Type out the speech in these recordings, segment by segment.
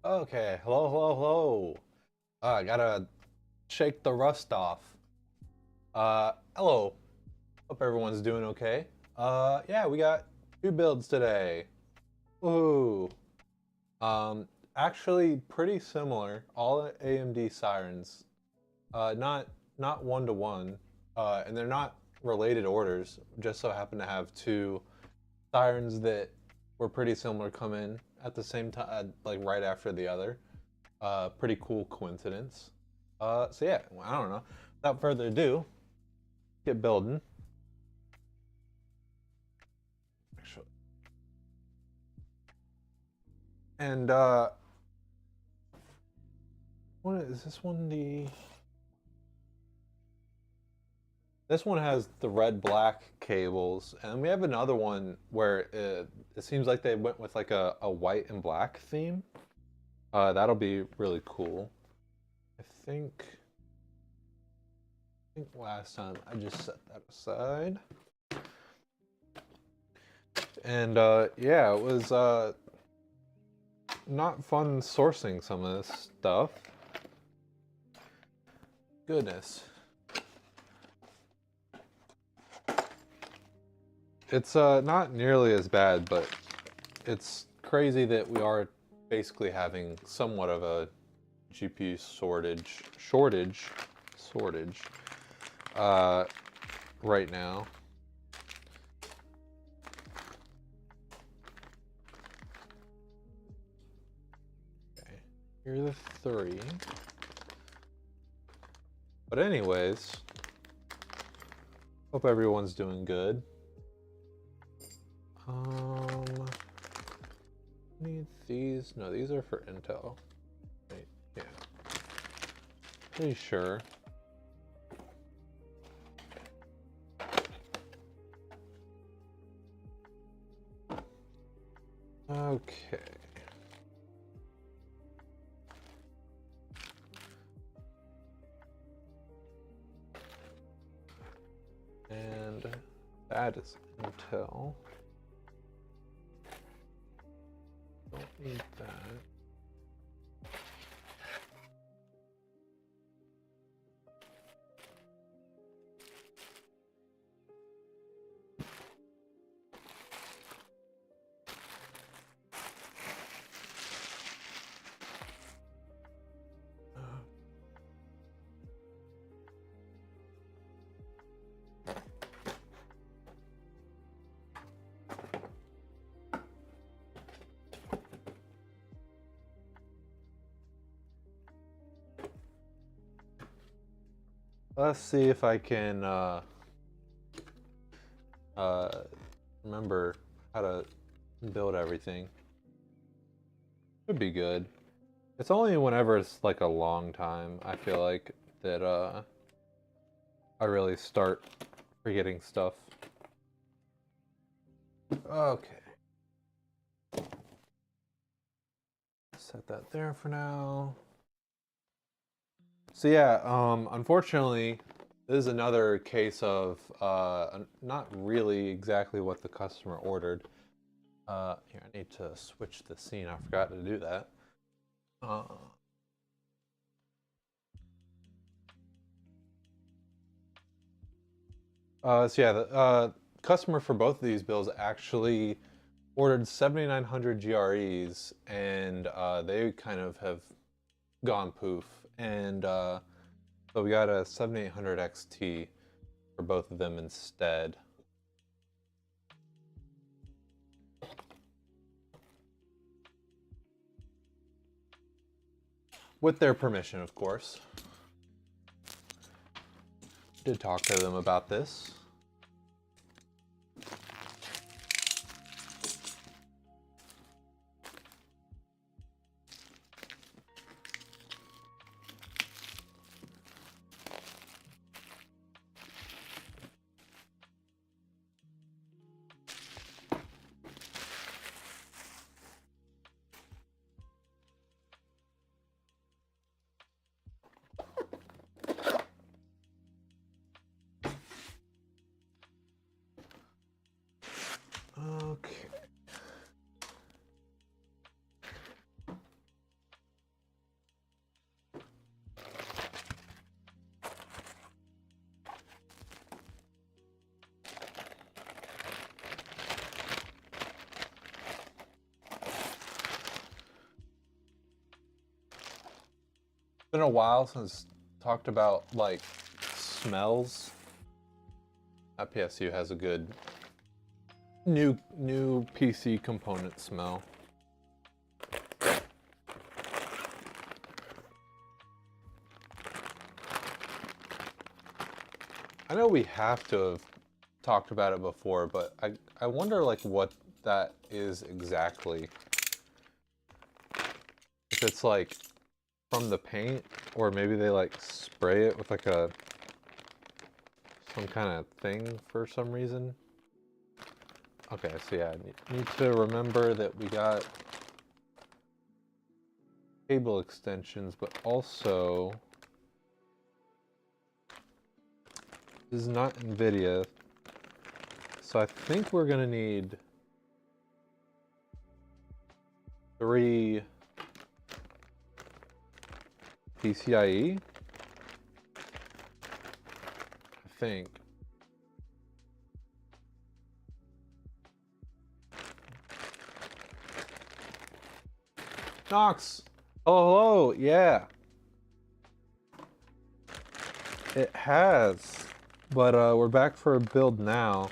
Okay, hello, hello, hello. I gotta shake the rust off. Hello. Hope everyone's doing okay. Yeah, we got two builds today. Woohoo. Um, Actually pretty similar. All AMD Syrens. Not one to one. And they're not related orders. Just so happen to have two Syrens that were pretty similar come in at the same time, like right after the other. Pretty cool coincidence. So yeah, well, I don't know. Without further ado, get building. Actually, and what is this one? This one has the red black cables, and we have another one where it seems like they went with like a white and black theme. That'll be really cool. I think last time I just set that aside. And yeah, it was not fun sourcing some of this stuff. Goodness. It's not nearly as bad, but it's crazy that we are basically having somewhat of a GPU shortage right now. Okay, here are the three. But anyways, hope everyone's doing good. Need these? No, these are for Intel. Wait, yeah. Pretty sure. Okay. And that is Intel. Don't need that. Let's see if I can remember how to build everything. Should be good. It's only whenever it's like a long time, I feel like, that I really start forgetting stuff. Okay. Set that there for now. So yeah, unfortunately, this is another case of not really exactly what the customer ordered. Here, I need to switch the scene. I forgot to do that. So yeah, the customer for both of these bills actually ordered 7,900 GREs, and they kind of have gone poof. And so we got a 7800 XT for both of them instead. With their permission, of course. Did talk to them about this. been a while since talked about like smells. That PSU has a good new PC component smell. I know we have to have talked about it before, but I wonder like what that is exactly. If it's like from the paint, or maybe they like spray it with like some kind of thing for some reason. Okay, so yeah, I need to remember that we got cable extensions, but also this is not NVIDIA, so I think we're gonna need 3 PCIe, I think. Knox! Hello, yeah. It has, but we're back for a build now.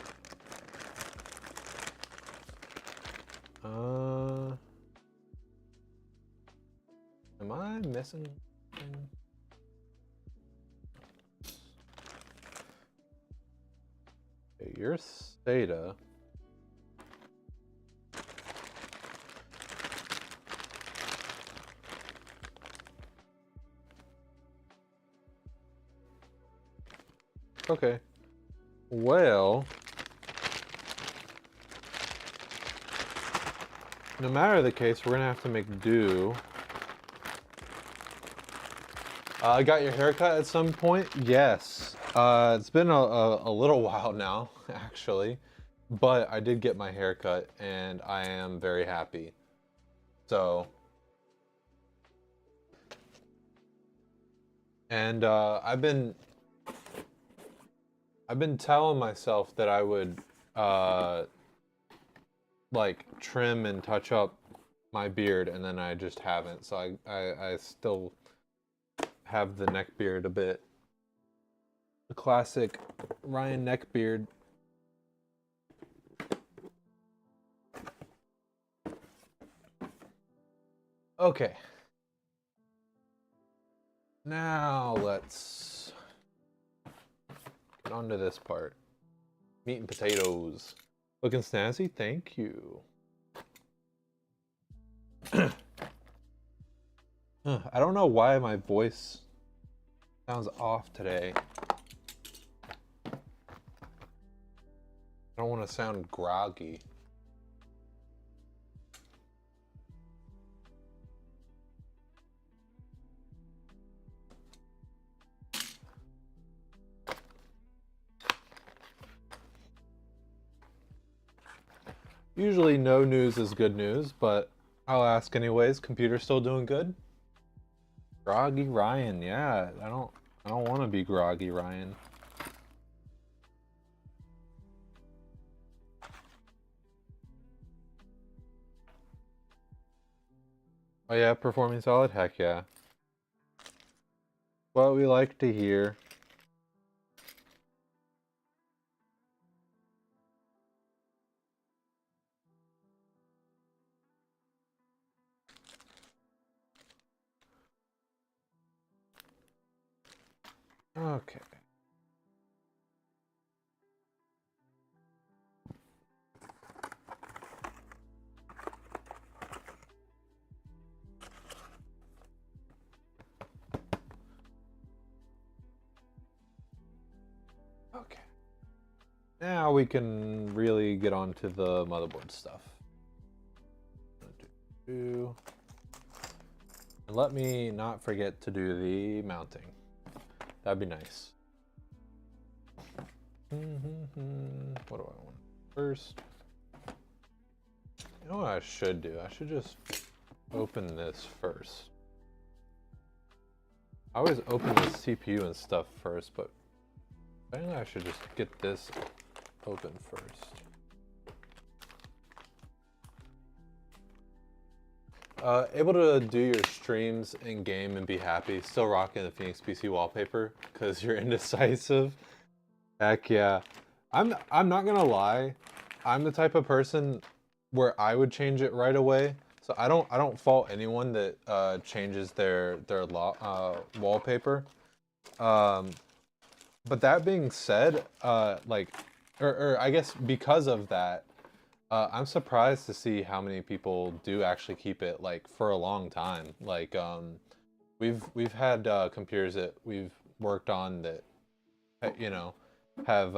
Am I missing something? Okay, your SATA. Okay. Well, no matter the case, we're gonna have to make do. Got your haircut at some point? Yes. It's been a little while now, actually, but I did get my haircut, and I am very happy. So, and I've been telling myself that I would like trim and touch up my beard, and then I just haven't. So I still have the neck beard a bit. The classic Ryan neck beard. Okay. Now let's get on to this part. Meat and potatoes. Looking snazzy? Thank you. I don't know why my voice sounds off today. I don't want to sound groggy. Usually no news is good news, but I'll ask anyways. Computer still doing good? Groggy Ryan, yeah. I don't want to be groggy Ryan. Oh yeah, performing solid? Heck yeah. What we like to hear. Okay. Okay. Now we can really get on to the motherboard stuff. And let me not forget to do the mounting. That'd be nice. What do I want first? You know what I should do? I should just open this first. I always open the CPU and stuff first, but I think I should just get this open first. Able to do your streams in game and be happy. Still rocking the Phoenix PC wallpaper because you're indecisive. Heck yeah. I'm not gonna lie. I'm the type of person where I would change it right away. So I don't fault anyone that changes their wallpaper. Um, but that being said, or I guess because of that, I'm surprised to see how many people do actually keep it like for a long time. Like we've had computers that we've worked on that you know have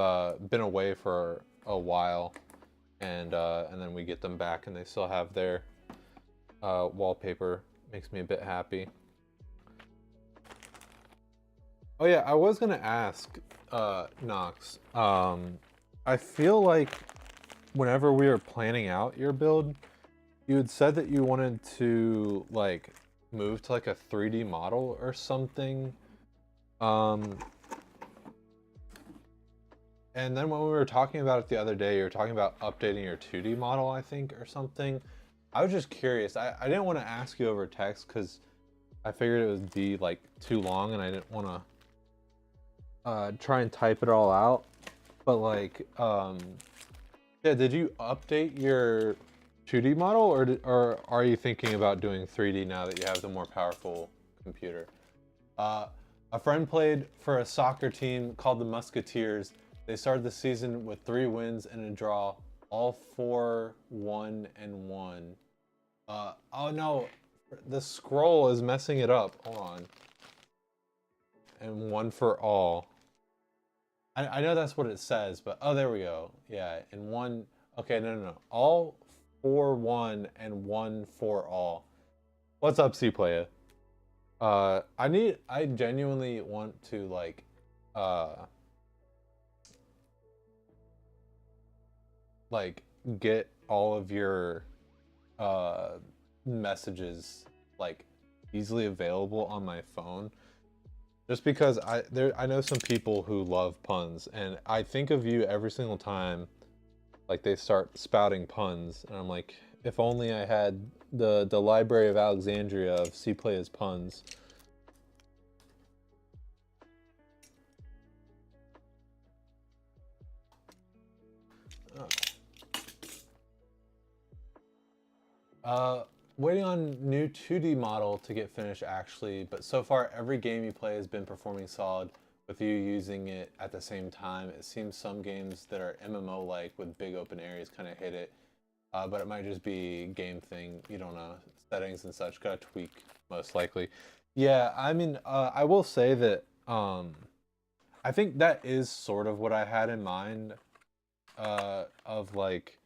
been away for a while, and then we get them back and they still have their wallpaper. Makes me a bit happy. Oh yeah, I was gonna ask Knox. I feel like whenever we were planning out your build, you had said that you wanted to like move to like a 3D model or something. Um, and then when we were talking about it the other day, you were talking about updating your 2D model, I think, or something. I was just curious. I didn't want to ask you over text because I figured it would be like too long and I didn't want to try and type it all out. But like, yeah, did you update your 2D model, or are you thinking about doing 3D now that you have the more powerful computer? Uh, a friend played for a soccer team called the Musketeers. They started the season with 3 wins and a draw, all 4, 1, and 1. Oh no, the scroll is messing it up. Hold on. And 1 for all. I know that's what it says, but oh, there we go. Yeah, and 1. Okay, no. All 4, 1, and 1 for all. What's up, C Playa? I genuinely want to like get all of your messages like easily available on my phone. Just because I know some people who love puns, and I think of you every single time like they start spouting puns, and I'm like, if only I had the Library of Alexandria of C Playa's puns. Waiting on new 2D model to get finished actually, but so far every game you play has been performing solid with you using it at the same time. It seems some games that are MMO-like with big open areas kind of hit it, but it might just be game thing. You don't know, settings and such. Gotta tweak most likely. Yeah, I mean, I will say that I think that is sort of what I had in mind of like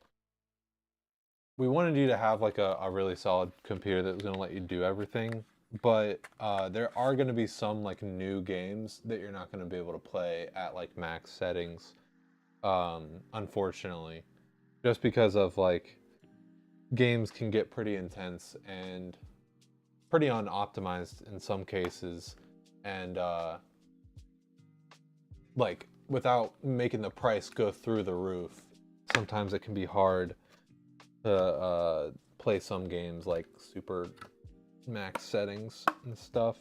we wanted you to have like a really solid computer that was going to let you do everything, but there are going to be some like new games that you're not going to be able to play at like max settings, unfortunately, just because of like games can get pretty intense and pretty unoptimized in some cases, and like without making the price go through the roof, sometimes it can be hard to play some games like super max settings and stuff.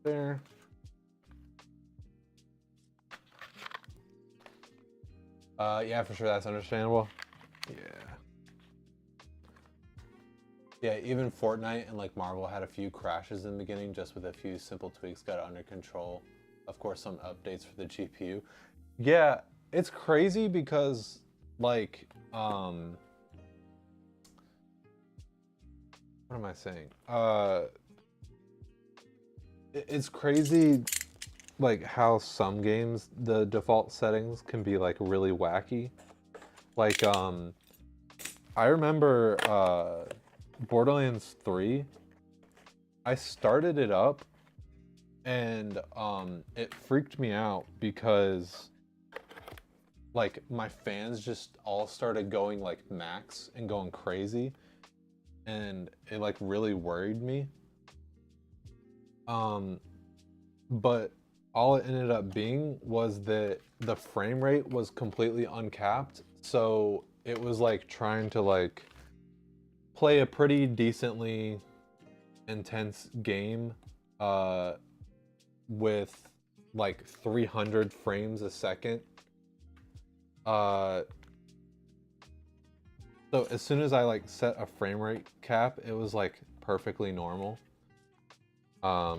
There. Yeah, for sure, that's understandable. Yeah. Yeah, even Fortnite and like Marvel had a few crashes in the beginning, just with a few simple tweaks got it under control. Of course, some updates for the GPU. Yeah, it's crazy because like what am I saying? It's crazy like how some games the default settings can be like really wacky. Like I remember Borderlands 3. I started it up and it freaked me out because like my fans just all started going like max and going crazy, and it like really worried me. But all it ended up being was that the frame rate was completely uncapped, so it was like trying to like play a pretty decently intense game with like 300 frames a second. So as soon as I like set a frame rate cap, it was like perfectly normal. So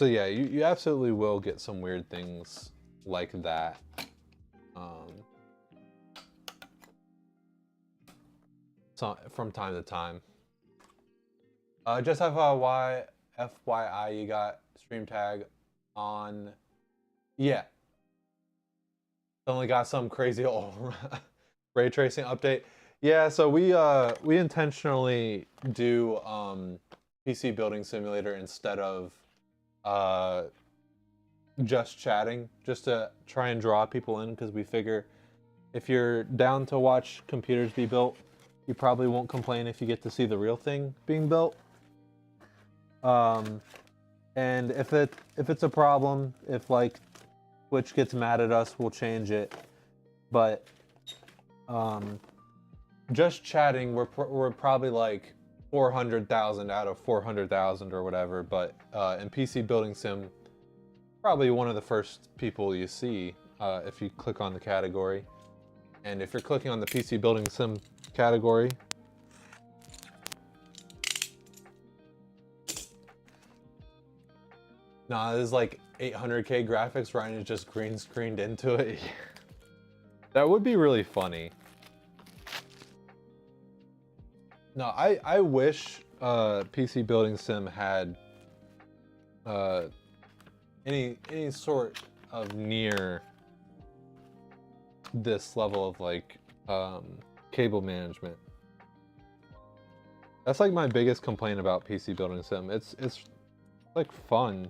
yeah, you absolutely will get some weird things like that. So from time to time. Just FYI, you got stream tag on. Yeah. Only got some crazy old ray tracing update. Yeah, so we intentionally do PC Building Simulator instead of just chatting, just to try and draw people in, because we figure if you're down to watch computers be built, you probably won't complain if you get to see the real thing being built. And if it's a problem, if like Twitch gets mad at us, we'll change it. But just chatting, we're probably like 400,000 out of 400,000 or whatever. But in PC Building Sim, probably one of the first people you see if you click on the category. And if you're clicking on the PC Building Sim category, nah, there's like 800K graphics. Ryan is just green screened into it. That would be really funny. No, I wish PC Building Sim had any sort of near this level of like cable management. That's like my biggest complaint about PC Building Sim. It's like fun,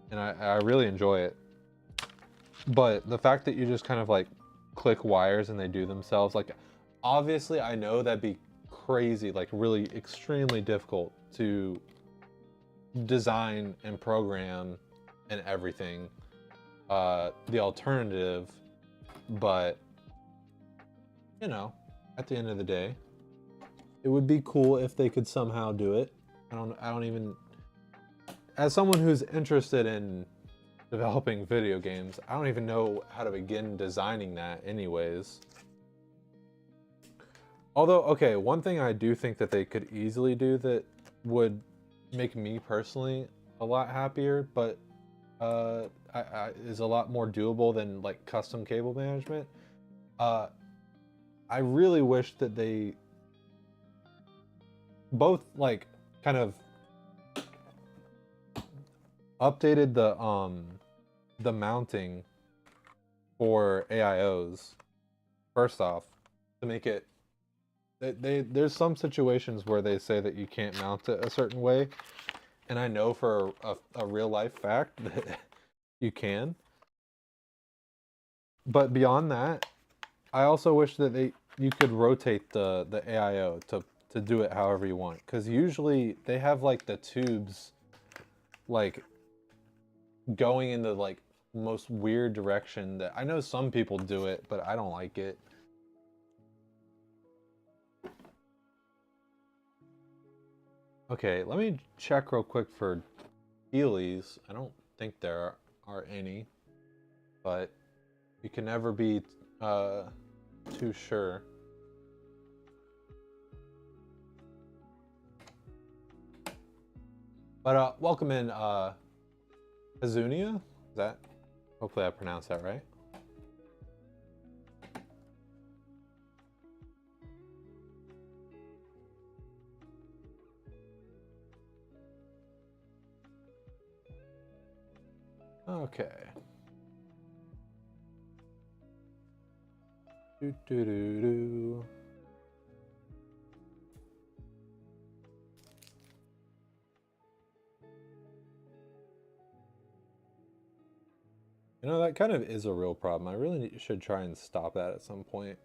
and I really enjoy it. But the fact that you just kind of like click wires and they do themselves, like obviously I know that'd be crazy, like really extremely difficult to design and program and everything. The alternative, but you know, at the end of the day, it would be cool if they could somehow do it. I don't even, as someone who's interested in developing video games, I don't even know how to begin designing that anyways. Although, okay, one thing I do think that they could easily do that would make me personally a lot happier, but is a lot more doable than like custom cable management. I really wish that they both like kind of updated the mounting for AIOs first off to make it there's some situations where they say that you can't mount it a certain way, and I know for a real life fact that you can. But beyond that, I also wish that you could rotate the AIO to do it however you want, because usually they have like the tubes like going in the like most weird direction that I know some people do it, but I don't like it. Okay, let me check real quick for Heelys. I don't think there are any, but you can never be too sure. But welcome in Hazunia? Is that? Hopefully I pronounced that right. Okay. Do do do do. You know, that kind of is a real problem. I really should try and stop that at some point.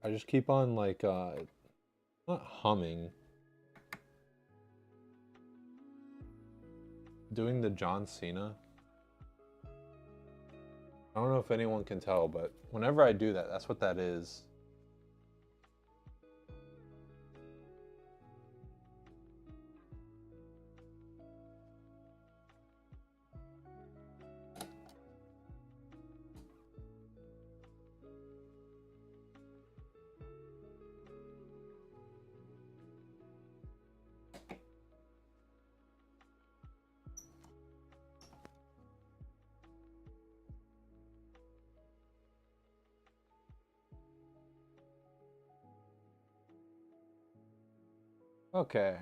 I just keep on like not humming, doing the John Cena. I don't know if anyone can tell, but whenever I do that, that's what that is. Okay.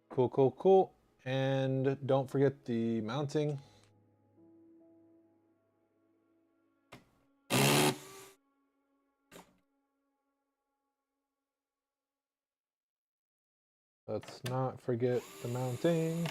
Cool, cool, cool. And don't forget the mounting. Let's not forget the mounting.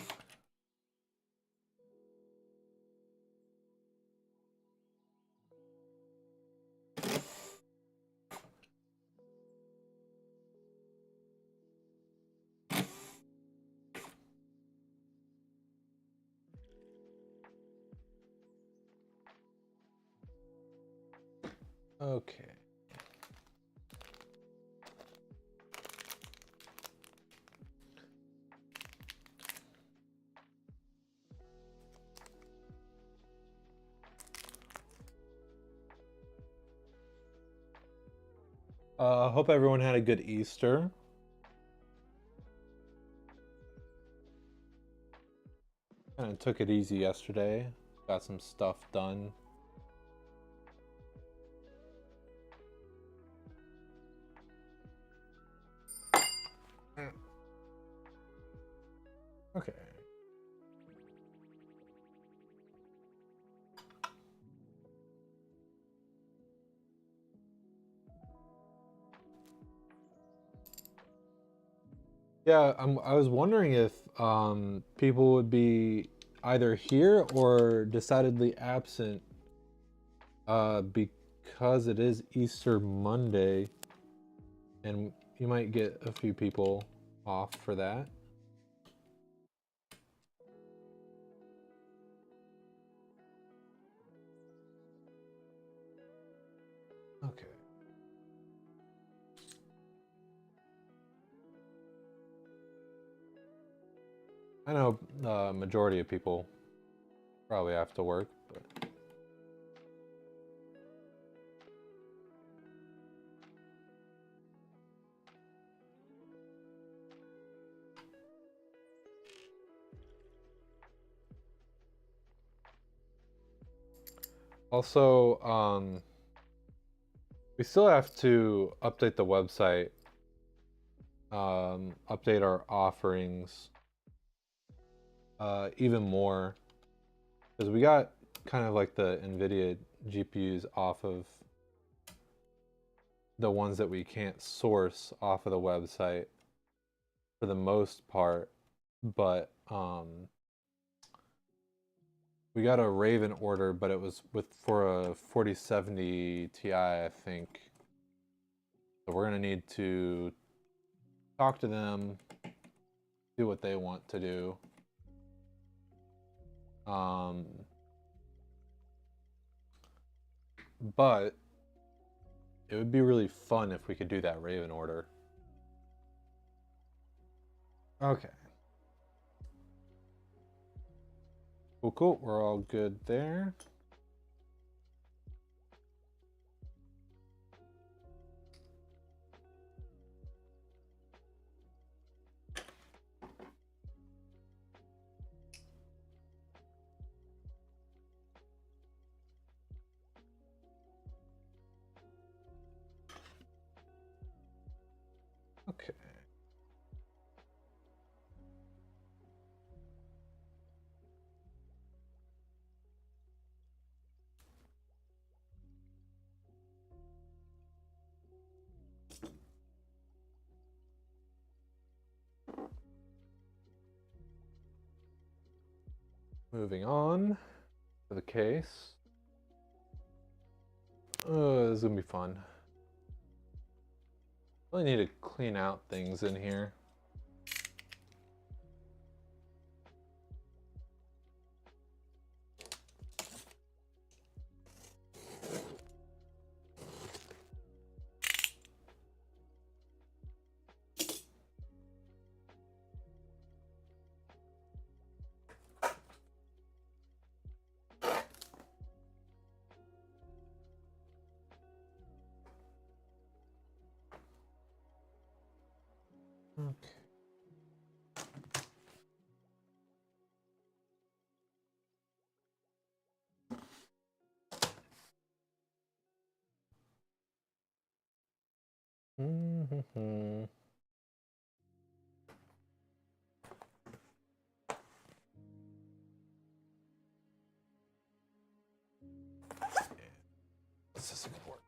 Okay. Hope everyone had a good Easter. Kind of took it easy yesterday. Got some stuff done. Okay. Yeah, I was wondering if people would be either here or decidedly absent because it is Easter Monday, and you might get a few people off for that. Okay. I know the majority of people probably have to work, but also we still have to update the website, update our offerings even more, because we got kind of like the NVIDIA GPUs off of the ones that we can't source off of the website for the most part, but we got a Raven order, but it was for a 4070 Ti, I think. So we're gonna need to talk to them, do what they want to do. But it would be really fun if we could do that Raven order. Okay. Cool, cool. We're all good there. Okay. Moving on to the case. This is gonna be fun. Really need to clean out things in here. Mm-hmm. This is important.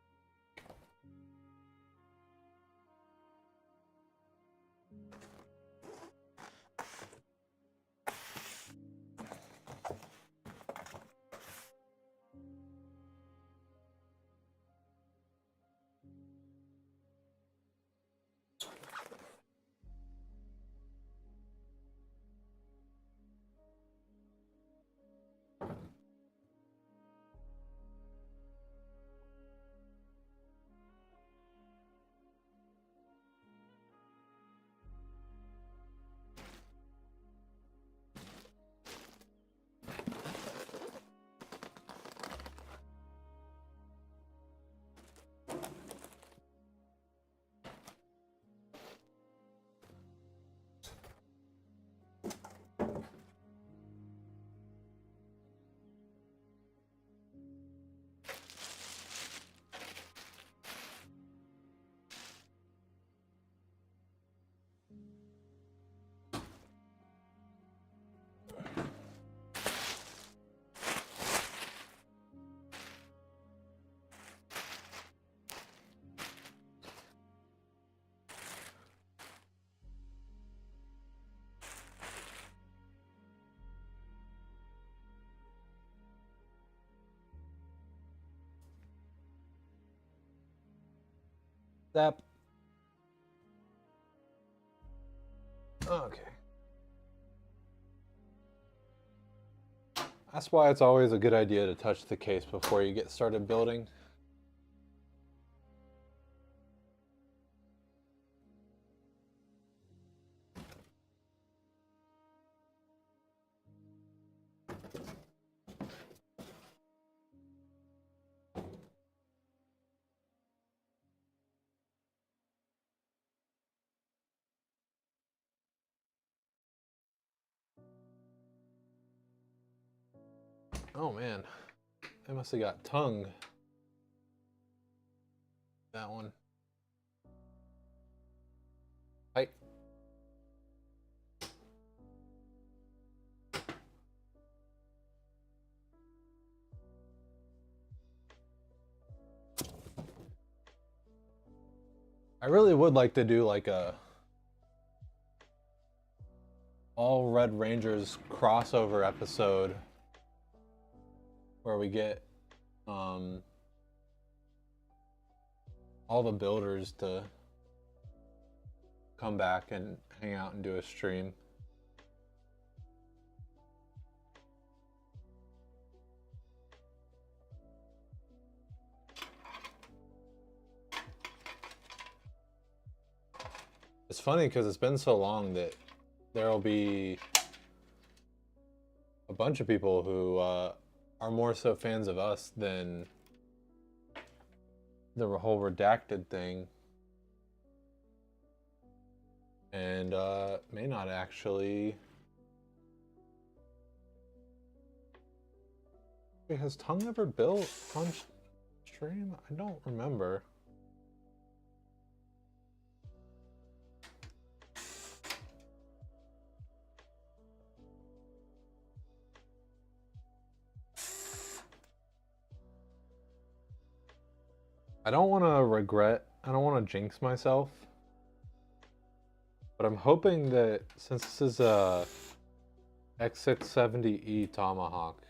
Zap. Okay. That's why it's always a good idea to touch the case before you get started building. Oh man, I must have got tongue. That one. Hi. I really would like to do like a All Red Rangers crossover episode where we get all the builders to come back and hang out and do a stream. It's funny because it's been so long that there'll be a bunch of people who are more so fans of us than the whole redacted thing, and may not actually. Wait, has Tongue ever built on stream? I don't remember. I don't want to regret, I don't want to jinx myself, but I'm hoping that since this is a X670E Tomahawk,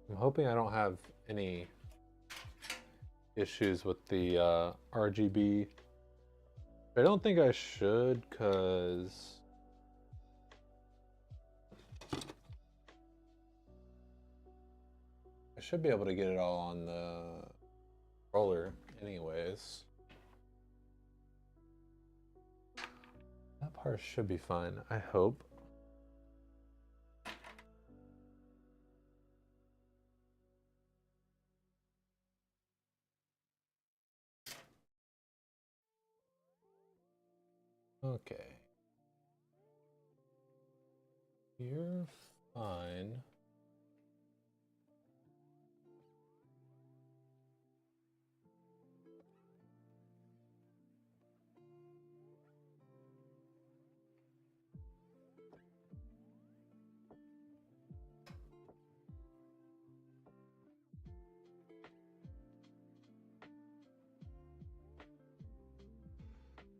I'm hoping I don't have any issues with the RGB. I don't think I should, because I should be able to get it all on the roller anyways. That part should be fine, I hope. Okay. You're fine.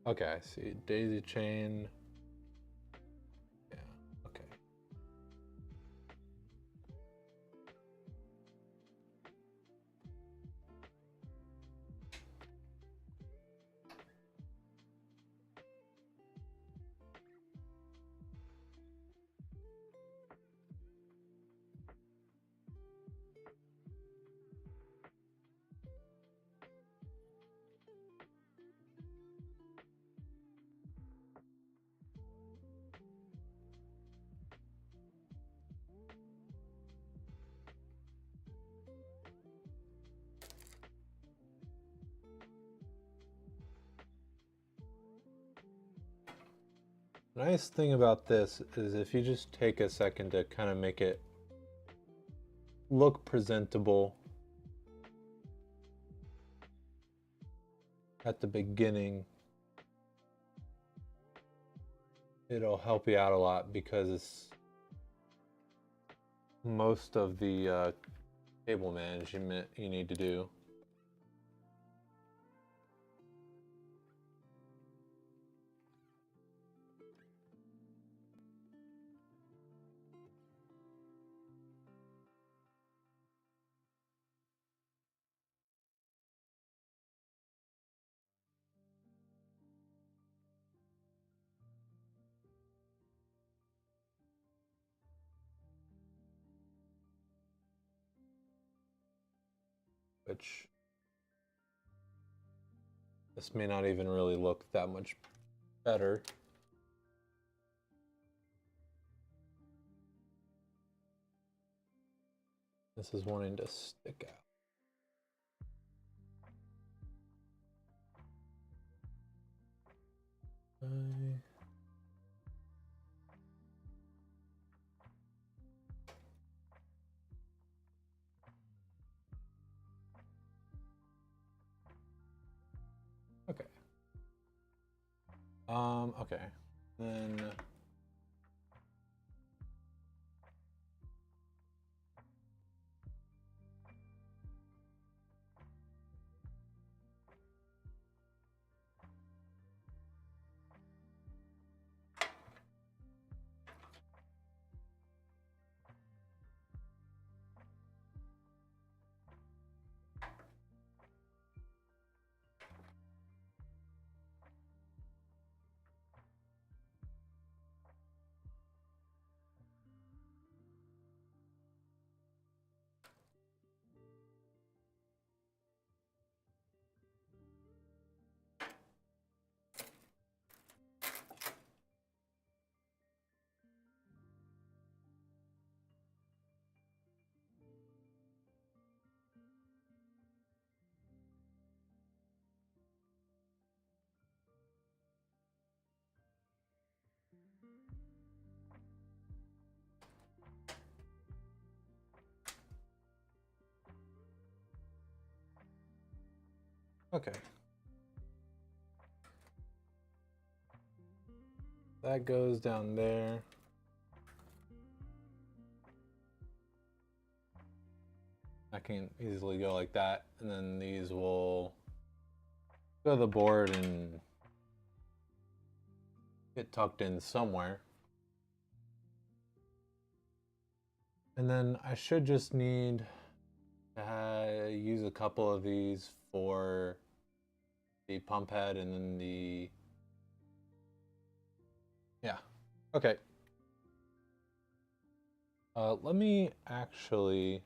Okay, I see. Daisy chain. Yeah, okay. Nice thing about this is if you just take a second to kind of make it look presentable at the beginning, it'll help you out a lot because it's most of the table management you need to do. Which this may not even really look that much better. This is wanting to stick out. Okay. Okay. Then okay. That goes down there. I can easily go like that, and then these will go to the board and get tucked in somewhere. And then I should just need to use a couple of these for the pump head and then the... Yeah, okay. Let me actually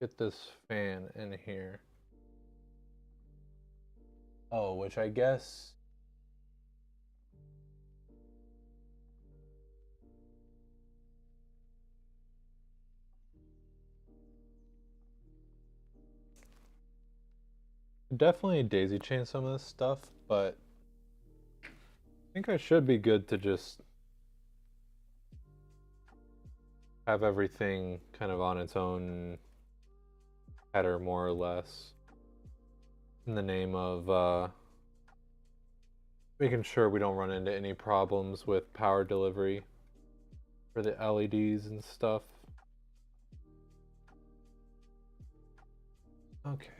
get this fan in here. Oh, which I guess... Definitely daisy chain some of this stuff, but I think I should be good to just have everything kind of on its own header, more or less, in the name of making sure we don't run into any problems with power delivery for the LEDs and stuff. Okay.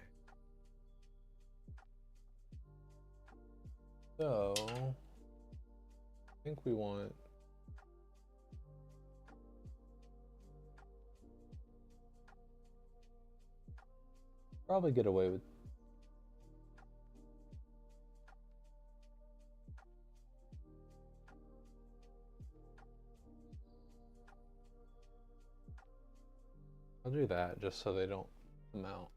So, I think we want... Probably get away with... I'll do that just so they don't come out.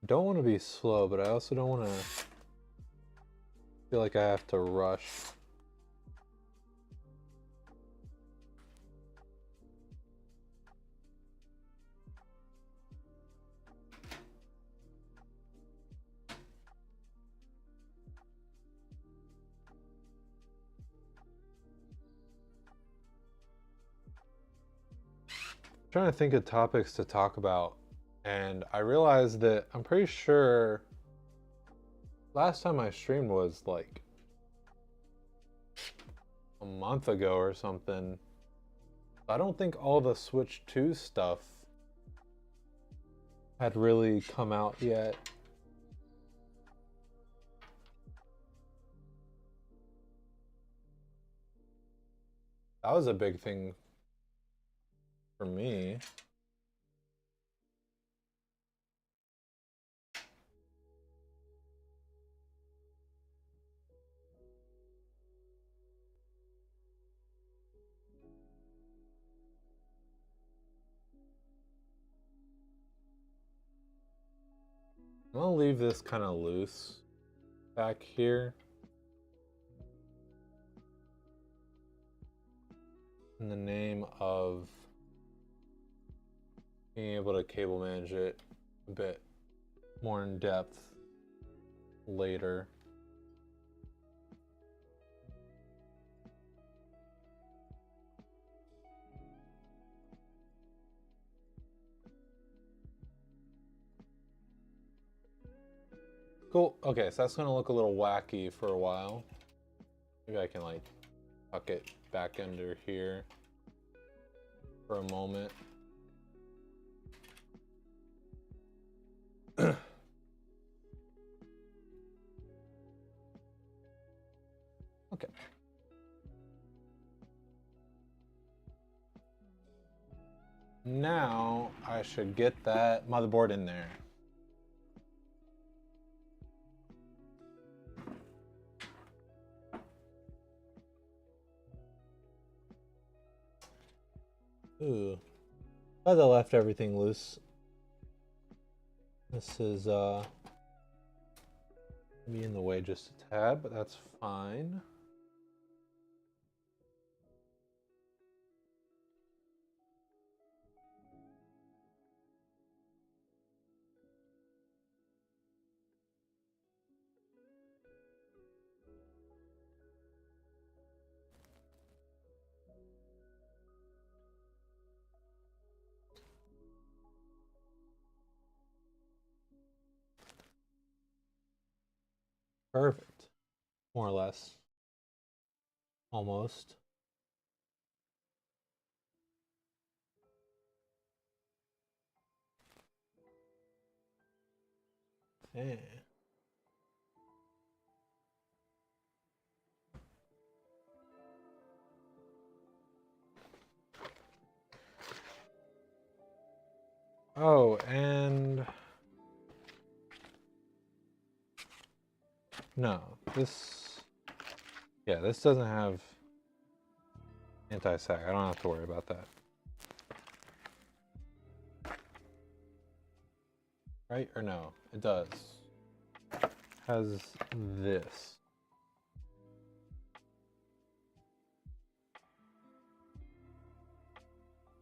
Don't want to be slow, but I also don't want to feel like I have to rush. Trying to think of topics to talk about, and I realized that I'm pretty sure last time I streamed was like a month ago or something. I don't think all the Switch 2 stuff had really come out yet. That was a big thing for me. I'm gonna leave this kind of loose back here. In the name of being able to cable manage it a bit more in depth later. Cool. Okay, so that's gonna look a little wacky for a while. Maybe I can like tuck it back under here for a moment. Okay. Now I should get that motherboard in there. Ooh. Glad I left everything loose. This is be in the way just a tad, but that's fine. Perfect. More or less. Almost. Yeah. Oh, and no, this, yeah, this doesn't have anti-sag. I don't have to worry about that. Right, or no? It does. Has this.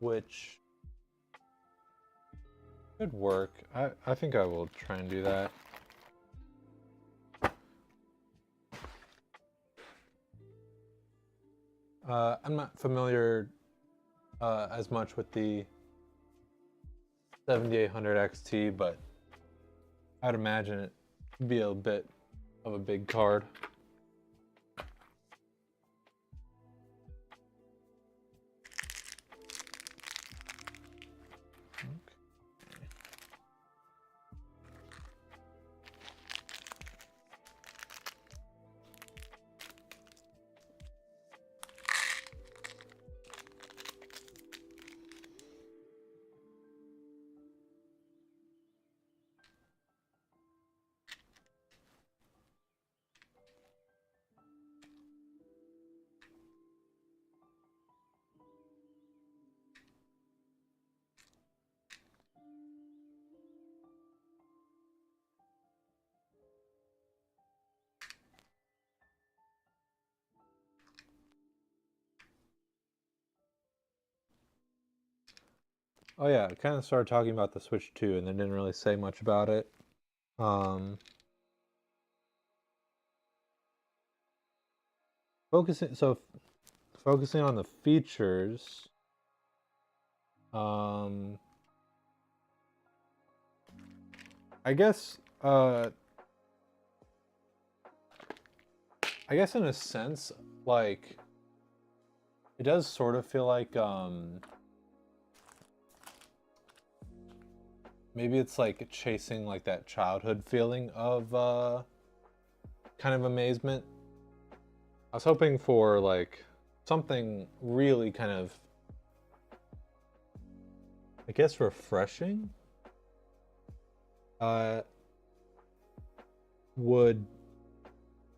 Which could work. I think I will try and do that. I'm not familiar as much with the 7800 XT, but I'd imagine it would be a bit of a big card. Oh yeah, I kind of started talking about the Switch 2 and then didn't really say much about it. Um, focusing on the features. Um, I guess in a sense, like it does sort of feel like maybe it's like chasing like that childhood feeling of kind of amazement. I was hoping for like something really kind of, I guess, refreshing. Would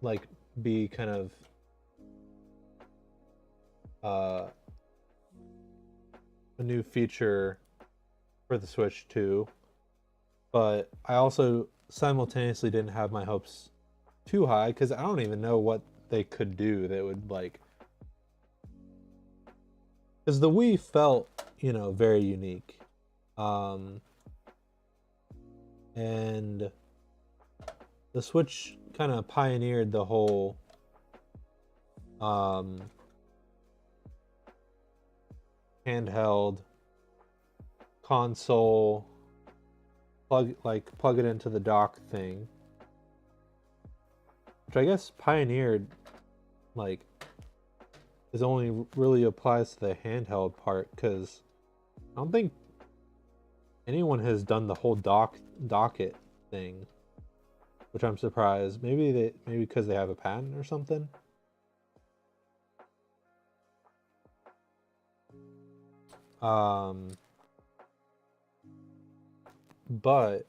like be kind of a new feature for the Switch 2, but I also simultaneously didn't have my hopes too high because I don't even know what they could do that would like, because the Wii felt, you know, very unique, and the Switch kind of pioneered the whole handheld console plug it into the dock thing, which I guess pioneered like is only really applies to the handheld part, because I don't think anyone has done the whole docket thing, which I'm surprised. Maybe because they have a patent or something. But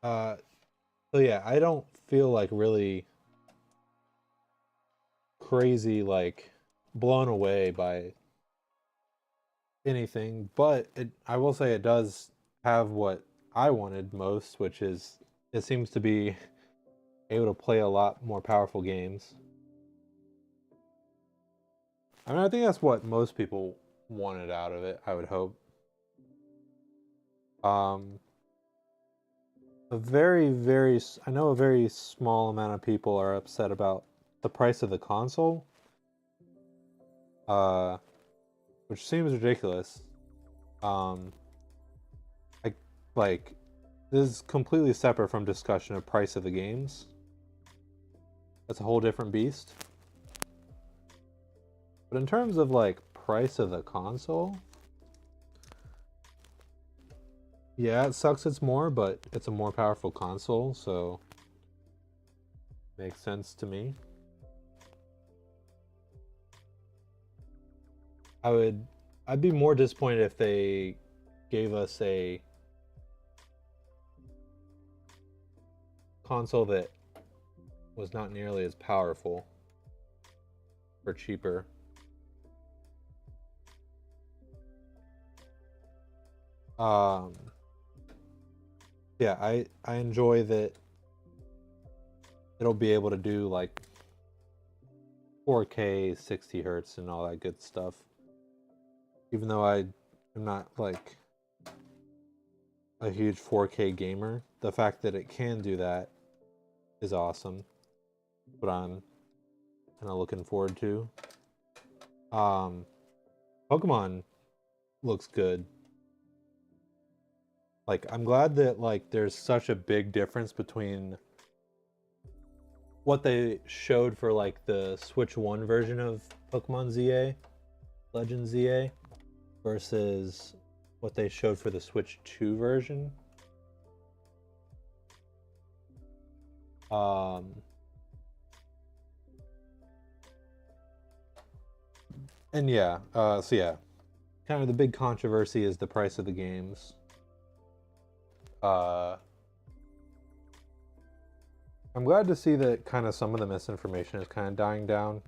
so yeah, I don't feel like really crazy like blown away by anything, but I will say it does have what I wanted most, which is it seems to be able to play a lot more powerful games. I mean, I think that's what most people wanted out of it, I would hope. Um, I know a very small amount of people are upset about the price of the console, uh, which seems ridiculous. I like this is completely separate from discussion of price of the games. That's a whole different beast. But in terms of like price of the console, yeah, it sucks it's more, but it's a more powerful console, so makes sense to me. I'd be more disappointed if they gave us a console that was not nearly as powerful for cheaper. Yeah, I enjoy that it'll be able to do like 4K, 60 hertz, and all that good stuff. Even though I am not like a huge 4K gamer, the fact that it can do that is awesome. What I'm kind of looking forward to. Pokemon looks good. Like, I'm glad that like there's such a big difference between what they showed for like the Switch 1 version of Pokemon ZA, Legend ZA, versus what they showed for the Switch 2 version. And yeah, so yeah, kind of the big controversy is the price of the games. I'm glad to see that kind of some of the misinformation is kind of dying down.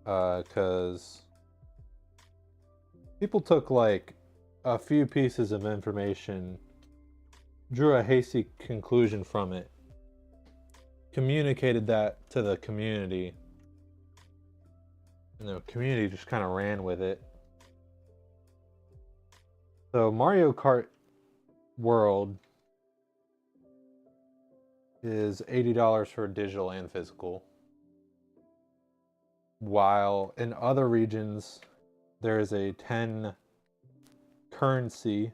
Because people took like a few pieces of information, drew a hasty conclusion from it, communicated that to the community, and the community just kind of ran with it. So Mario Kart World is $80 for digital and physical, while in other regions there is a 10 currency,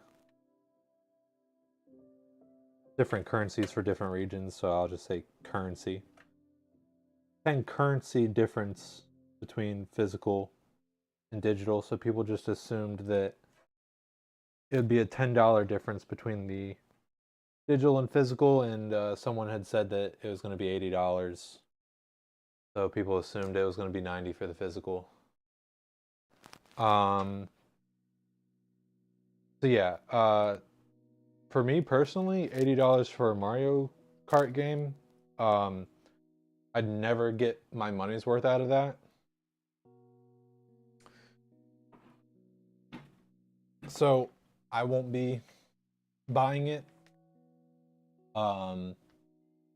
different currencies for different regions, so I'll just say currency. 10 currency difference between physical and digital, so people just assumed that it would be a $10 difference between the digital and physical, and someone had said that it was going to be $80. So people assumed it was going to be 90 for the physical. So yeah, for me personally, $80 for a Mario Kart game, I'd never get my money's worth out of that. So I won't be buying it.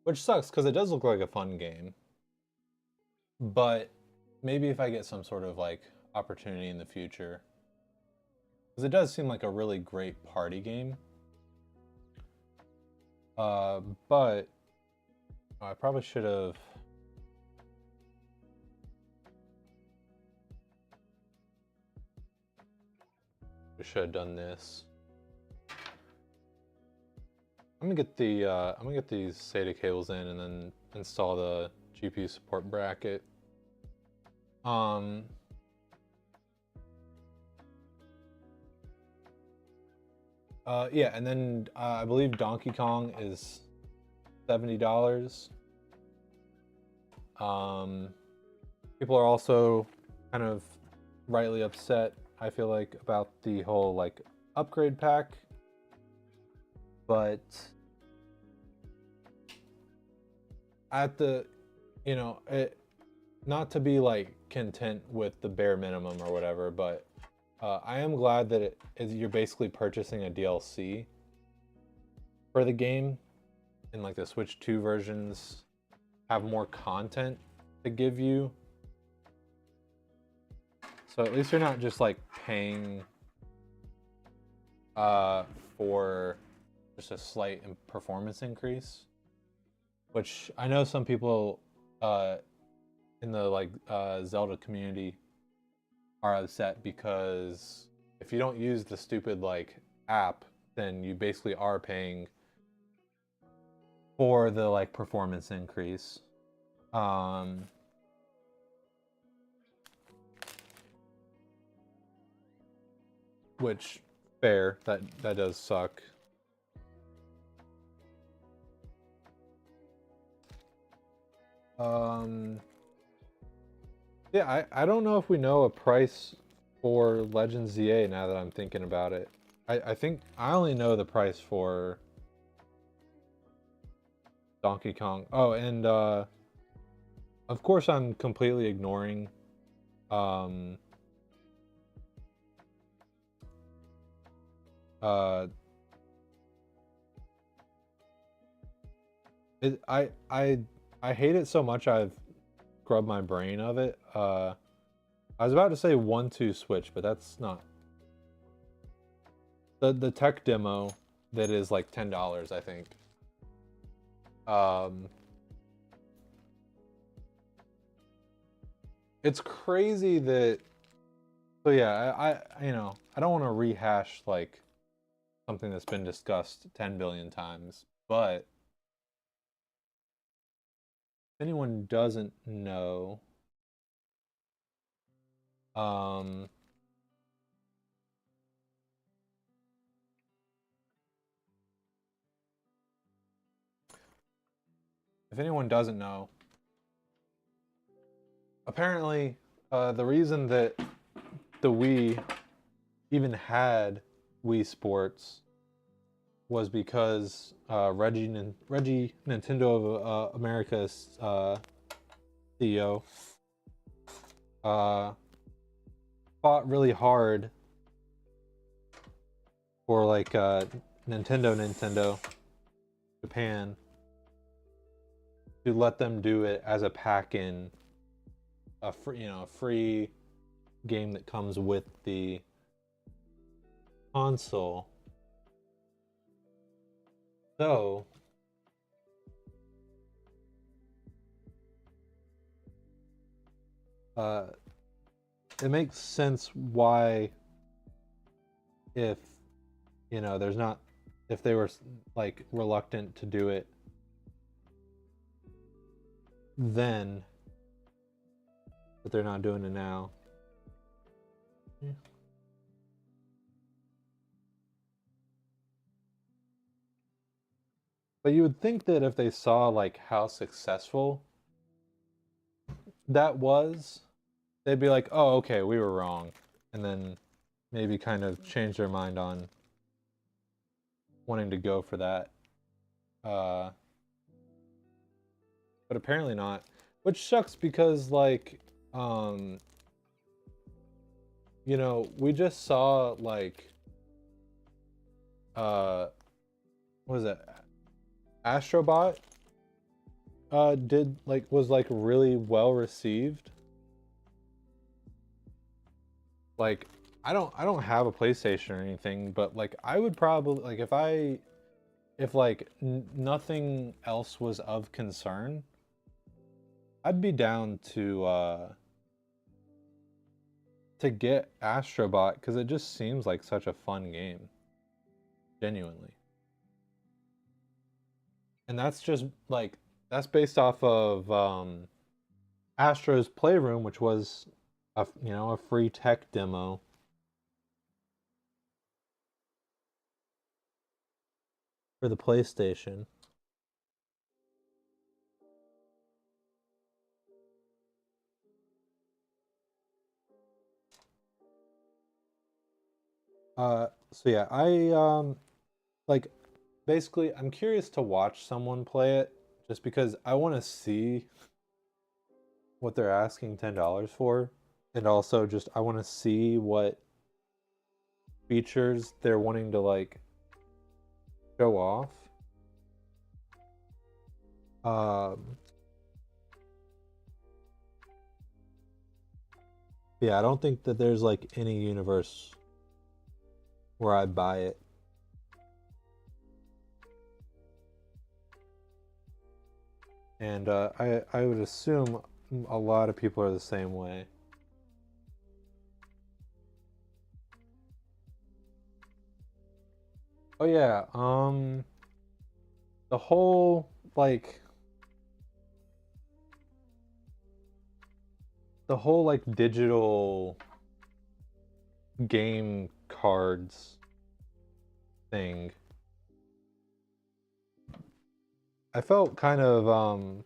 Which sucks because it does look like a fun game. But maybe if I get some sort of like opportunity in the future, because it does seem like a really great party game. But I probably should have. We should have done this. I'm gonna get these SATA cables in and then install the GPU support bracket. Yeah, and then I believe Donkey Kong is $70. People are also kind of rightly upset, I feel like, about the whole like upgrade pack, but at the, you know, not to be like content with the bare minimum or whatever, but I am glad that you're basically purchasing a DLC for the game, and like the Switch 2 versions have more content to give you. So at least you're not just like paying for just a slight performance increase, which I know some people in the like Zelda community are upset because if you don't use the stupid like app, then you basically are paying for the like performance increase. Which fair, that does suck. Yeah, I don't know if we know a price for Legend ZA now that I'm thinking about it. I think I only know the price for Donkey Kong. Oh, and of course I'm completely ignoring I hate it so much I've scrubbed my brain of it. I was about to say 1-2 Switch, but that's not. The tech demo that is like $10, I think. It's crazy that. So yeah, I you know, I don't want to rehash like something that's been discussed 10 billion times. But if anyone doesn't know, um, if anyone doesn't know, apparently the reason that the Wii even had Wii Sports was because Reggie Nintendo of America's CEO fought really hard for like Nintendo Japan to let them do it as a pack-in, a free game that comes with the console. So it makes sense why, if there's not, if they were like reluctant to do it then, but they're not doing it now. Yeah. But you would think that if they saw like how successful that was, they'd be like, oh, okay, we were wrong. And then maybe kind of change their mind on wanting to go for that. But apparently not. Which sucks because, like, we just saw, like, what was it? Astrobot was like really well received. Like, I don't have a PlayStation or anything, but like I would probably, like, if like nothing else was of concern, I'd be down to get Astrobot, because it just seems like such a fun game, genuinely. And that's just like, that's based off of Astro's Playroom, which was a free tech demo. For the PlayStation. So yeah, like, basically I'm curious to watch someone play it, just because I want to see what they're asking $10 for, and also just I want to see what features they're wanting to like show off. Yeah, I don't think that there's like any universe where I buy it. And I would assume a lot of people are the same way. Oh yeah, the whole like digital game cards thing, I felt kind of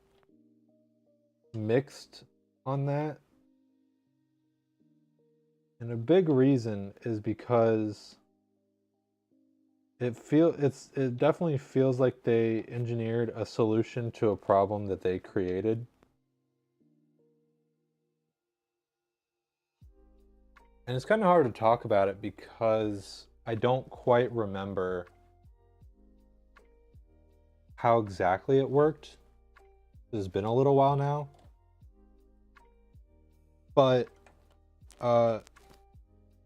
mixed on that. And a big reason is because it definitely feels like they engineered a solution to a problem that they created. And it's kind of hard to talk about it because I don't quite remember how exactly it worked. It's been a little while now. But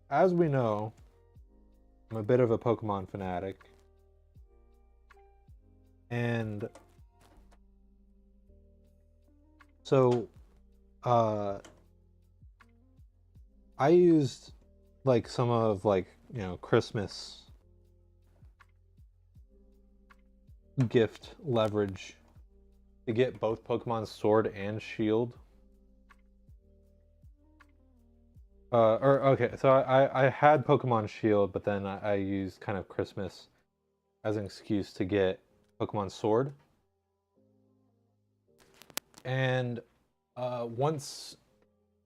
as we know, I'm a bit of a Pokemon fanatic. And so I used like some of, like, Christmas gift leverage to get both Pokemon Sword and Shield. Okay, so I had Pokemon Shield, but then I used kind of Christmas as an excuse to get Pokemon Sword. And once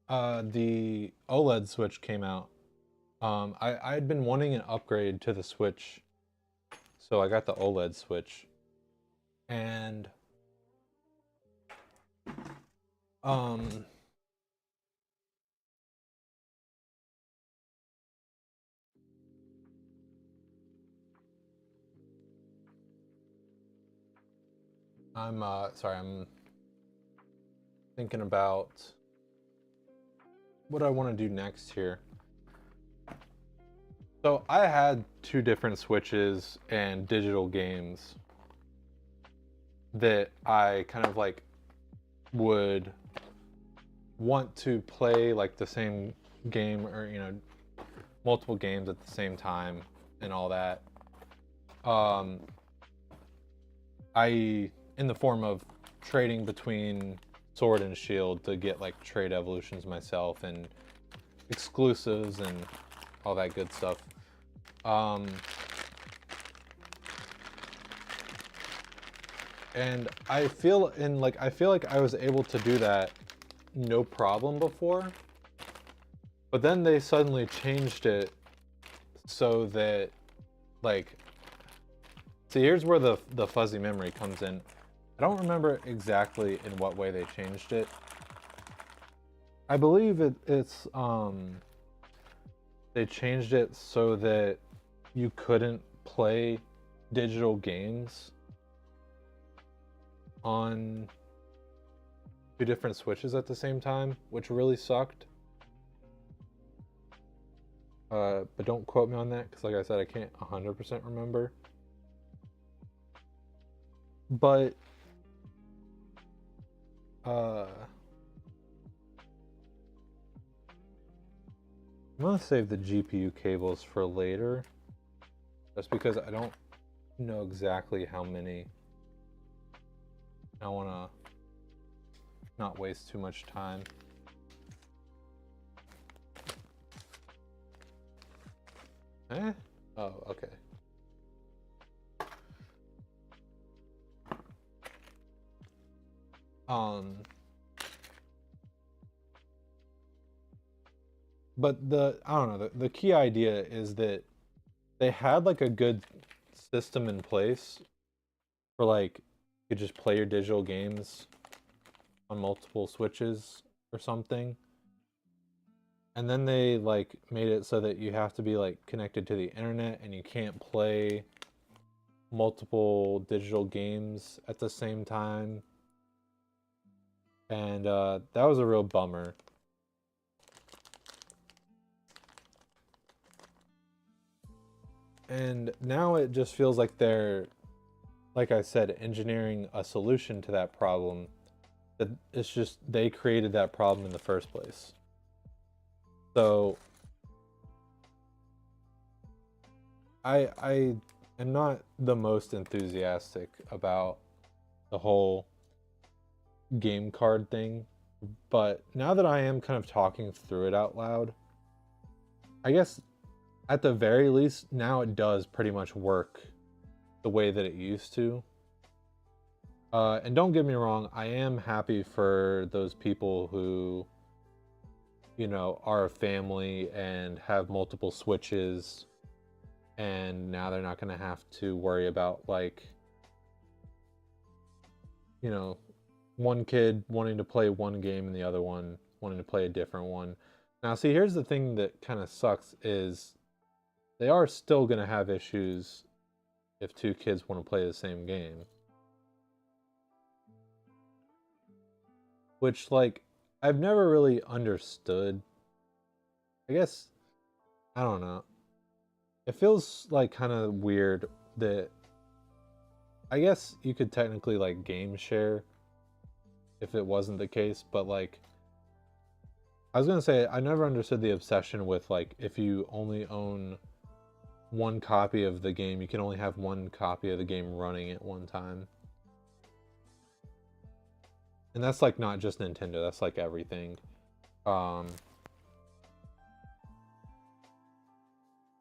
the OLED Switch came out, I had been wanting an upgrade to the Switch, so I got the OLED Switch. And um I'm sorry, I'm thinking about what I want to do next here. So I had 2 different Switches and digital games that I kind of like would want to play like the same game, or multiple games at the same time and all that. I in the form of trading between Sword and Shield to get like trade evolutions myself and exclusives and all that good stuff. And I feel like I was able to do that no problem before, but then they suddenly changed it so that, like, see, here's where the fuzzy memory comes in. I don't remember exactly in what way they changed it. I believe it's they changed it so that you couldn't play digital games on 2 different Switches at the same time, which really sucked. But don't quote me on that, because like I said, I can't 100% remember. But I'm gonna save the GPU cables for later, just because I don't know exactly how many. I want to not waste too much time. Eh? Oh, okay. But I don't know, the key idea is that they had like a good system in place for like you could just play your digital games on multiple Switches or something. And then they like made it so that you have to be like connected to the internet and you can't play multiple digital games at the same time. And that was a real bummer. And now it just feels like they're, like I said, engineering a solution to that problem. That it's just they created that problem in the first place. So I am not the most enthusiastic about the whole game card thing, but now that I am kind of talking through it out loud, I guess at the very least now it does pretty much work the way that it used to. And don't get me wrong, I am happy for those people who, are a family and have multiple Switches, and now they're not going to have to worry about, like, one kid wanting to play one game and the other one wanting to play a different one. Now, see, here's the thing that kind of sucks is they are still going to have issues if 2 kids want to play the same game. Which, like, I've never really understood. I guess, I don't know. It feels like kind of weird that, I guess you could technically like game share if it wasn't the case, but like, I was gonna say, I never understood the obsession with like, if you only own one copy of the game. You can only have one copy of the game running at one time. And that's like not just Nintendo, that's like everything.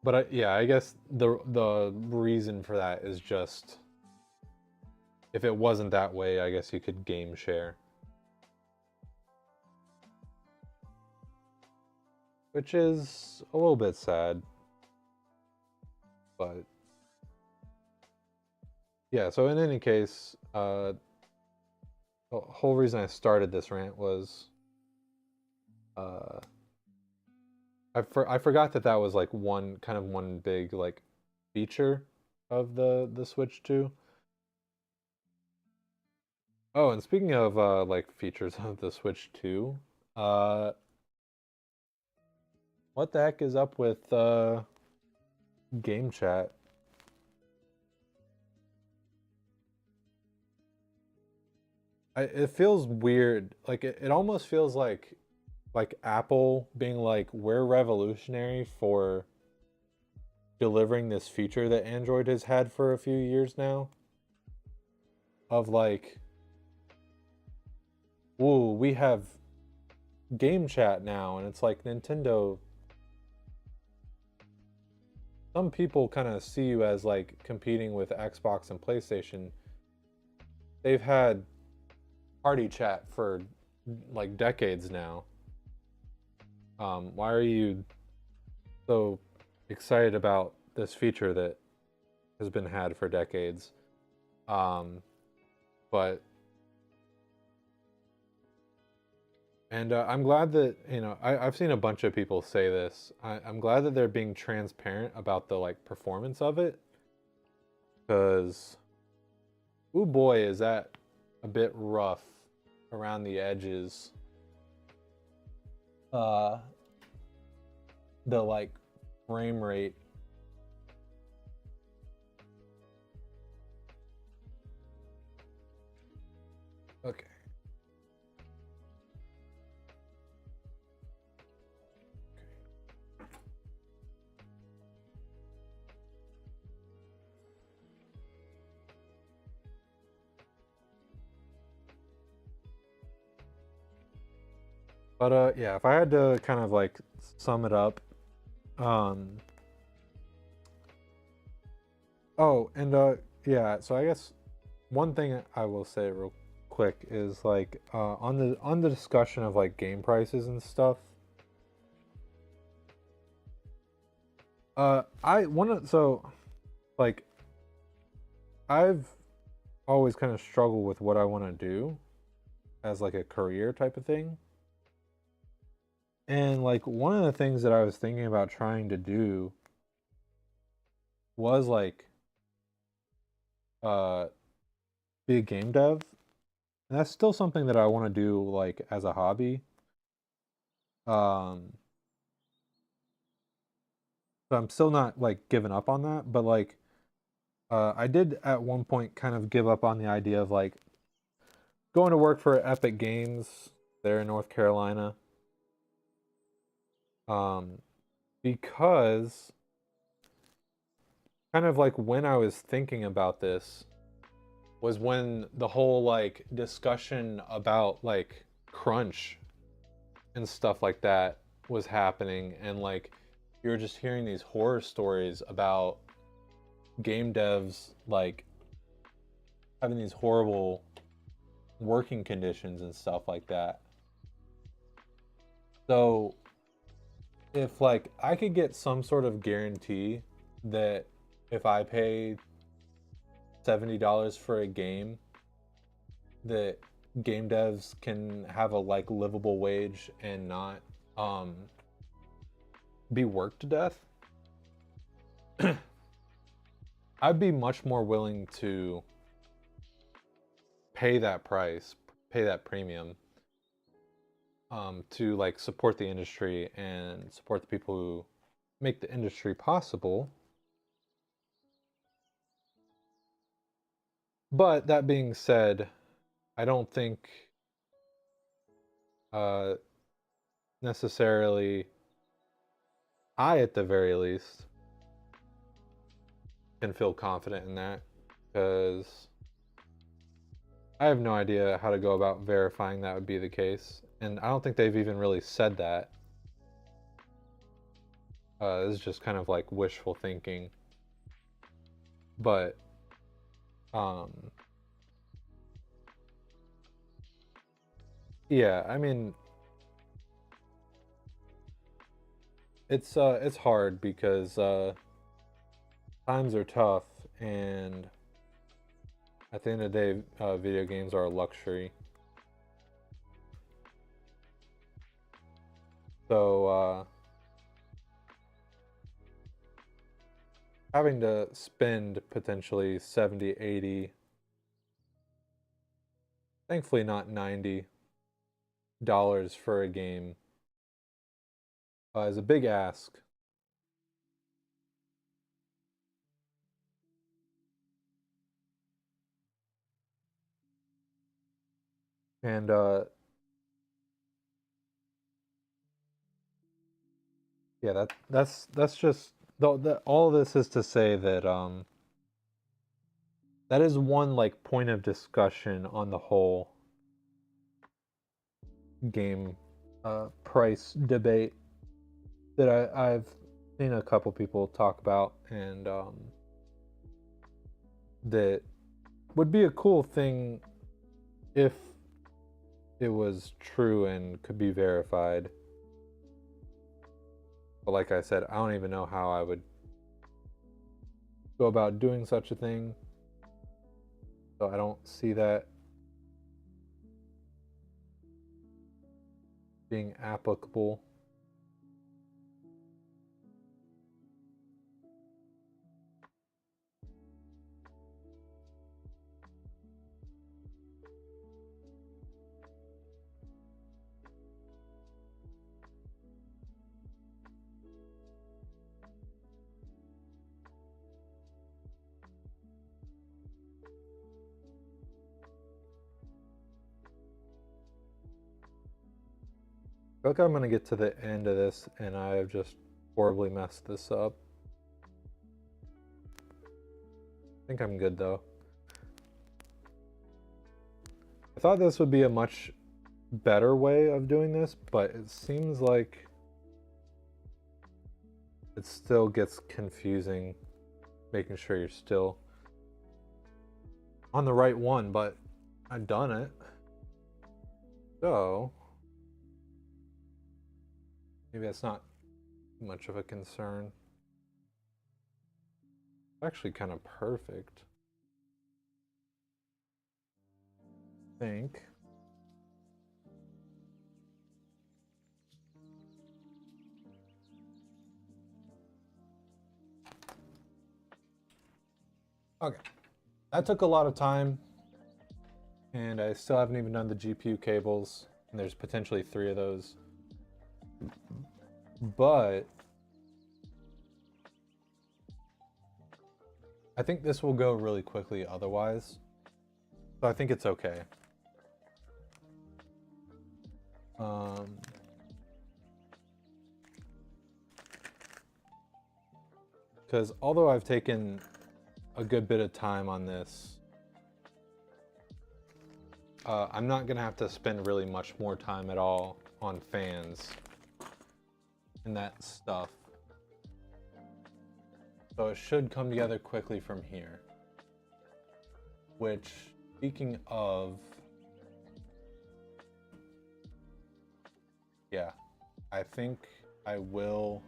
But yeah, I guess the reason for that is just, if it wasn't that way, I guess you could game share. Which is a little bit sad. But yeah, so in any case, the whole reason I started this rant was I forgot that was like one big like feature of the Switch 2. Oh, and speaking of like features of the Switch 2, what the heck is up with game chat? It feels weird. Like it almost feels like Apple being like, we're revolutionary for delivering this feature that Android has had for a few years now. Of like, ooh, we have game chat now, and it's like Nintendo. Some people kind of see you as like competing with Xbox and PlayStation. They've had party chat for like decades now. Why are you so excited about this feature that has been had for decades? But I'm glad that, you know, I've seen a bunch of people say this. I'm glad that they're being transparent about the like performance of it, because, oh boy, is that a bit rough around the edges. The like frame rate. Okay. But yeah, if I had to kind of like sum it up, oh, and yeah, so I guess one thing I will say real quick is like on the discussion of like game prices and stuff. I want to, so like I've always kind of struggled with what I want to do as like a career type of thing. And like one of the things that I was thinking about trying to do was like uh be a game dev. And that's still something that I want to do like as a hobby. Um so I'm still not like giving up on that, but like I did at one point kind of give up on the idea of like going to work for Epic Games there in North Carolina. Um because kind of like when I was thinking about this was when the whole like discussion about like crunch and stuff like that was happening, and like you're just hearing these horror stories about game devs like having these horrible working conditions and stuff like that. So if like I could get some sort of guarantee that if I pay $70 for a game, that game devs can have a like livable wage and not be worked to death, I'd be much more willing to pay that price, pay that premium, to like support the industry and support the people who make the industry possible. But that being said, I don't think uh, necessarily, I at the very least, can feel confident in that, because I have no idea how to go about verifying that would be the case, and I don't think they've even really said that. This is just kind of like wishful thinking, but yeah, I mean, it's hard because times are tough, and at the end of the day, video games are a luxury. So having to spend potentially 70, 80, thankfully not $90 for a game is a big ask. And yeah, that's just all of this is to say that that is one like point of discussion on the whole game price debate that I've seen a couple people talk about, and that would be a cool thing if it was true and could be verified. But like I said, I don't even know how I would go about doing such a thing. So I don't see that being applicable. I feel like I'm going to get to the end of this and I have just horribly messed this up. I think I'm good though. I thought this would be a much better way of doing this, but it seems like it still gets confusing making sure you're still on the right one, but I've done it. So maybe that's not much of a concern. Actually kind of perfect, I think. Okay, that took a lot of time, and I still haven't even done the GPU cables, and there's potentially 3 of those. But I think this will go really quickly otherwise, so I think it's okay. Because although I've taken a good bit of time on this, I'm not gonna have to spend really much more time at all on fans and that stuff. So it should come together quickly from here. Which, speaking of, yeah, I think I will.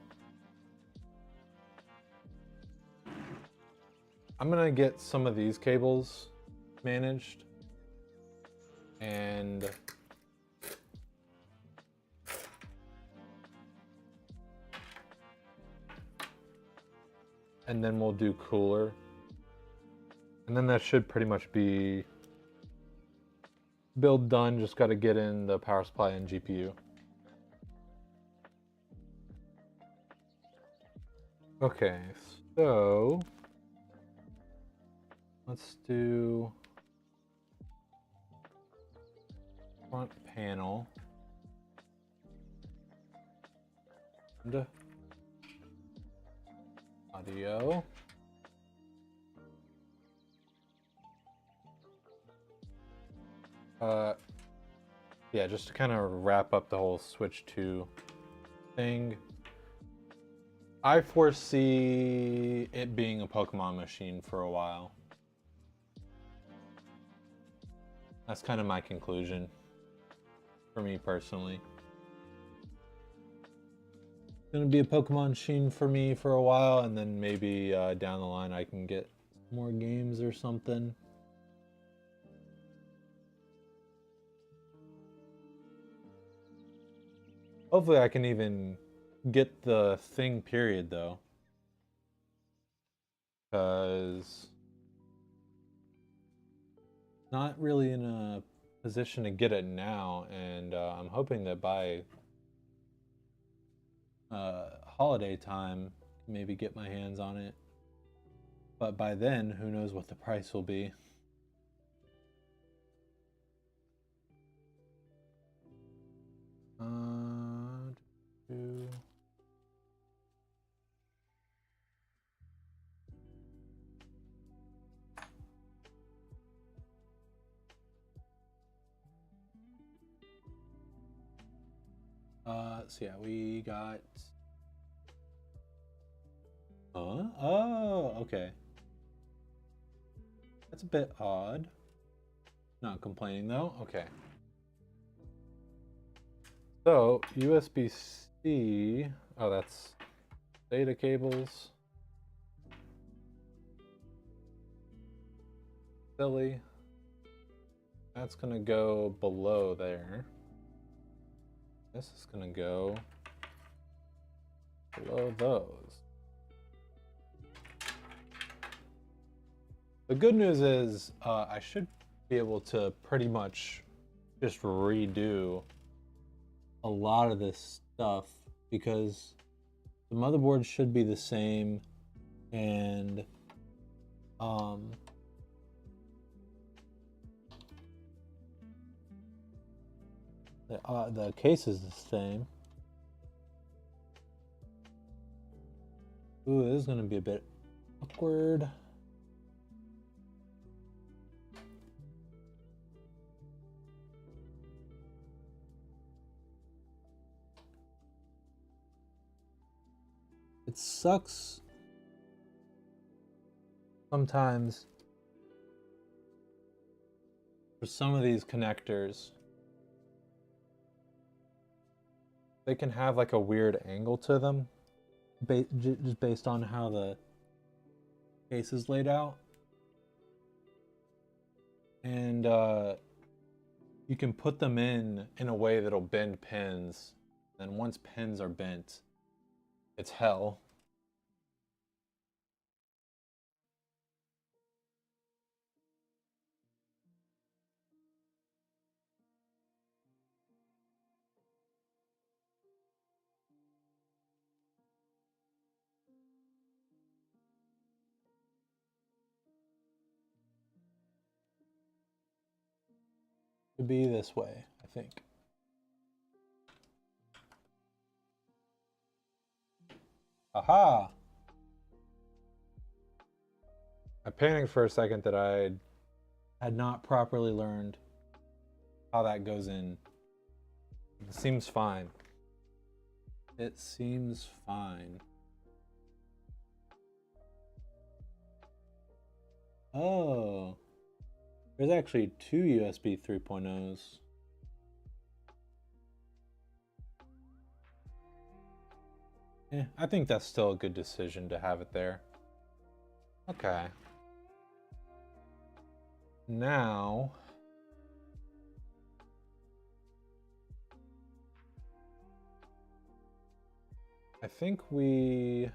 I'm gonna get some of these cables managed, and then we'll do cooler, and then that should pretty much be build done. Just got to get in the power supply and GPU. Okay, so let's do front panel and audio. Yeah, just to kind of wrap up the whole Switch 2 thing. I foresee it being a Pokemon machine for a while. That's kind of my conclusion for me personally. It's gonna be a Pokemon machine for me for a while, and then maybe down the line I can get more games or something. Hopefully I can even get the thing period though. Because not really in a position to get it now, and I'm hoping that by holiday time, maybe get my hands on it. But by then, who knows what the price will be. Two. So yeah, we got. Oh, okay. That's a bit odd. Not complaining though. Okay. So USB-C. Oh, that's data cables. Silly. That's gonna go below there. This is gonna go below those. The good news is I should be able to pretty much just redo a lot of this stuff because the motherboard should be the same, and the case is the same. Ooh, this is gonna be a bit awkward. It sucks sometimes for some of these connectors. They can have like a weird angle to them just based on how the case is laid out. And you can put them in a way that'll bend pins. And once pins are bent, it's hell. To be this way, I think. Aha! I panicked for a second that I had not properly learned how that goes in. It seems fine. It seems fine. Oh. There's actually two USB 3.0s. I think that's still a good decision to have it there. Okay. Now, I think we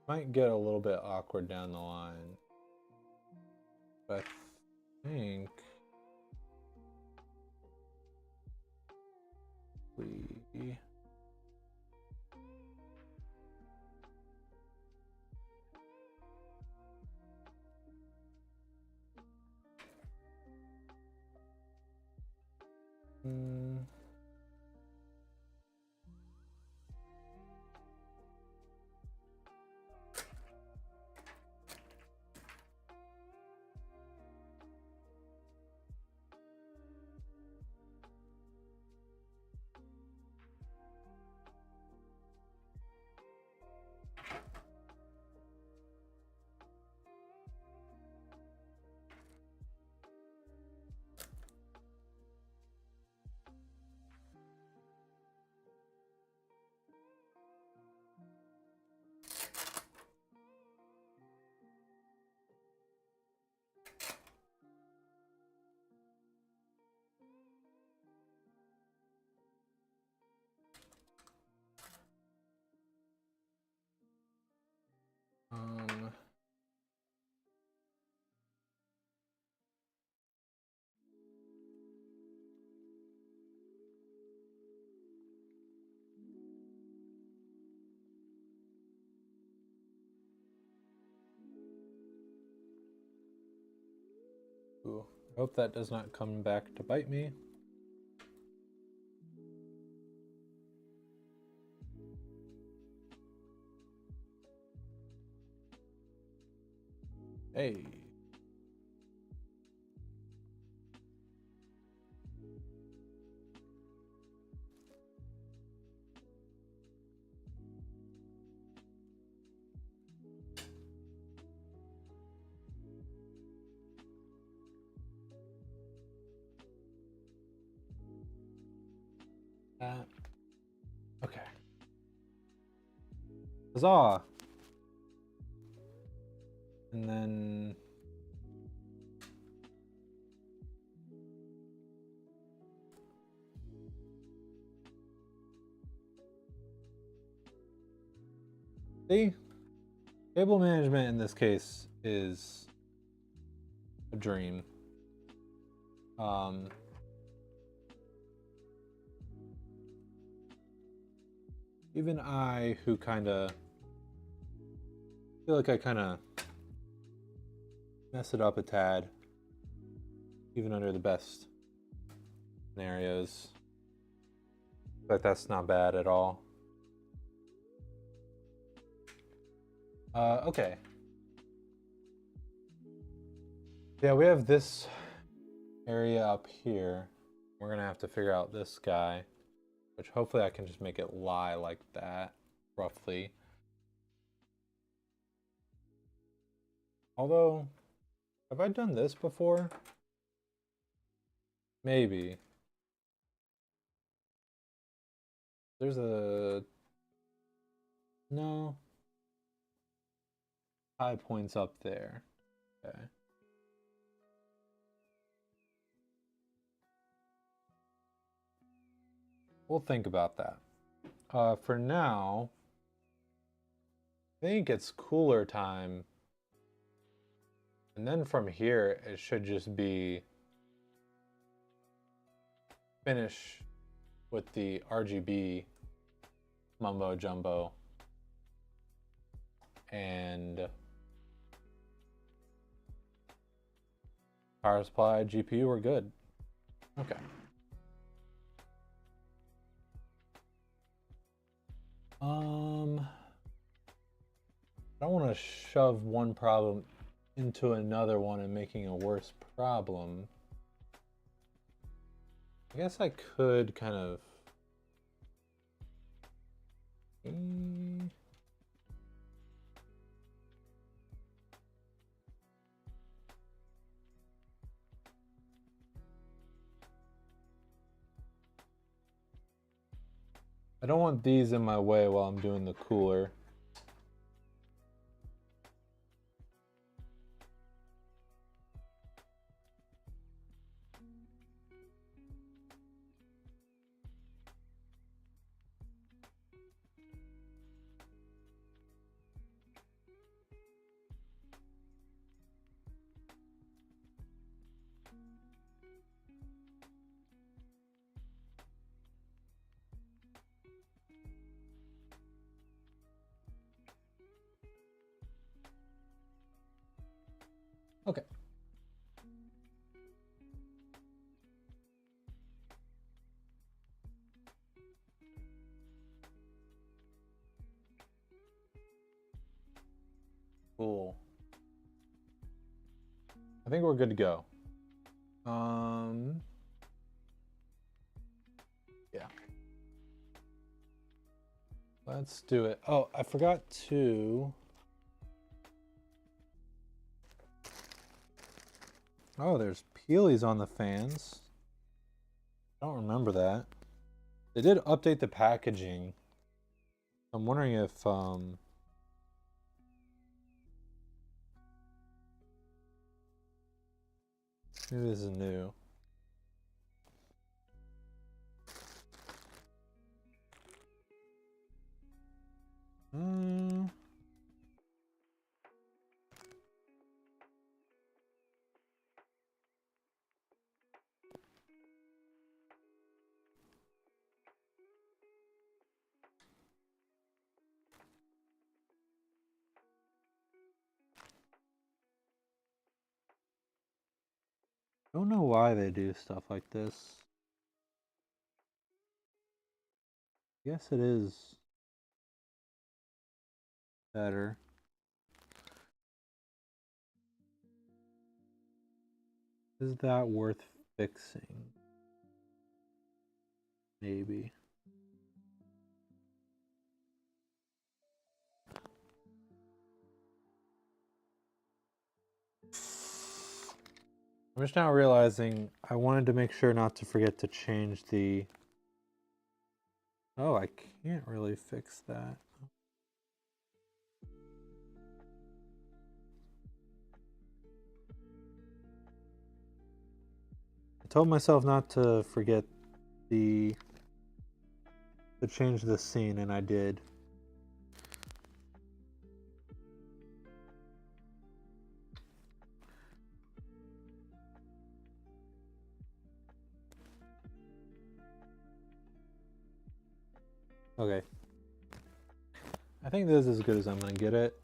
might get a little bit awkward down the line. But I think we Ooh, I hope that does not come back to bite me. Hey. Okay. Huzzah! And then see, cable management in this case is a dream. Even I, who kind of feel like I kind of mess it up a tad, even under the best scenarios, but that's not bad at all. Okay. Yeah, we have this area up here. We're gonna have to figure out this guy, which hopefully I can just make it lie like that, roughly. Although, have I done this before? Maybe. There's a... No. High points up there. Okay. We'll think about that. For now, I think it's cooler time. And then from here, it should just be finish with the RGB mumbo jumbo and power supply, GPU, we're good. Okay. I don't want to shove one problem into another one and making a worse problem. I guess I could kind of... I don't want these in my way while I'm doing the cooler. Okay. Cool. I think we're good to go. Yeah. Let's do it. Oh, I forgot to... Oh, there's peelies on the fans. I don't remember that. They did update the packaging. I'm wondering if maybe this is new. Don't know why they do stuff like this. Guess it is better. Is that worth fixing? Maybe. I'm just now realizing I wanted to make sure not to forget to change the... Oh, I can't really fix that. I told myself not to forget to change the scene, and I did. Okay. I think this is as good as I'm gonna get it.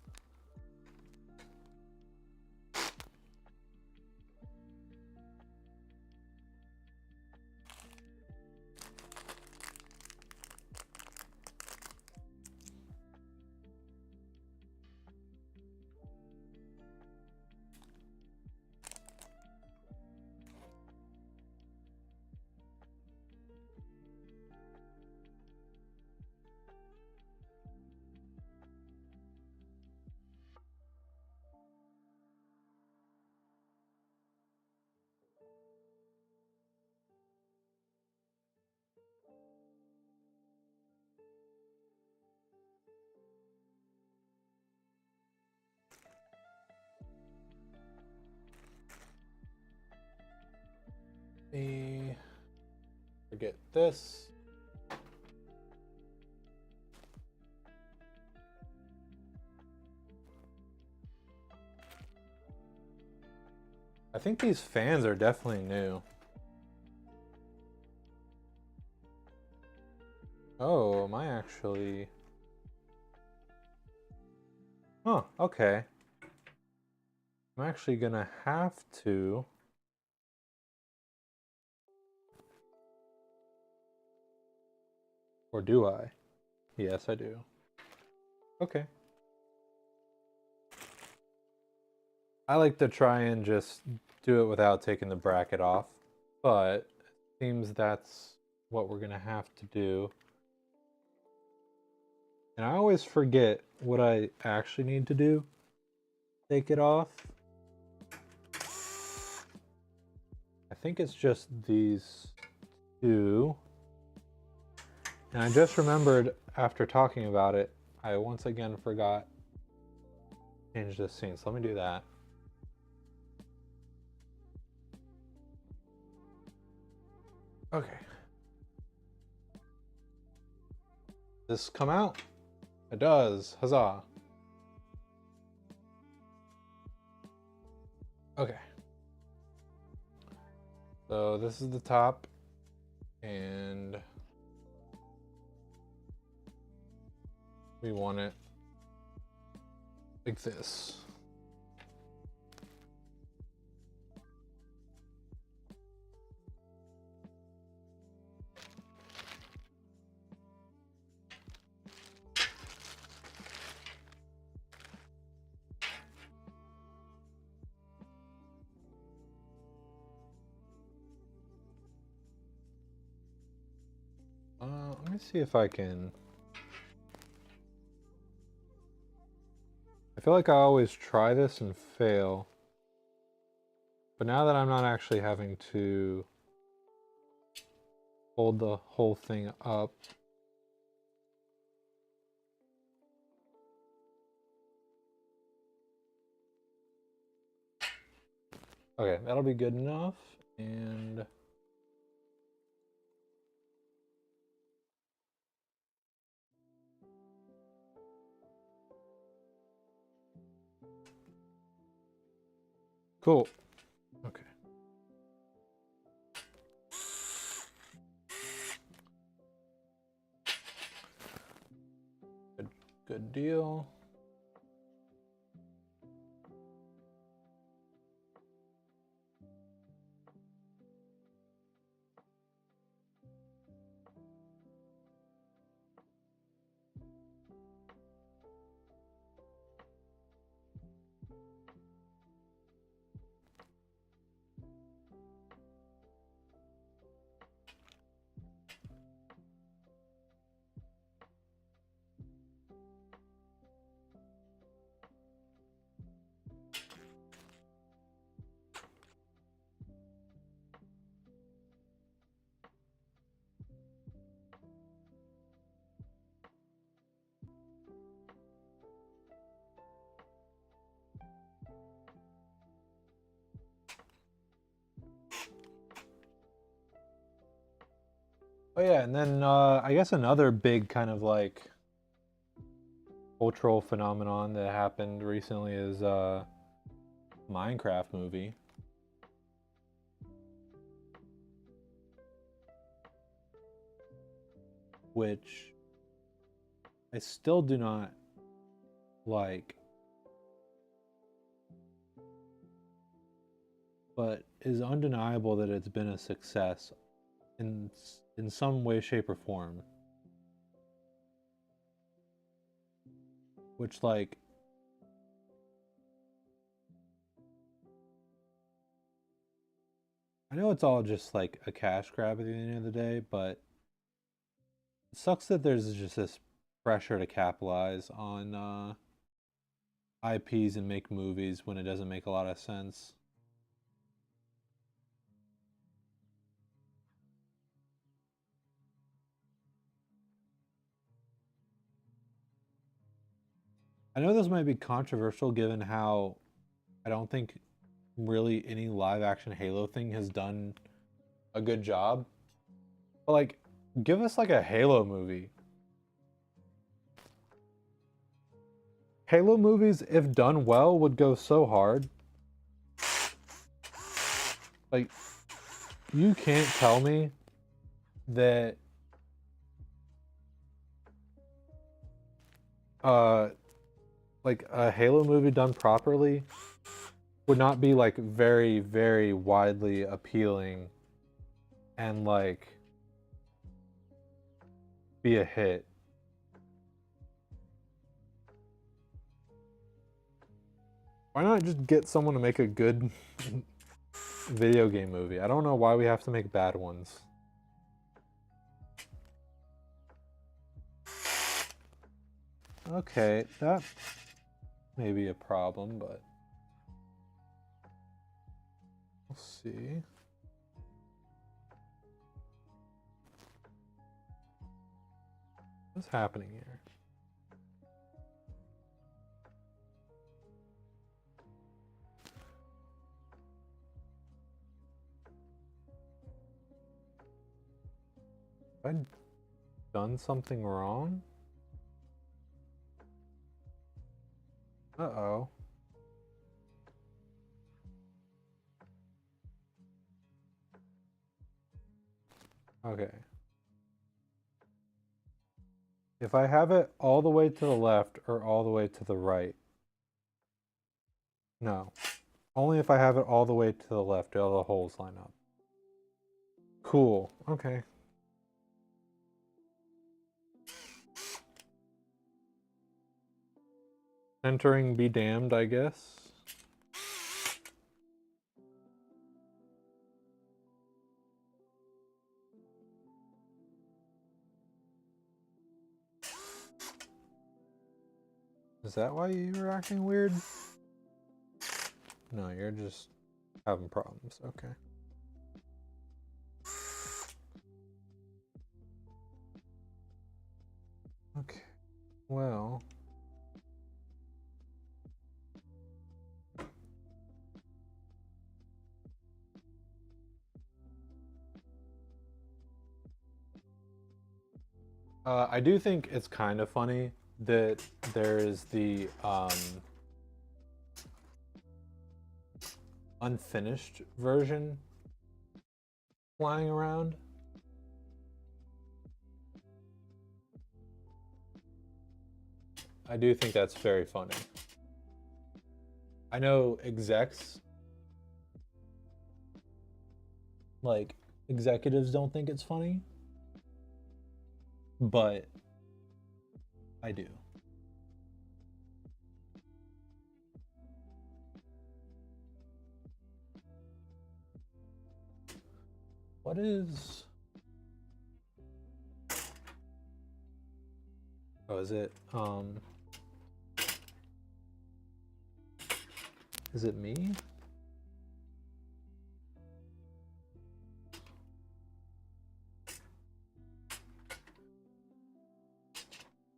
Forget this. I think these fans are definitely new. Oh, am I actually... Huh, okay. I'm actually gonna have to... Or do I? Yes, I do. Okay. I like to try and just do it without taking the bracket off, but it seems that's what we're gonna have to do. And I always forget what I actually need to do. Take it off. I think it's just these two. And I just remembered after talking about it, I once again forgot to change this scene. So let me do that. Okay. Does this come out? It does. Huzzah. Okay. So this is the top, and we want it like this. Let me see if I can... I feel like I always try this and fail. But now that I'm not actually having to hold the whole thing up. Okay, that'll be good enough. And... Cool. Okay. Good deal. Oh yeah, and then I guess another big kind of like cultural phenomenon that happened recently is Minecraft movie. Which I still do not like, but is undeniable that it's been a success in some way, shape, or form. Which like I know it's all just like a cash grab at the end of the day, but it sucks that there's just this pressure to capitalize on IPs and make movies when it doesn't make a lot of sense. I know this might be controversial given how I don't think really any live action Halo thing has done a good job. But like, give us like a Halo movie. Halo movies, if done well, would go so hard. Like, you can't tell me that like a Halo movie done properly would not be like very, very widely appealing and like be a hit. Why not just get someone to make a good video game movie? I don't know why we have to make bad ones. Okay, that may be a problem, but we'll see. What's happening here? Have I done something wrong? Uh-oh. Okay. If I have it all the way to the left or all the way to the right? No. Only if I have it all the way to the left do all the holes line up. Cool. Okay. Entering be damned, I guess. Is that why you were acting weird? No, you're just having problems. Okay. Okay. Well. I do think it's kind of funny that there is the unfinished version flying around. I do think that's very funny. I know execs, like executives don't think it's funny, but I do. What is... Oh, is it, is it me?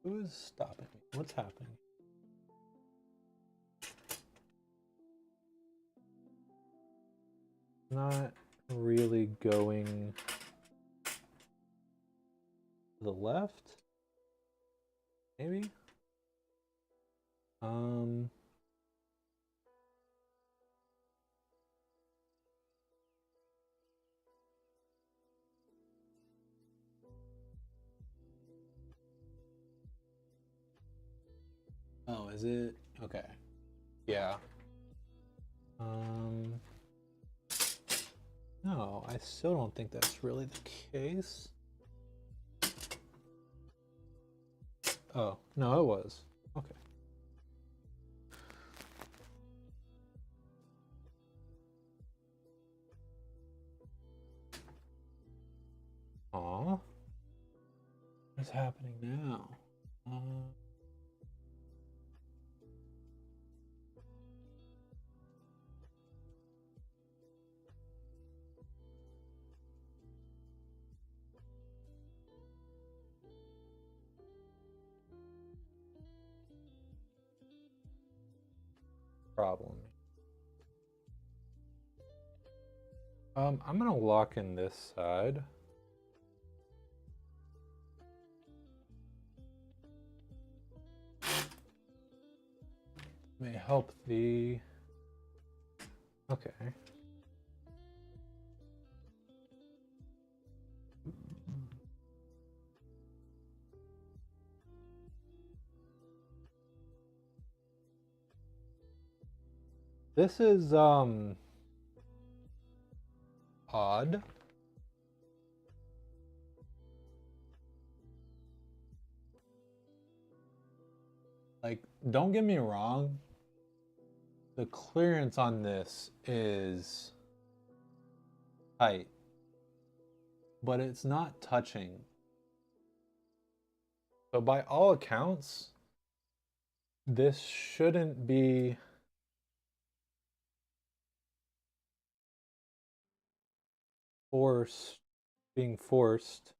Who is stopping me? What's happening? Not really going to the left. Maybe. Oh, is it? Okay. Yeah. No, I still don't think that's really the case. Oh, no, it was. Okay. Aw. What's happening now? Problem. I'm gonna lock in this side. May help the... Okay. This is, odd. Like, don't get me wrong. The clearance on this is tight, but it's not touching. So by all accounts, this shouldn't be being forced.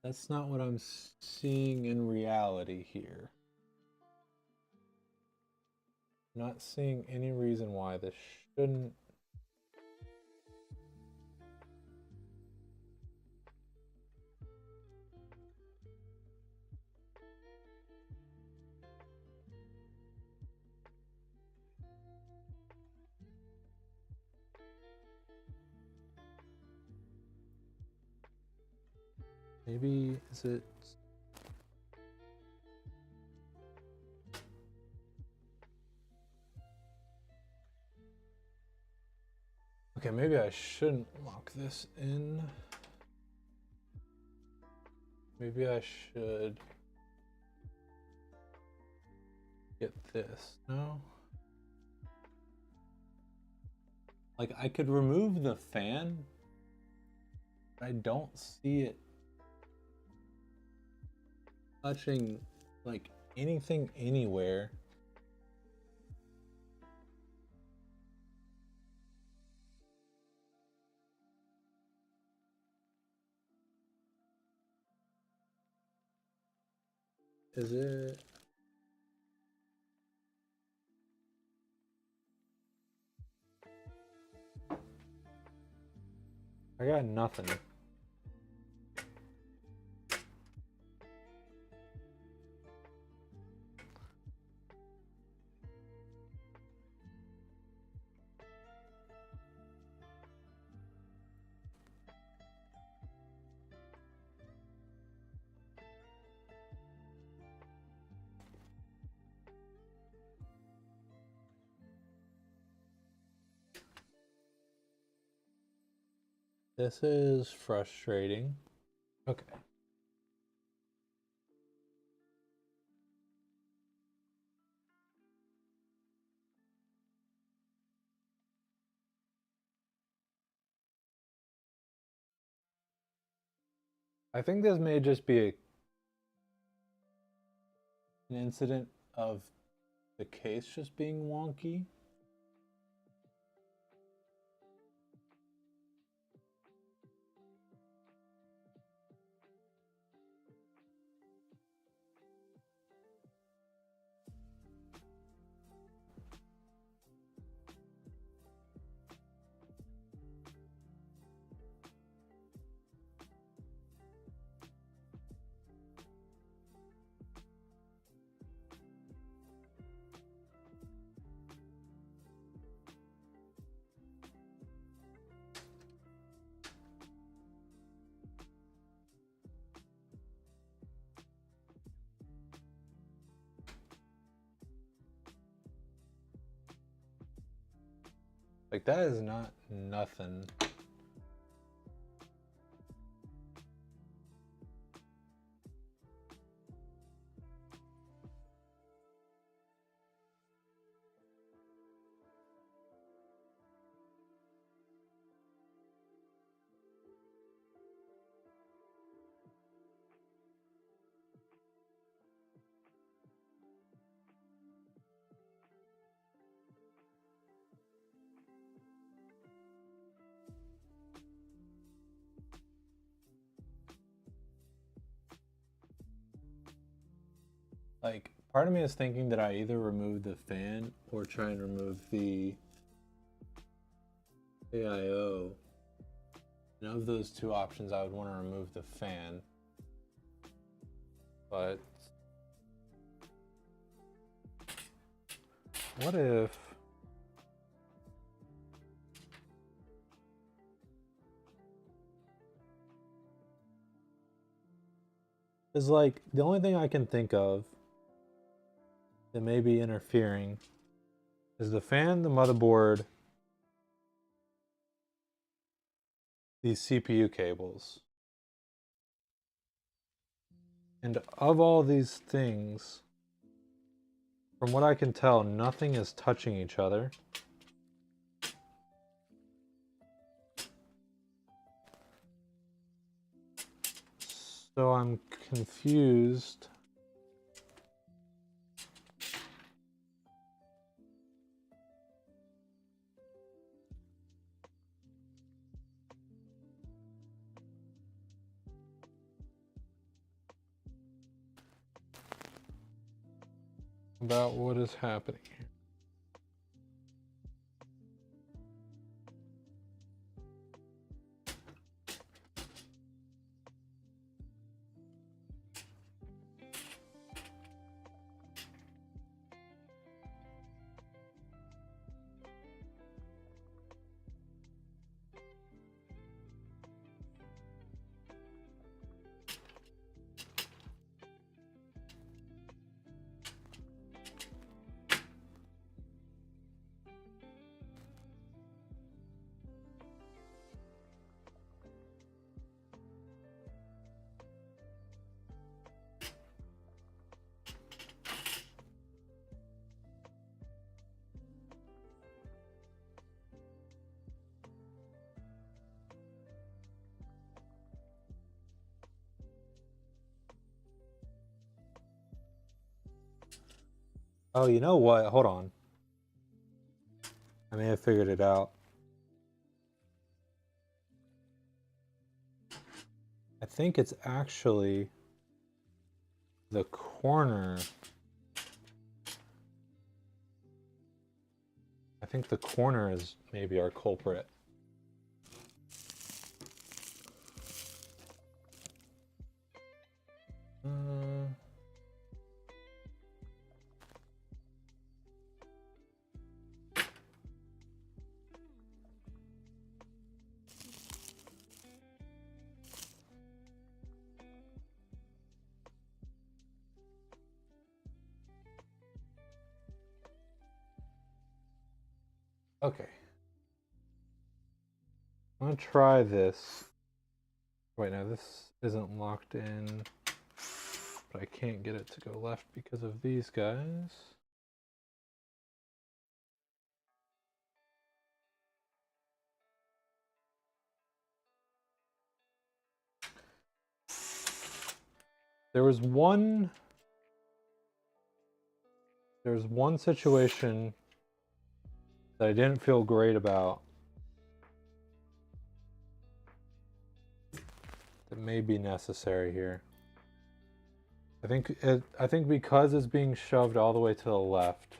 That's not what I'm seeing in reality here. I'm not seeing any reason why this shouldn't. Maybe, is it? Okay, maybe I shouldn't lock this in. Maybe I should get this. No? Like, I could remove the fan, but I don't see it touching, like, anything anywhere. Is it? I got nothing. This is frustrating. Okay. I think this may just be an incident of the case just being wonky. Like, that is not nothing. Like, part of me is thinking that I either remove the fan or try and remove the AIO. And of those two options, I would want to remove the fan. But what if... Is like, the only thing I can think of that may be interfering is the fan, the motherboard, these CPU cables. And of all these things, from what I can tell, nothing is touching each other. So I'm confused. About what is happening here. Oh, you know what? Hold on. I may have figured it out. I think it's actually the corner. I think the corner is maybe our culprit. Okay. I'm gonna try this. Wait, no, this isn't locked in, but I can't get it to go left because of these guys. There was one situation that I didn't feel great about that may be necessary here. I think because it's being shoved all the way to the left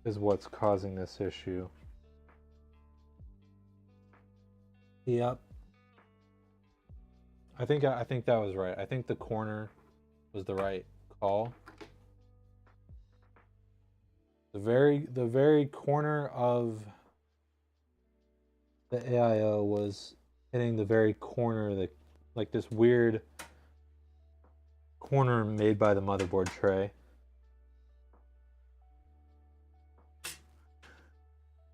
is what's causing this issue. Yep. I think that was right. I think the corner was the right call. The very corner of the AIO was hitting the very corner of the, like, this weird corner made by the motherboard tray.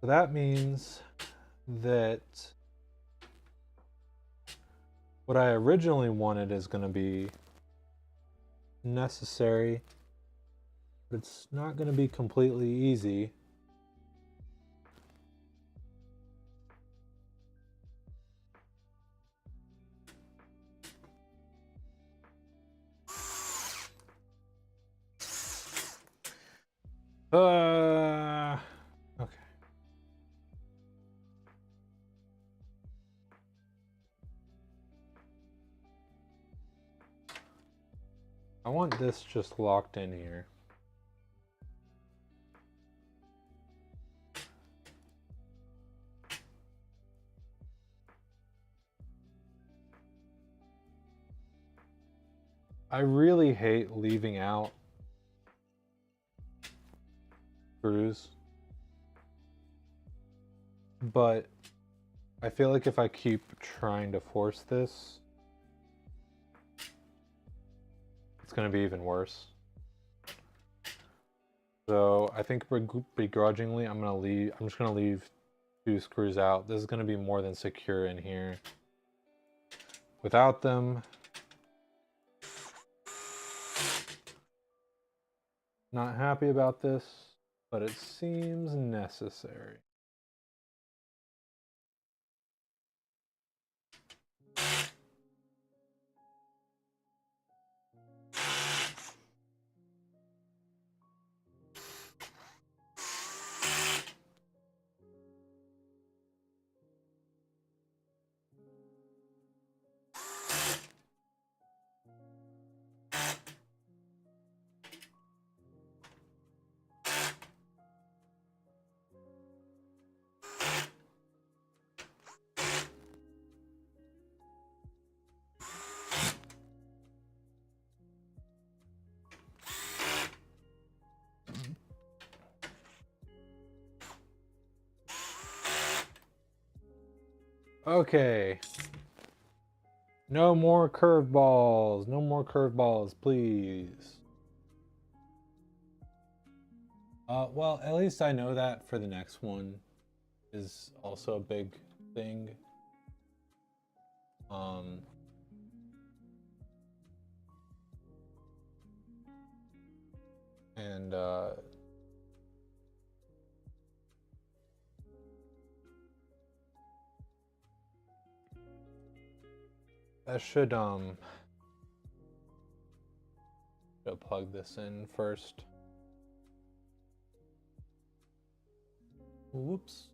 So that means that what I originally wanted is going to be necessary, but it's not going to be completely easy. Okay. I want this just locked in here. I really hate leaving out screws, but I feel like if I keep trying to force this, it's going to be even worse. So I think begrudgingly, I'm just going to leave 2 screws out. This is going to be more than secure in here. Without them, not happy about this, but it seems necessary. Okay. No more curveballs. No more curveballs, please. Well, at least I know that for the next one is also a big thing. And that should plug this in first. Whoops.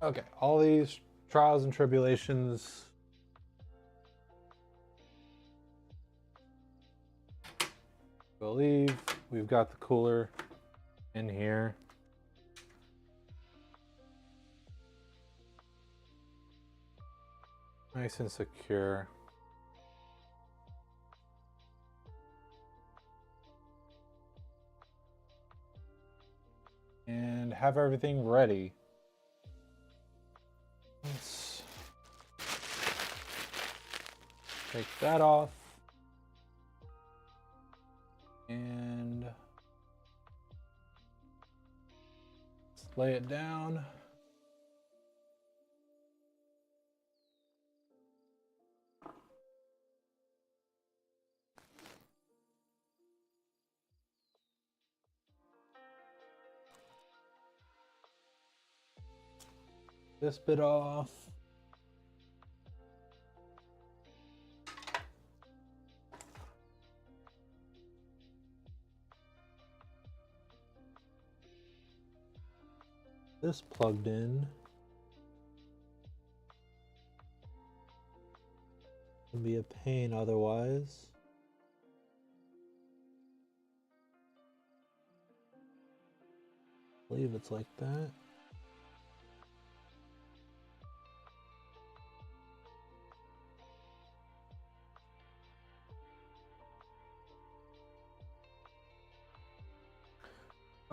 Okay, all these trials and tribulations. Believe we've got the cooler in here. Nice and secure. And have everything ready. Let's Take that off. And let's lay it down. This bit off. This plugged in. Can be a pain otherwise. I believe it's like that.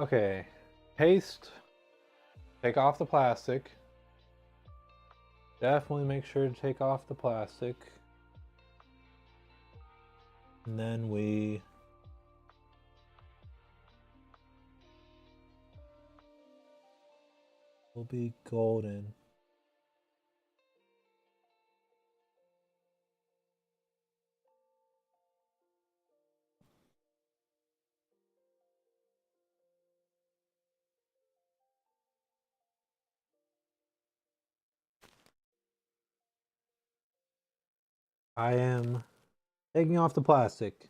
Okay, paste. Take off the plastic. Definitely make sure to take off the plastic. And then we will be golden. I am taking off the plastic.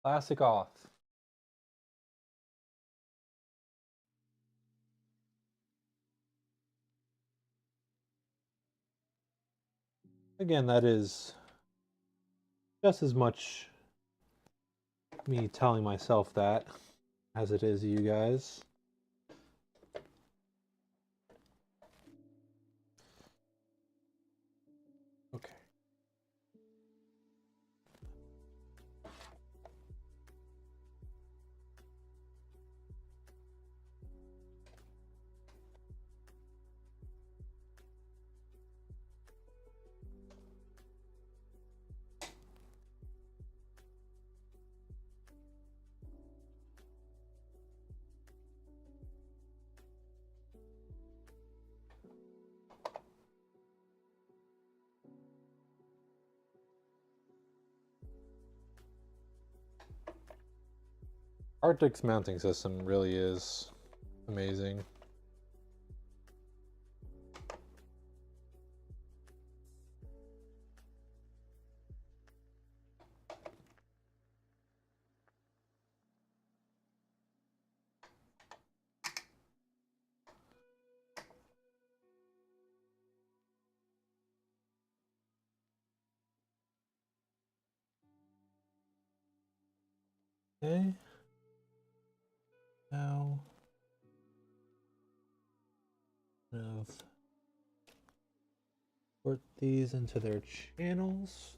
Plastic off. Again, that is just as much me telling myself that as it is you guys. Okay. Arctic's mounting system really is amazing. Okay. Now, put these into their channels.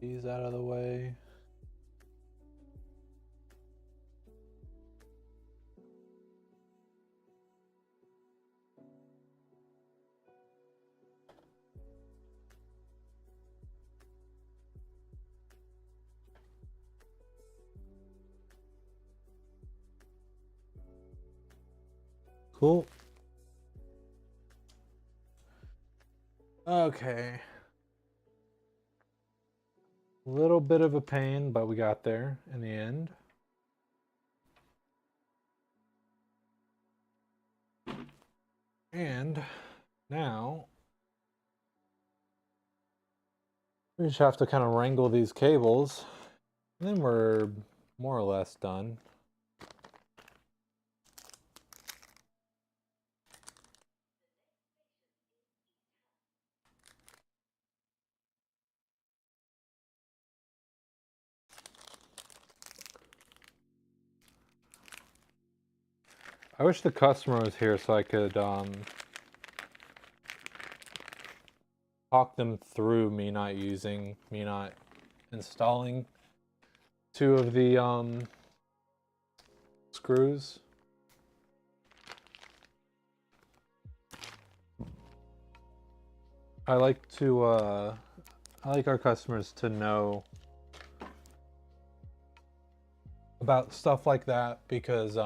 These out of the way. Cool. Okay. A little bit of a pain, but we got there in the end. And now we just have to kind of wrangle these cables, and then we're more or less done. I wish the customer was here so I could talk them through me not installing two of the screws. I like our customers to know about stuff like that because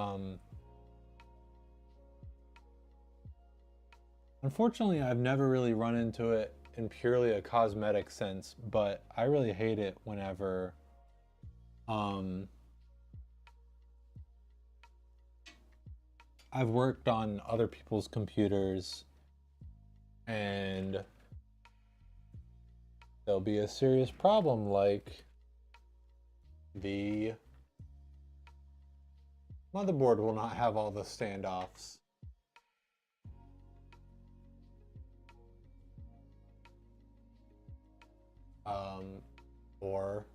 unfortunately I've never really run into it in purely a cosmetic sense, but I really hate it whenever I've worked on other people's computers and there'll be a serious problem like the motherboard will not have all the standoffs. Or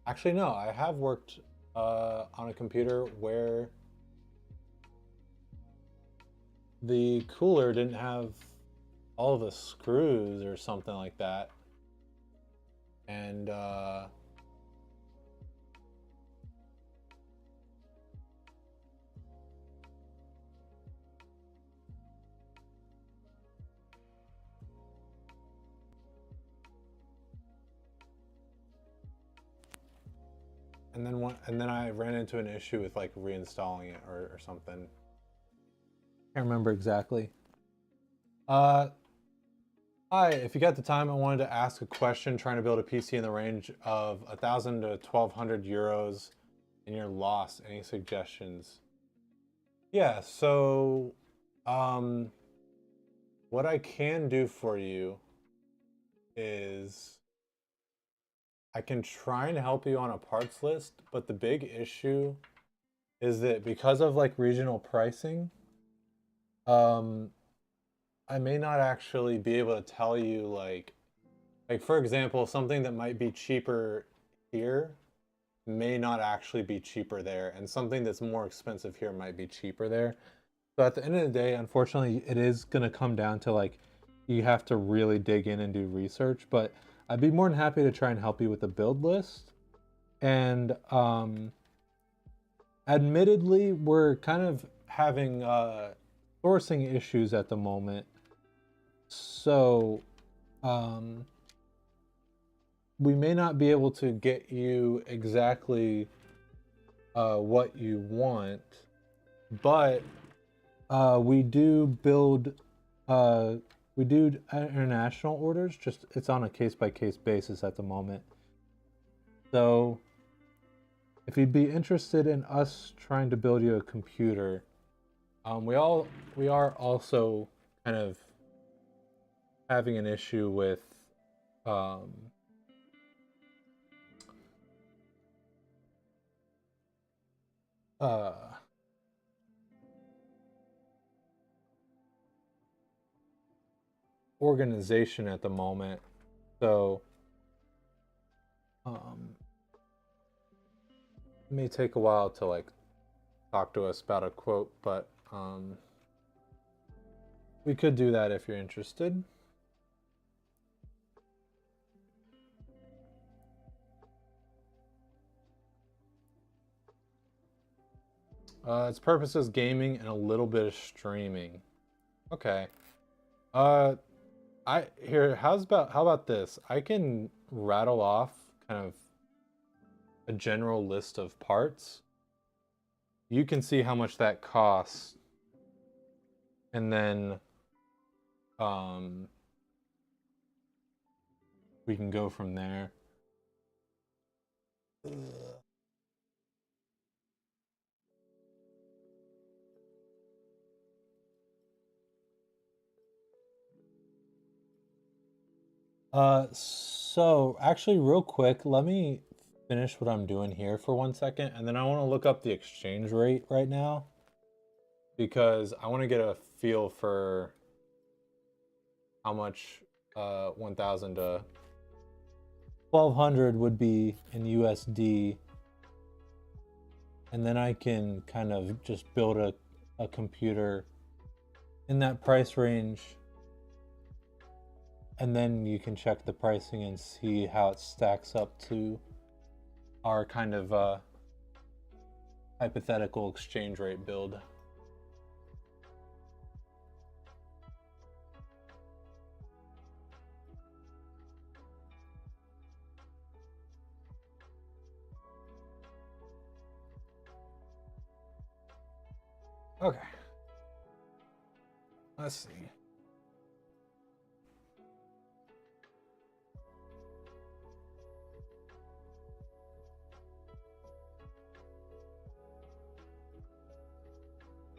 actually no, I have worked on a computer where the cooler didn't have all the screws or something like that. And and then I ran into an issue with like reinstalling it or something. Can't remember exactly. Hi, if you got the time, I wanted to ask a question trying to build a PC in the range of 1,000 to 1,200 euros and you're lost. Any suggestions? Yeah, so what I can do for you is I can try and help you on a parts list, but the big issue is that because of like regional pricing, I may not actually be able to tell you like for example, something that might be cheaper here may not actually be cheaper there, and something that's more expensive here might be cheaper there. So at the end of the day, unfortunately, it is gonna come down to like you have to really dig in and do research, but I'd be more than happy to try and help you with the build list. And admittedly, we're kind of having sourcing issues at the moment. So we may not be able to get you exactly what you want, but we do build we do international orders, just it's on a case-by-case basis at the moment. So if you'd be interested in us trying to build you a computer, we are also kind of having an issue with organization at the moment. So it may take a while to like talk to us about a quote, but we could do that if you're interested. Its purpose is gaming and a little bit of streaming. Okay. How about this? I can rattle off kind of a general list of parts. You can see how much that costs, and then we can go from there. So actually real quick, let me finish what I'm doing here for 1 second, and then I want to look up the exchange rate right now because I want to get a feel for how much 1,000 to 1,200 would be in USD, and then I can kind of just build a computer in that price range And then you can check the pricing and see how it stacks up to our kind of hypothetical exchange rate build. Okay. Let's see.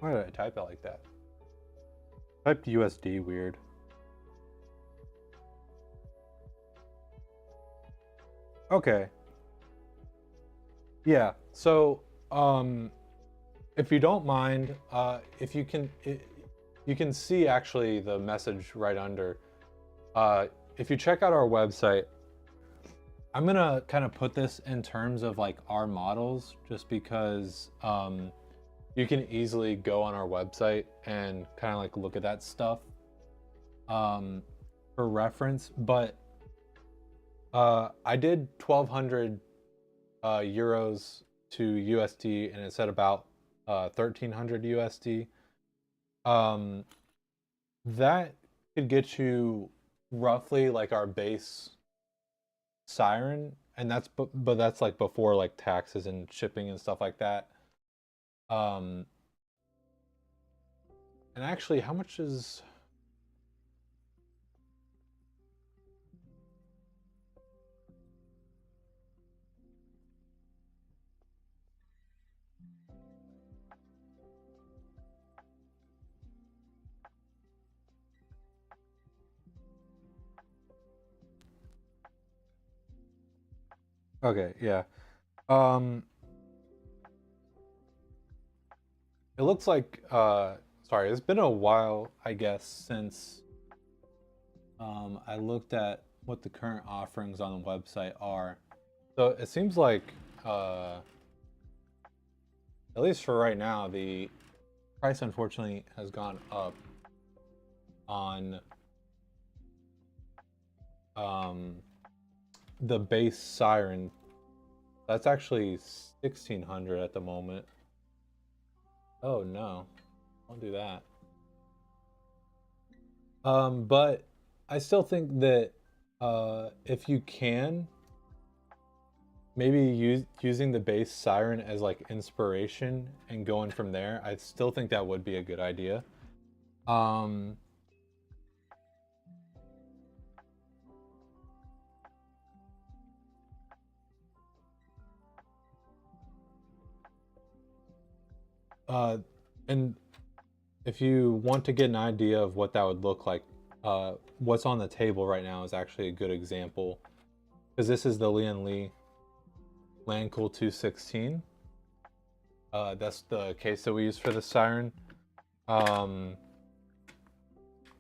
Why did I type it like that? Typed USD weird. Okay. Yeah. So, if you don't mind, if you can, you can see actually the message right under. If you check out our website, I'm gonna kind of put this in terms of like our models, just because you can easily go on our website and kind of like look at that stuff for reference. But I did 1,200 euros to USD, and it said about 1,300 USD. That could get you roughly like our base Siren, and but that's like before like taxes and shipping and stuff like that. Um, and actually, how much is? Okay, yeah. Um, it looks like sorry, it's been a while, I guess, since I looked at what the current offerings on the website are. So it seems like at least for right now, the price unfortunately has gone up on um the base Siren. That's actually 1,600 at the moment. Oh no, don't do that. But I still think that if you can, maybe using the base Siren as like inspiration and going from there, I still think that would be a good idea. Um, uh, and if you want to get an idea of what that would look like, what's on the table right now is actually a good example, because this is the Lian Li Landcool 216. That's the case that we use for the Siren. Um,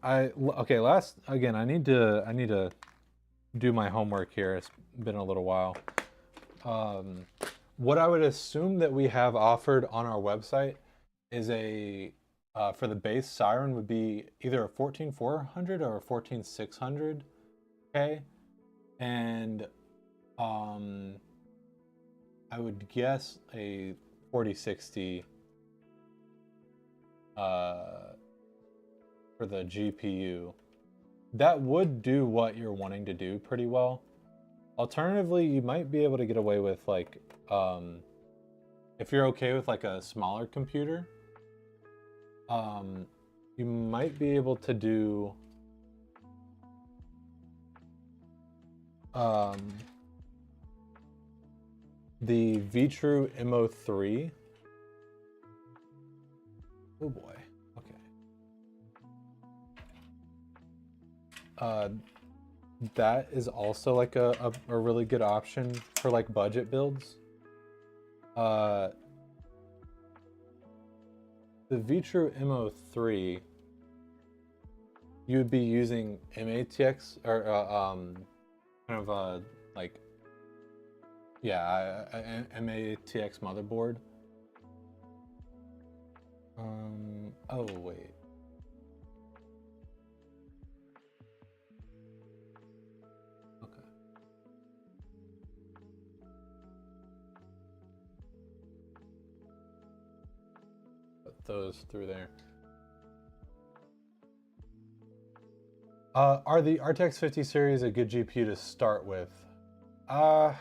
okay. Last again, I need to do my homework here. It's been a little while. What I would assume that we have offered on our website is a for the base Siren would be either a 14,400 or a 14,600 K, and I would guess a 4060 for the GPU. That would do what you're wanting to do pretty well. Alternatively, you might be able to get away with like if you're okay with like a smaller computer, you might be able to do the Vitru MO3. Oh boy. Okay. That is also like a really good option for like budget builds. The Vitru MO3, you would be using MATX or kind of like MATX motherboard. Oh wait. those through there. Are the RTX 50 series a good GPU to start with? Yeah,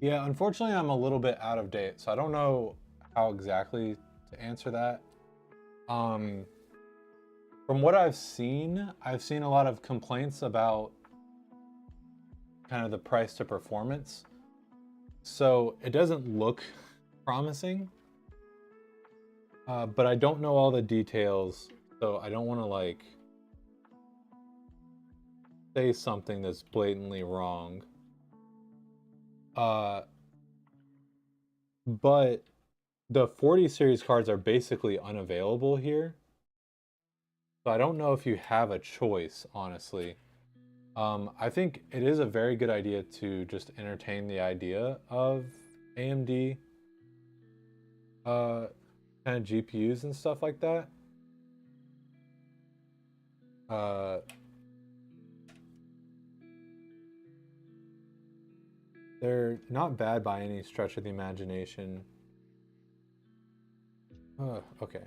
unfortunately I'm a little bit out of date, so I don't know how exactly to answer that. From what I've seen a lot of complaints about kind of the price to performance. So it doesn't look promising, but I don't know all the details, so I don't want to like say something that's blatantly wrong. But the 40 series cards are basically unavailable here. So I don't know if you have a choice, honestly. I think it is a very good idea to just entertain the idea of AMD kind of GPUs and stuff like that. They're not bad by any stretch of the imagination. Okay.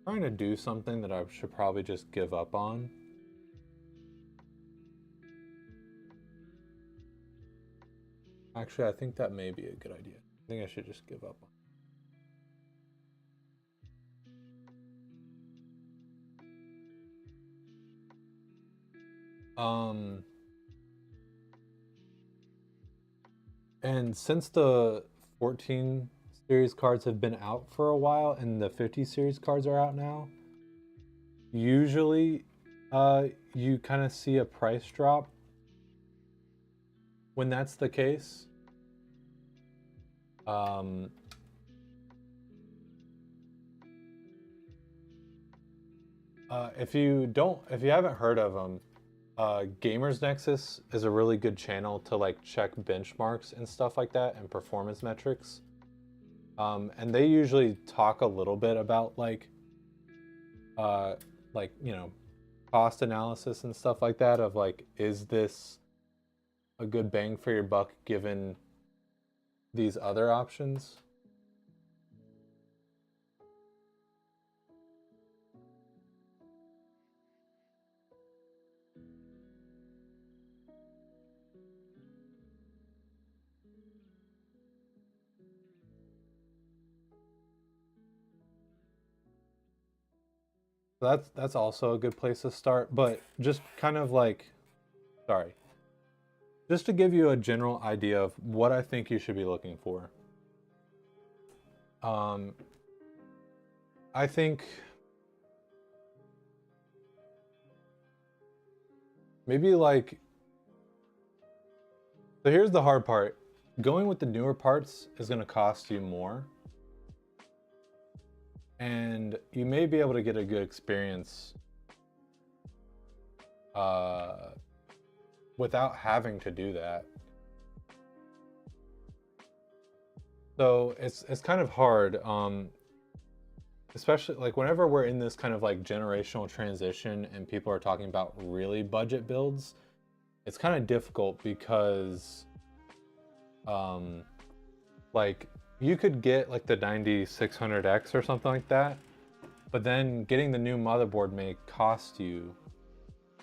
Trying to do something that I should probably just give up on. Actually, I think that may be a good idea. I think I should just give up on. And since the 14 series cards have been out for a while and the 50 series cards are out now, usually you kind of see a price drop when that's the case. If you haven't heard of them, Gamers Nexus is a really good channel to like check benchmarks and stuff like that and performance metrics. And they usually talk a little bit about like you know, cost analysis and stuff like that of like, is this a good bang for your buck given these other options? That's also a good place to start, but just kind of like, sorry, just to give you a general idea of what I think you should be looking for. I think maybe like, so here's the hard part. Going with the newer parts is going to cost you more. And you may be able to get a good experience without having to do that. So it's kind of hard, especially like whenever we're in this kind of like generational transition and people are talking about really budget builds, it's kind of difficult because like you could get like the 9600X or something like that, but then getting the new motherboard may cost you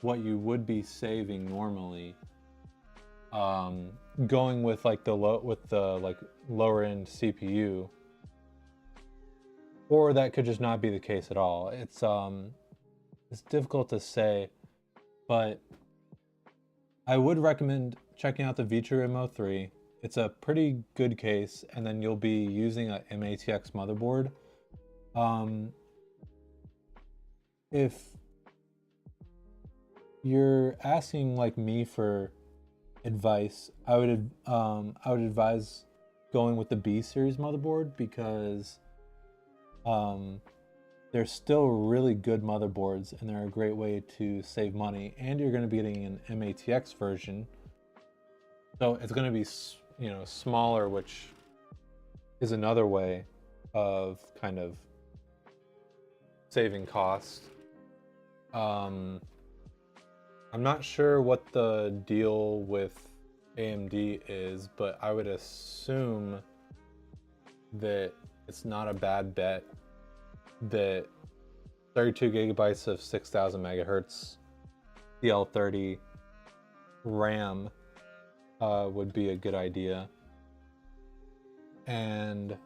what you would be saving normally going with like the lower end CPU, or that could just not be the case at all. It's difficult to say, but I would recommend checking out the Vitrum 03. It's a pretty good case, and then you'll be using a MATX motherboard. If you're asking like me for advice, I would advise going with the B series motherboard because they're still really good motherboards and they're a great way to save money, and you're going to be getting an MATX version, so it's going to be, you know, smaller, which is another way of kind of saving cost. I'm not sure what the deal with AMD is, but I would assume that it's not a bad bet that 32 gigabytes of 6000 megahertz CL30 RAM would be a good idea. And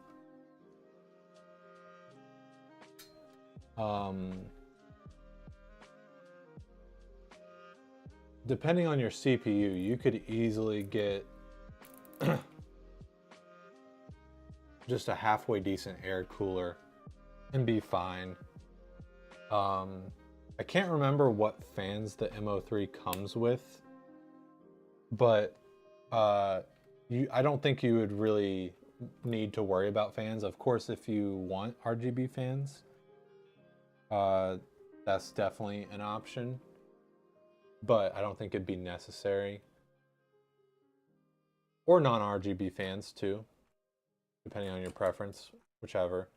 depending on your CPU, you could easily get just a halfway decent air cooler and be fine. I can't remember what fans the MO3 comes with, but I don't think you would really need to worry about fans. Of course, if you want RGB fans, that's definitely an option, but I don't think it'd be necessary. Or non-RGB fans too, depending on your preference, whichever.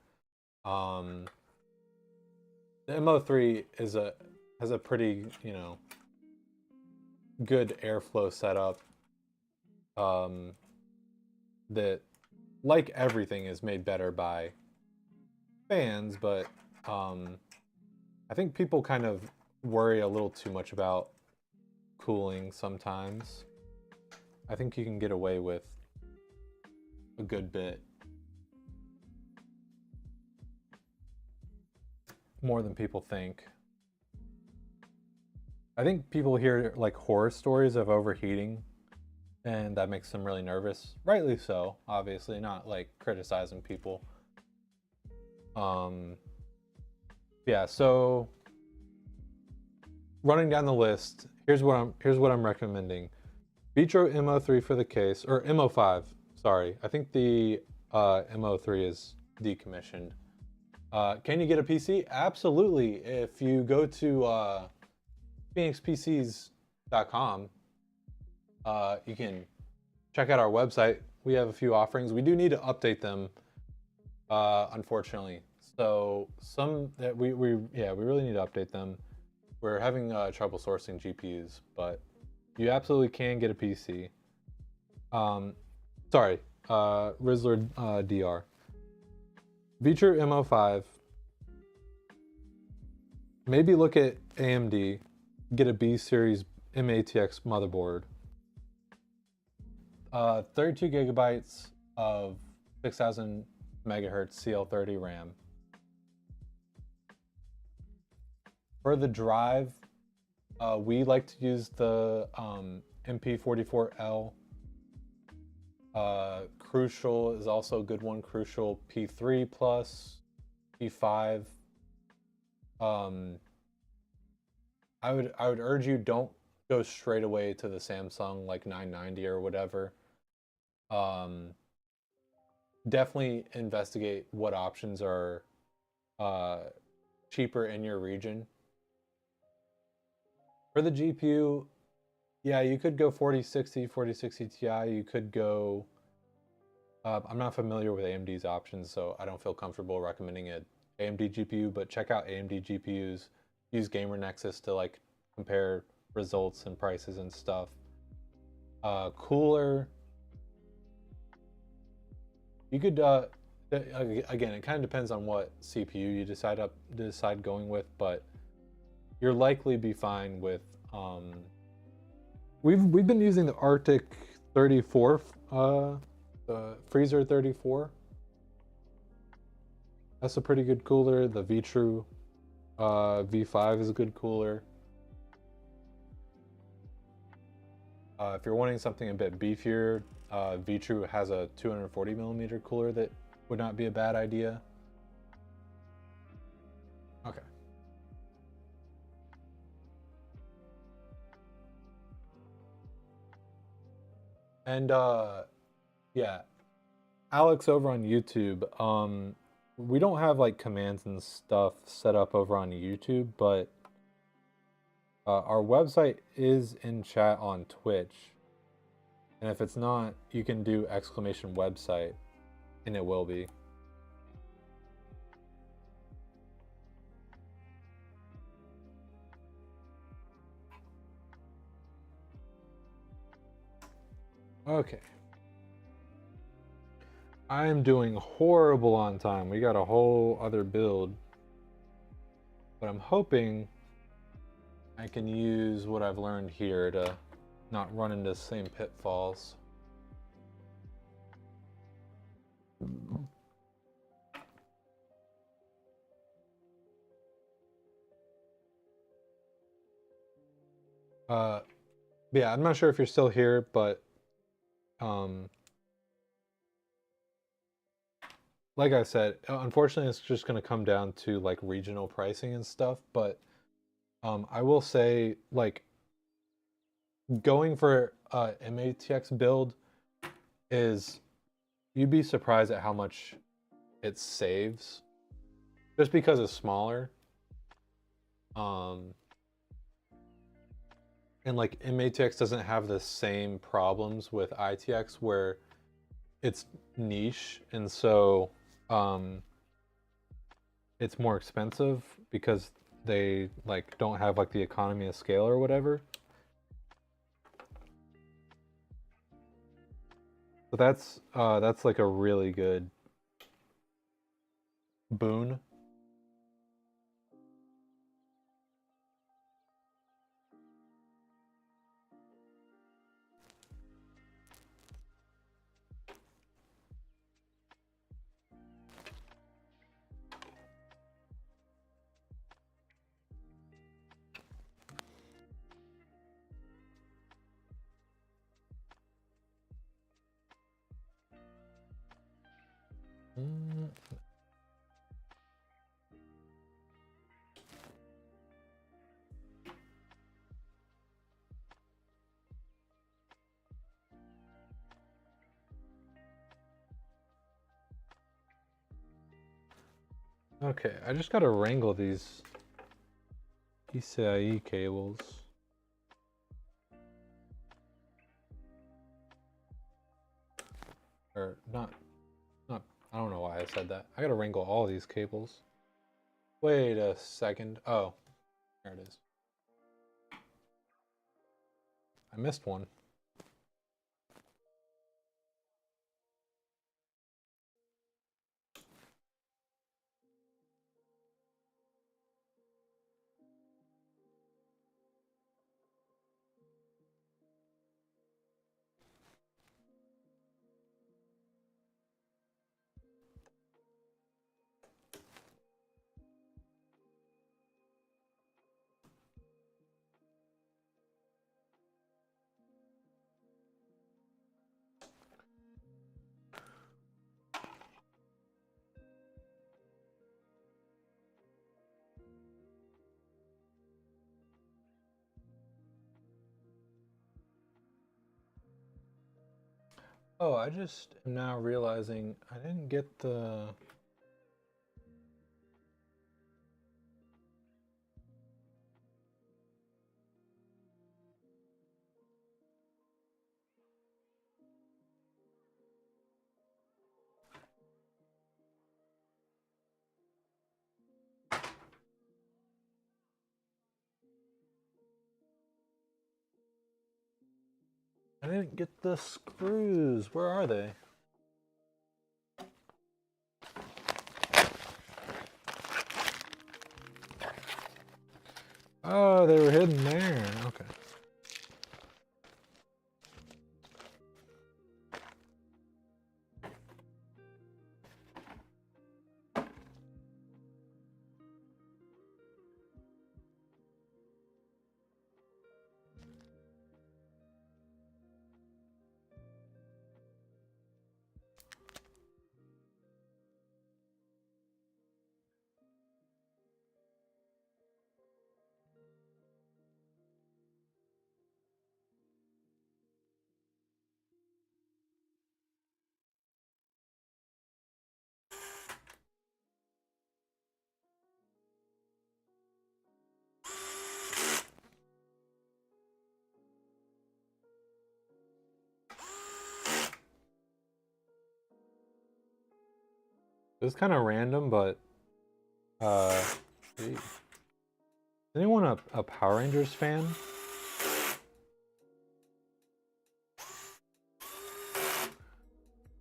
The MO3 has a pretty, good airflow setup. That, like everything, is made better by fans, but I think people kind of worry a little too much about cooling sometimes. I think you can get away with a good bit more than people think. I think people hear like horror stories of overheating, and that makes them really nervous. Rightly so, obviously, not like criticizing people. Yeah, so running down the list, here's what I'm recommending. Vitro MO3 for the case, or MO5, sorry. I think the MO3 is decommissioned. Can you get a PC? Absolutely. If you go to phoenixpcs.com, you can check out our website. We have a few offerings. We do need to update them, unfortunately. So some that we really need to update them. We're having trouble sourcing GPUs, but you absolutely can get a PC. Sorry, Rizzler DR. Vitro MO5. Maybe look at AMD. Get a B series MATX motherboard. 32 gigabytes of 6000 megahertz CL30 RAM. For the drive, we like to use the MP44L. Crucial is also a good one. Crucial P3 plus, P5. I would urge you, don't go straight away to the Samsung like 990 or whatever. Definitely investigate what options are cheaper in your region. For the GPU, yeah, you could go 4060 Ti. You could go... I'm not familiar with AMD's options, so I don't feel comfortable recommending an AMD GPU, but check out AMD GPUs. Use Gamer Nexus to like compare results and prices and stuff. Cooler, you could again, it kind of depends on what CPU you decide going with, but you're likely be fine with we've been using the Arctic 34, the Freezer 34. That's a pretty good cooler. The Vitru V5 is a good cooler. If you're wanting something a bit beefier, Vitru has a 240 millimeter cooler that would not be a bad idea. Okay. And yeah, Alex over on YouTube, we don't have like commands and stuff set up over on YouTube, but our website is in chat on Twitch. And if it's not, you can do exclamation website and it will be. Okay. I am doing horrible on time. We got a whole other build. But I'm hoping I can use what I've learned here to not run into the same pitfalls. Yeah, I'm not sure if you're still here, but like I said, unfortunately, it's just going to come down to like regional pricing and stuff. But I will say, like, going for MATX build is, you'd be surprised at how much it saves, just because it's smaller. And like MATX doesn't have the same problems with ITX where it's niche, and so it's more expensive because they like don't have like the economy of scale or whatever. So that's like a really good boon. Okay, I just gotta wrangle these PCIe cables. Or not, I don't know why I said that. I gotta wrangle all these cables. Wait a second. Oh, there it is. I missed one. Oh, I just am now realizing I didn't get the... I didn't get the screws. Where are they? Oh, they were hidden there. Okay. It was kind of random, but gee. Is anyone a Power Rangers fan?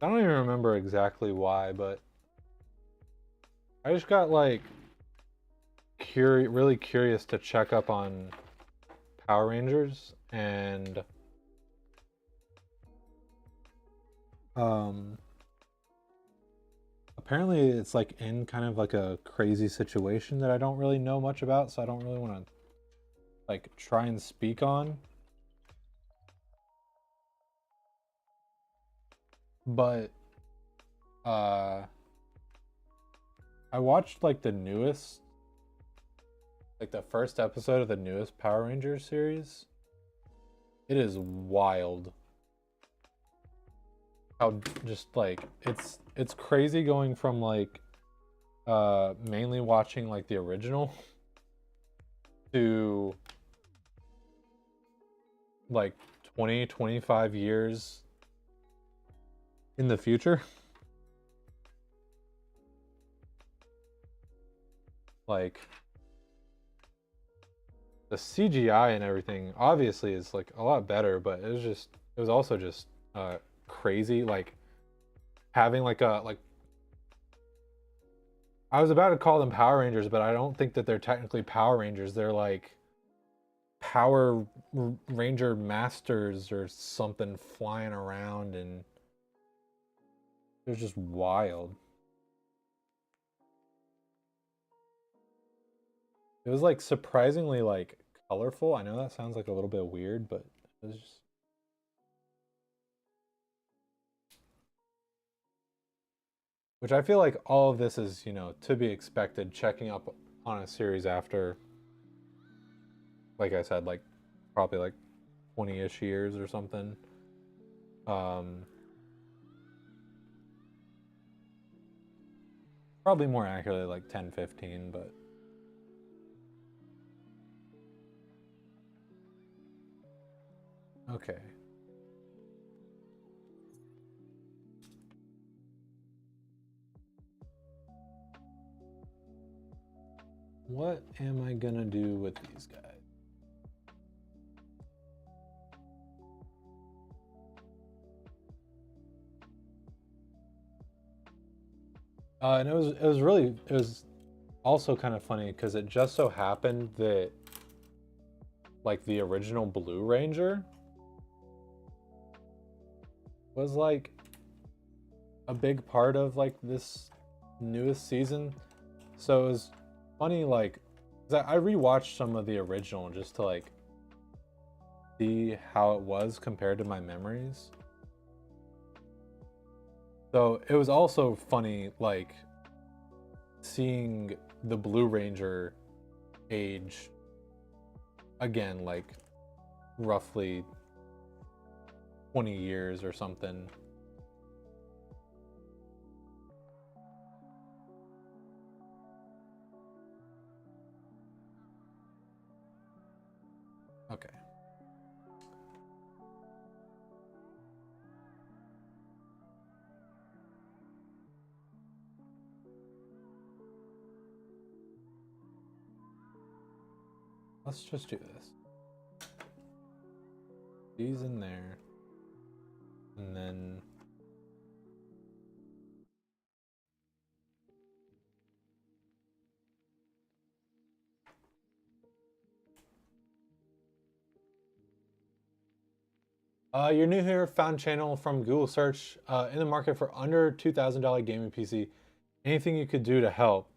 I don't even remember exactly why, but I just got like really curious to check up on Power Rangers, and apparently it's like in kind of like a crazy situation that I don't really know much about, so I don't really want to like try and speak on. But I watched like the newest, like the first episode of the newest Power Rangers series. It is wild how just like it's crazy going from like mainly watching like the original to like 20-25 years in the future. Like the CGI and everything obviously is like a lot better, but it was also just crazy, like having like a like I was about to call them Power Rangers, but I don't think that they're technically Power Rangers. They're like Power Ranger Masters or something flying around, and they're just wild. It was like surprisingly like colorful. I know that sounds like a little bit weird, but it was just which I feel like all of this is, to be expected, checking up on a series after, like I said, like probably like 20-ish years or something. Probably more accurately like 10-15, but okay. What am I gonna do with these guys? And it was also kind of funny because it just so happened that like the original Blue Ranger was like a big part of like this newest season. So it was funny, like, 'cause I rewatched some of the original just to like see how it was compared to my memories. So it was also funny, like, seeing the Blue Ranger age again, like, roughly 20 years or something. Okay. Let's just do this. These in there. And then you're new here, found channel from Google search, in the market for under $2,000 gaming PC. Anything you could do to help?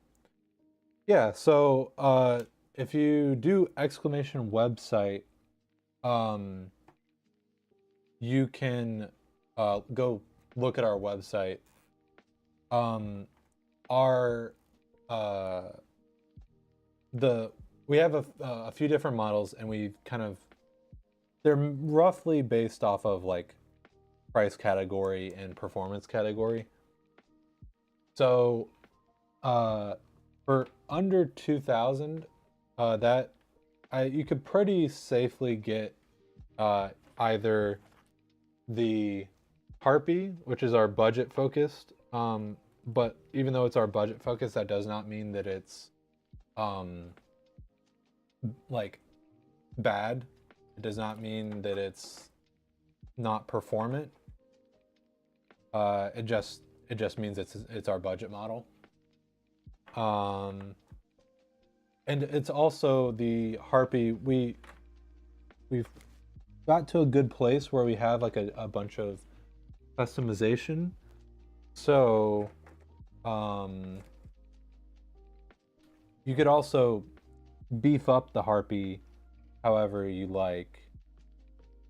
Yeah, so if you do exclamation website, you can go look at our website. Our we have a few different models, and we kind of they're roughly based off of like price category and performance category. So for under 2,000, that you could pretty safely get either the Harpy, which is our budget focused, but even though it's our budget focused, that does not mean that it's like bad. It does not mean that it's not performant. It just means it's our budget model. And it's also the Harpy. We've got to a good place where we have like a bunch of customization. So you could also beef up the Harpy however you like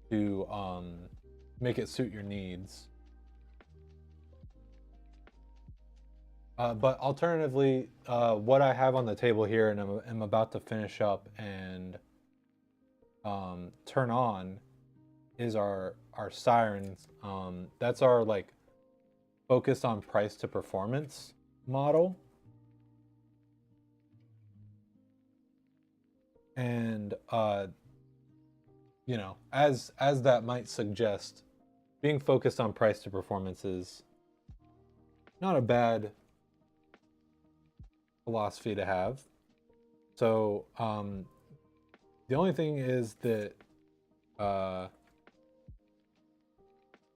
to make it suit your needs. But alternatively, what I have on the table here and I'm about to finish up and turn on is our Syrens. That's our like focused on price to performance model. And you know, as that might suggest, being focused on price to performance is not a bad philosophy to have. So the only thing is that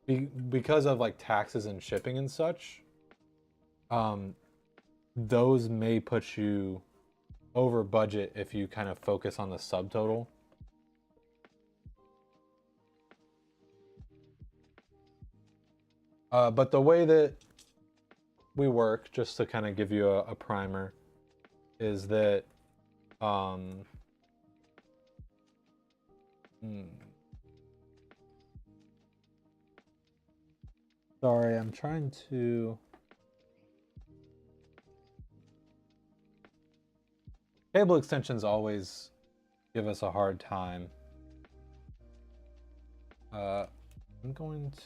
because of like taxes and shipping and such, those may put you over budget if you kind of focus on the subtotal. But the way that we work, just to kind of give you a primer, is that sorry, I'm trying to. Cable extensions always give us a hard time. I'm going to.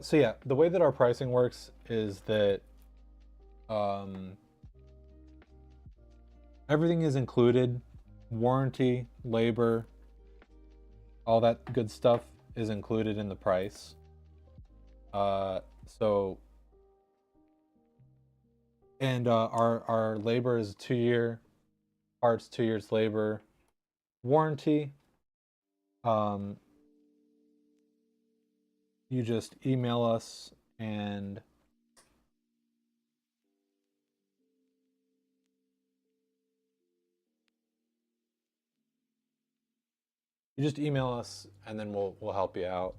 So yeah, the way that our pricing works is that everything is included. Warranty, labor, all that good stuff is included in the price. And our labor is 2-year, parts 2 years labor, warranty. You just email us and then we'll help you out.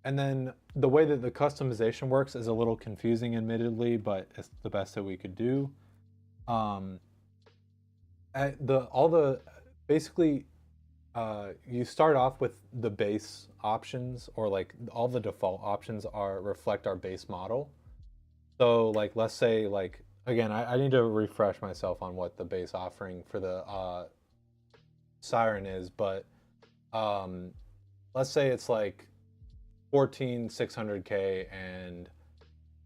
And then the way that the customization works is a little confusing, admittedly, but it's the best that we could do. Basically, you start off with the base options, or like all the default options reflect our base model. So like, let's say like, again, I need to refresh myself on what the base offering for the Siren is, but let's say it's like 14,600K and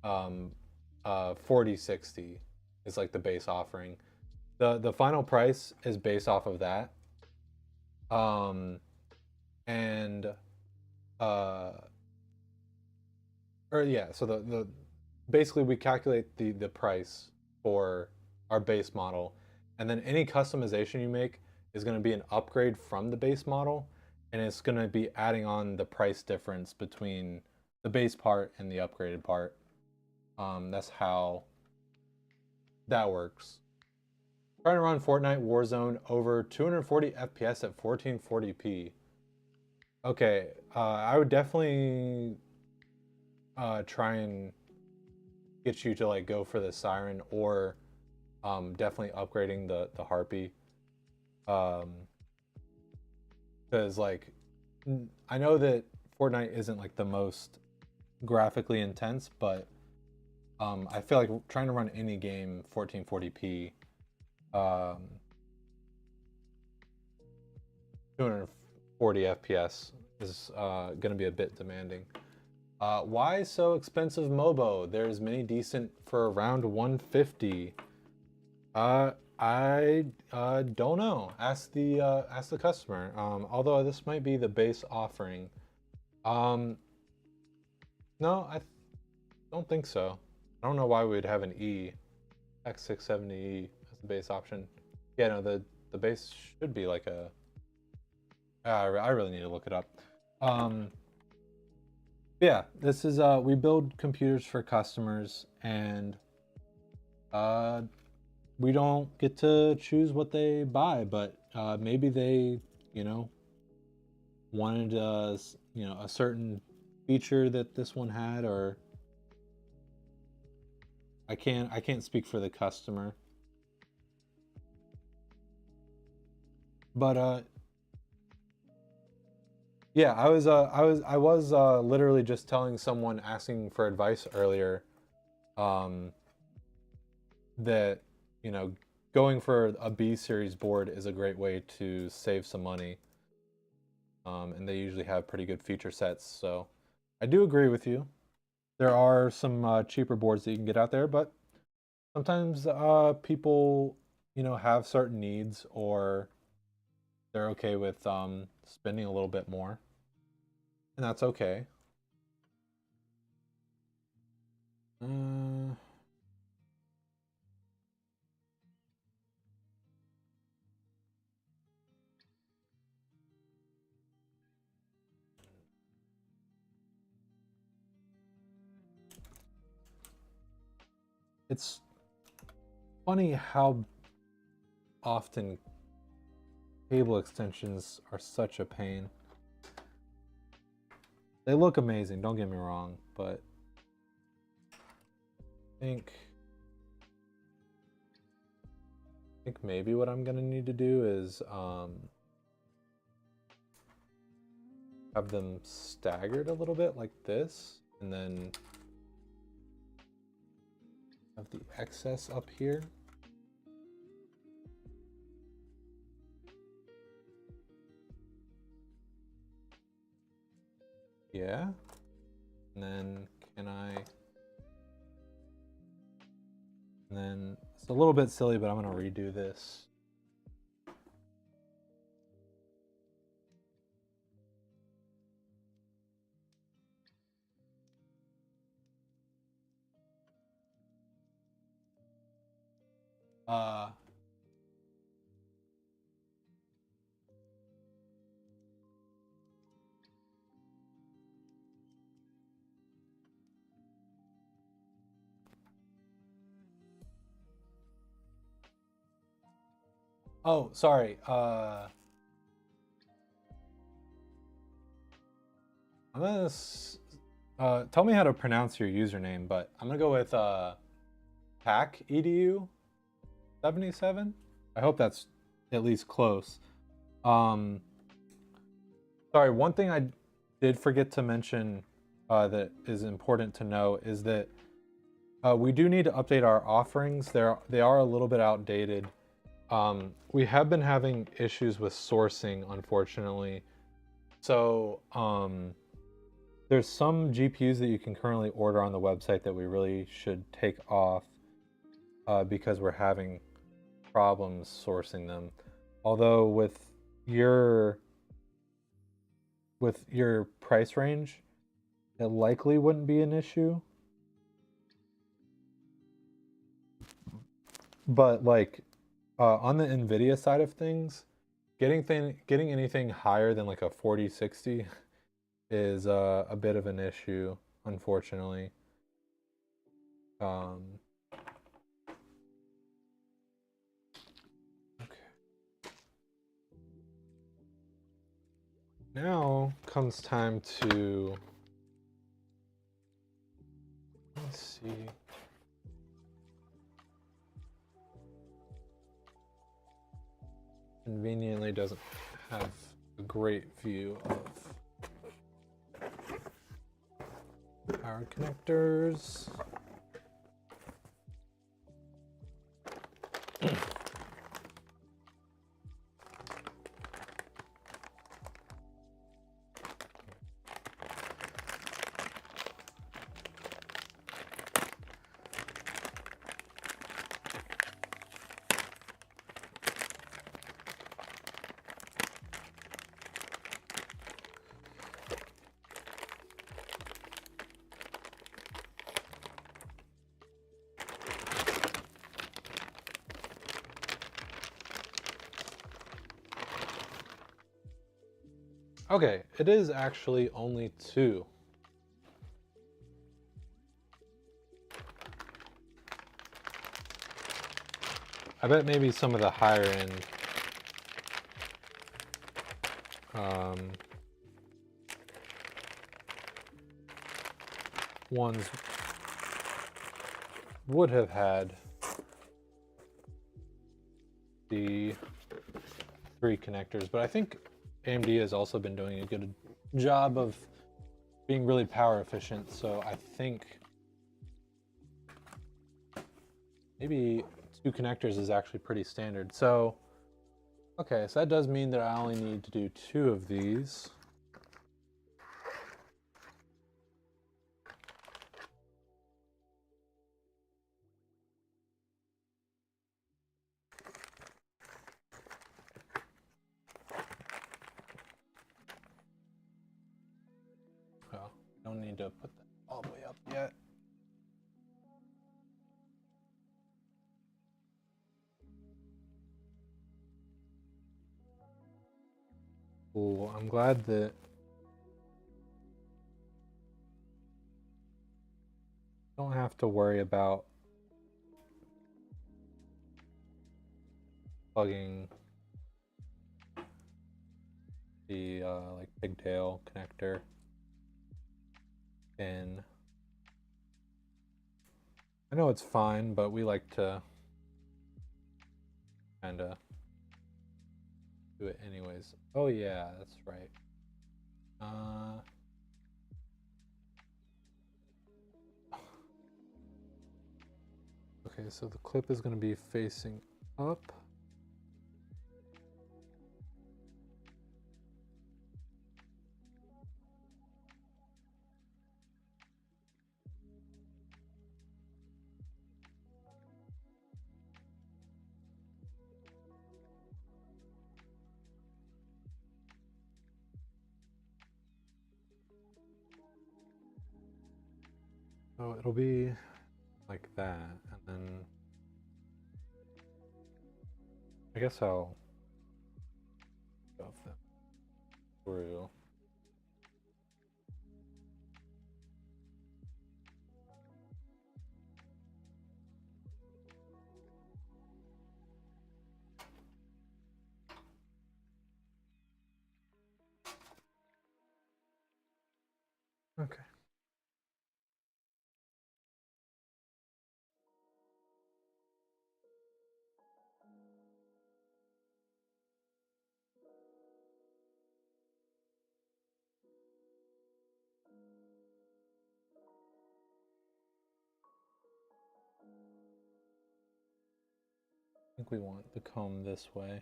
4060 is like the base offering. The final price is based off of that. So the basically we calculate the price for our base model, and then any customization you make is going to be an upgrade from the base model, and it's going to be adding on the price difference between the base part and the upgraded part. That's how that works. Trying to run Fortnite Warzone over 240 FPS at 1440p. Okay, I would definitely try and get you to like go for the Siren, or definitely upgrading the Harpy. Because like, I know that Fortnite isn't like the most graphically intense, but I feel like trying to run any game 1440p, 240 FPS is going to be a bit demanding. Why so expensive, Mobo? There's many decent for around 150. I don't know. Ask the customer. Although this might be the base offering. Um, no, don't think so. I don't know why we'd have an E, X670E as the base option. Yeah, no, the base should be like a. I really need to look it up. Yeah, this is we build computers for customers, and we don't get to choose what they buy, but maybe they, you know, wanted you know, a certain feature that this one had, or I can't speak for the customer. But yeah, I was literally just telling someone asking for advice earlier, um, that, you know, going for a B series board is a great way to save some money. And they usually have pretty good feature sets, so I do agree with you. There are some cheaper boards that you can get out there, but sometimes people, you know, have certain needs, or they're okay with spending a little bit more, and that's okay. Uh, it's funny how often cable extensions are such a pain. They look amazing, don't get me wrong, but I think maybe what I'm gonna need to do is have them staggered a little bit like this, and then have the excess up here. Yeah. And then and then it's a little bit silly, but I'm gonna redo this. Uh, oh, sorry. I'm gonna tell me how to pronounce your username, but I'm gonna go with Pack Edu 77. I hope that's at least close. Um, sorry, one thing I did forget to mention that is important to know is that we do need to update our offerings. They are a little bit outdated. We have been having issues with sourcing, unfortunately. So there's some GPUs that you can currently order on the website that we really should take off because we're having problems sourcing them. Although your with your price range, it likely wouldn't be an issue. But like on the Nvidia side of things, getting anything higher than like a 4060 is a bit of an issue, unfortunately. Okay. Now comes time to, let's see. Conveniently doesn't have a great view of power connectors. Okay, it is actually only 2. I bet maybe some of the higher end ones would have had the 3 connectors, but I think AMD has also been doing a good job of being really power efficient, so I think maybe 2 connectors is actually pretty standard. So, okay, so that does mean that I only need to do 2 of these. Well, don't need to put that all the way up yet. Cool, I'm glad that I don't have to worry about plugging the like pigtail connector in. I know it's fine, but we like to kind of do it anyways. Oh yeah, that's right. Okay, so the clip is going to be facing up. So it'll be like that, and then I guess I'll shove them through. Okay. I think we want the comb this way.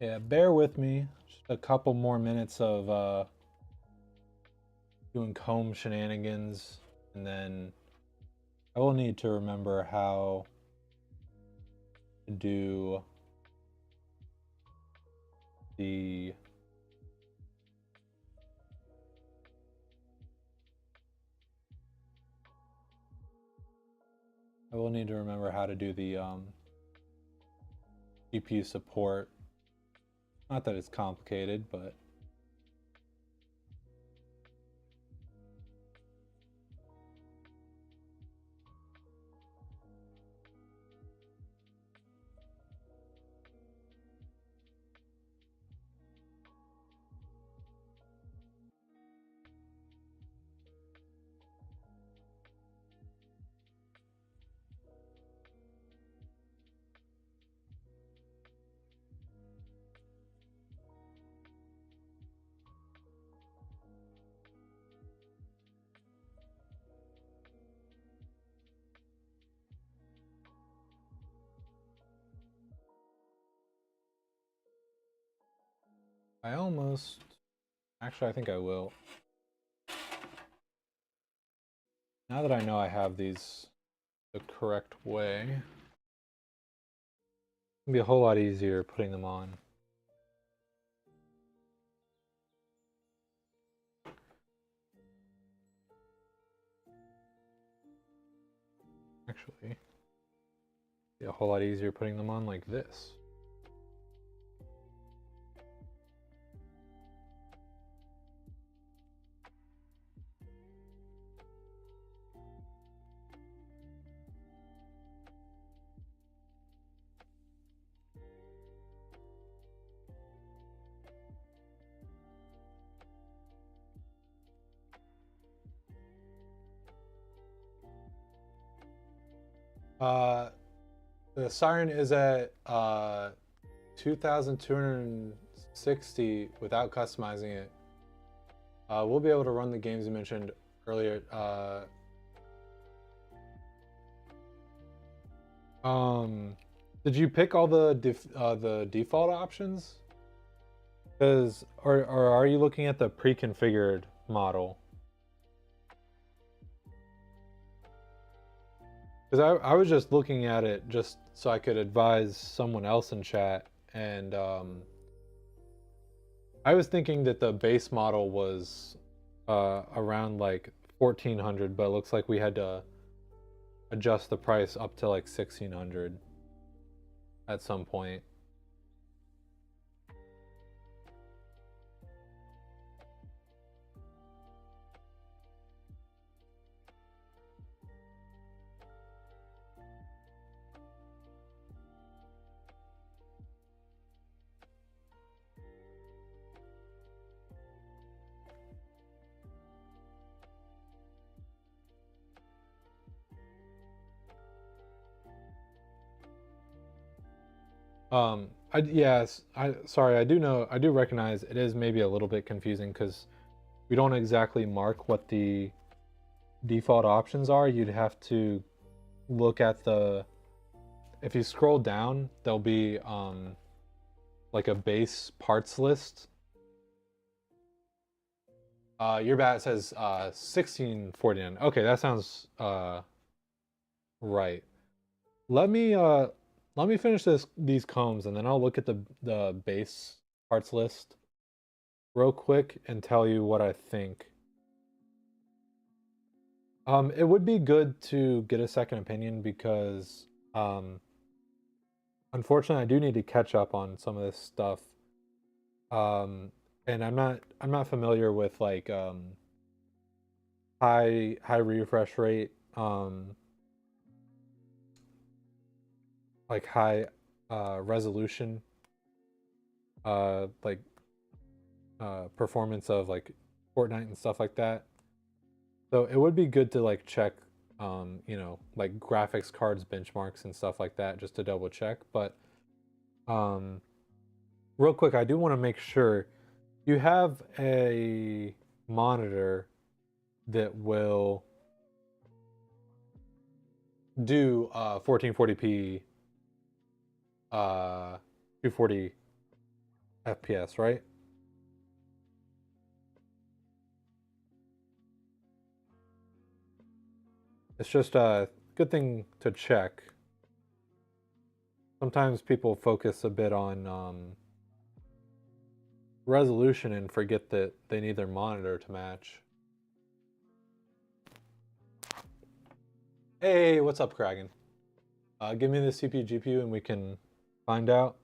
Yeah, bear with me. Just a couple more minutes of doing comb shenanigans, and then I will need to remember how to do the GPU support. Not that it's complicated, but I think I will. Now that I know I have these the correct way, it's gonna be a whole lot easier putting them on. Actually, be a whole lot easier putting them on like this. The Siren is at 2,260 without customizing it. We'll be able to run the games you mentioned earlier. Did you pick all the default options? Or are you looking at the pre-configured model? Because I was just looking at it just so I could advise someone else in chat, and I was thinking that the base model was around like 1,400, but it looks like we had to adjust the price up to like 1,600 at some point. Sorry, I do recognize it is maybe a little bit confusing because we don't exactly mark what the default options are. You'd have to look at if you scroll down, there'll be like a base parts list. Your bat says 1649. Okay, that sounds right. Let me finish these combs and then I'll look at the base parts list real quick and tell you what I think. It would be good to get a second opinion because unfortunately I do need to catch up on some of this stuff. And I'm not familiar with like high refresh rate, like high resolution, like performance of like Fortnite and stuff like that. So it would be good to like check, you know, like graphics cards benchmarks and stuff like that just to double check. But real quick, I do want to make sure you have a monitor that will do 1440p 240 FPS, right? It's just a good thing to check. Sometimes people focus a bit on resolution and forget that they need their monitor to match. Hey, what's up, Kragan? Give me the CPU GPU and we can find out.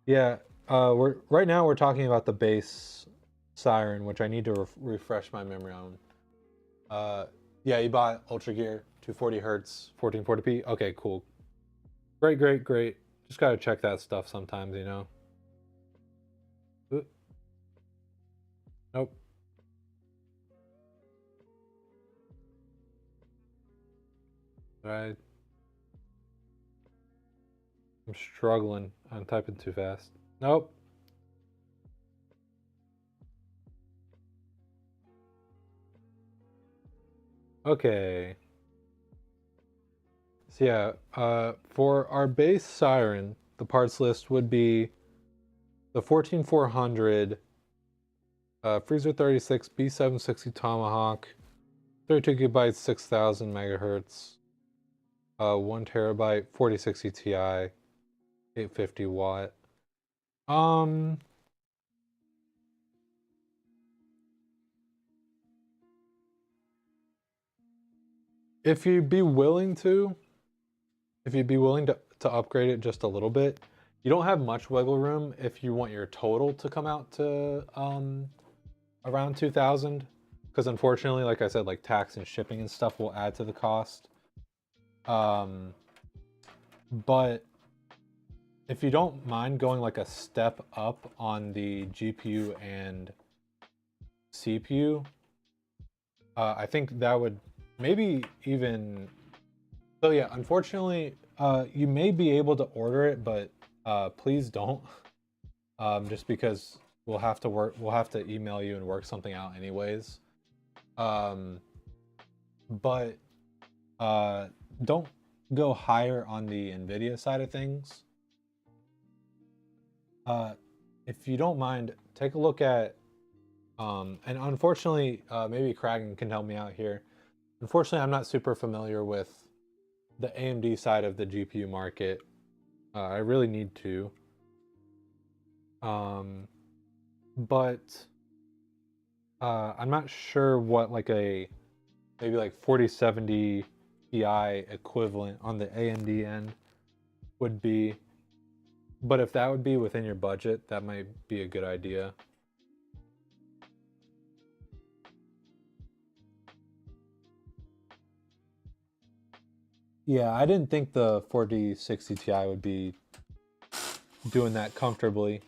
Yeah, right now we're talking about the base Siren, which I need to refresh my memory on. Yeah, you bought Ultra Gear, 240 hertz, 1440p. Okay, cool. Great. Just gotta check that stuff sometimes, you know. Ooh. Nope. I'm struggling. I'm typing too fast. Nope. Okay. So yeah, for our base Siren, the parts list would be the 14400 Freezer 36 B760 Tomahawk, 32 gigabytes, 6000 megahertz, 1 terabyte, 4060 Ti, 850 watt. If you'd be willing to, to upgrade it just a little bit, you don't have much wiggle room if you want your total to come out to around 2000, because unfortunately, like I said, like tax and shipping and stuff will add to the cost. But if you don't mind going like a step up on the GPU and CPU, I think that would maybe even. So yeah, unfortunately, you may be able to order it, but please don't. Just because we'll have to email you and work something out anyways. But don't go higher on the NVIDIA side of things. If you don't mind, take a look at, and unfortunately, maybe Kragan can help me out here. Unfortunately, I'm not super familiar with the AMD side of the GPU market. I really need to. But I'm not sure what like maybe like 4070 Ti equivalent on the AMD end would be. But if that would be within your budget, that might be a good idea. Yeah, I didn't think the 4060 Ti would be doing that comfortably,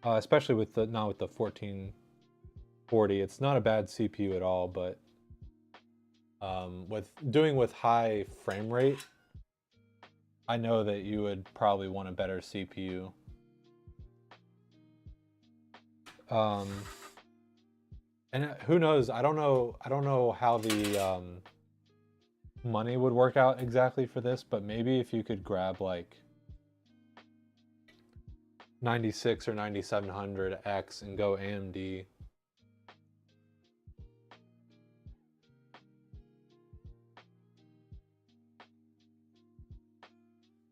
especially with not with the 1440. It's not a bad CPU at all, but with high frame rate, I know that you would probably want a better CPU. And who knows? I don't know how the money would work out exactly for this, but maybe if you could grab like 96 or 9700X and go AMD.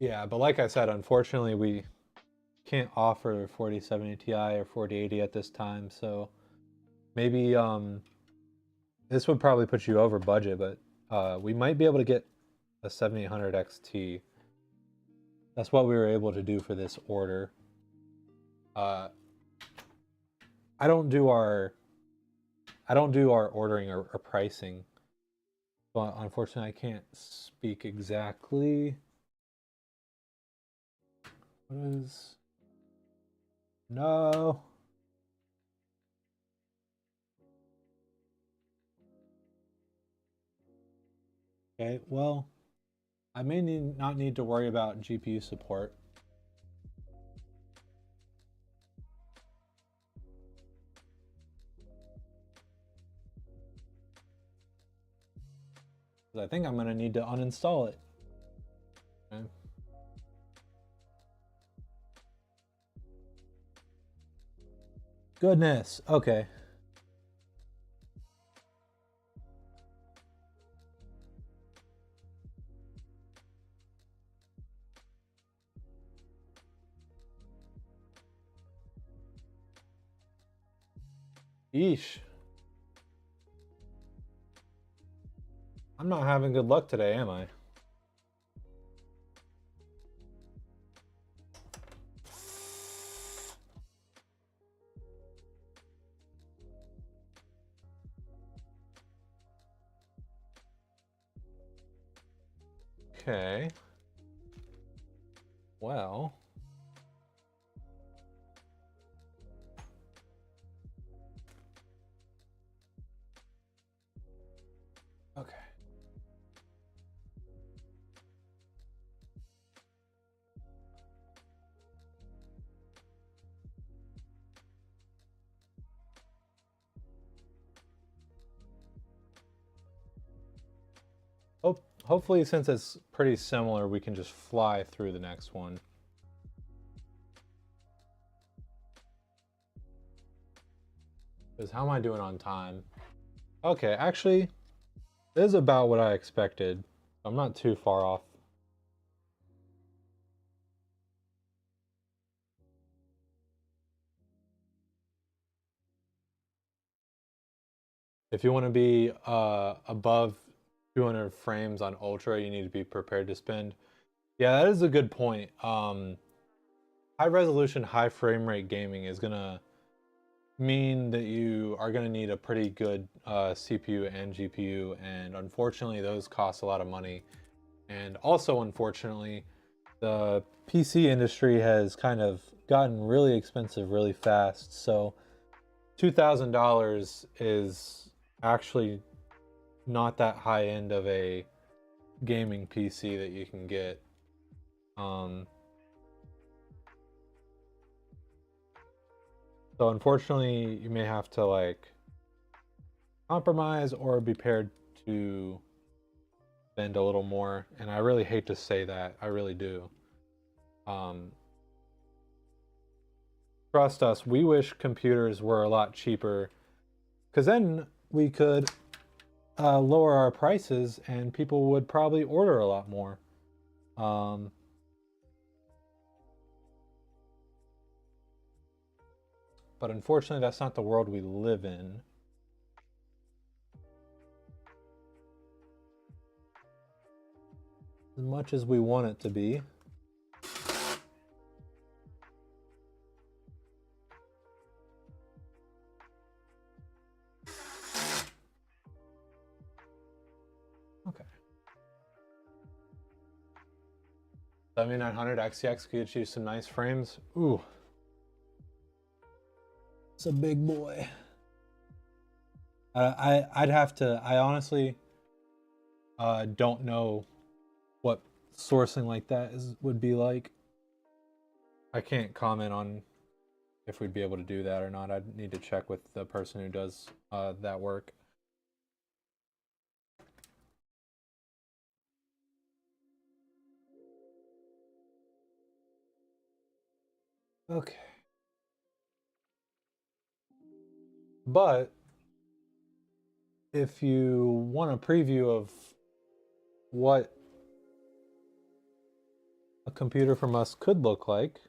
Yeah, but like I said, unfortunately, we can't offer 4070 Ti or 4080 at this time, so maybe this would probably put you over budget, but we might be able to get a 7800 XT. That's what we were able to do for this order. I don't do our ordering or pricing, but unfortunately, I can't speak exactly. What is? No. Okay, well, I may not need to worry about GPU support. I think I'm going to need to uninstall it. Okay. Goodness. Okay. Yeesh. I'm not having good luck today, am I? Okay. Well. Okay. Hopefully, since it's pretty similar, we can just fly through the next one. Because how am I doing on time? Okay, actually, This is about what I expected. I'm not too far off. If you want to be above 200 frames on Ultra, you need to be prepared to spend. Yeah, that is a good point. High resolution, high frame rate gaming is gonna mean that you are gonna need a pretty good CPU and GPU, and unfortunately, those cost a lot of money. And also, unfortunately, the PC industry has kind of gotten really expensive really fast. So $2,000 is actually not that high end of a gaming PC that you can get. So unfortunately, you may have to like compromise or be prepared to spend a little more. And I really hate to say that. I really do. Um, Trust us, we wish computers were a lot cheaper because then we could lower our prices and people would probably order a lot more. Um, but unfortunately, that's not the world we live in. As much as we want it to be. Okay. 7900 XTX could achieve some nice frames. Ooh. It's a big boy. I'd have to, I honestly don't know what sourcing like that would be like. I can't comment on if we'd be able to do that or not. I'd need to check with the person who does that work. Okay. But if you want a preview of what a computer from us could look like,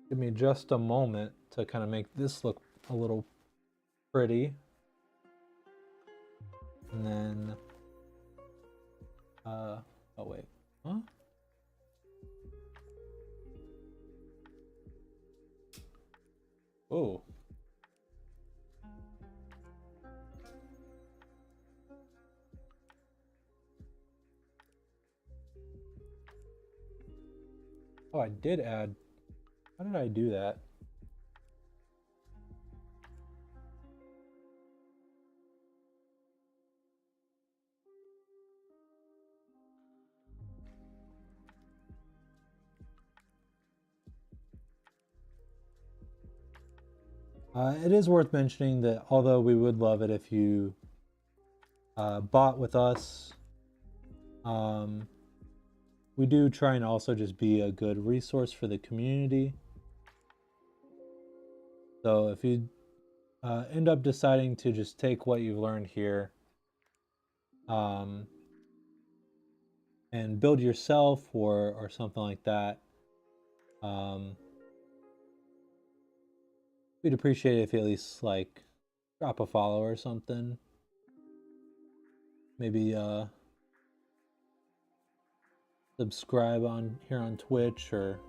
give me just a moment to kind of make this look a little pretty. And then, oh wait, huh? Oh. Oh, I did add, how did I do that? It is worth mentioning that although we would love it if you bought with us, we do try and also just be a good resource for the community. So if you end up deciding to just take what you've learned here and build yourself or something like that, we'd appreciate it if you at least like drop a follow or something. Maybe subscribe on here on Twitch or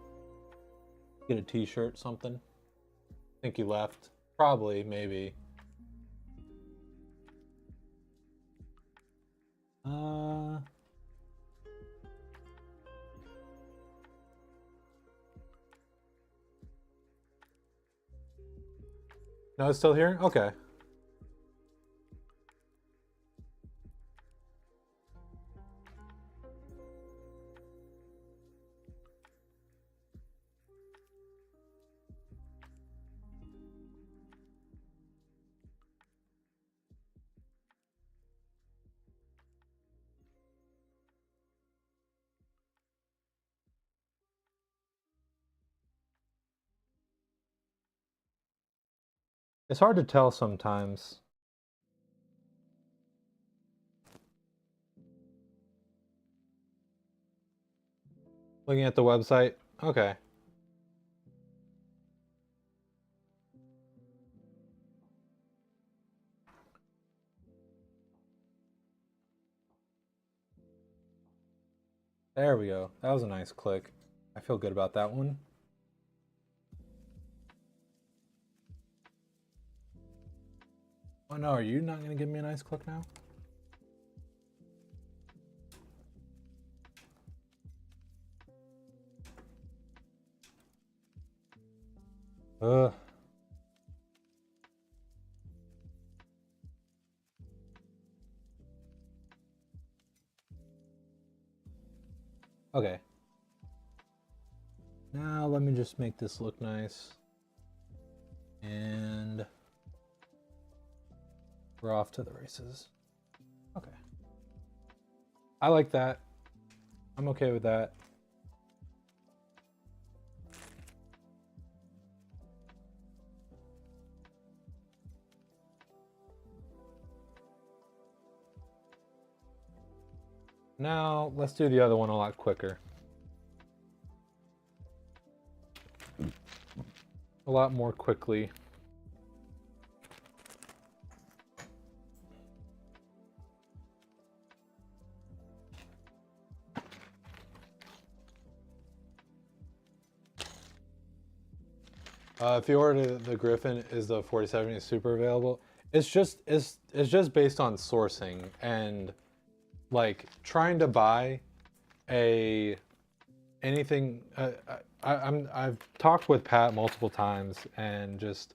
get a t-shirt, something. I think you left. Probably, maybe. No, it's still here? Okay. It's hard to tell sometimes. Looking at the website? Okay. There we go. That was a nice click. I feel good about that one. Oh no, are you not going to give me a nice click now? Ugh. Okay. Now let me just make this look nice. And we're off to the races. Okay. I like that. I'm okay with that. Now let's do the other one a lot quicker. A lot more quickly. If you order the Griffin, is the 4070 super available? It's just based on sourcing and like trying to buy anything. I've talked with Pat multiple times, and just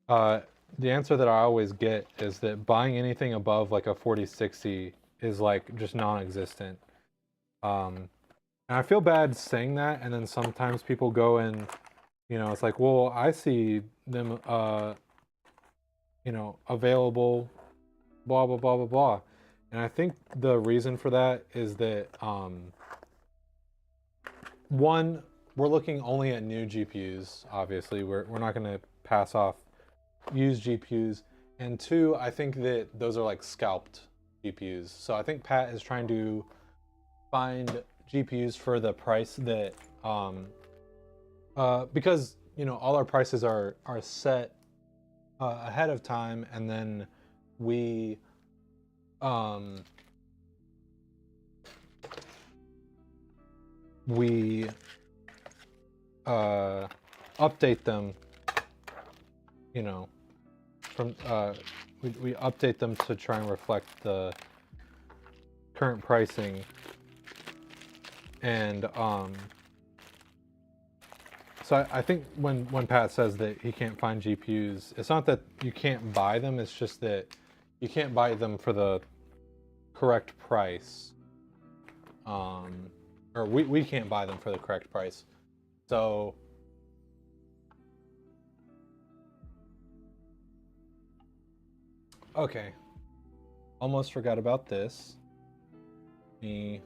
the answer that I always get is that buying anything above like a 4060 is like just non-existent. And I feel bad saying that, and then sometimes people go and, you know, it's like, well, I see them, you know, available, blah, blah, blah, blah, blah. And I think the reason for that is that, one, we're looking only at new GPUs, obviously. We're not going to pass off used GPUs. And two, I think that those are like scalped GPUs. So I think Pat is trying to find GPUs for the price that, because, you know, all our prices are set ahead of time, and then we update them, you know, from we update them to try and reflect the current pricing. And so I think when Pat says that he can't find GPUs, it's not that you can't buy them, it's just that you can't buy them for the correct price. Or we can't buy them for the correct price. So okay. Almost forgot about this. Me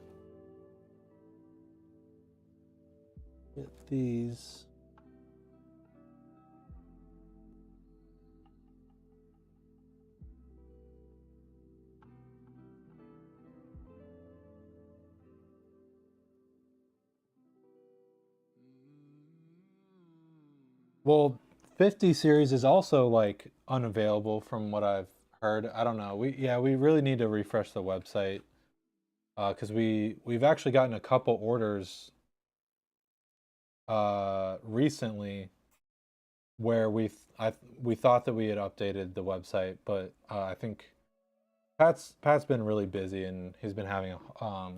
get these. Well, 50 series is also like unavailable from what I've heard. I don't know. We really need to refresh the website, because we've actually gotten a couple orders recently where we thought that we had updated the website, but I think Pat's been really busy, and he's been having a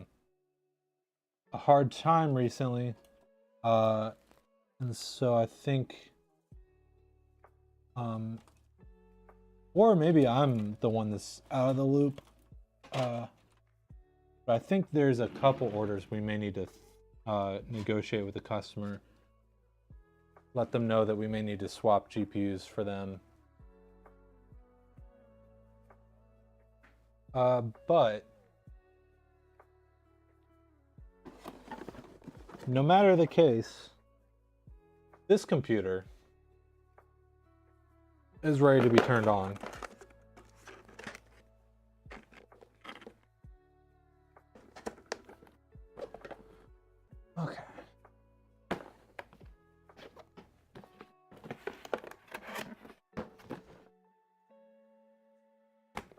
hard time recently, and so I think, or maybe I'm the one that's out of the loop, but I think there's a couple orders we may need to negotiate with the customer, let them know that we may need to swap GPUs for them. But no matter the case, this computer is ready to be turned on.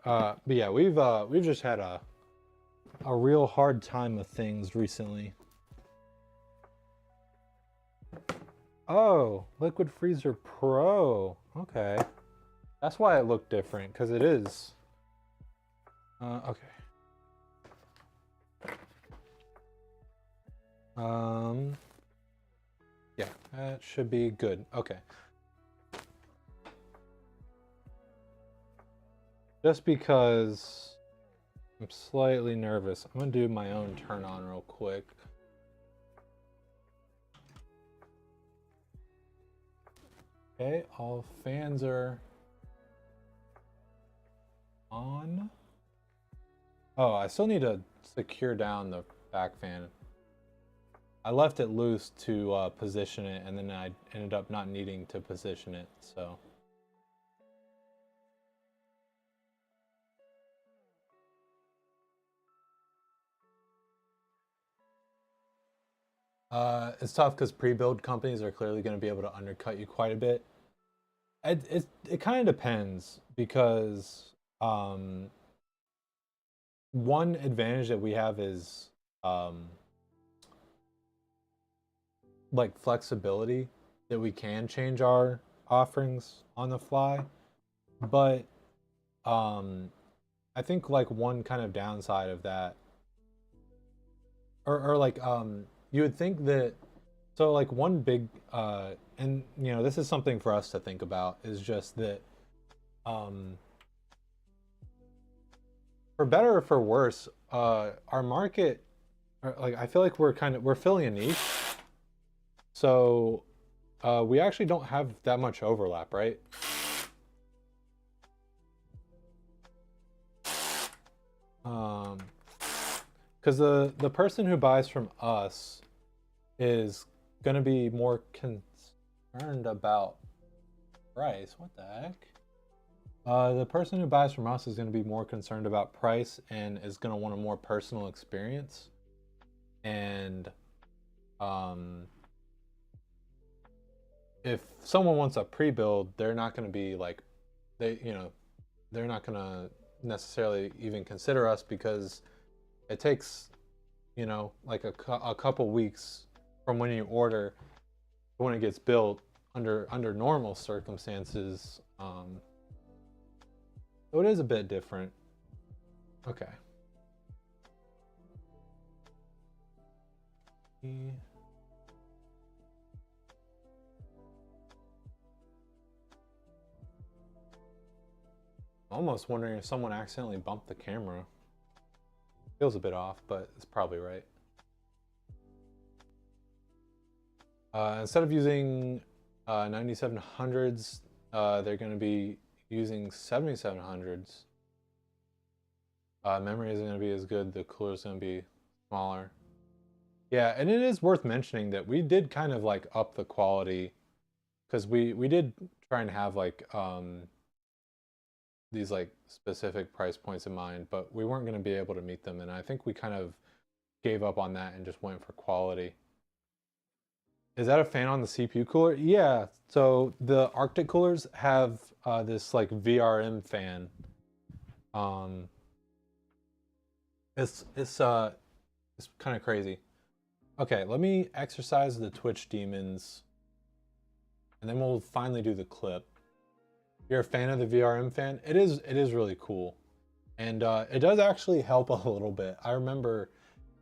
But yeah, we've just had a real hard time with things recently. Oh, Liquid Freezer Pro. Okay. That's why it looked different, because it is. Okay. Yeah, that should be good. Okay. Just because I'm slightly nervous, I'm gonna do my own turn on real quick. Okay, all fans are on. Oh, I still need to secure down the back fan. I left it loose to position it, and then I ended up not needing to position it, so. It's tough because pre-build companies are clearly going to be able to undercut you quite a bit. It kind of depends because one advantage that we have is like flexibility, that we can change our offerings on the fly, but I think like one kind of downside of that, or like you would think that, so like one big and you know, this is something for us to think about, is just that for better or for worse, our market, like I feel like we're filling a niche. So we actually don't have that much overlap, right? Because the person who buys from us is going to be more concerned about price. What the heck? The person who buys from us is going to be more concerned about price and is going to want a more personal experience. And if someone wants a pre-build, they're not going to be like, they're not going to necessarily even consider us, because it takes, like a couple weeks from when you order to when it gets built under normal circumstances. So it is a bit different. Okay. Almost wondering if someone accidentally bumped the camera. Feels a bit off, but it's probably right. Instead of using 9700s, they're going to be using 7700s. Memory isn't going to be as good. The cooler is going to be smaller. Yeah, and it is worth mentioning that we did kind of like up the quality, because we did try and have like these like specific price points in mind, but we weren't going to be able to meet them, and I think we kind of gave up on that and just went for quality. Is that a fan on the CPU cooler? Yeah, so the Arctic coolers have this like VRM fan. It's kind of crazy. Okay, let me exercise the Twitch demons, and then we'll finally do the clip. You're a fan of the VRM fan? It is really cool, and it does actually help a little bit. I remember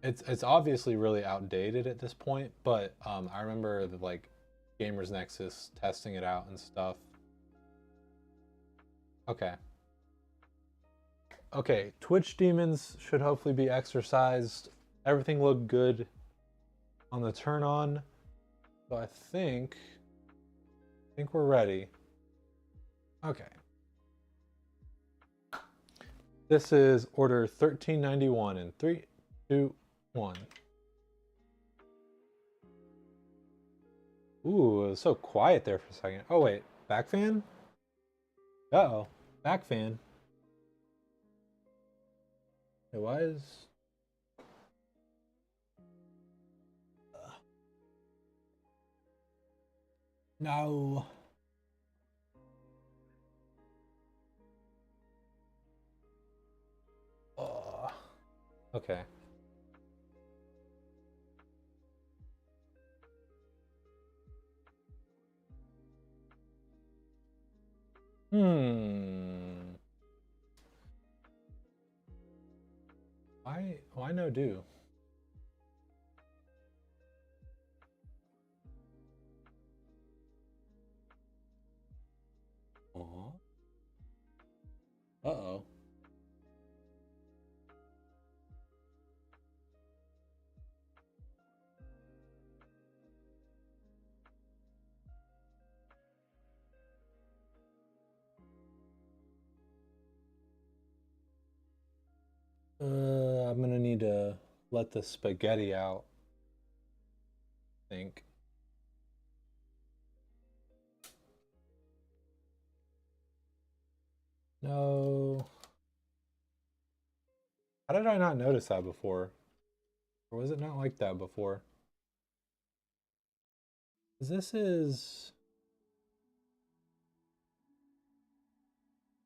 it's obviously really outdated at this point, but I remember the like Gamers Nexus testing it out and stuff. Okay. Okay, Twitch demons should hopefully be exercised. Everything looked good on the turn on. So I think we're ready. Okay. This is order 1391 in 3, 2, 1. Ooh, it was so quiet there for a second. Oh wait, back fan? Uh-oh, back fan. It was. No. Okay. Why no do? Aw. Uh-oh. I'm gonna need to let the spaghetti out, I think. No. How did I not notice that before? Or was it not like that before? 'Cause this is...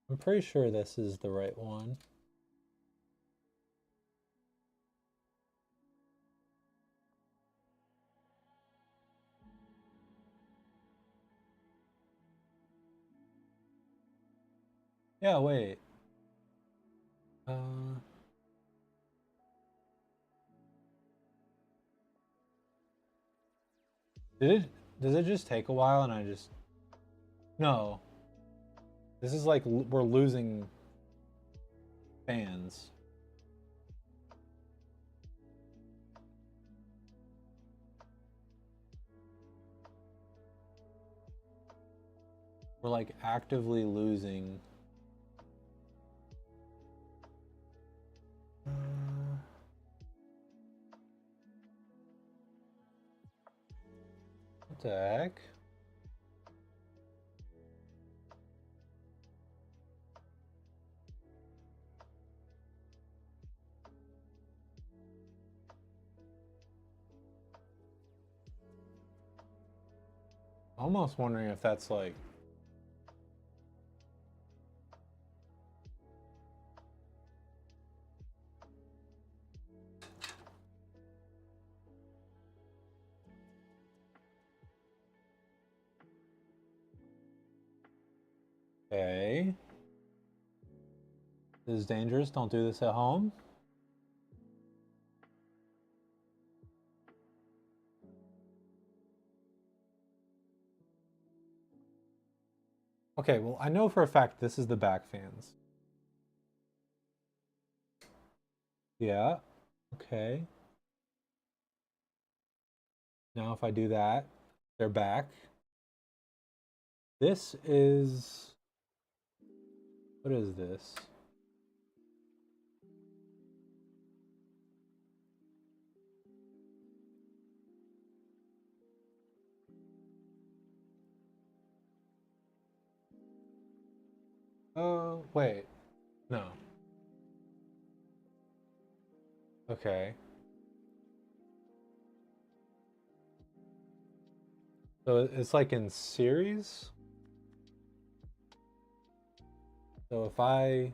I'm pretty sure this is the right one. Yeah, wait. Does it just take a while and I just... No. This is like we're losing fans. We're like actively losing. What the heck? Almost wondering if that's like... Okay. This is dangerous. Don't do this at home. Okay, well, I know for a fact this is the back fans. Yeah. Okay. Now if I do that, they're back. This is... What is this? Oh, wait. No. Okay. So it's like in series? So if I...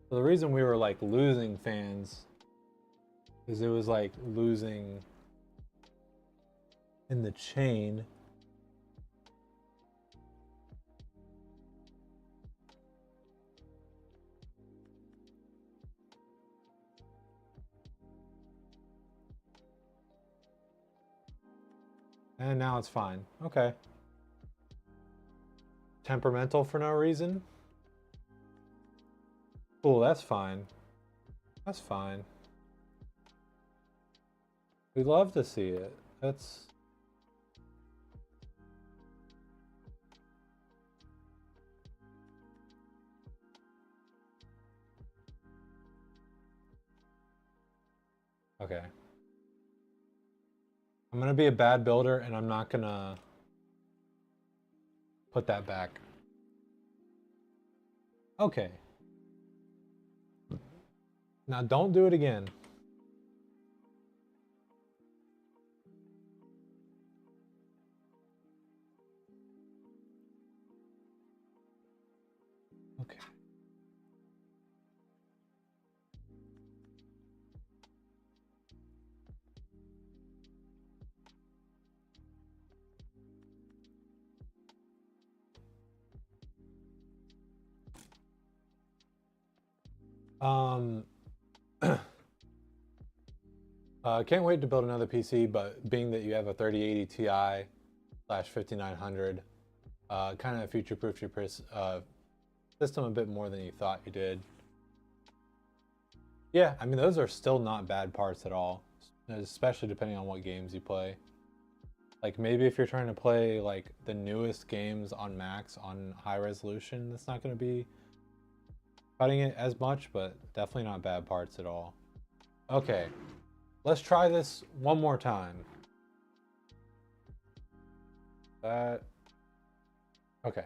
So the reason we were like losing fans is it was like losing in the chain. And now it's fine. Okay. Temperamental for no reason? Cool, that's fine. That's fine. We'd love to see it. That's... Okay. I'm gonna be a bad builder and I'm not gonna put that back. Okay. Now don't do it again. Okay. Um, can't wait to build another PC, but being that you have a 3080 Ti / 5900, kind of future-proof your system a bit more than you thought you did. Yeah, I mean, those are still not bad parts at all, especially depending on what games you play. Like maybe if you're trying to play like the newest games on Max on high resolution, that's not going to be cutting it as much, but definitely not bad parts at all. Okay, let's try this one more time. Okay.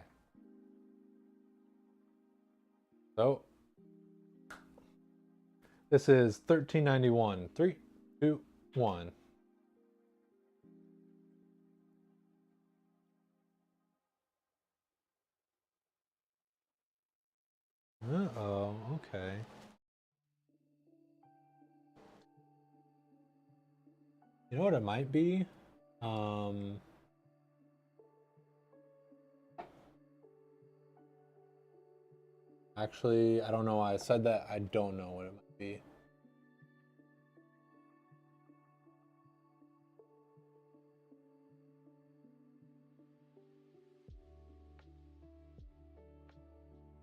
So this is 1391. 3, 2, 1. Uh-oh, okay. You know what it might be? Actually, I don't know why I said that. I don't know what it might be.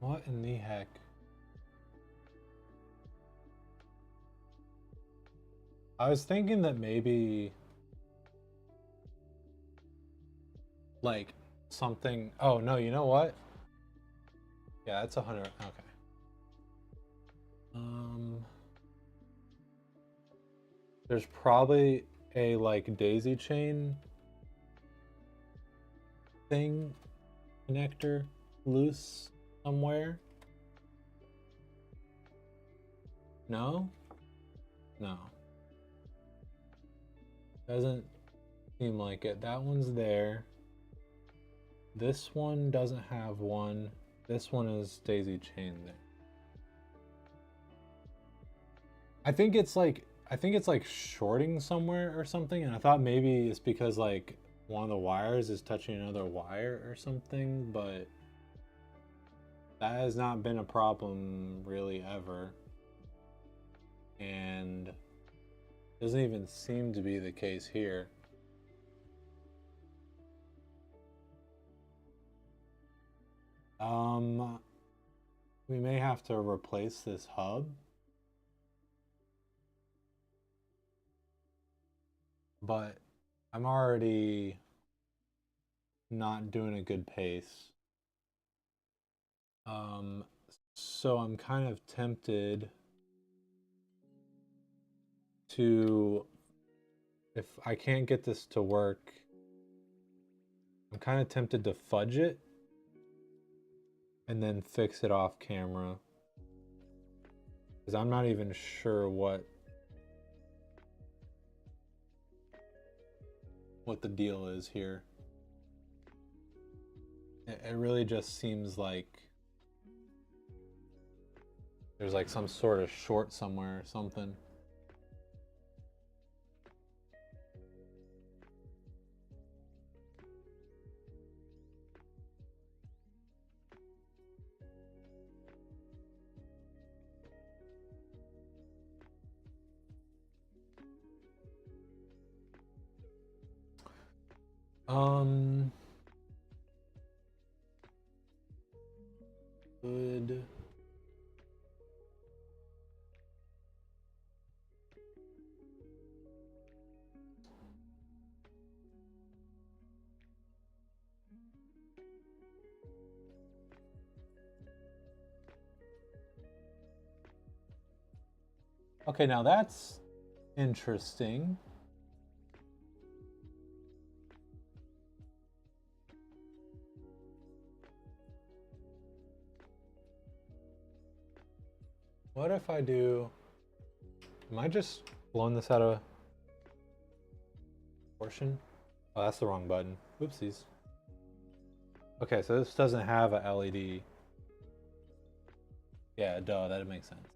What in the heck? I was thinking that maybe like something. Oh no, you know what? Yeah, it's 100. Okay. There's probably a like daisy chain thing connector loose somewhere. No? No. Doesn't seem like it. That one's there. This one doesn't have one. This one is daisy chain there. I think it's like shorting somewhere or something, and I thought maybe it's because like one of the wires is touching another wire or something, but that has not been a problem really ever. And doesn't even seem to be the case here. We may have to replace this hub. But I'm already not doing a good pace. So I'm kind of tempted to, if I can't get this to work, I'm kind of tempted to fudge it and then fix it off camera. Because I'm not even sure what the deal is here. It really just seems like there's like some sort of short somewhere or something. Good. Okay, now that's interesting. What if I do, am I just blowing this out of proportion? Oh, that's the wrong button. Oopsies. Okay, so this doesn't have a LED. Yeah, duh, that makes sense.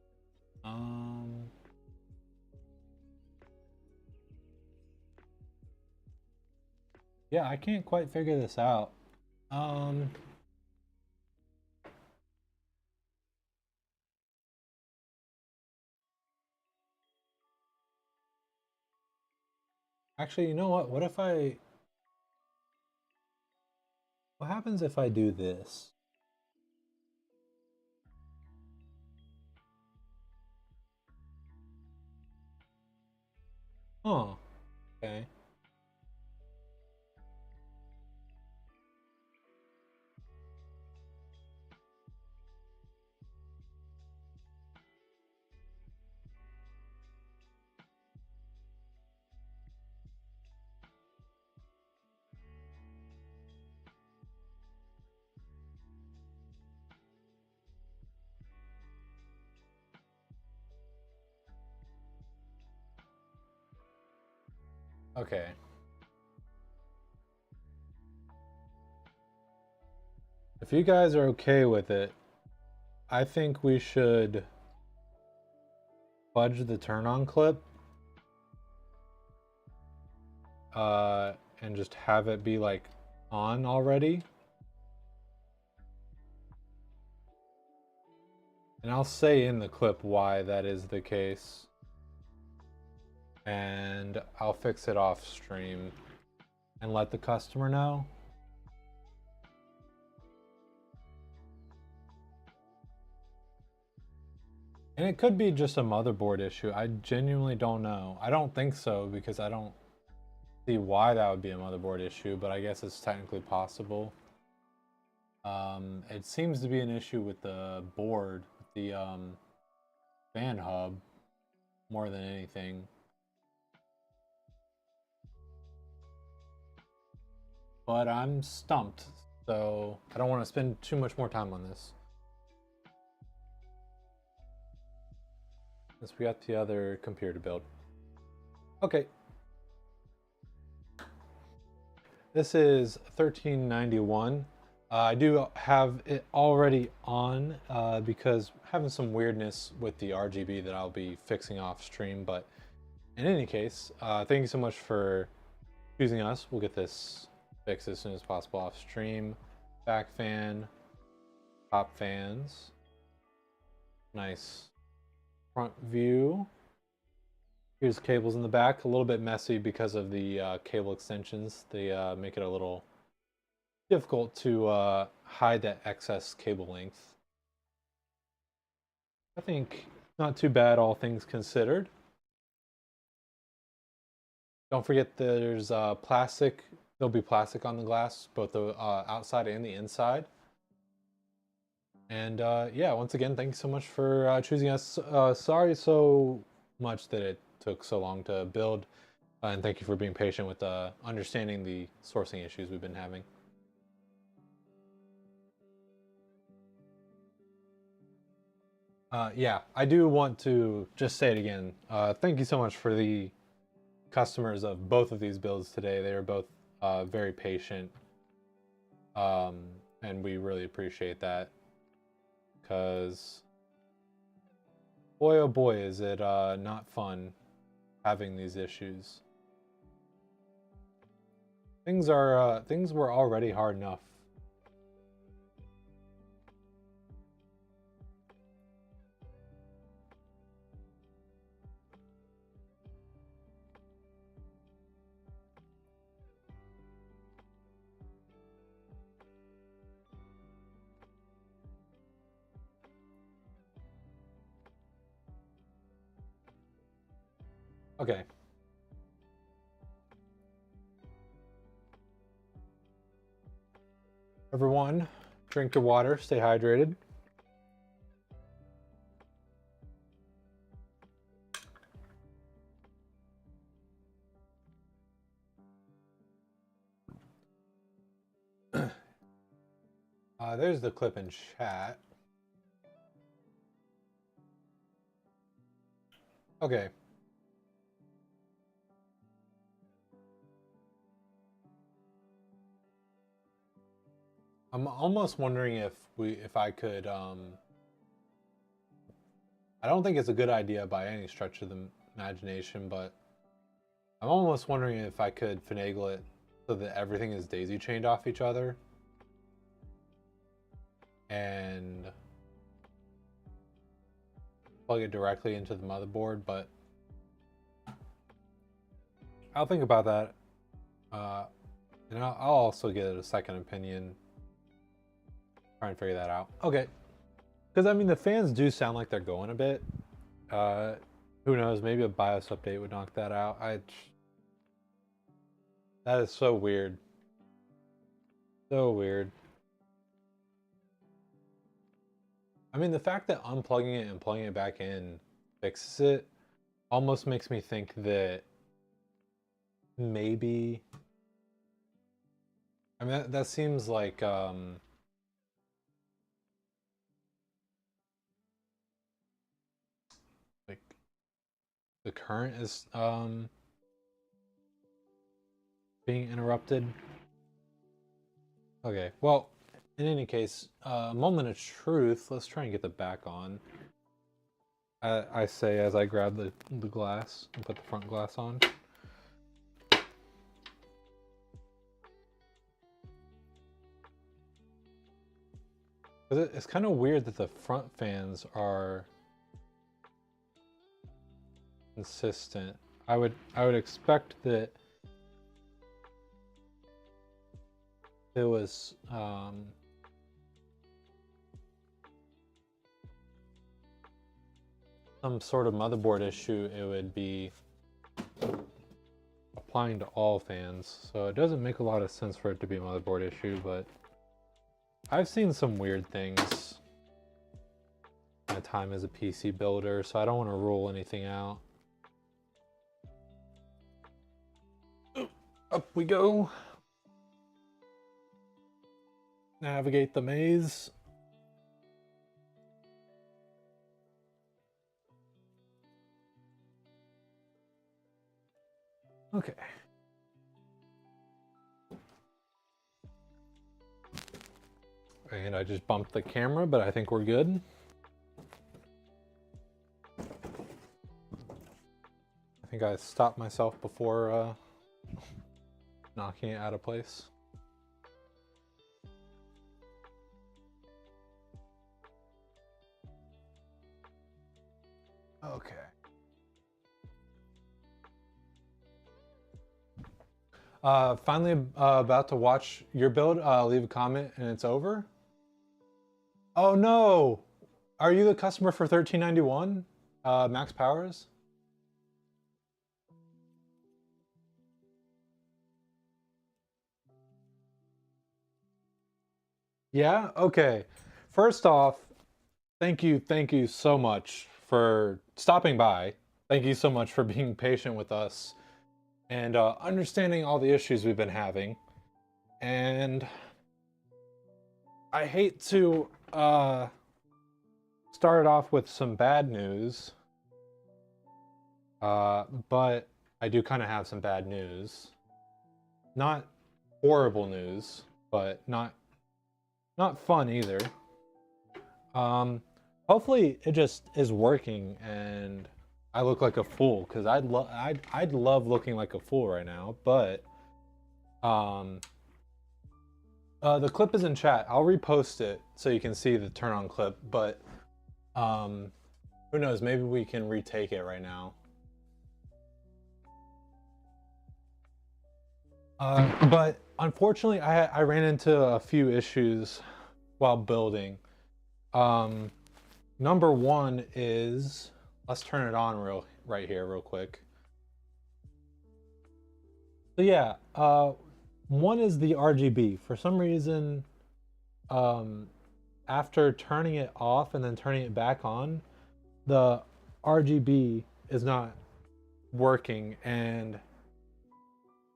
Yeah, I can't quite figure this out. Actually, you know what? What happens if I do this? Oh, okay. Okay. If you guys are okay with it, I think we should fudge the turn on clip and just have it be like on already. And I'll say in the clip why that is the case. And I'll fix it off stream and let the customer know. And it could be just a motherboard issue. I genuinely don't know. I don't think so because I don't see why that would be a motherboard issue, but I guess it's technically possible. It seems to be an issue with the board, the fan hub, more than anything. But I'm stumped, so I don't want to spend too much more time on this. Since we got the other computer to build. Okay. This is 1391. I do have it already on because I'm having some weirdness with the RGB that I'll be fixing off stream. But in any case, thank you so much for choosing us. We'll get this fixed as soon as possible off stream. Back fan, top fans. Nice front view. Here's cables in the back, a little bit messy because of the cable extensions. They make it a little difficult to hide that excess cable length. I think not too bad, all things considered. Don't forget there's plastic. There'll be plastic on the glass, both the outside and the inside. And yeah, once again, thank you so much for choosing us. Sorry so much that it took so long to build. And thank you for being patient with understanding the sourcing issues we've been having. Yeah, I do want to just say it again. Thank you so much for the customers of both of these builds today. They are both very patient. And we really appreciate that. Because boy, oh boy, is it not fun having these issues. Things were already hard enough. Okay. Everyone, drink your water, stay hydrated. There's the clip in chat. Okay. I'm almost wondering if I could I don't think it's a good idea by any stretch of the imagination, but I'm almost wondering if I could finagle it so that everything is daisy chained off each other. And plug it directly into the motherboard, but I'll think about that. And I'll also get a second opinion. Try and figure that out. Okay. Because, I mean, the fans do sound like they're going a bit. Who knows? Maybe a BIOS update would knock that out. That is so weird. So weird. I mean, the fact that unplugging it and plugging it back in fixes it almost makes me think that maybe... I mean, that seems like... like the current is being interrupted. Okay, well, in any case, moment of truth. Let's try and get the back on. I say as I grab the glass and put the front glass on. It's kind of weird that the front fans are consistent. I would expect that it was some sort of motherboard issue, it would be applying to all fans. So it doesn't make a lot of sense for it to be a motherboard issue, but I've seen some weird things in my time as a PC builder, so I don't want to rule anything out. Up we go. Navigate the maze. Okay. And I just bumped the camera, but I think we're good. I think I stopped myself before knocking it out of place. Okay. Finally about to watch your build. Leave a comment and it's over. Oh no! Are you the customer for 1391? Max Powers? Yeah? Okay. First off, thank you so much for stopping by. Thank you so much for being patient with us and understanding all the issues we've been having. And I hate to start off with some bad news, but I do kind of have some bad news. Not horrible news, but not fun either. Hopefully it just is working and I look like a fool, because I'd love looking like a fool right now, but the clip is in chat. I'll repost it so you can see the turn on clip, but who knows, maybe we can retake it right now. But unfortunately I ran into a few issues while building. Number one is, let's turn it on right here real quick. So yeah, one is the RGB. For some reason, after turning it off and then turning it back on, the RGB is not working, and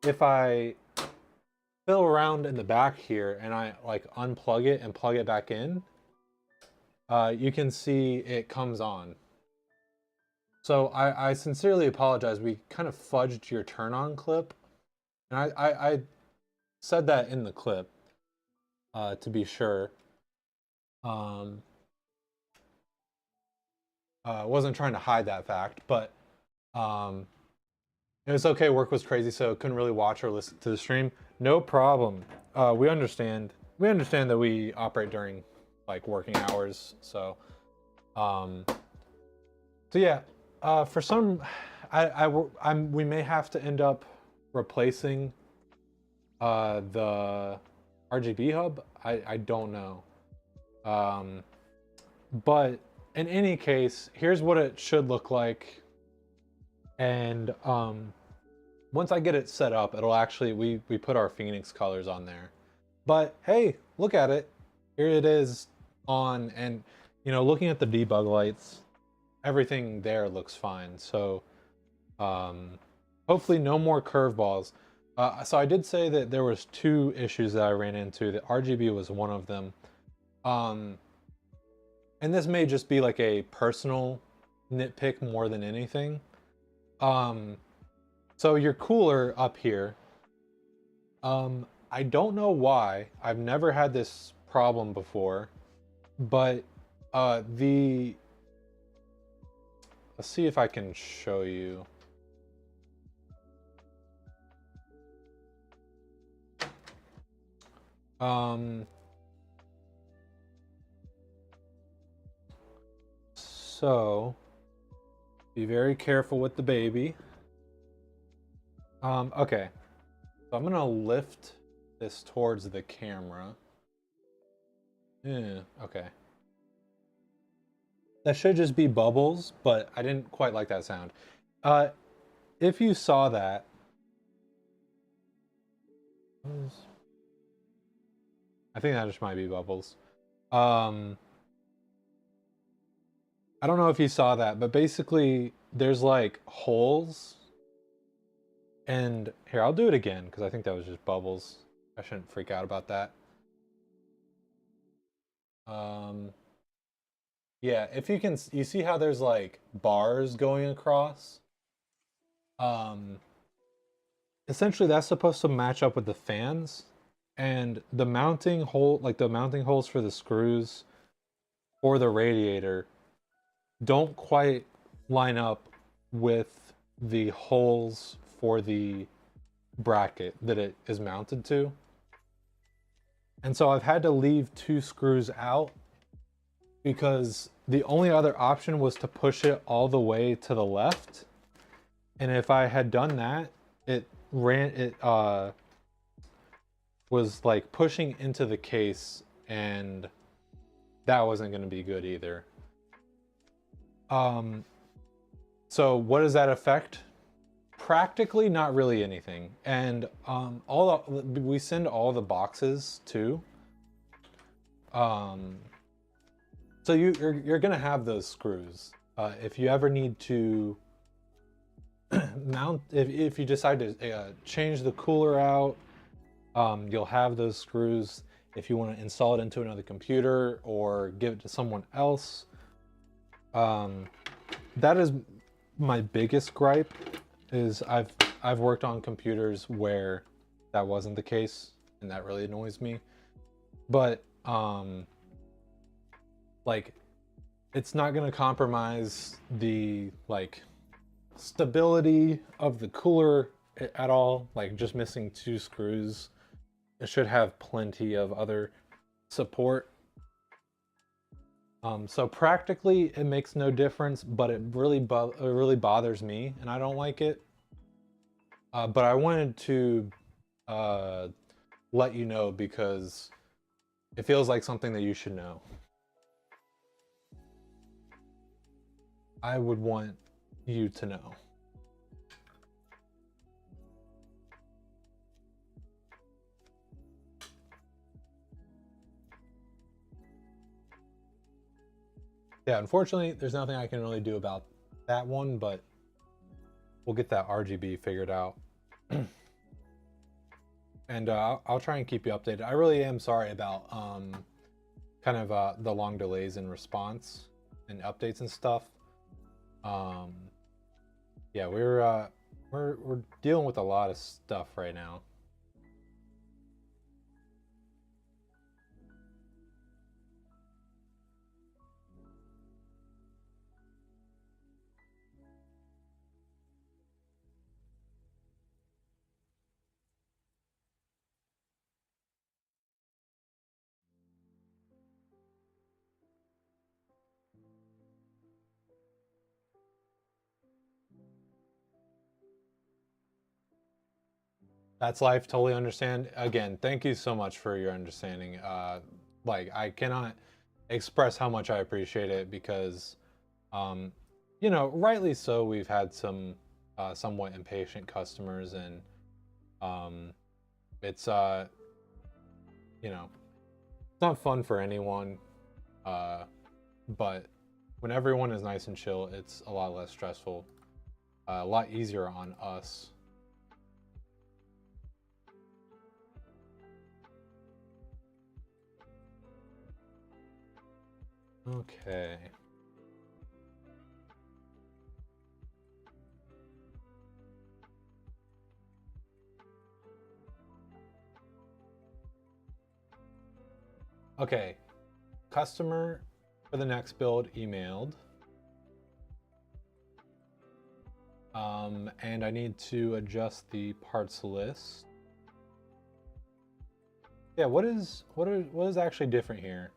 if I fiddle around in the back here and I like unplug it and plug it back in, you can see it comes on. So I sincerely apologize. We kind of fudged your turn on clip, and I said that in the clip to be sure. Wasn't trying to hide that fact, but it was okay. Work was crazy, so couldn't really watch or listen to the stream. No problem. We understand. We understand that we operate during like working hours, so so yeah. For some, we may have to end up replacing the RGB hub, I don't know. But in any case, here's what it should look like. And once I get it set up, it'll actually, we put our Phoenix colors on there. But hey, look at it. Here it is on, and you know, looking at the debug lights, everything there looks fine. So hopefully no more curveballs. So I did say that there was 2 issues that I ran into. The RGB was one of them. And this may just be like a personal nitpick more than anything. So your cooler up here, I don't know why. I've never had this problem before, but let's see if I can show you. So be very careful with the baby. Okay, so I'm gonna lift this towards the camera. Yeah, okay. That should just be bubbles, but I didn't quite like that sound. If you saw that, I think that just might be bubbles. I don't know if you saw that, but basically there's like holes. And here, I'll do it again because I think that was just bubbles. I shouldn't freak out about that. Yeah, if you can, you see how there's like bars going across? Essentially that's supposed to match up with the fans, and the mounting hole, like the mounting holes for the screws or the radiator don't quite line up with the holes for the bracket that it is mounted to. And so I've had to leave 2 screws out because the only other option was to push it all the way to the left. And if I had done that, it was like pushing into the case, and that wasn't going to be good either. So what does that affect? Practically not really anything. And we send all the boxes too. So you're gonna have those screws. If you ever need to mount, if you decide to change the cooler out, you'll have those screws. If you want to install it into another computer or give it to someone else, that is my biggest gripe. Is I've worked on computers where that wasn't the case, and that really annoys me. But like, it's not going to compromise the like stability of the cooler at all. Like, just missing 2 screws, it should have plenty of other support. So practically it makes no difference, but it really bothers me, and I don't like it. But I wanted to let you know because it feels like something that you should know. I would want you to know. Yeah, unfortunately, there's nothing I can really do about that one, but we'll get that RGB figured out. And I'll try and keep you updated. I really am sorry about kind of the long delays in response and updates and stuff. Yeah, we're dealing with a lot of stuff right now. That's life. Totally understand. Again, thank you so much for your understanding. Like I cannot express how much I appreciate it because, um, you know, rightly so. We've had some somewhat impatient customers, and um, it's you know, it's not fun for anyone. Uh, but when everyone is nice and chill, it's a lot less stressful, a lot easier on us. Okay. Okay. Customer for the next build emailed. And I need to adjust the parts list. Yeah, what is actually different here?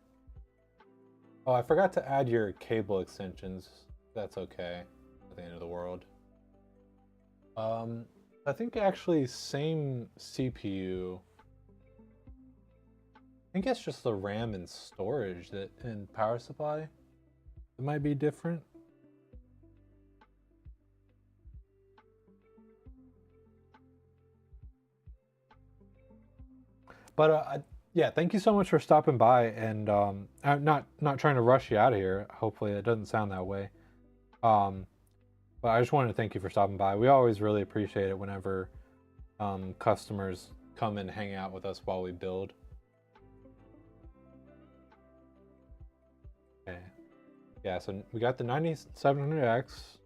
Oh, I forgot to add your cable extensions. That's okay. At the end of the world. I think actually same CPU. I think it's just the RAM and storage that and power supply. It might be different. But yeah, thank you so much for stopping by. And I'm not trying to rush you out of here. Hopefully, it doesn't sound that way. Um, but I just wanted to thank you for stopping by. We always really appreciate it whenever customers come and hang out with us while we build. Okay. Yeah, so we got the 9700X.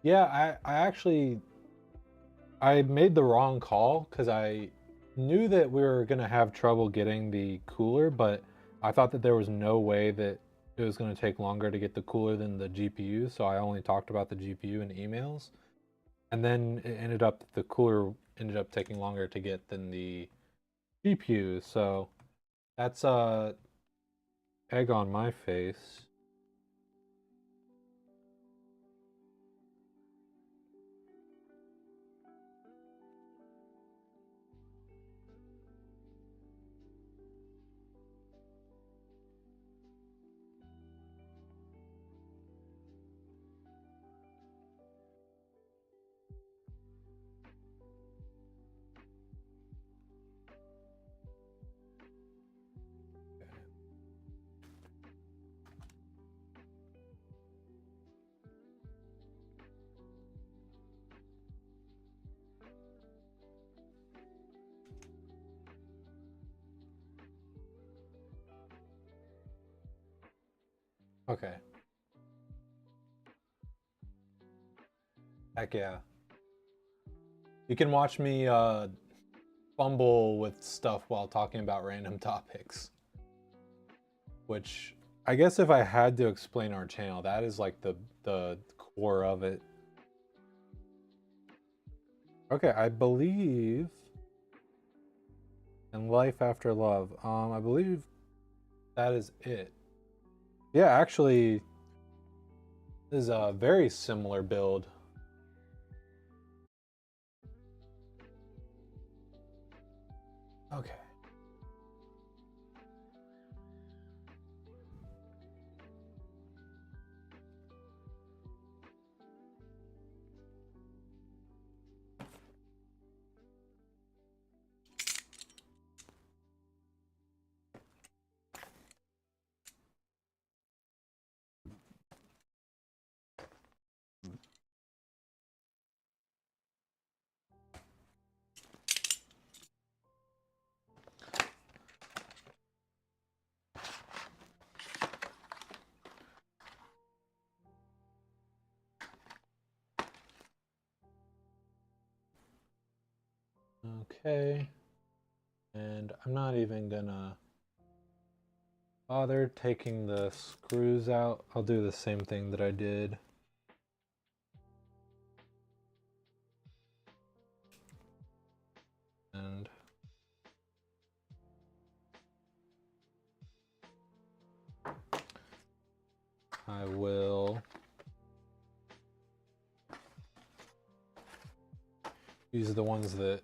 Yeah, I actually I made the wrong call because I knew that we were gonna have trouble getting the cooler, but I thought that there was no way that it was gonna take longer to get the cooler than the GPU, so I only talked about the GPU in emails. And then it ended up the cooler ended up taking longer to get than the GPU, so that's egg on my face. Okay. Heck yeah. You can watch me fumble with stuff while talking about random topics. Which I guess if I had to explain our channel, that is like the core of it. Okay, I believe in Life After Love. I believe that is it. Yeah, actually, this is a very similar build. Okay. Okay. And I'm not even gonna bother taking the screws out. I'll do the same thing that I did. And I will These are the ones that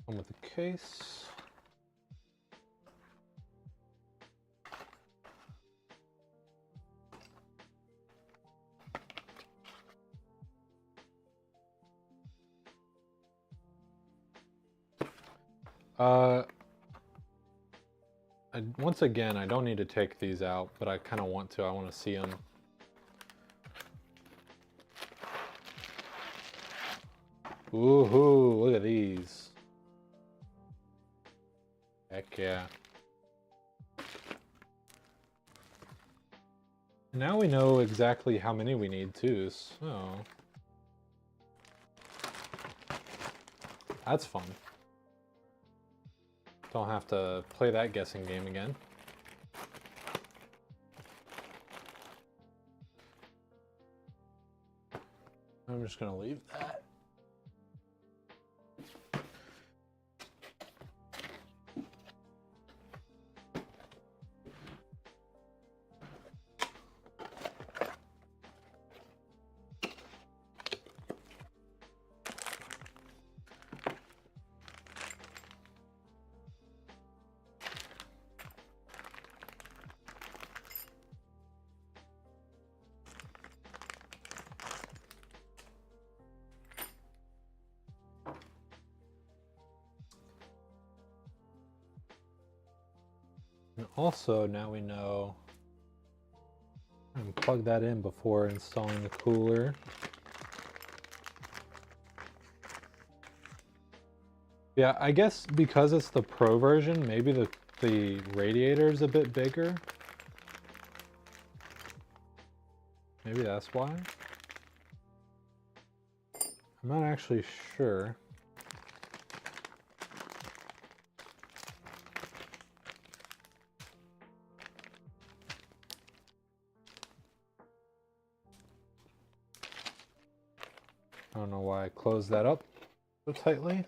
come with the case. Once again, I don't need to take these out, but I kind of want to. I want to see them. Woohoo, look at these. Heck yeah. Now we know exactly how many we need too, so... That's fun. Don't have to play that guessing game again. I'm just gonna leave that. And also, now we know and plug that in before installing the cooler. Yeah, I guess because it's the Pro version, maybe the radiator is a bit bigger. Maybe that's why. I'm not actually sure. I don't know why I closed that up so tightly.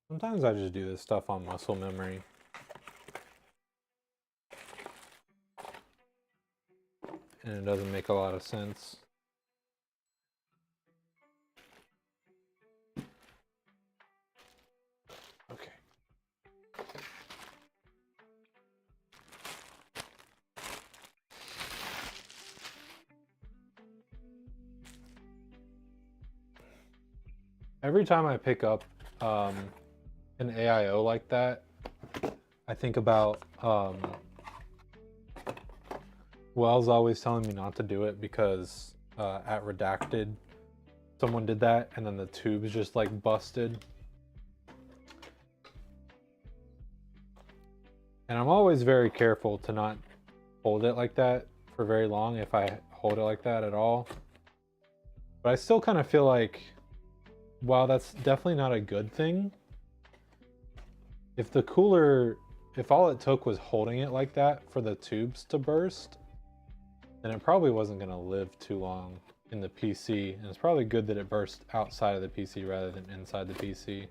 Sometimes I just do this stuff on muscle memory. And it doesn't make a lot of sense. Okay. Every time I pick up an AIO like that, I think about Wells always telling me not to do it because at Redacted someone did that and then the tubes just like busted. And I'm always very careful to not hold it like that for very long if I hold it like that at all. But I still kind of feel like, while that's definitely not a good thing, if the cooler, if all it took was holding it like that for the tubes to burst, then it probably wasn't going to live too long in the PC. And it's probably good that it burst outside of the PC rather than inside the PC.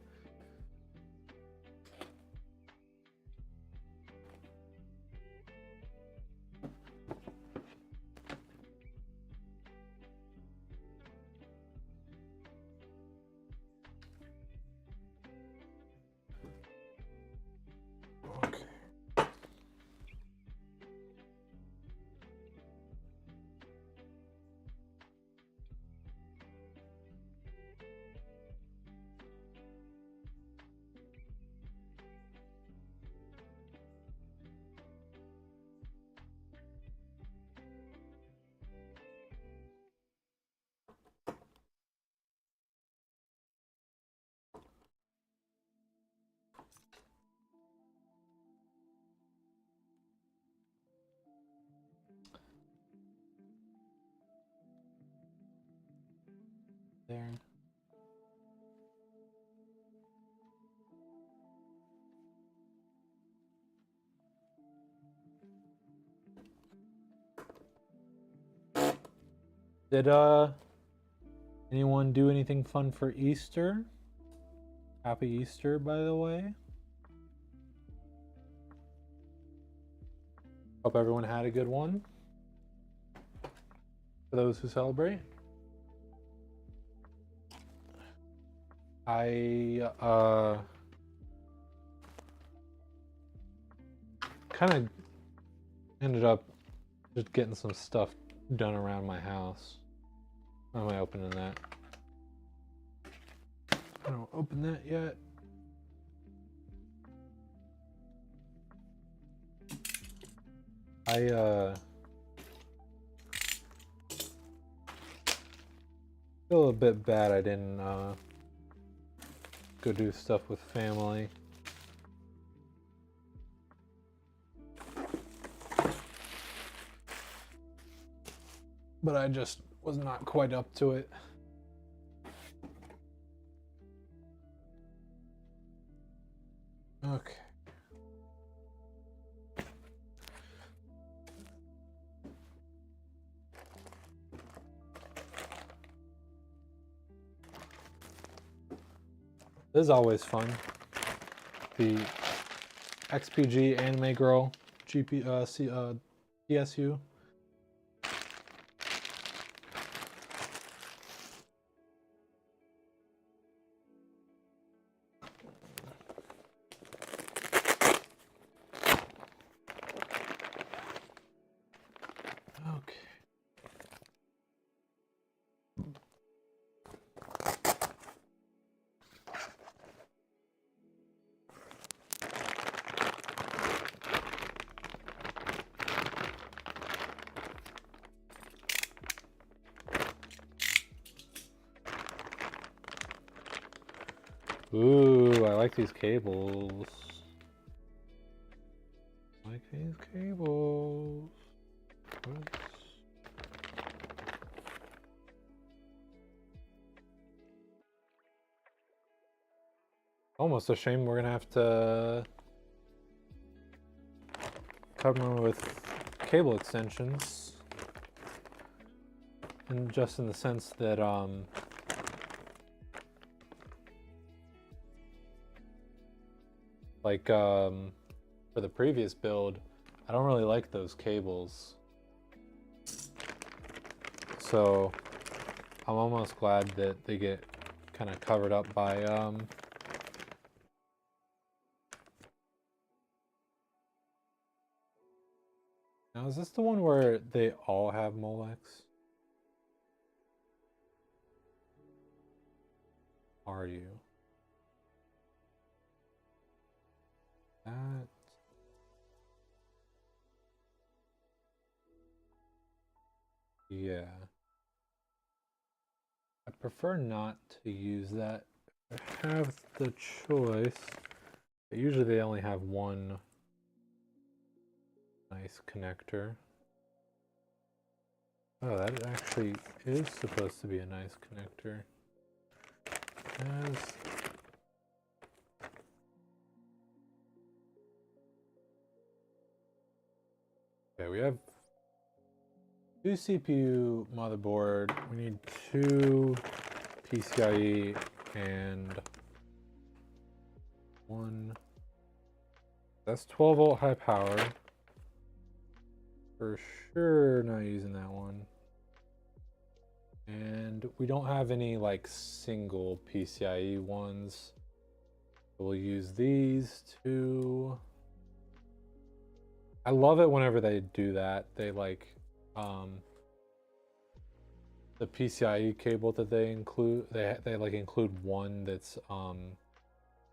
There. Did anyone do anything fun for Easter? Happy Easter, by the way. Hope everyone had a good one. For those who celebrate. I kind of ended up just getting some stuff done around my house. Why am I opening that? I don't open that yet. I feel a bit bad I didn't go do stuff with family. But I just was not quite up to it. Okay. This is always fun. The XPG Anime Girl PSU. Okay. Ooh, I like these cables. I like these cables. Oops. Almost a shame we're gonna have to cover them with cable extensions. And just in the sense that like for the previous build, I don't really like those cables. So I'm almost glad that they get kind of covered up by now is this the one where they all have Molex? Are you? That yeah. I prefer not to use that. If I have the choice. But usually they only have one nice connector. Oh, that actually is supposed to be a nice connector. Okay, we have 2 CPU motherboard. We need 2 PCIe and 1. That's 12 volt high power. For sure not using that one. And we don't have any like single PCIe ones. We'll use these 2. I love it whenever they do that. They like the PCIe cable that they include. They like include one that's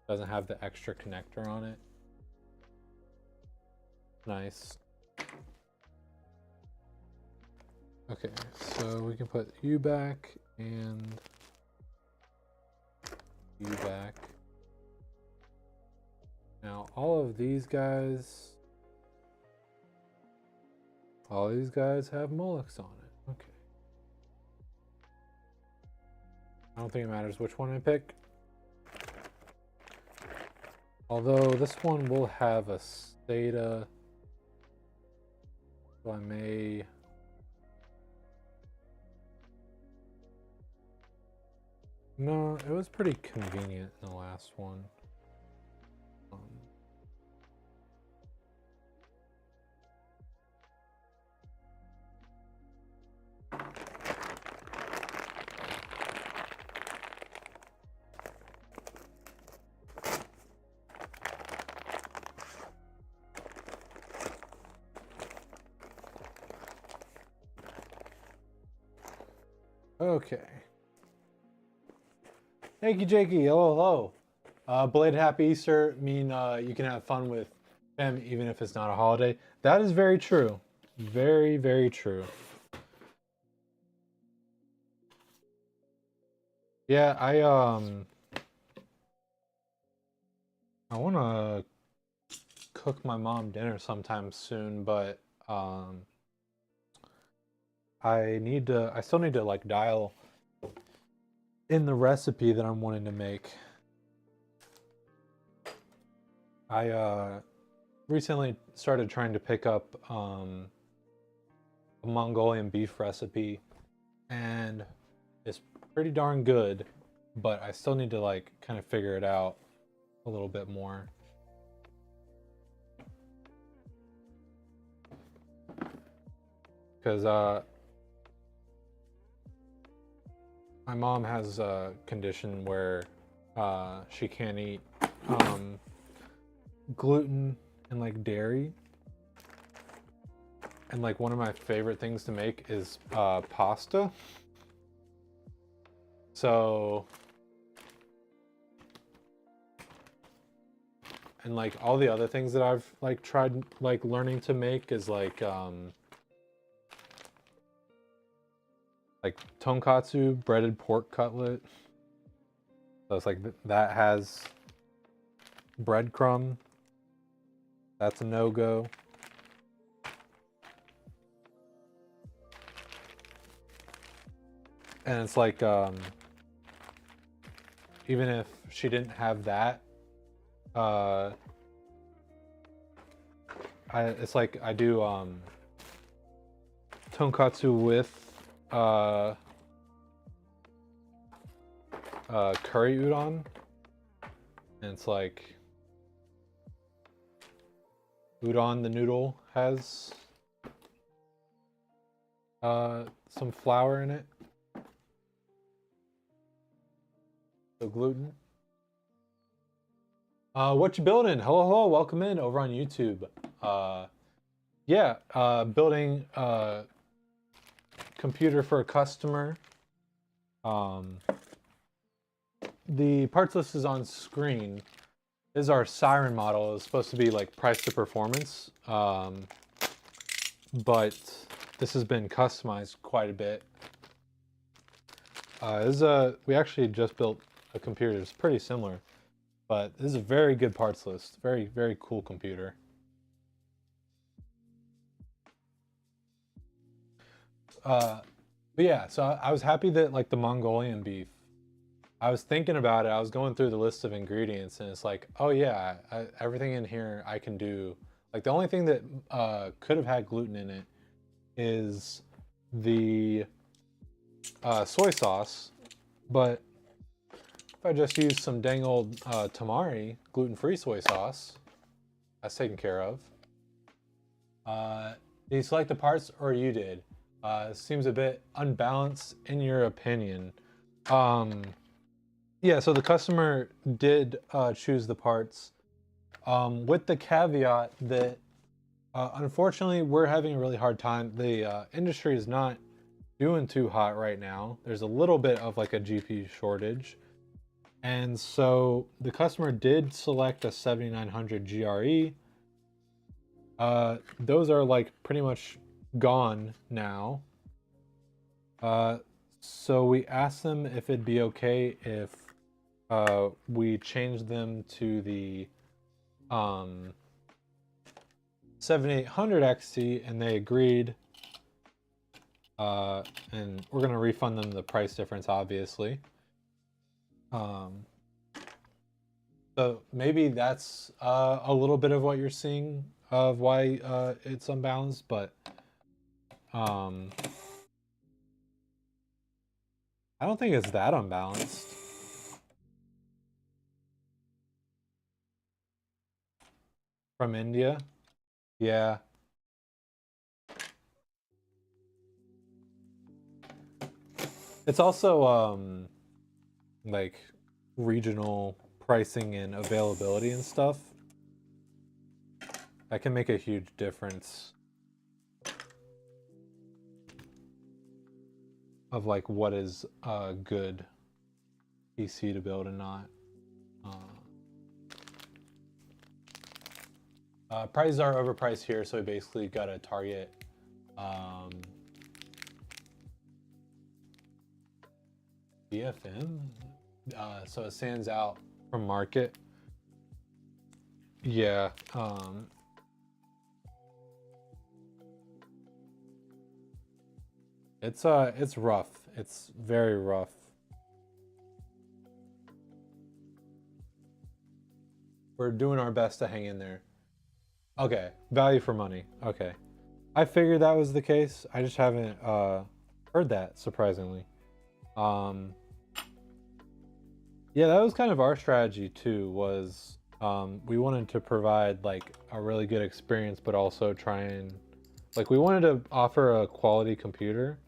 doesn't have the extra connector on it. Nice. Okay, so we can put you back and you back. Now all of these guys, all these guys have Molex on it. Okay. I don't think it matters which one I pick. Although this one will have a SATA, so I may. No, it was pretty convenient in the last one. Okay. Thank you, Jakey. Hello, hello. Belated Happy Easter mean you can have fun with them even if it's not a holiday. That is very true. Very, very true. Yeah, I want to cook my mom dinner sometime soon, but I still need to like dial in the recipe that I'm wanting to make. I recently started trying to pick up a Mongolian beef recipe, and it's pretty darn good, but I still need to like kind of figure it out a little bit more. Because my mom has a condition where she can't eat gluten and like dairy. And like one of my favorite things to make is pasta. So, and like all the other things that I've like tried like learning to make is like tonkatsu, breaded pork cutlet. So it's like that has breadcrumb. That's a no-go. And it's like even if she didn't have that, it's like I do tonkatsu with curry udon, and it's like udon, the noodle, has some flour in it, so gluten. What you building? Hello, hello, welcome in over on YouTube. Yeah, building a computer for a customer. The parts list is on screen. This is our Syren model. It's supposed to be like price to performance, but this has been customized quite a bit. We actually just built a computer that's pretty similar, but this is a very good parts list. Very, very cool computer. But yeah, so I was happy that like the Mongolian beef, I was thinking about it. I was going through the list of ingredients, and it's like, oh yeah, everything in here I can do. Like the only thing that could have had gluten in it is the soy sauce, but if I just use some dang old tamari gluten-free soy sauce, that's taken care of. Did you select the parts, or you did? Seems a bit unbalanced in your opinion. Yeah, so the customer did choose the parts, with the caveat that unfortunately we're having a really hard time. The industry is not doing too hot right now. There's a little bit of like a GPU shortage. And so the customer did select a 7900 GRE. Those are like pretty much gone now. So we asked them if it'd be okay if we changed them to the 7800 XT, and they agreed. And we're gonna refund them the price difference, obviously. So maybe that's a little bit of what you're seeing of why it's unbalanced, but I don't think it's that unbalanced. From India? Yeah. It's also like regional pricing and availability and stuff. That can make a huge difference. of like what is a good PC to build and not. Prices are overpriced here, so we basically got to target BFM, so it stands out from market. Yeah. It's rough. It's very rough. We're doing our best to hang in there. Okay, value for money. Okay. I figured that was the case. I just haven't heard that, surprisingly. Yeah, that was kind of our strategy too, was we wanted to provide like a really good experience, but also try and like we wanted to offer a quality computer,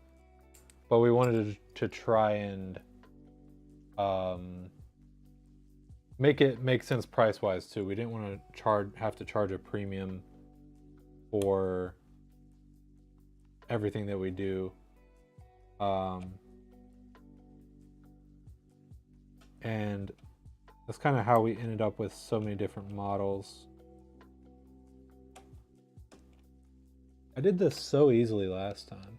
but we wanted to try and make it make sense price wise too. We didn't want to have to charge a premium for everything that we do. And that's kind of how we ended up with so many different models. I did this so easily last time.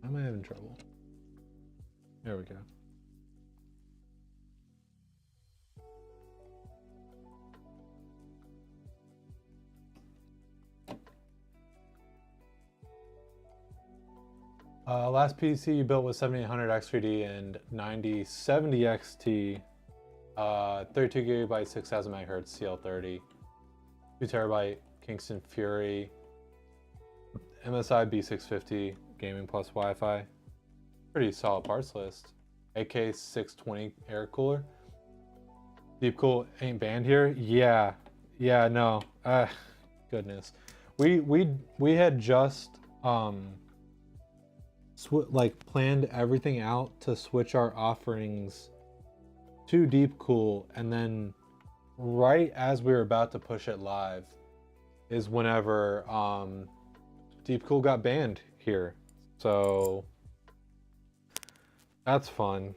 Am I having trouble? There we go. Last PC you built was 7800 X3D and 9070 XT, 32 gigabyte, 6000 megahertz CL30, 2 terabyte Kingston Fury, MSI B650 gaming plus Wi-Fi. Pretty solid parts list. AK620 air cooler. Deep cool ain't banned here. Yeah, no. Goodness, we had just like planned everything out to switch our offerings to Deep Cool, and then right as we were about to push it live is whenever Deep Cool got banned here. So that's fun.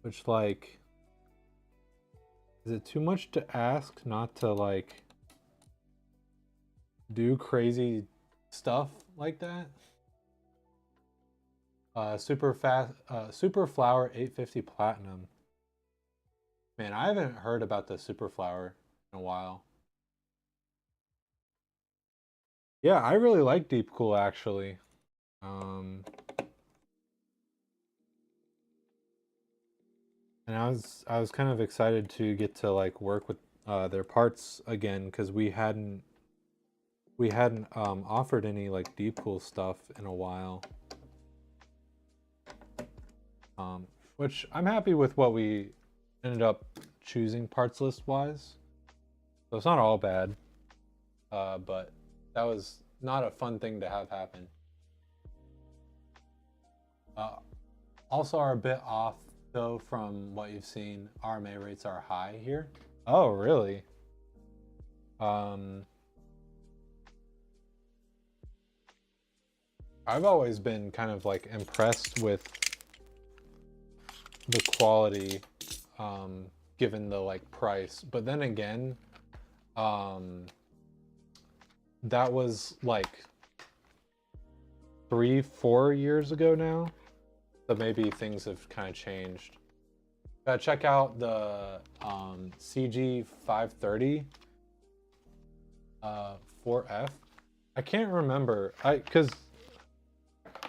Which, like, is it too much to ask not to like do crazy stuff like that? Super Flower 850 Platinum. Man, I haven't heard about the Super Flower in a while. Yeah, I really like Deep Cool actually. And I was kind of excited to get to like work with their parts again, because we hadn't offered any like Deep Cool stuff in a while. Which I'm happy with what we ended up choosing parts list wise. So it's not all bad, but that was not a fun thing to have happen. Also are a bit off though from what you've seen. RMA rates are high here. Oh, really? I've always been kind of like impressed with the quality, given the like price. But then again, that was like 3-4 years ago now. So maybe things have kind of changed. Check out the CG 530 4F. I can't remember. Because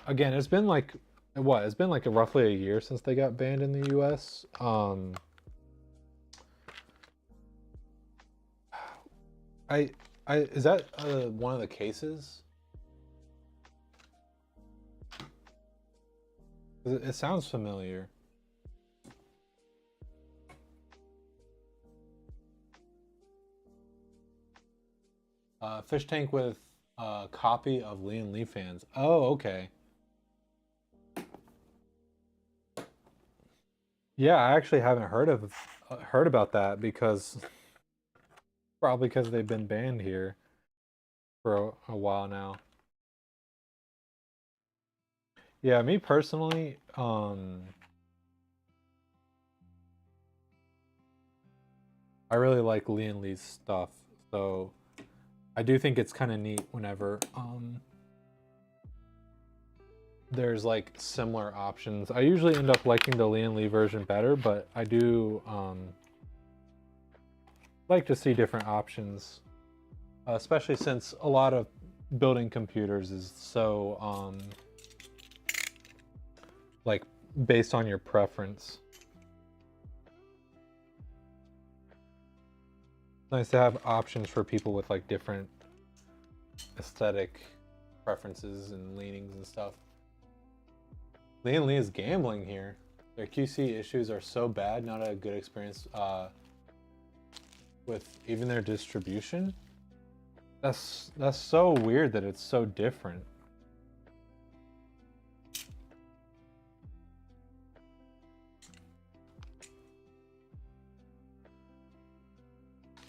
again, it's been like what? It's been like roughly a year since they got banned in the US. Is that one of the cases? It sounds familiar. Fish tank with a copy of Lee and Lee fans. Oh, okay. Yeah, I actually haven't heard about that, because probably because they've been banned here. for a while now. Yeah, me personally, I really like Lian Li's stuff, so I do think it's kind of neat whenever there's like similar options. I usually end up liking the Lian Li version better, but I do like to see different options, especially since a lot of building computers is so like based on your preference. It's nice to have options for people with like different aesthetic preferences and leanings and stuff. Lian Li is gambling here. Their QC issues are so bad, not a good experience with even their distribution. That's so weird that it's so different.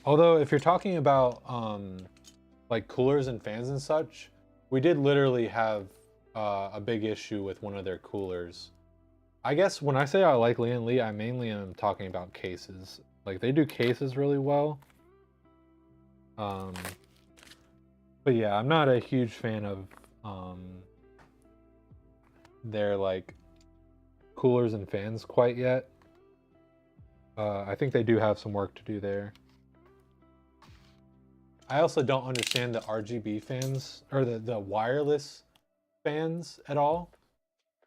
Although if you're talking about like coolers and fans and such, we did literally have a big issue with one of their coolers. I guess when I say I like Lian Li, I mainly am talking about cases. Like they do cases really well. But yeah, I'm not a huge fan of their like coolers and fans quite yet. I think they do have some work to do there. I also don't understand the RGB fans or the wireless fans at all.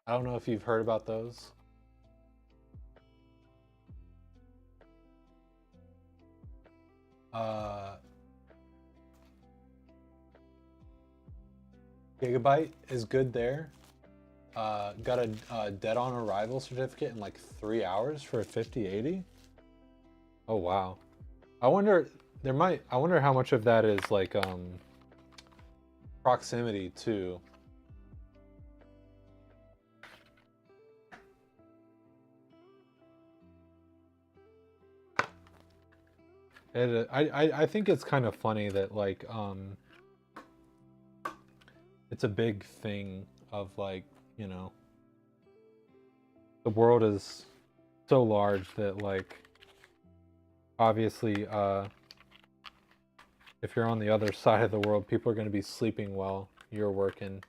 I don't know if you've heard about those. Gigabyte is good there. Got a dead on arrival certificate in like 3 hours for a 5080. Oh wow. I wonder how much of that is like proximity too. I think it's kind of funny that like it's a big thing of like, you know, the world is so large that like obviously if you're on the other side of the world, people are going to be sleeping while you're working.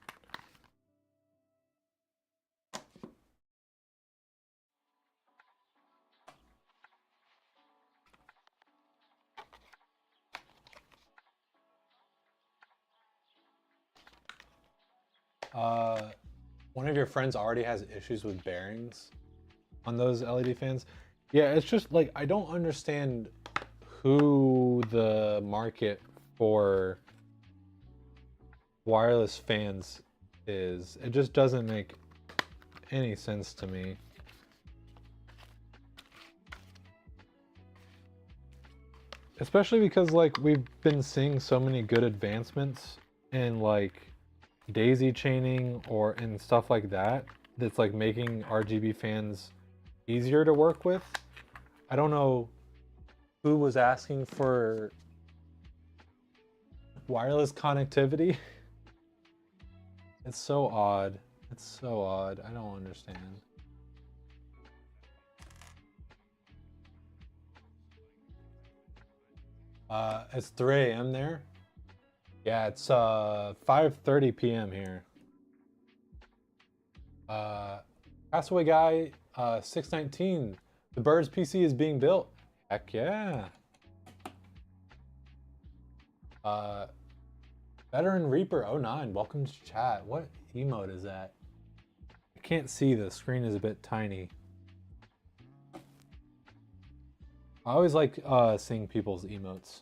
One of your friends already has issues with bearings on those LED fans. Yeah, it's just like I don't understand who the market for wireless fans is. It just doesn't make any sense to me. Especially because like we've been seeing so many good advancements in like daisy chaining or in stuff like that that's like making RGB fans easier to work with. I don't know who was asking for wireless connectivity. It's so odd. It's so odd. I don't understand. It's 3 a.m. there. Yeah, it's 5:30 p.m. here. Castaway guy 619. The Bird's PC is being built. Heck yeah. Veteran Reaper 09. Welcome to chat. What emote is that? I can't see. The screen is a bit tiny. I always like seeing people's emotes.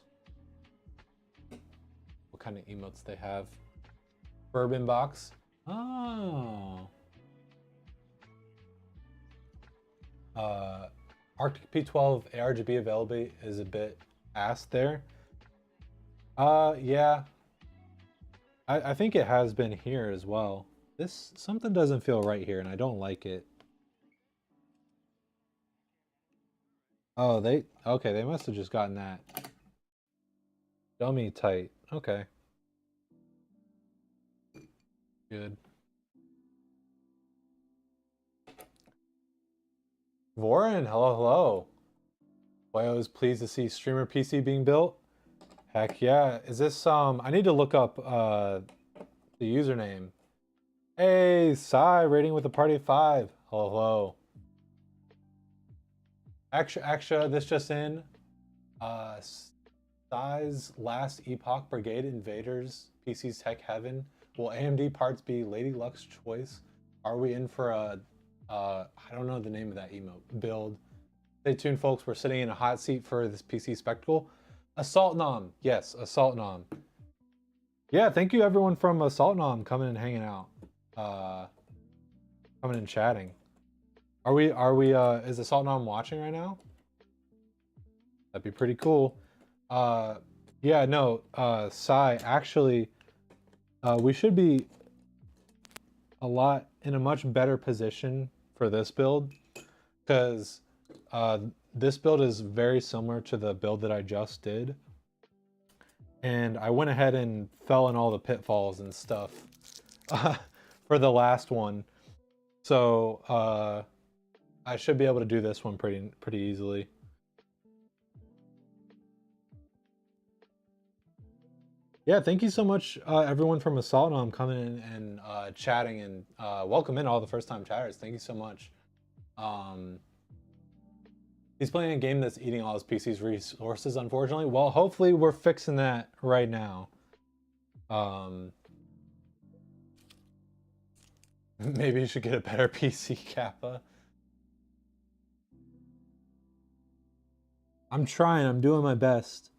What kind of emotes they have. Bourbon box. Oh. Arctic P12 ARGB availability is a bit ass there. Yeah. I think it has been here as well. Something doesn't feel right here and I don't like it. Oh, okay, they must have just gotten that. Dummy tight. Okay. Good. Vorin, hello, hello. Boy, I was pleased to see streamer PC being built. Heck yeah. Is this I need to look up the username. Hey, Sai, rating with a party of 5. Hello, hello. Extra, this just in. Sai's last Epoch Brigade Invaders PC's Tech Heaven. Will AMD parts be Lady Luck's choice? Are we in for a I don't know the name of that emote build? Stay tuned, folks. We're sitting in a hot seat for this PC spectacle. Assault Nom. Yes, Assault Nom. Yeah, thank you everyone from Assault Nom coming and hanging out. Coming and chatting. Are we is Assault Nom watching right now? That'd be pretty cool. Yeah, no, Sai, actually, we should be in a much better position for this build, because this build is very similar to the build that I just did. And I went ahead and fell in all the pitfalls and stuff for the last one. So I should be able to do this one pretty easily. Yeah, thank you so much, everyone from Assault Nom coming in and chatting, and welcome in all the first-time chatters. Thank you so much. He's playing a game that's eating all his PC's resources, unfortunately. Well, hopefully we're fixing that right now. Maybe you should get a better PC, Kappa. I'm trying. I'm doing my best.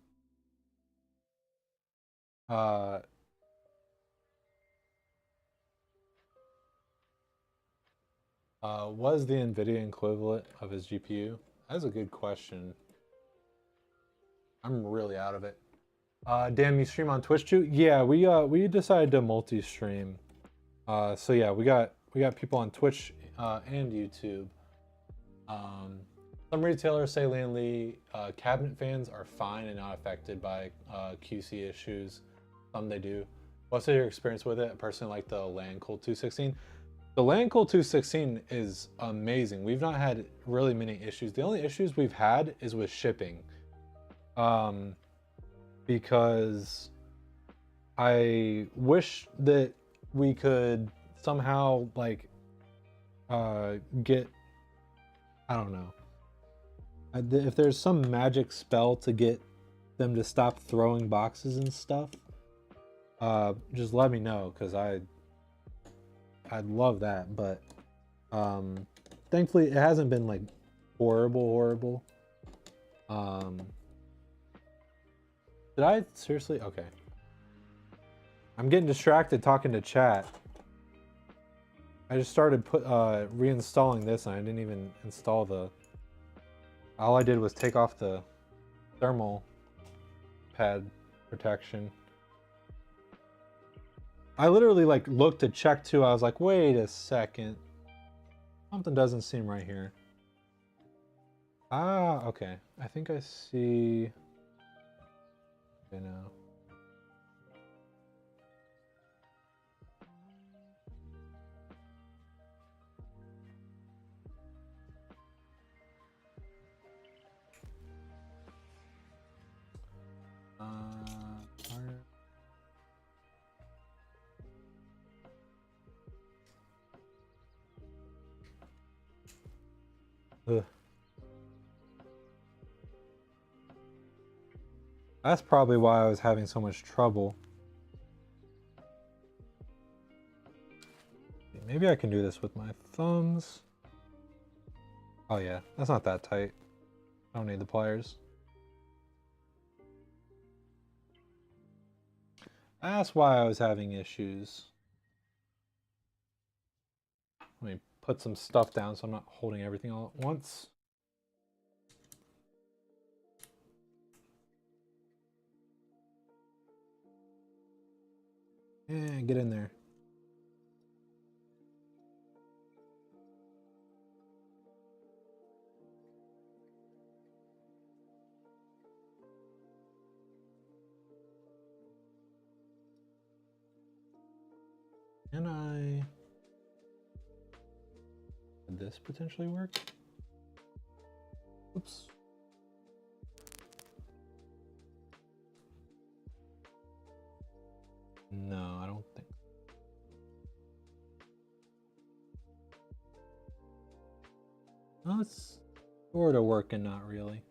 Was the NVIDIA equivalent of his GPU? That's a good question. I'm really out of it. Damn, you stream on Twitch too? Yeah, we decided to multi-stream. So yeah, we got people on Twitch and YouTube. Some retailers say Lee cabinet fans are fine and not affected by QC issues. Some they do. What's your experience with it? A person like the LAN Cool 216. The LAN Cool 216 is amazing. We've not had really many issues. The only issues we've had is with shipping. Because I wish that we could somehow like get, I don't know, if there's some magic spell to get them to stop throwing boxes and stuff, just let me know, because I'd love that. But thankfully it hasn't been like horrible. Did I seriously? Okay. I'm getting distracted talking to chat. I just started reinstalling this, and I didn't even install the... All I did was take off the thermal pad protection. I literally like looked to check too. I was like, wait a second. Something doesn't seem right here. Ah, okay. I think I see... Okay, now. Ugh. That's probably why I was having so much trouble. Maybe I can do this with my thumbs. Oh yeah, that's not that tight. I don't need the pliers. That's why I was having issues. Let me put some stuff down so I'm not holding everything all at once. And get in there. Can I... Could this potentially work? Oops. No, I don't think. No, it's sort of working, not really.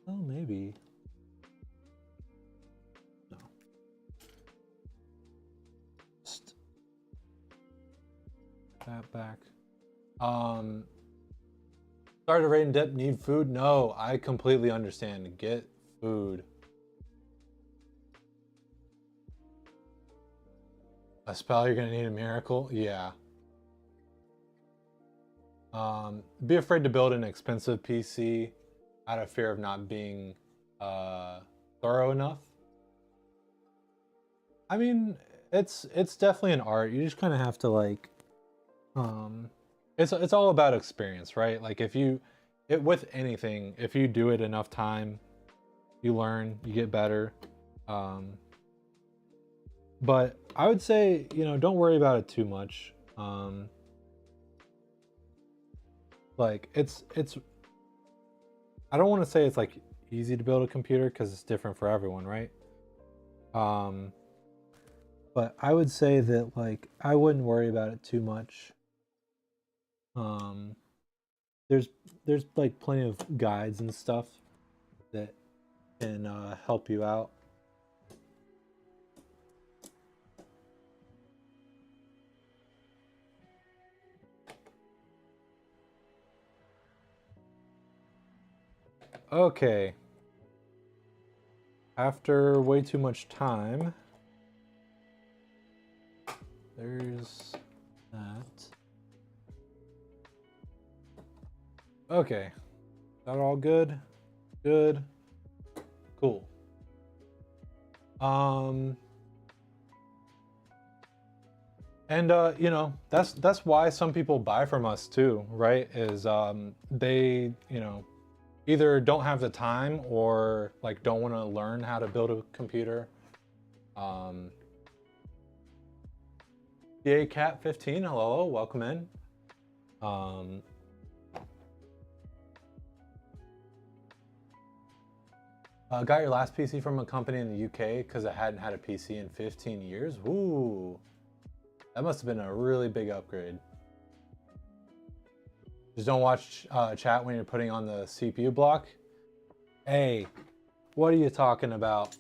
Oh, maybe. No. Just that back. Sorry to rate in depth, need food? No, I completely understand. Get food. A spell, you're gonna need a miracle? Yeah. Be afraid to build an expensive PC out of fear of not being thorough enough. I mean, it's definitely an art. You just kind of have to like, it's all about experience, right? Like if you, with anything, if you do it enough time, you learn, you get better. But I would say, you know, don't worry about it too much. Like it's I don't want to say it's like easy to build a computer because it's different for everyone, right? But I would say that like I wouldn't worry about it too much. There's like plenty of guides and stuff that can help you out. Okay. After way too much time, there's that. Okay. That all good? Good. Cool. And you know, that's why some people buy from us too, right? Is they, you know, either don't have the time or like don't want to learn how to build a computer. DA Cat 15, hello, welcome in. Got your last PC from a company in the UK because I hadn't had a PC in 15 years. Ooh, that must have been a really big upgrade. Just don't watch chat when you're putting on the CPU block. Hey, what are you talking about?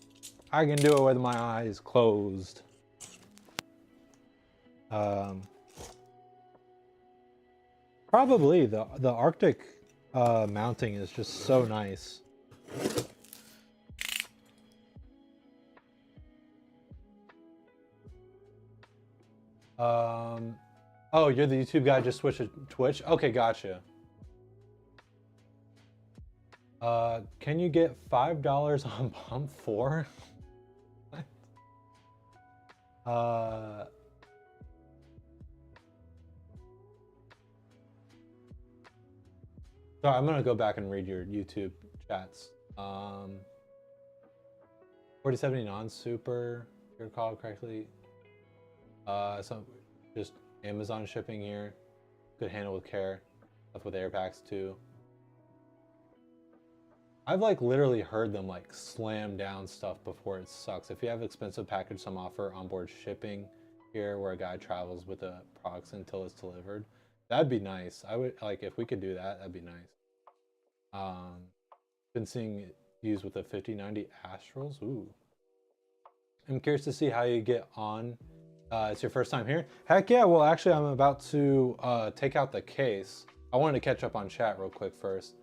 I can do it with my eyes closed. Probably the Arctic mounting is just so nice. Oh, you're the YouTube guy, just switch to Twitch? Okay, gotcha. Can you get $5 on Pump 4? Sorry, I'm gonna go back and read your YouTube chats. 4070 non-super, if you recall correctly. So just Amazon shipping here. Good handle with care. Stuff with air packs too. I've like literally heard them like slam down stuff before. It sucks. If you have expensive package, some offer onboard shipping here where a guy travels with the products until it's delivered. That'd be nice. I would like if we could do that, that'd be nice. Been seeing it used with the 5090 Astrals. Ooh. I'm curious to see how you get on. It's your first time here? Heck yeah, well actually I'm about to take out the case. I wanted to catch up on chat real quick first.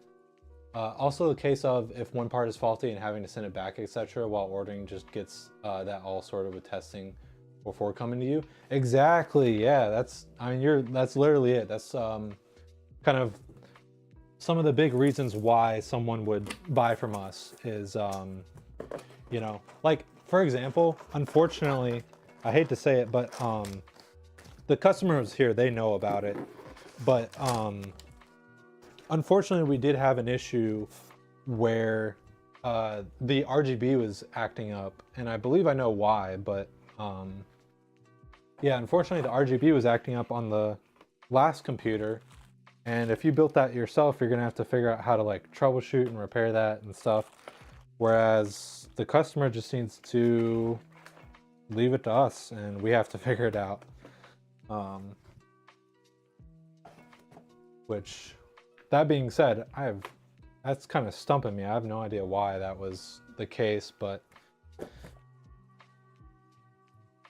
Also the case of if one part is faulty and having to send it back, etc. while ordering just gets that all sorted with testing before coming to you. Exactly, yeah, that's literally it. That's kind of some of the big reasons why someone would buy from us is, you know, like for example, unfortunately, I hate to say it, but the customers here, they know about it. But unfortunately, we did have an issue where the RGB was acting up, and I believe I know why, but yeah, unfortunately the RGB was acting up on the last computer, and if you built that yourself, you're gonna have to figure out how to like troubleshoot and repair that and stuff, whereas the customer just needs to leave it to us and we have to figure it out. Which, that being said, that's kind of stumping me. I have no idea why that was the case, but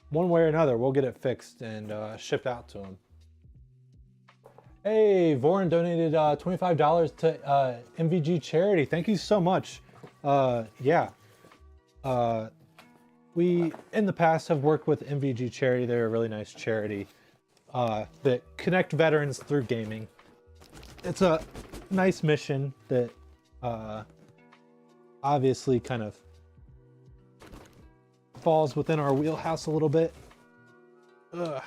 one way or another, we'll get it fixed and shipped out to them. Hey, Voren donated $25 to MVG charity. Thank you so much. Yeah. We, in the past, have worked with MVG charity. They're a really nice charity that connect veterans through gaming. It's a nice mission that obviously kind of falls within our wheelhouse a little bit. Ugh.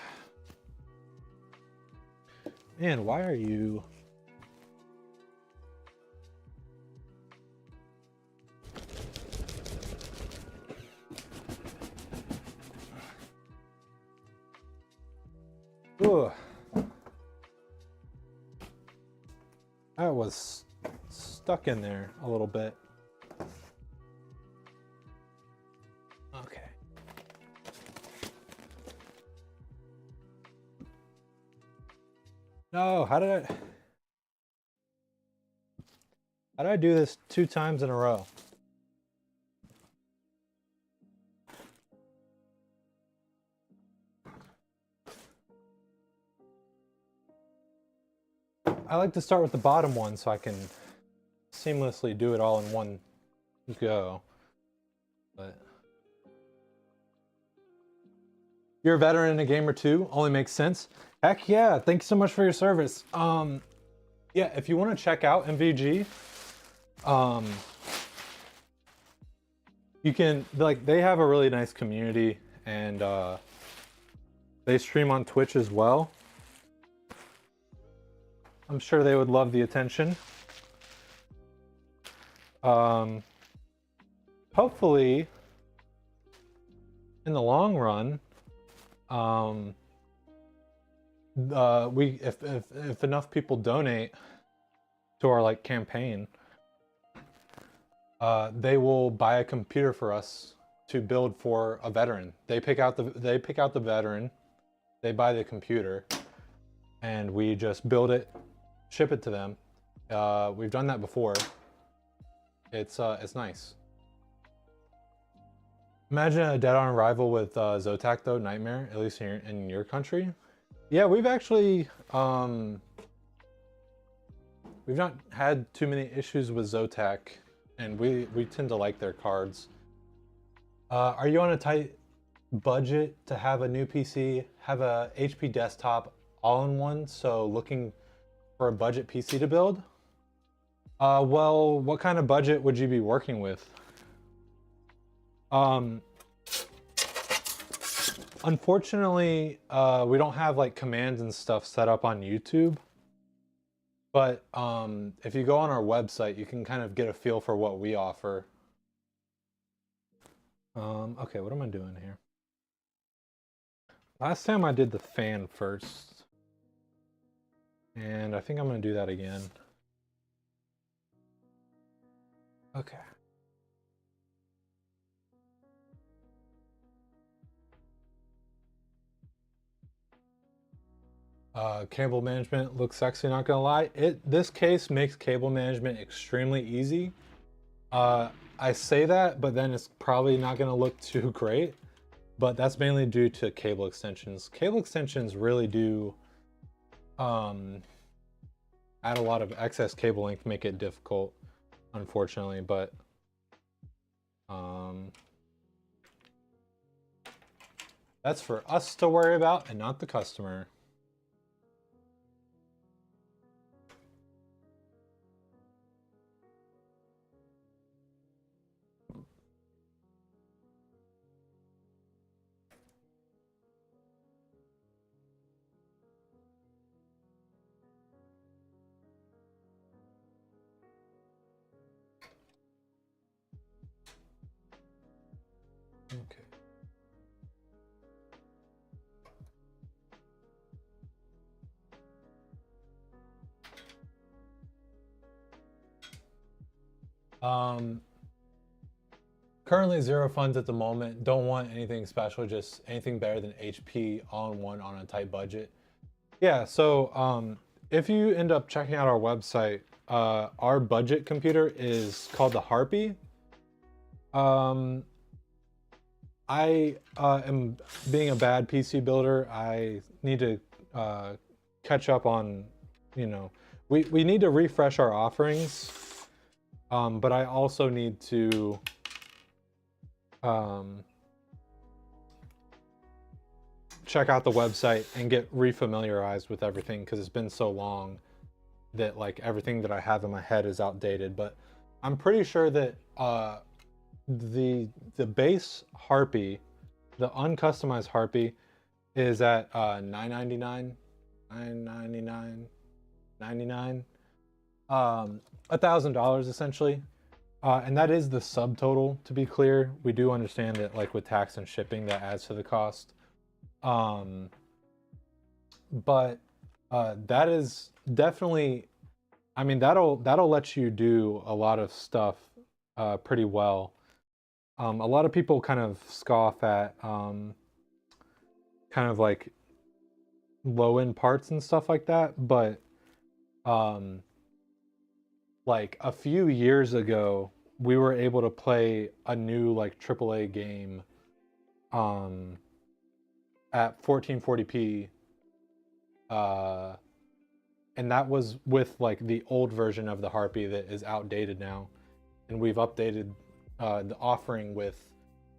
Man, why are you... Ugh. I was stuck in there a little bit. Okay. No, how did I do this 2 times in a row? I like to start with the bottom one so I can seamlessly do it all in one go. But you're a veteran in a game or two, only makes sense. Heck yeah, thanks so much for your service. Yeah, if you want to check out MVG, you can, like, they have a really nice community, and they stream on Twitch as well. I'm sure they would love the attention. Hopefully, in the long run, if enough people donate to our like campaign, they will buy a computer for us to build for a veteran. They pick out the veteran, they buy the computer, and we just build it, ship it to them. We've done that before. It's nice. Imagine a Dead on Arrival with Zotac though, nightmare, at least here in your country. Yeah, we've actually we've not had too many issues with Zotac, and we tend to like their cards. Are you on a tight budget to have a new PC, have a HP desktop all-in-one, so looking for a budget PC to build? Well, what kind of budget would you be working with? Unfortunately, we don't have like commands and stuff set up on YouTube, but if you go on our website, you can kind of get a feel for what we offer. Okay, what am I doing here? Last time I did the fan first, and I think I'm gonna do that again. Okay. Cable management looks sexy, not gonna lie. This case makes cable management extremely easy. I say that, but then it's probably not gonna look too great. But that's mainly due to cable extensions. Cable extensions really do add a lot of excess cable length, make it difficult, unfortunately, but that's for us to worry about and not the customer. Currently 0 funds at the moment. Don't want anything special, just anything better than HP all-in-one on a tight budget. Yeah, so if you end up checking out our website, our budget computer is called the Harpy. I am being a bad PC builder. I need to catch up on, we need to refresh our offerings, but I also need to check out the website and get refamiliarized with everything, because it's been so long that like everything that I have in my head is outdated. But I'm pretty sure that the base Harpy, the uncustomized Harpy, is at $999, $999, $1,000 essentially. And that is the subtotal, to be clear. We do understand that like with tax and shipping that adds to the cost. But that is definitely, I mean, that'll let you do a lot of stuff pretty well. A lot of people kind of scoff at kind of like low-end parts and stuff like that, but like a few years ago, we were able to play a new like AAA game at 1440p, and that was with like the old version of the Harpy that is outdated now, and we've updated the offering with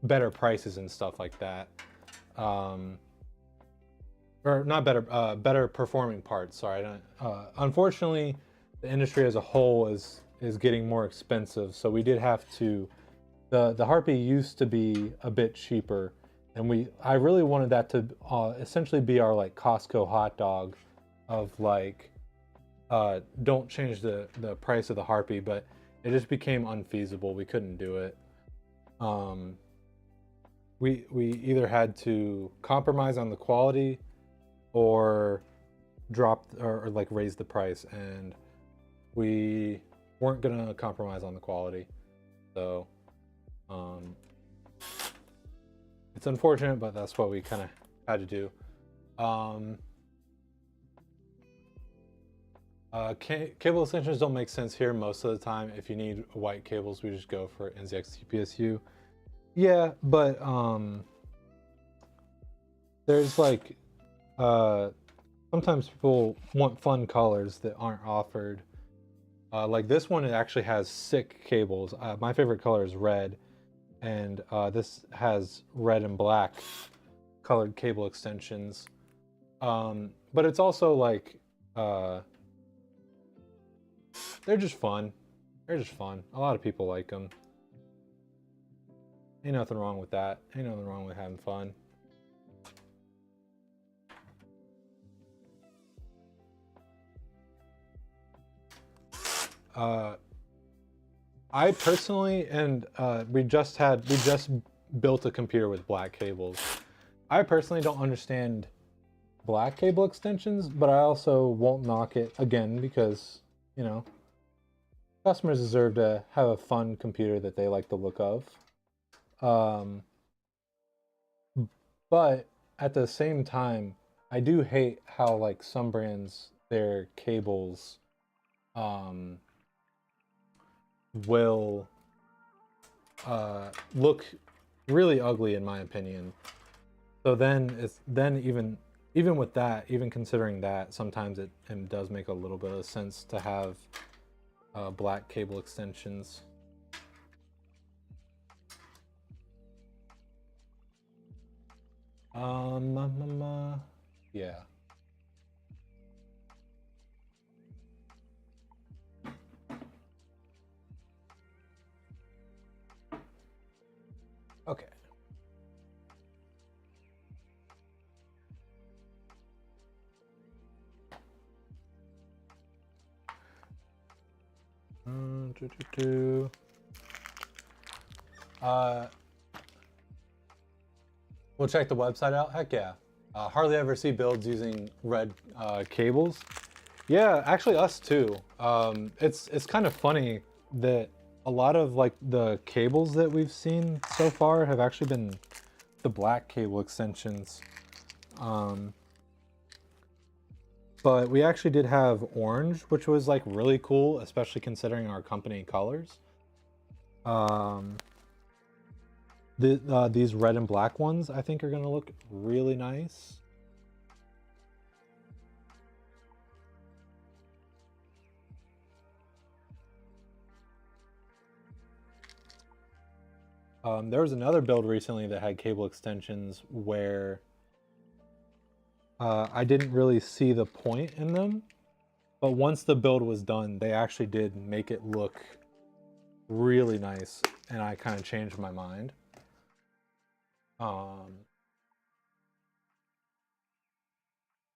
better prices and stuff like that, or not better, better performing parts. Sorry, unfortunately, the industry as a whole is getting more expensive, so we did have to. The Harpy used to be a bit cheaper, and I really wanted that to essentially be our like Costco hot dog of like, don't change the price of the Harpy, but it just became unfeasible. We couldn't do it. We either had to compromise on the quality or drop or like raise the price, and we weren't gonna compromise on the quality. So it's unfortunate, but that's what we kind of had to do. Cable extensions don't make sense here most of the time. If you need white cables, we just go for NZX TPSU. Yeah, but there's like sometimes people want fun colors that aren't offered. Like this one, it actually has sick cables. My favorite color is red, and this has red and black colored cable extensions. But it's also like, they're just fun. They're just fun. A lot of people like them. Ain't nothing wrong with that. Ain't nothing wrong with having fun. I personally, and we just built a computer with black cables. I personally don't understand black cable extensions, but I also won't knock it again because, customers deserve to have a fun computer that they like the look of. But at the same time, I do hate how like some brands, their cables will look really ugly in my opinion. So then even with that, even considering that, sometimes it does make a little bit of sense to have black cable extensions. Yeah. Okay. We'll check the website out. Heck yeah. Hardly ever see builds using red cables. Yeah, actually us too. It's kind of funny that a lot of like the cables that we've seen so far have actually been the black cable extensions. But we actually did have orange, which was like really cool, especially considering our company colors. These red and black ones I think are going to look really nice. There was another build recently that had cable extensions where I didn't really see the point in them, but once the build was done, they actually did make it look really nice, and I kind of changed my mind.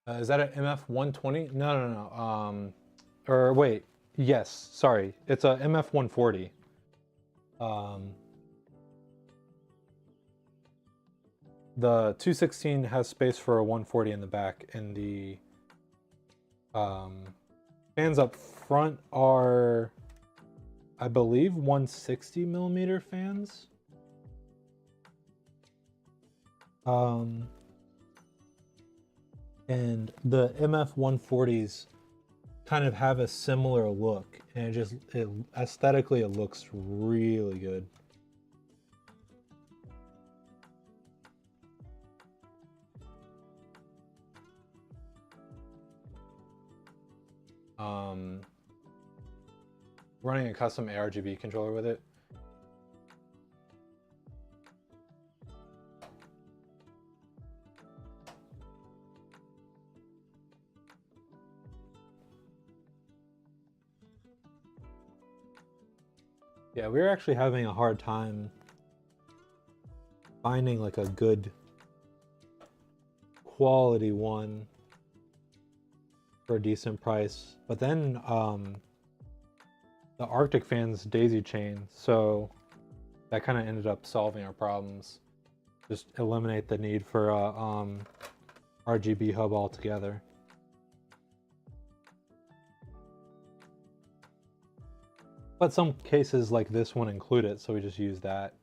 Is that an MF120? No. Or wait, yes, sorry, it's a MF140. The 216 has space for a 140 in the back, and the fans up front are, I believe, 160 millimeter fans. And the MF140s kind of have a similar look, and aesthetically it looks really good. Running a custom ARGB controller with it. Yeah, we were actually having a hard time finding like a good quality one for a decent price. But then the Arctic fans daisy chain, so that kind of ended up solving our problems. Just eliminate the need for a RGB hub altogether. But some cases like this one include it, so we just use that.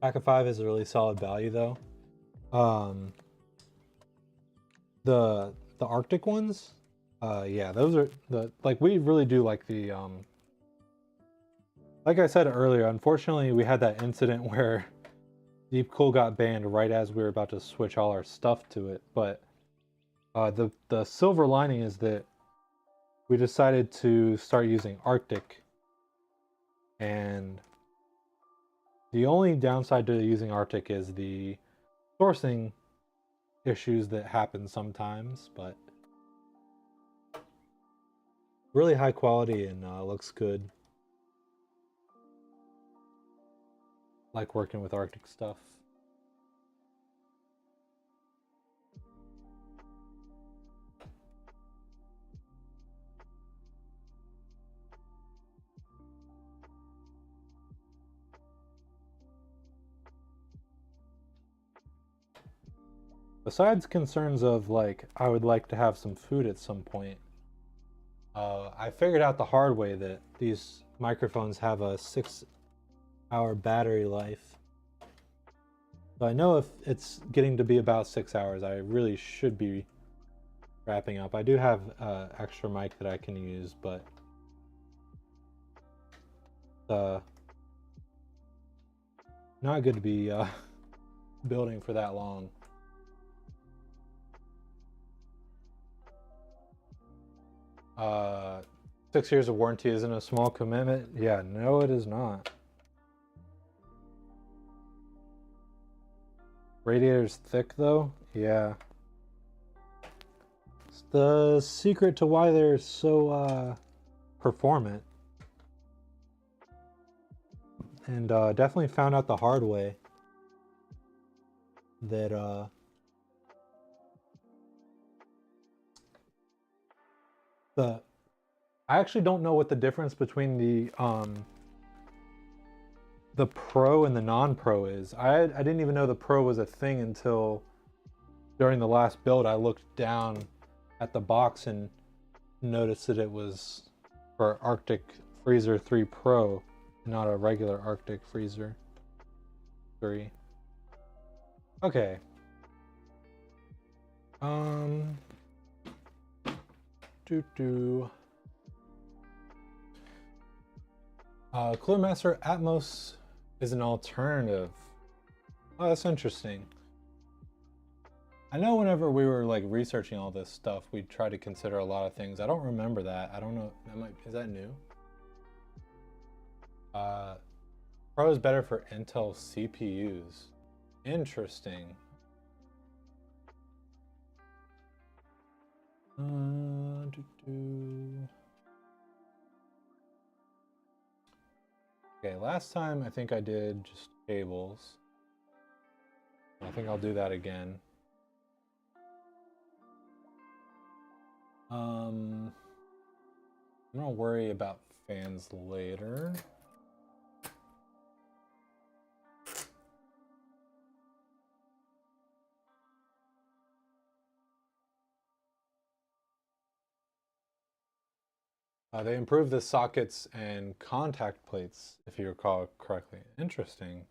Pack of 5 is a really solid value though. The Arctic ones, yeah, those are we really do like the like I said earlier, unfortunately we had that incident where Deep Cool got banned right as we were about to switch all our stuff to it, but the silver lining is that we decided to start using Arctic, and the only downside to using Arctic is the sourcing issues that happen sometimes, but really high quality and looks good. Like working with Arctic stuff. Besides concerns of like, I would like to have some food at some point, I figured out the hard way that these microphones have a 6-hour battery life. So I know if it's getting to be about 6 hours, I really should be wrapping up. I do have extra mic that I can use, but not good to be building for that long. Uh, 6 years of warranty isn't a small commitment. Yeah, no, it is not. Radiator's thick though. Yeah. It's the secret to why they're so performant. And definitely found out the hard way that I actually don't know what the difference between the Pro and the non-Pro is. I didn't even know the Pro was a thing until during the last build I looked down at the box and noticed that it was for Arctic Freezer 3 Pro, not a regular Arctic Freezer 3. Okay. Cooler Master Atmos is an alternative. Oh, that's interesting. I know whenever we were like researching all this stuff, we tried to consider a lot of things. I don't remember that. I don't know. Is that new? Pro is better for Intel CPUs. Interesting. Okay, last time I think I did just cables. I think I'll do that again. I'm gonna worry about fans later. They improved the sockets and contact plates, if you recall correctly. Interesting.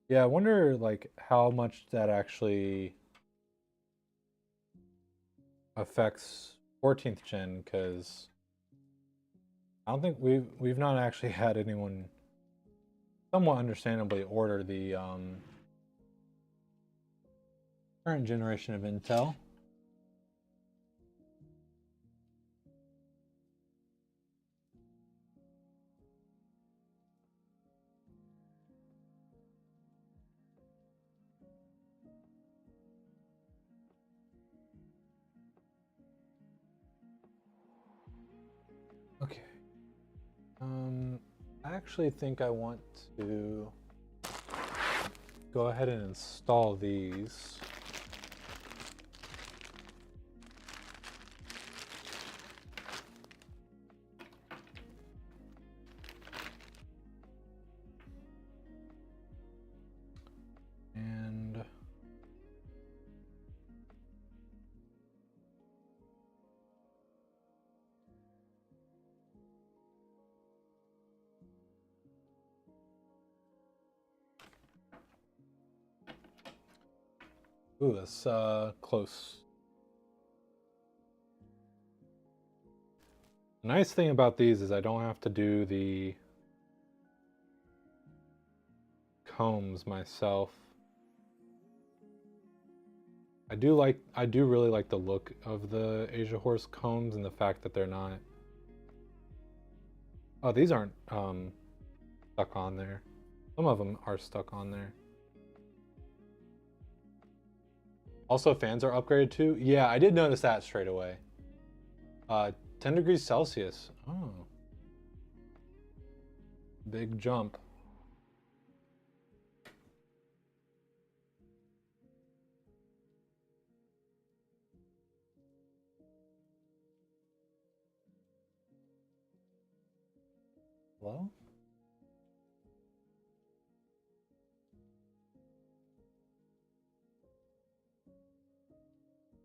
Yeah, I wonder like how much that actually affects 14th gen, because I don't think we've not actually had anyone somewhat understandably order the current generation of Intel. Okay. I actually think I want to go ahead and install these. And ooh, that's close. The nice thing about these is I don't have to do the combs myself. I do really like the look of the Asia Horse combs and the fact that they're not. Oh, these aren't stuck on there. Some of them are stuck on there. Also, fans are upgraded too. Yeah, I did notice that straight away. 10 degrees Celsius. Oh. Big jump. Hello?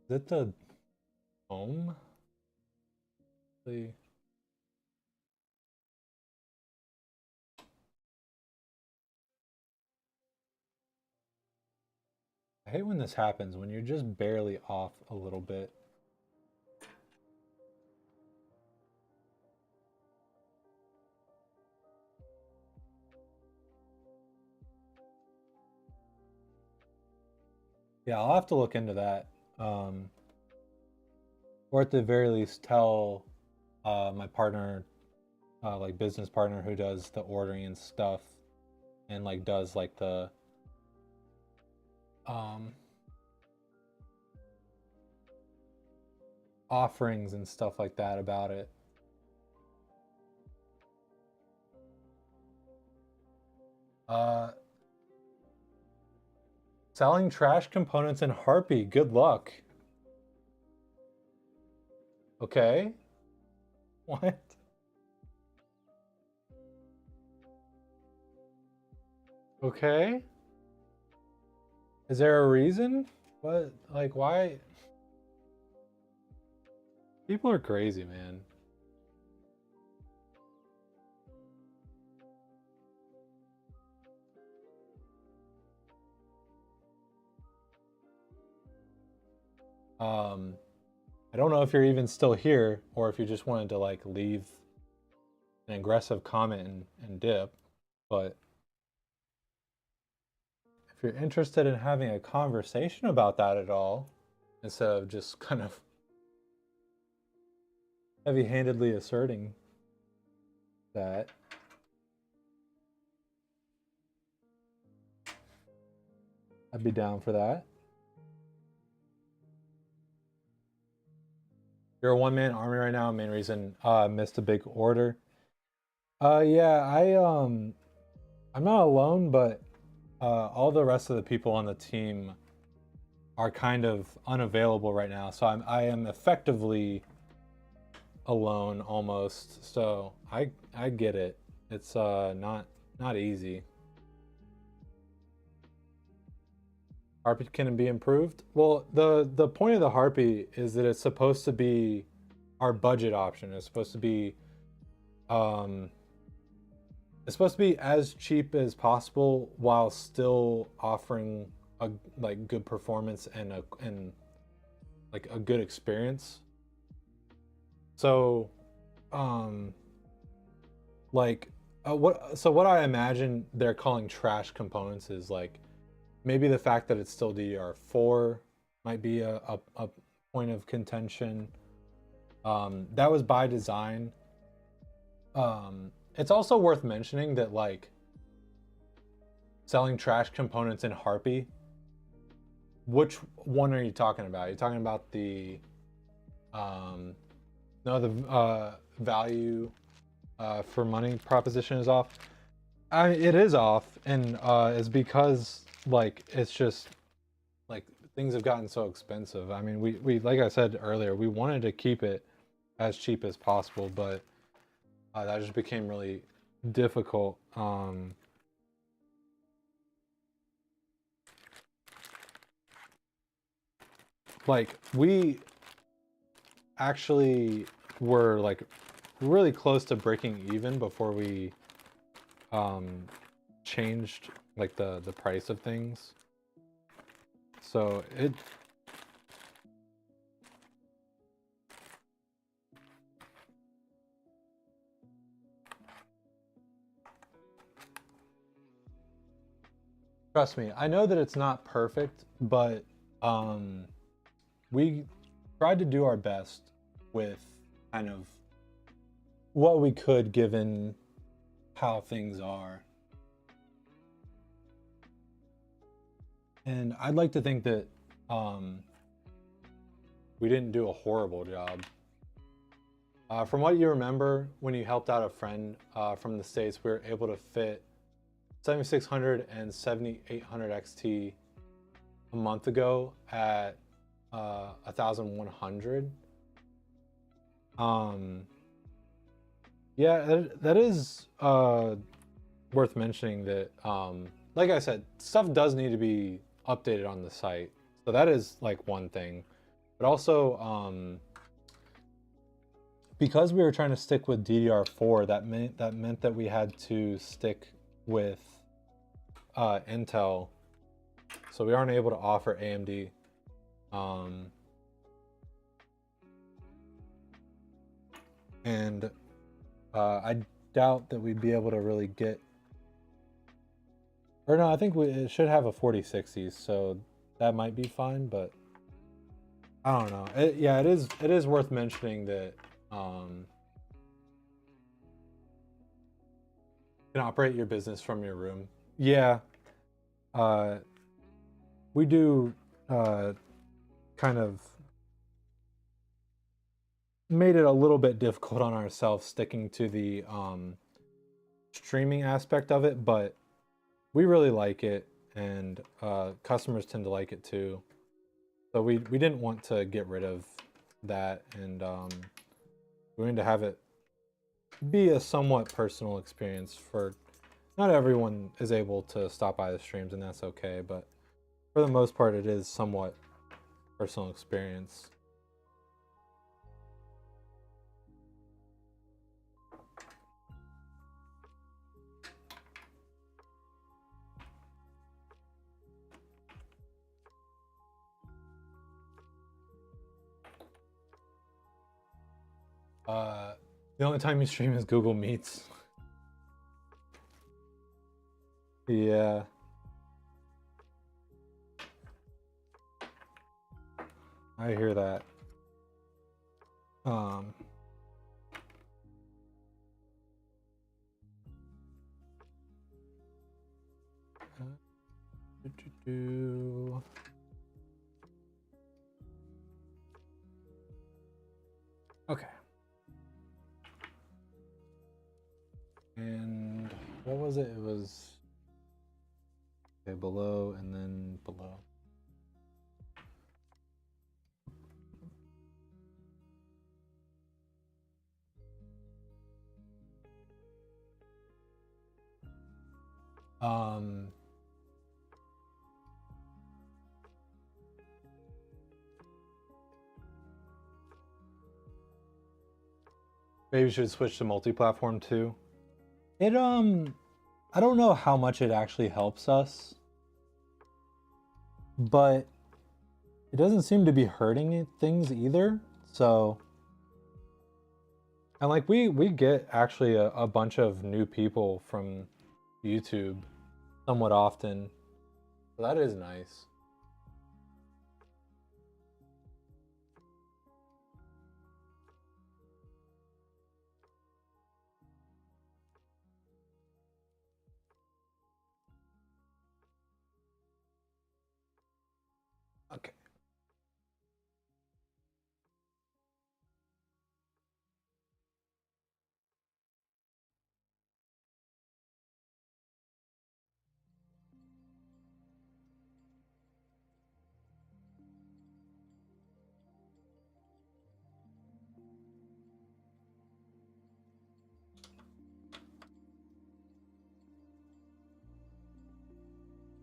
Is it the home? The I hate when this happens, when you're just barely off a little bit. Yeah, I'll have to look into that. Or at the very least tell my partner, like business partner who does the ordering and stuff and like does like the offerings and stuff like that about it. Selling trash components in Harpy. Good luck. Okay. What? Okay. Is there a reason? What, like, why? People are crazy, man. I don't know if you're even still here or if you just wanted to like leave an aggressive comment and dip, but if you're interested in having a conversation about that at all, instead of just kind of heavy-handedly asserting that, I'd be down for that. You're a one-man army right now. Main reason I missed a big order. Yeah, I'm not alone, but all the rest of the people on the team are kind of unavailable right now, so I am effectively alone almost. So I get it. It's not easy. Harpy can be improved. Well, the point of the Harpy is that it's supposed to be our budget option. It's supposed to be as cheap as possible while still offering a like good performance and like a good experience. So what I imagine they're calling trash components is like maybe the fact that it's still DDR4 might be a point of contention. That was by design. It's also worth mentioning that like selling trash components in Harpy, which one are you talking about? Are you talking about the value for money proposition is off? It is off, and it's because like it's just like things have gotten so expensive. I mean, we like I said earlier, we wanted to keep it as cheap as possible, but that just became really difficult. Like we actually were like really close to breaking even before we changed like the price of things. So it trust me, I know that it's not perfect, but we tried to do our best with kind of what we could given how things are. And I'd like to think that we didn't do a horrible job. From what you remember, when you helped out a friend from the States, we were able to fit 7600 and 7800 XT a month ago at 1100. Yeah, that is worth mentioning that, like I said, stuff does need to be updated on the site. So that is like one thing. But also, because we were trying to stick with DDR4, that meant that we had to stick with Intel. So we aren't able to offer AMD. And I doubt that we'd be able to really get, or no, I think it should have a 4060, so that might be fine, but I don't know. Yeah, it is worth mentioning that you can operate your business from your room. Yeah, we do kind of made it a little bit difficult on ourselves sticking to the streaming aspect of it, but we really like it, and customers tend to like it too. So we didn't want to get rid of that, and we wanted to have it be a somewhat personal experience. For not everyone is able to stop by the streams, and that's okay, but for the most part, it is somewhat personal experience. The only time you stream is Google Meets. Yeah. I hear that. Okay. And what was it? It was okay, below and then below. Maybe we should switch to multi-platform too. It I don't know how much it actually helps us, but it doesn't seem to be hurting things either. So, and like we get actually a bunch of new people from YouTube somewhat often. So that is nice. Okay.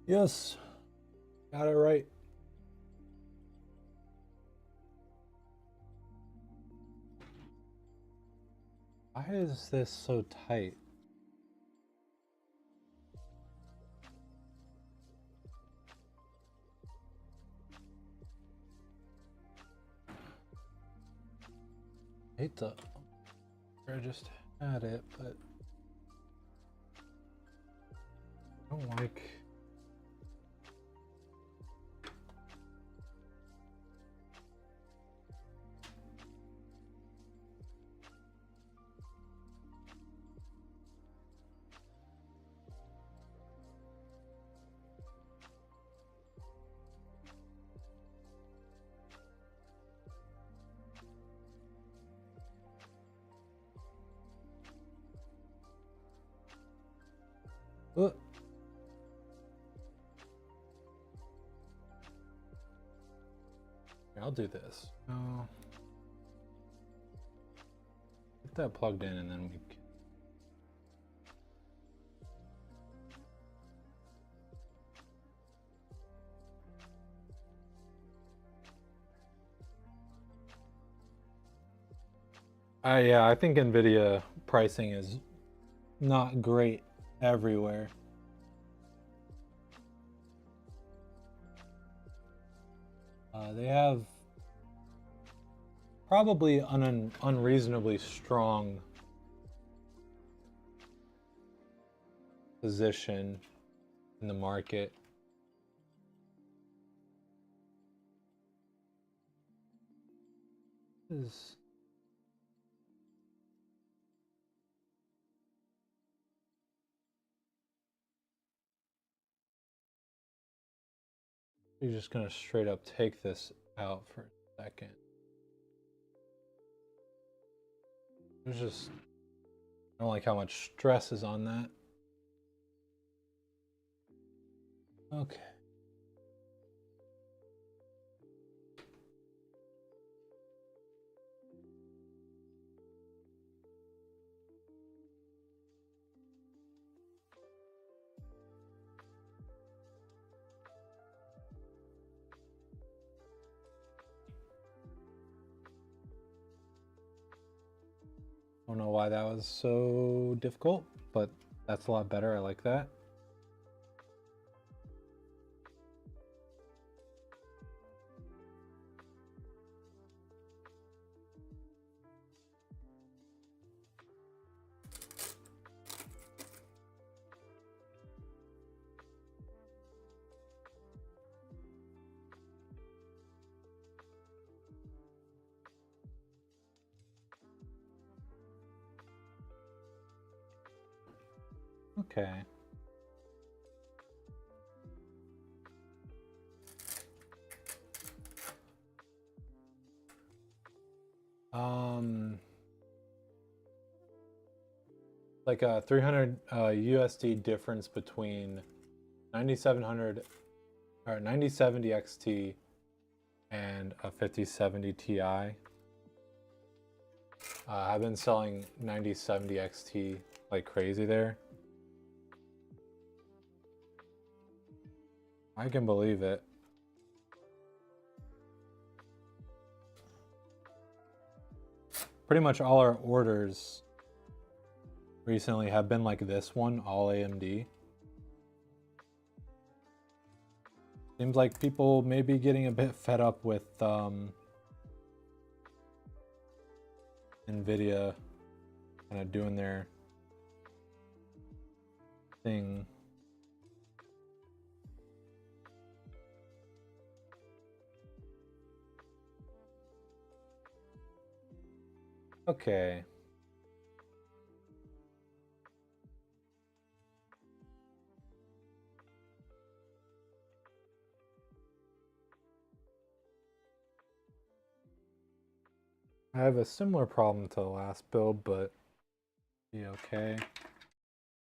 Yes. Got it right. Why is this so tight? I hate to I just had it, but I don't like I'll do this. No. Get that plugged in and then we can... Yeah, I think NVIDIA pricing is not great everywhere. They have probably an unreasonably strong position in the market. Is you're just gonna straight up take this out for a second. There's just I don't like how much stress is on that. Okay. Don't know why that was so difficult, but that's a lot better. I like that. Okay. Like a 300 USD difference between 9700 or 9070 XT and a 5070 Ti. I've been selling 9070 XT like crazy there. I can believe it. Pretty much all our orders recently have been like this one, All AMD. Seems like people may be getting a bit fed up with NVIDIA kind of doing their thing. Okay. I have a similar problem to the last build, but be okay.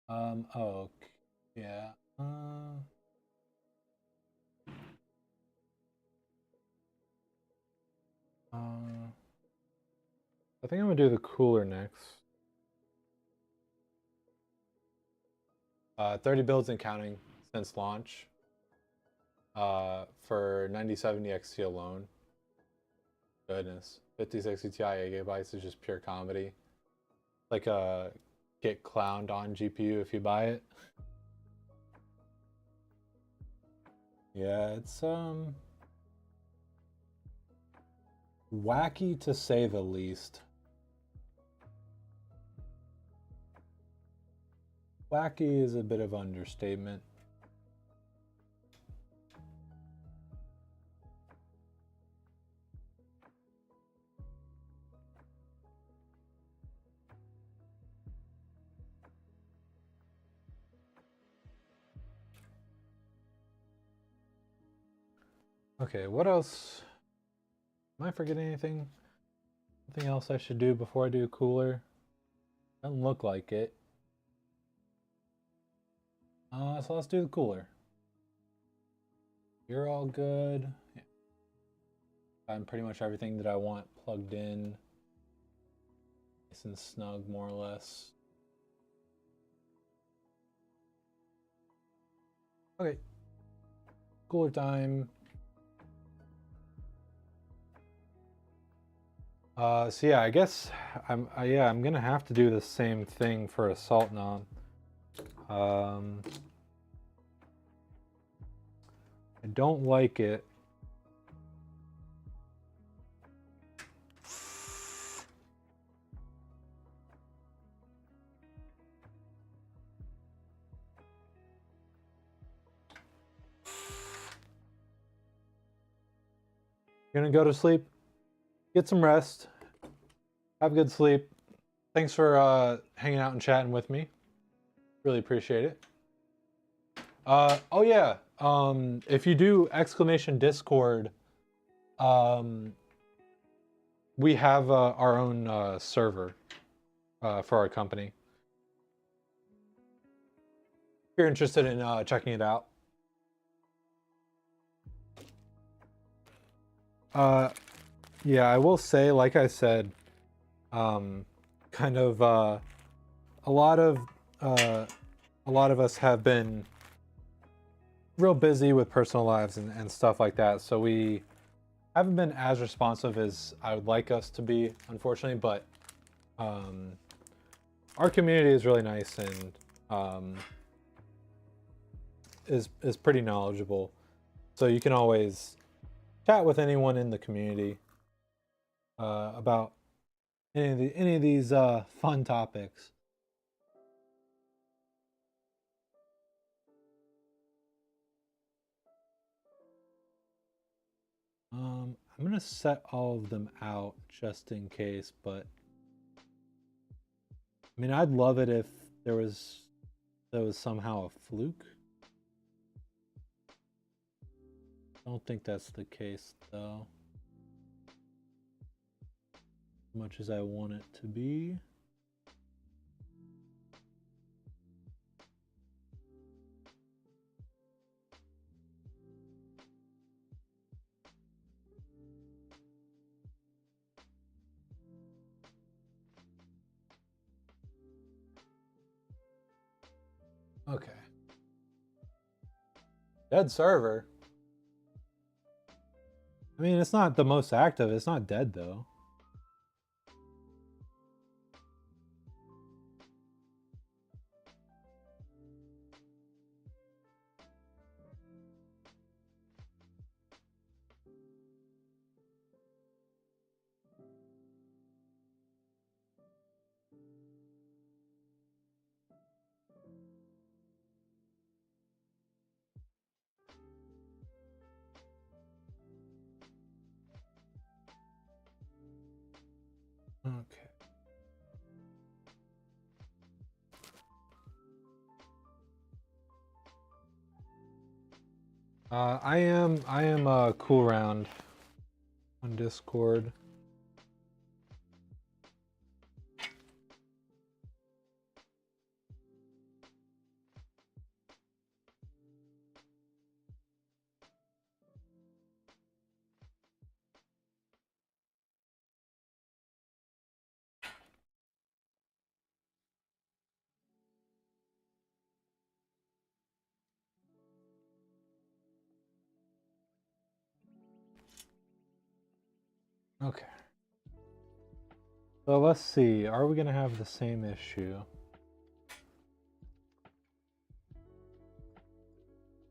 Oh, yeah. I think I'm gonna do the cooler next. 30 builds and counting since launch. For 9070 XT alone. Goodness. 5060 Ti 8GB is just pure comedy. Like get clowned on GPU if you buy it. Yeah, it's wacky to say the least. Wacky is a bit of understatement. Okay, what else? Am I forgetting anything? Anything else I should do before I do cooler? Doesn't look like it. So let's do the cooler. You're all good. Yeah. I'm pretty much everything that I want plugged in. Nice and snug, more or less. Okay. Cooler time. So yeah, I guess I'm gonna have to do the same thing for Assault Nom. I don't like it. You're gonna go to sleep. Get some rest. Have a good sleep. Thanks for hanging out and chatting with me. Really appreciate it. Oh yeah. If you do !Discord, we have our own server for our company. If you're interested in checking it out. Yeah, I will say, like I said, kind of a lot of us have been real busy with personal lives and stuff like that, so we haven't been as responsive as I would like us to be, unfortunately, but our community is really nice and is pretty knowledgeable. So you can always chat with anyone in the community about any of these fun topics. I'm gonna set all of them out just in case, but I mean, I'd love it if there was somehow a fluke. I don't think that's the case though. As much as I want it to be. Okay. Dead server. I mean, it's not the most active. It's not dead though. Okay. I am cool round on Discord. Okay. So let's see. Are we gonna have the same issue?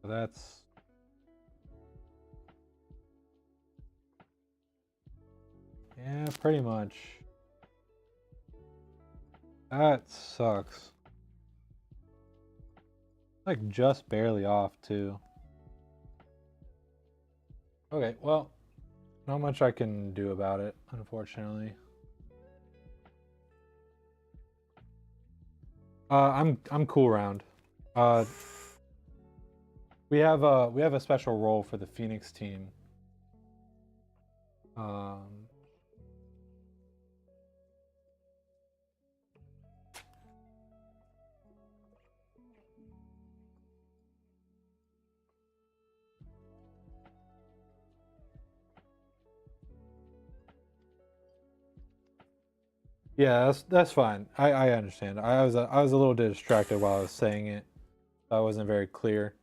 So that's yeah, pretty much. That sucks. Like just barely off too. Okay, well, not much I can do about it, unfortunately. I'm cool round. We have a special role for the Phoenix team. Yeah, that's fine. I understand. I was a little distracted while I was saying it. I wasn't very clear.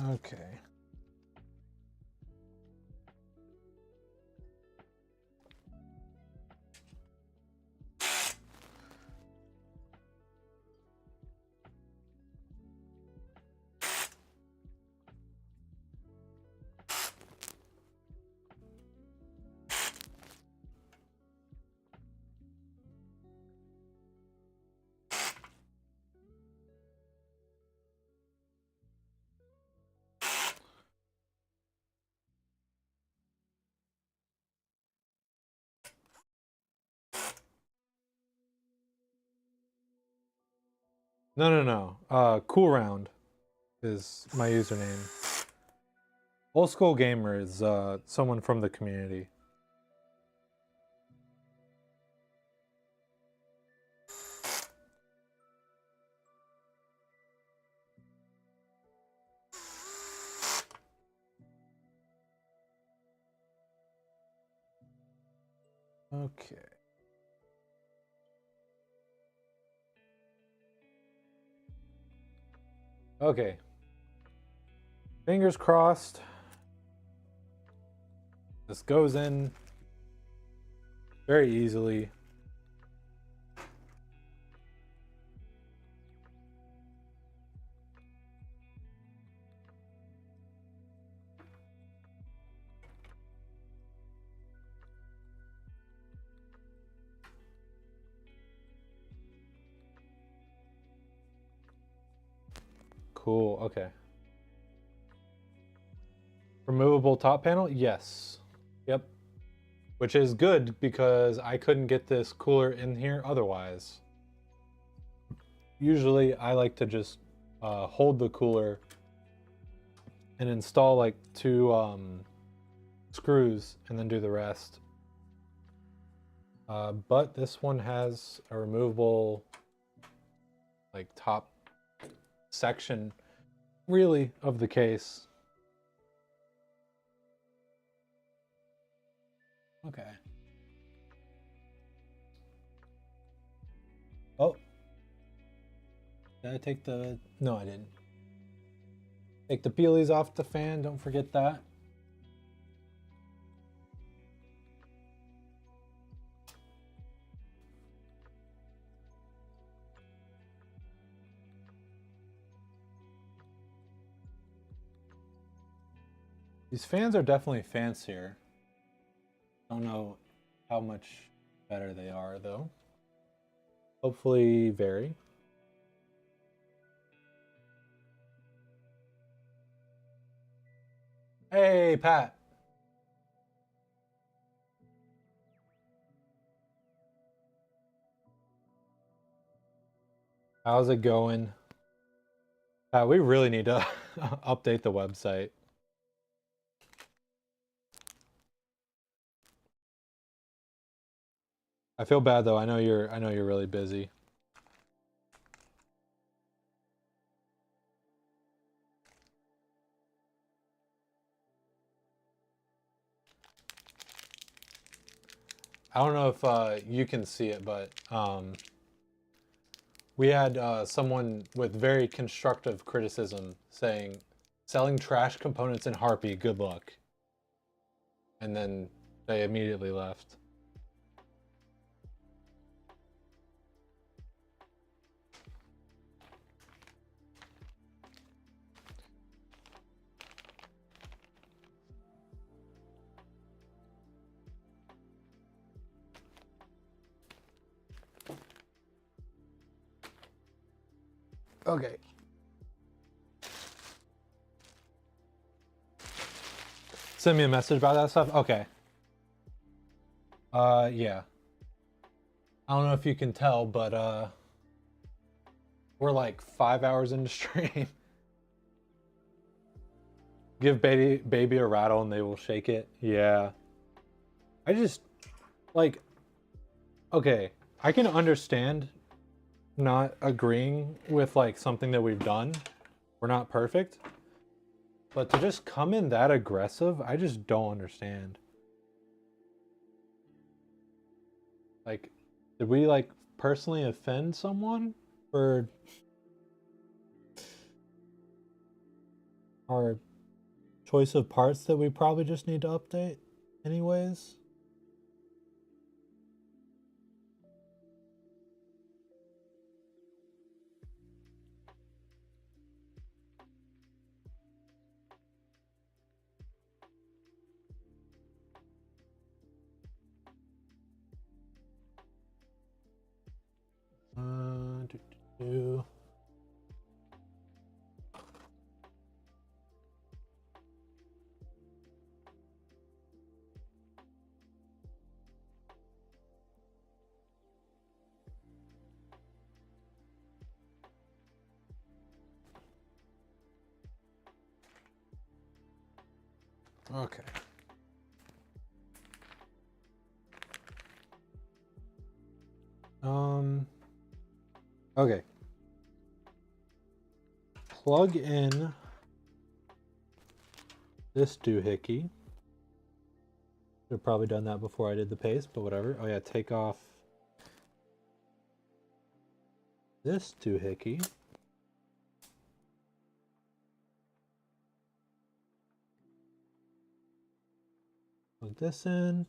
Okay. No. Cool round is my username. Old School Gamer is someone from the community. Okay. Okay. Fingers crossed. This goes in very easily. Cool, okay. Removable top panel? Yes. Yep. Which is good because I couldn't get this cooler in here otherwise. Usually I like to just hold the cooler and install like 2 screws and then do the rest. But this one has a removable like top section really of the case. Okay. Oh. Did I take the... No, I didn't. Take the peelies off the fan, don't forget that. These fans are definitely fancier. Don't know how much better they are though. Hopefully very. Hey, Pat. How's it going? Pat, we really need to update the website. I feel bad though. I know you're really busy. I don't know if you can see it, but we had someone with very constructive criticism saying, selling trash components in Harpy, good luck. And then they immediately left. Okay. Send me a message about that stuff? Okay. Yeah. I don't know if you can tell, but we're like 5 hours into stream. Give baby a rattle and they will shake it. Yeah. I just, like, okay, I can understand not agreeing with like something that we've done. We're not perfect. But to just come in that aggressive, I just don't understand. Like, did we like personally offend someone for our choice of parts that we probably just need to update anyways? Do, do, do. Okay. Okay. Plug in this doohickey. Should have probably done that before I did the paste, but whatever. Oh yeah, take off this doohickey. Plug this in.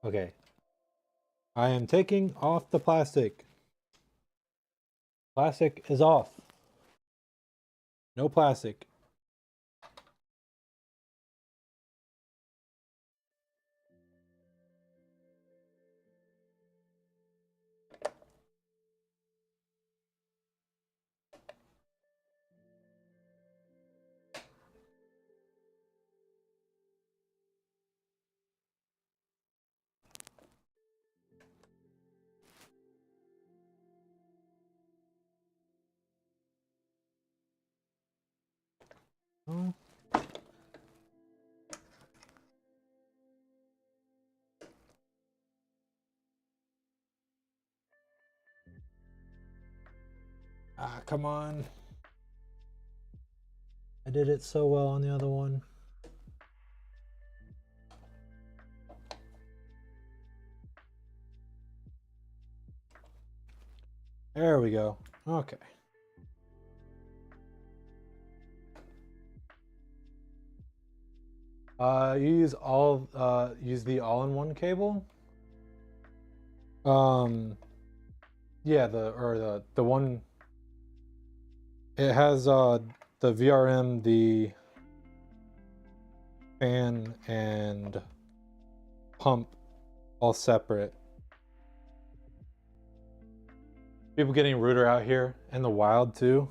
Okay. I am taking off the plastic. Plastic is off. No plastic. Oh. Ah, come on. I did it so well on the other one. There we go. Okay. You use the all-in-one cable. Yeah, the one. It has the VRM, the fan, and pump all separate. People getting router out here in the wild too.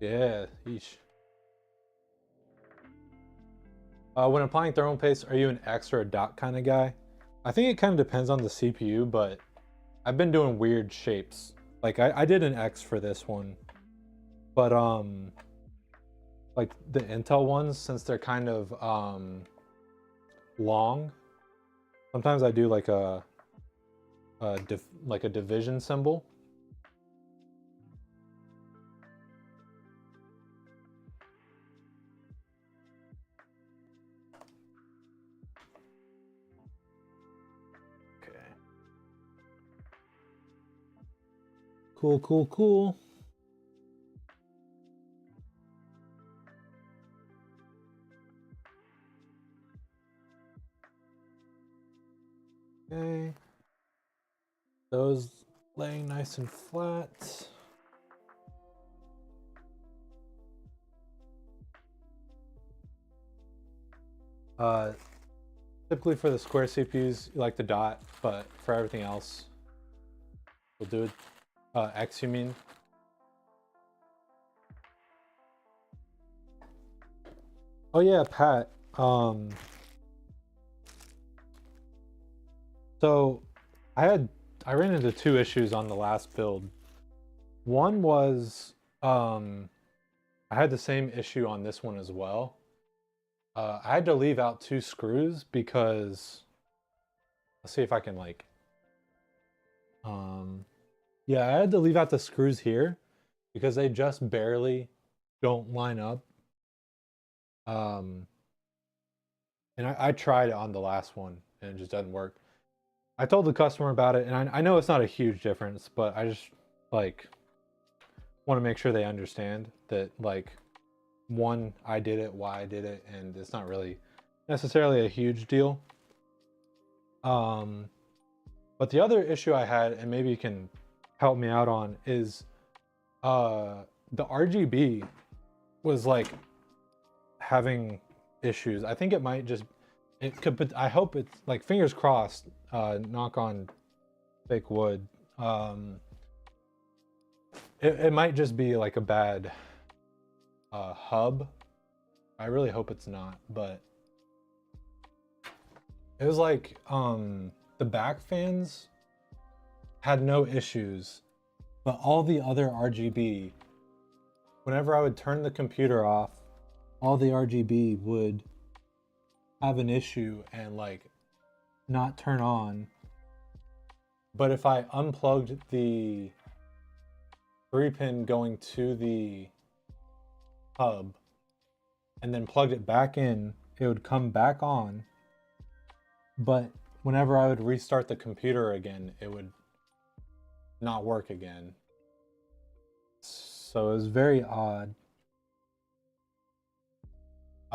Yeah, yeesh. When applying thermal paste, are you an X or a dot kind of guy? I think it kind of depends on the CPU, but I've been doing weird shapes. Like I did an X for this one, but like the Intel ones, since they're kind of long, sometimes I do like a division symbol. Okay. Cool, cool, cool. Okay. Those laying nice and flat. Typically for the square CPUs, you like the dot, but for everything else, we'll do it. X, you mean? Oh yeah, Pat. So I ran into two issues on the last build. One was I had the same issue on this one as well. I had to leave out two screws because let's see if I can like yeah, I had to leave out the screws here because they just barely don't line up. Um and I tried it on the last one and it just doesn't work. I told the customer about it, and I know it's not a huge difference, but I just like want to make sure they understand that like one, I did it, why I did it, and it's not really necessarily a huge deal. But the other issue I had, and maybe you can help me out on, is the RGB was like having issues. I think it might just it could, but I hope it's like fingers crossed, knock on fake wood. It might just be like a bad hub. I really hope it's not, but it was like the back fans had no issues, but all the other RGB, whenever I would turn the computer off, all the RGB would have an issue and like not turn on. But if I unplugged the 3-pin going to the hub and then plugged it back in, it would come back on. But whenever I would restart the computer again, it would not work again. So it was very odd.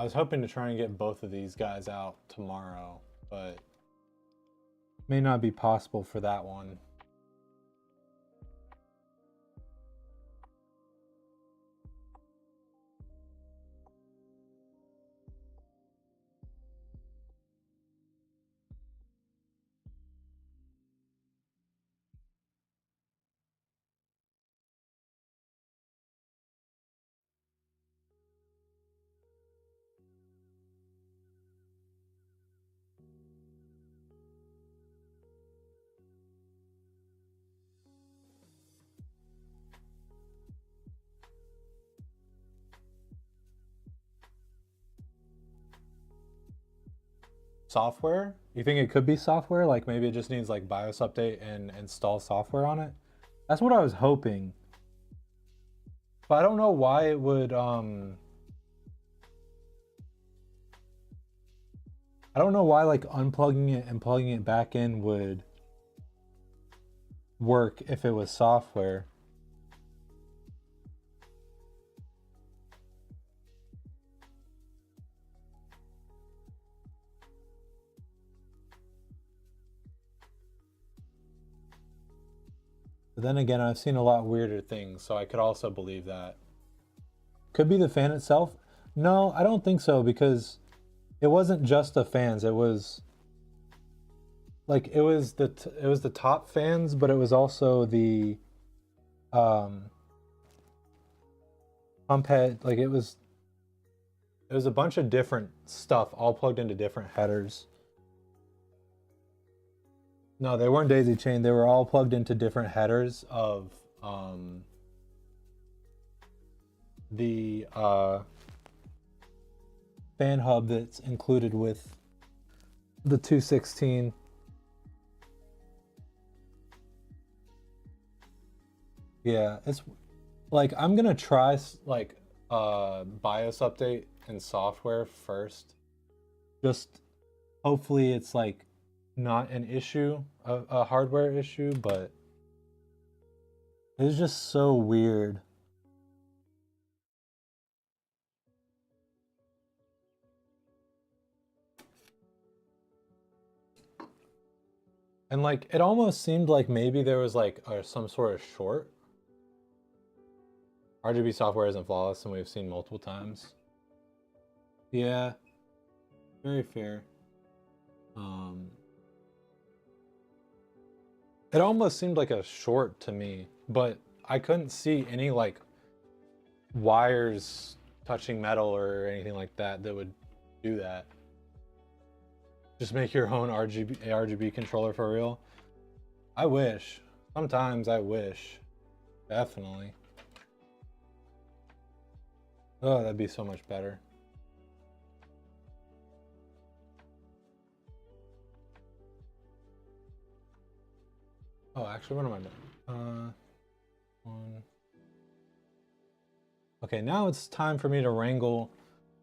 I was hoping to try and get both of these guys out tomorrow, but may not be possible for that one. Software? You think it could be software? Like maybe it just needs like BIOS update and install software on it? That's what I was hoping. But I don't know why it would I don't know why like unplugging it and plugging it back in would work if it was software. But then again, I've seen a lot weirder things, so I could also believe that. Could be the fan itself? No, I don't think so, because it wasn't just the fans. It was like it was the top fans, but it was also the pump head. Like it was a bunch of different stuff all plugged into different headers. No, they weren't daisy chained. They were all plugged into different headers of the fan hub that's included with the 216. Yeah, it's like I'm gonna try like BIOS update and software first. Just hopefully it's like not an issue, a hardware issue, but it's just so weird. And like it almost seemed like maybe there was like some sort of short. RGB software isn't flawless, and we've seen multiple times. Yeah, very fair. It almost seemed like a short to me, but I couldn't see any like wires touching metal or anything like that that would do that. Just make your own RGB controller for real. I wish. Sometimes I wish. Definitely. Oh, that'd be so much better. Oh, actually, what am I doing? One. Okay, now it's time for me to wrangle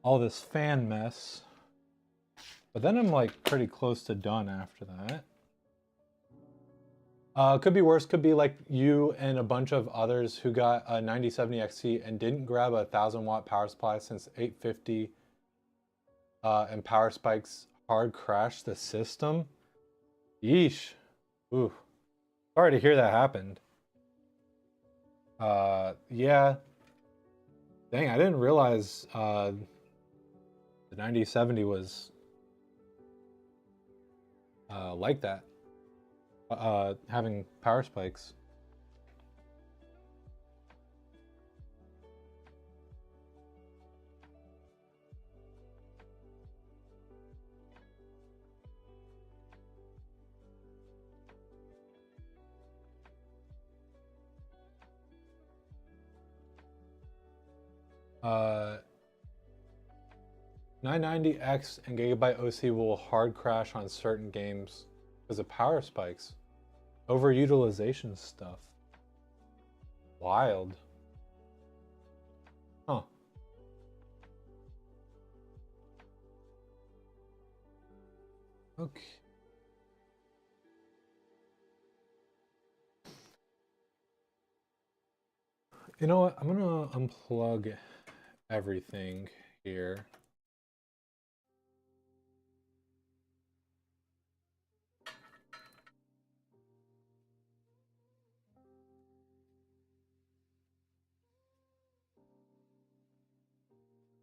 all this fan mess. But then I'm like pretty close to done after that. Could be worse. Could be like you and a bunch of others who got a 9070 XT and didn't grab a 1000-watt power supply since 850 and power spikes hard crashed the system. Yeesh. Ooh. Sorry to hear that happened. Yeah. Dang, I didn't realize the 9070 was like that. Having power spikes. Uh, 990X and Gigabyte OC will hard crash on certain games because of power spikes. Overutilization stuff. Wild. Huh. Okay. You know what? I'm gonna unplug everything here.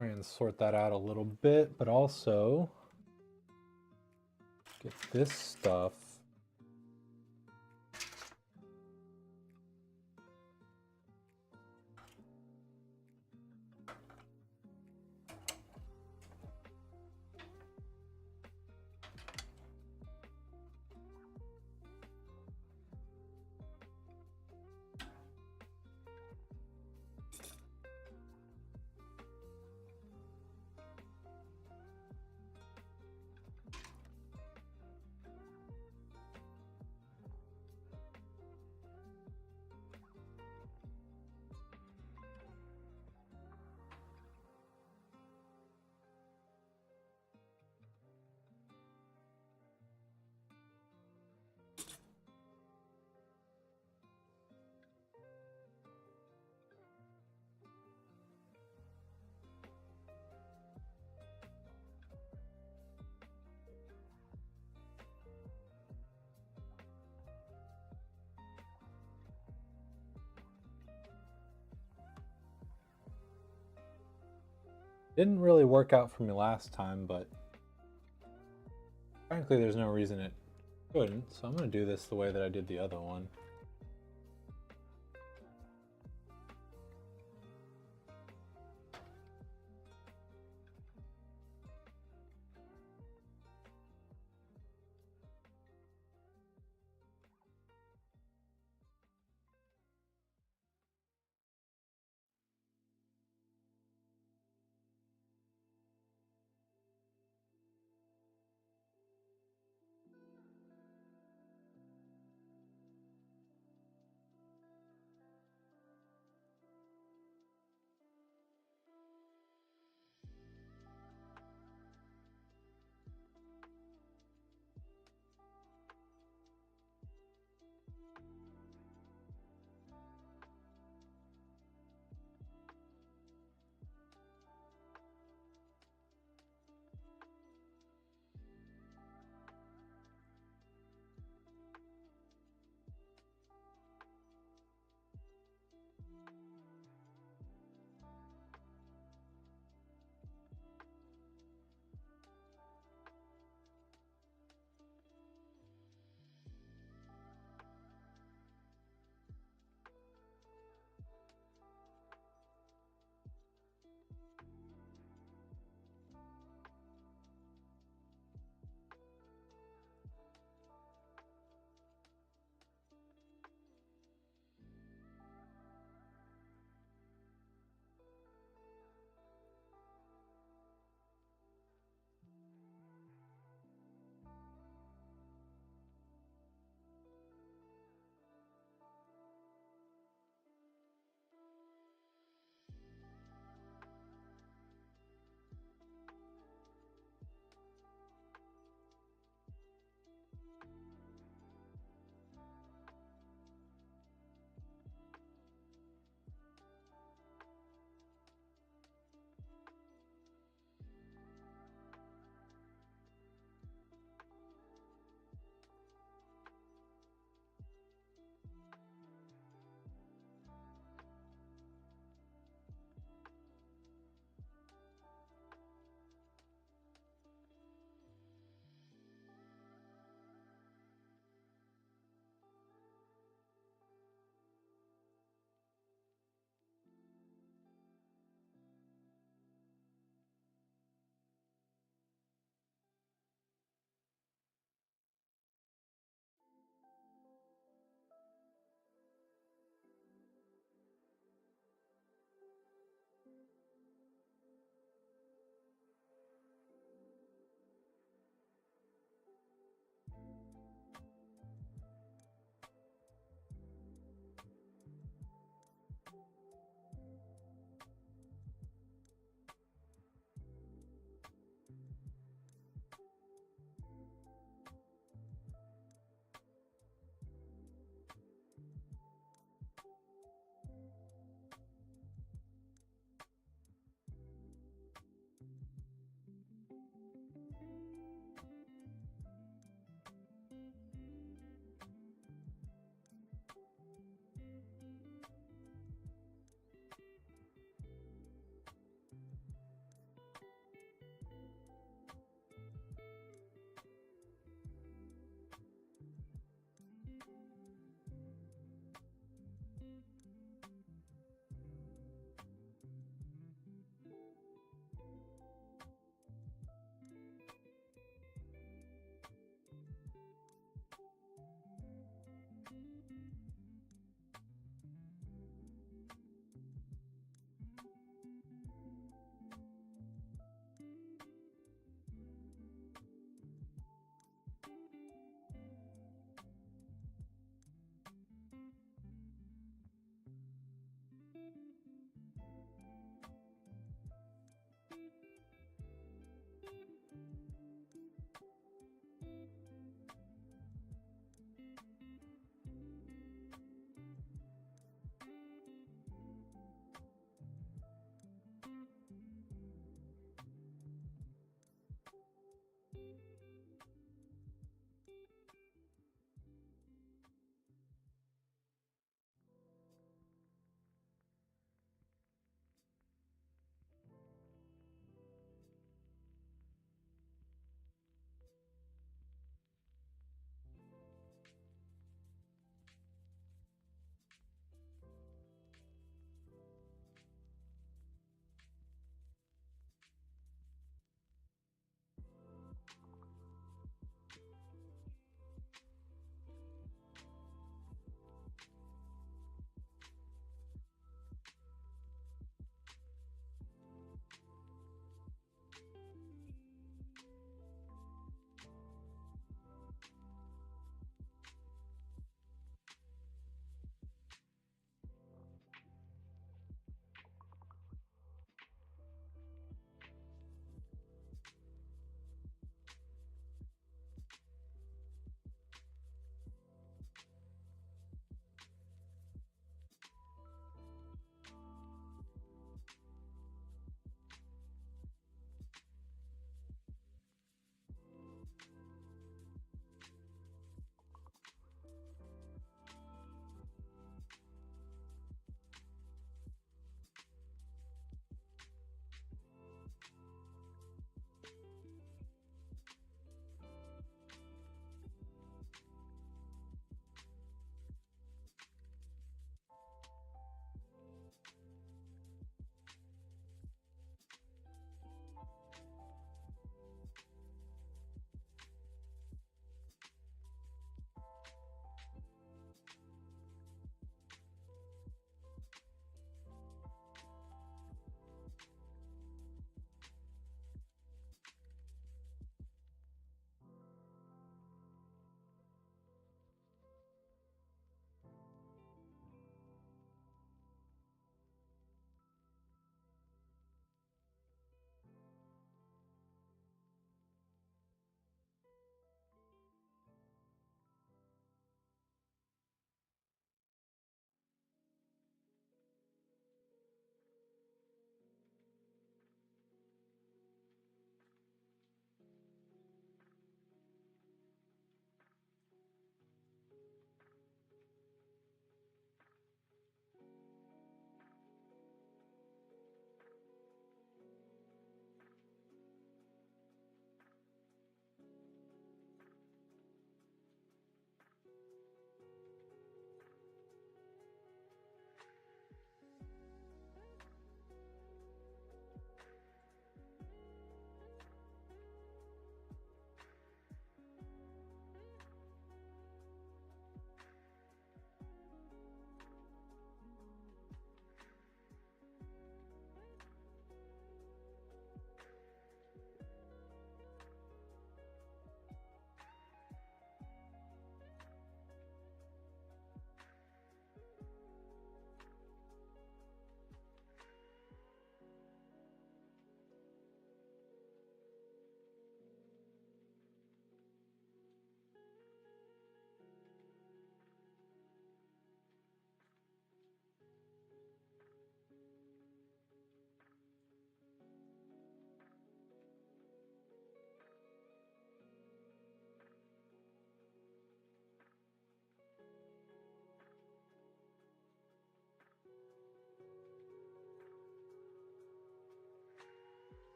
Try and sort that out a little bit, but also get this stuff. Didn't really work out for me last time, but frankly, there's no reason it couldn't, so I'm going to do this the way that I did the other one.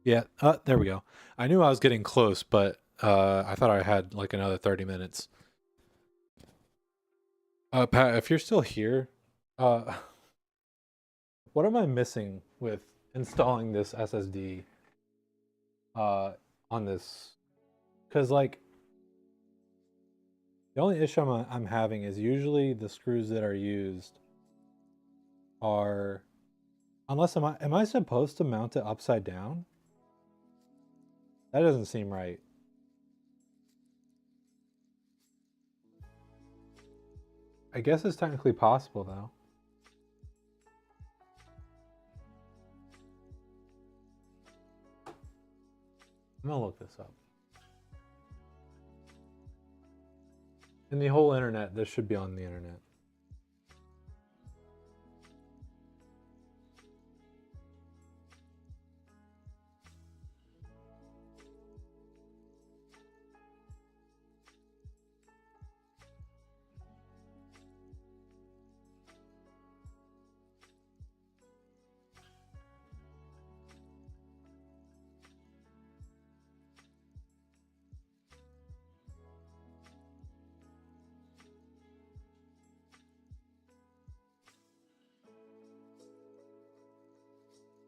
Yeah, there we go. I knew I was getting close, but I thought I had like another 30 minutes. Pat, if you're still here, uh, what am I missing with installing this SSD uh, on this? Because like the only issue I'm having is usually the screws that are used are, unless am I supposed to mount it upside down? That doesn't seem right. I guess it's technically possible though. I'm gonna look this up. In the whole internet, this should be on the internet.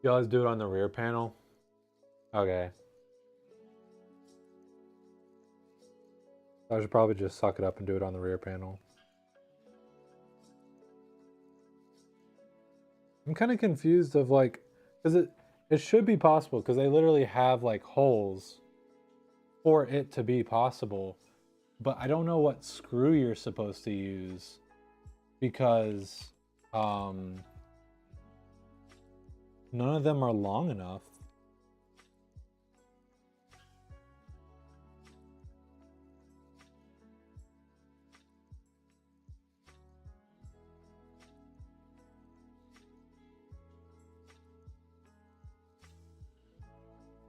You always do it on the rear panel? Okay. I should probably just suck it up and do it on the rear panel. I'm kind of confused of like, because it should be possible because they literally have like holes for it to be possible, but I don't know what screw you're supposed to use because none of them are long enough.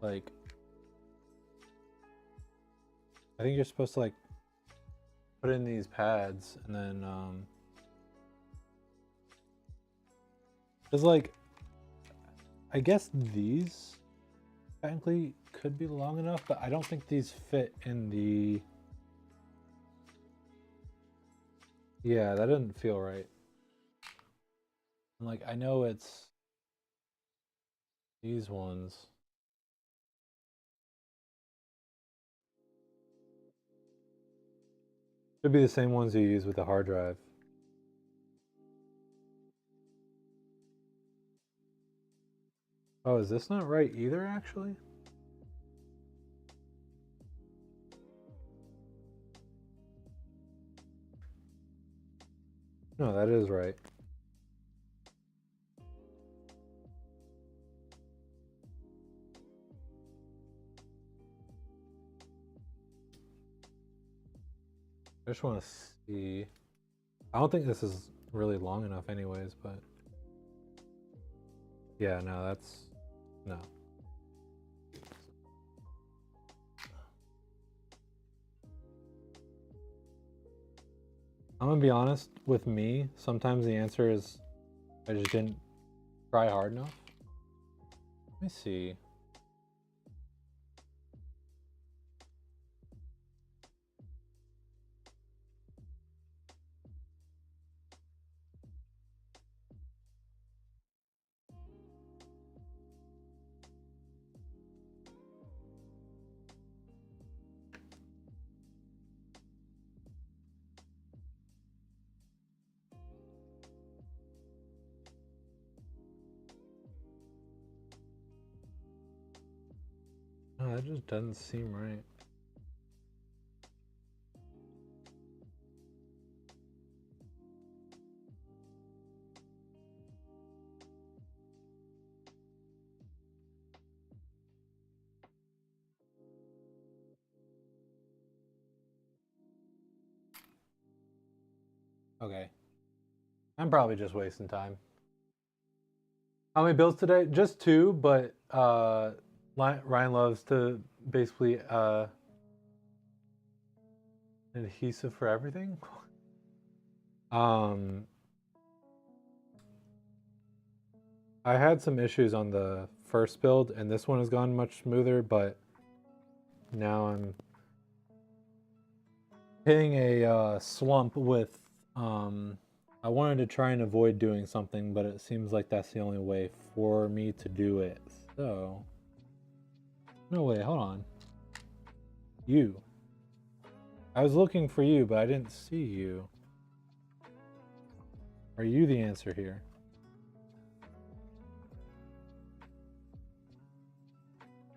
Like, I think you're supposed to like put in these pads and then it's like, I guess these technically could be long enough, but I don't think these fit in the, yeah, that didn't feel right. Like, I know it's these ones. Should be the same ones you use with the hard drive. Oh, is this not right either, actually? No, that is right. I just want to see. I don't think this is really long enough anyways, but yeah, no, that's, no. I'm gonna be honest, with me, sometimes the answer is I just didn't try hard enough. Let me see. No, that just doesn't seem right. Okay. I'm probably just wasting time. How many builds today? Just two, but Ryan loves to basically adhesive for everything. um I had some issues on the first build, and this one has gone much smoother, but now I'm hitting a slump with, I wanted to try and avoid doing something, but it seems like that's the only way for me to do it. So, no way, hold on. You. I was looking for you, but I didn't see you. Are you the answer here?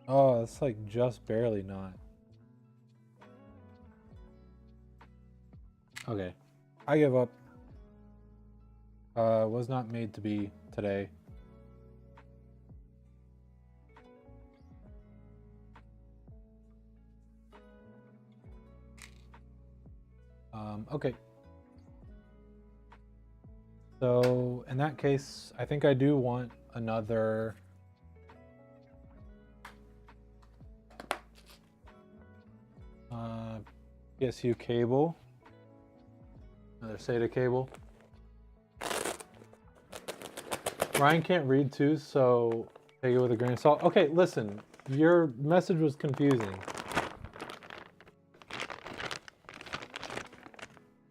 Oh, it's like just barely not. Okay, I give up. Was not made to be today. Okay. So in that case, I think I do want another PSU cable, another SATA cable. Ryan can't read too, so take it with a grain of salt. Okay, listen, your message was confusing.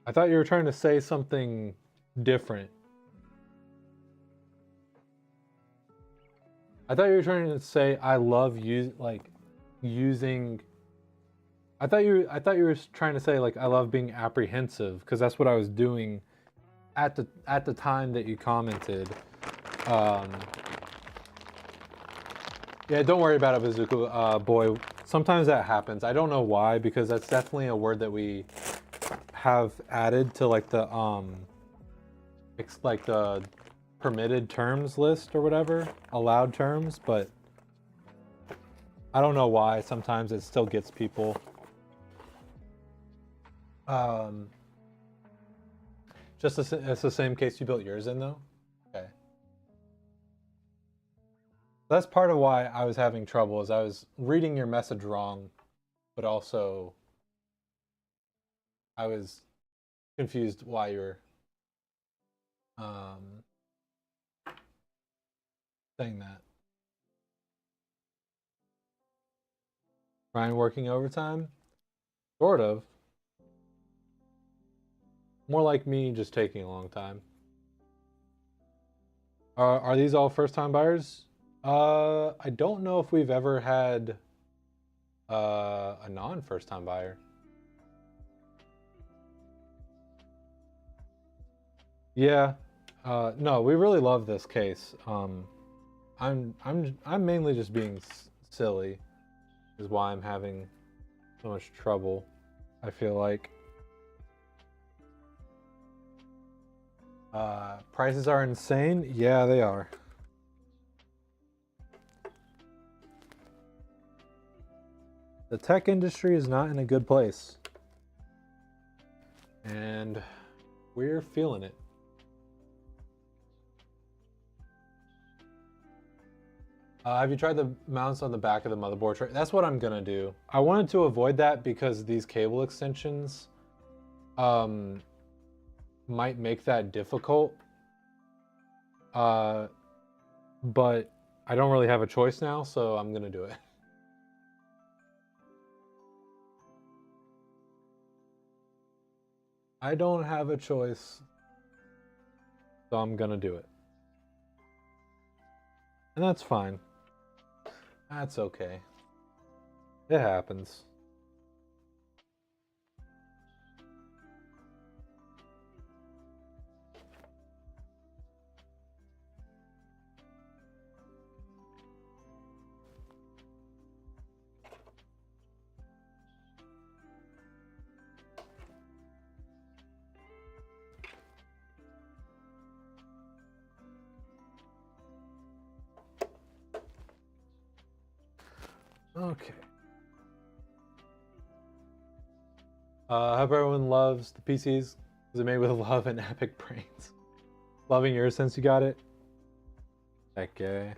I thought you were trying to say something different. I thought you were trying to say I love using. I thought you were trying to say like I love being apprehensive, because that's what I was doing at the time that you commented. Yeah, don't worry about it, Bazooka boy. Sometimes that happens. I don't know why, because that's definitely a word that we have added to like the permitted terms list or whatever, allowed terms, but I don't know why. Sometimes it still gets people. It's the same case you built yours in, though? Okay. That's part of why I was having trouble, is I was reading your message wrong, but also I was confused why you were saying that. Ryan working overtime? Sort of. More like me just taking a long time. Are these all first-time buyers? I don't know if we've ever had a non-first-time buyer. Yeah. No, we really love this case. I'm mainly just being silly, is why I'm having so much trouble, I feel like. Prices are insane. Yeah, they are. The tech industry is not in a good place, and we're feeling it. Have you tried the mounts on the back of the motherboard tray? That's what I'm gonna do. I wanted to avoid that because these cable extensions might make that difficult. But I don't really have a choice now, so I'm gonna do it. I don't have a choice, so I'm gonna do it. And that's fine. That's okay. It happens. Okay. I hope everyone loves the PCs. Is it made with love and epic brains? Loving yours since you got it? Heck yeah.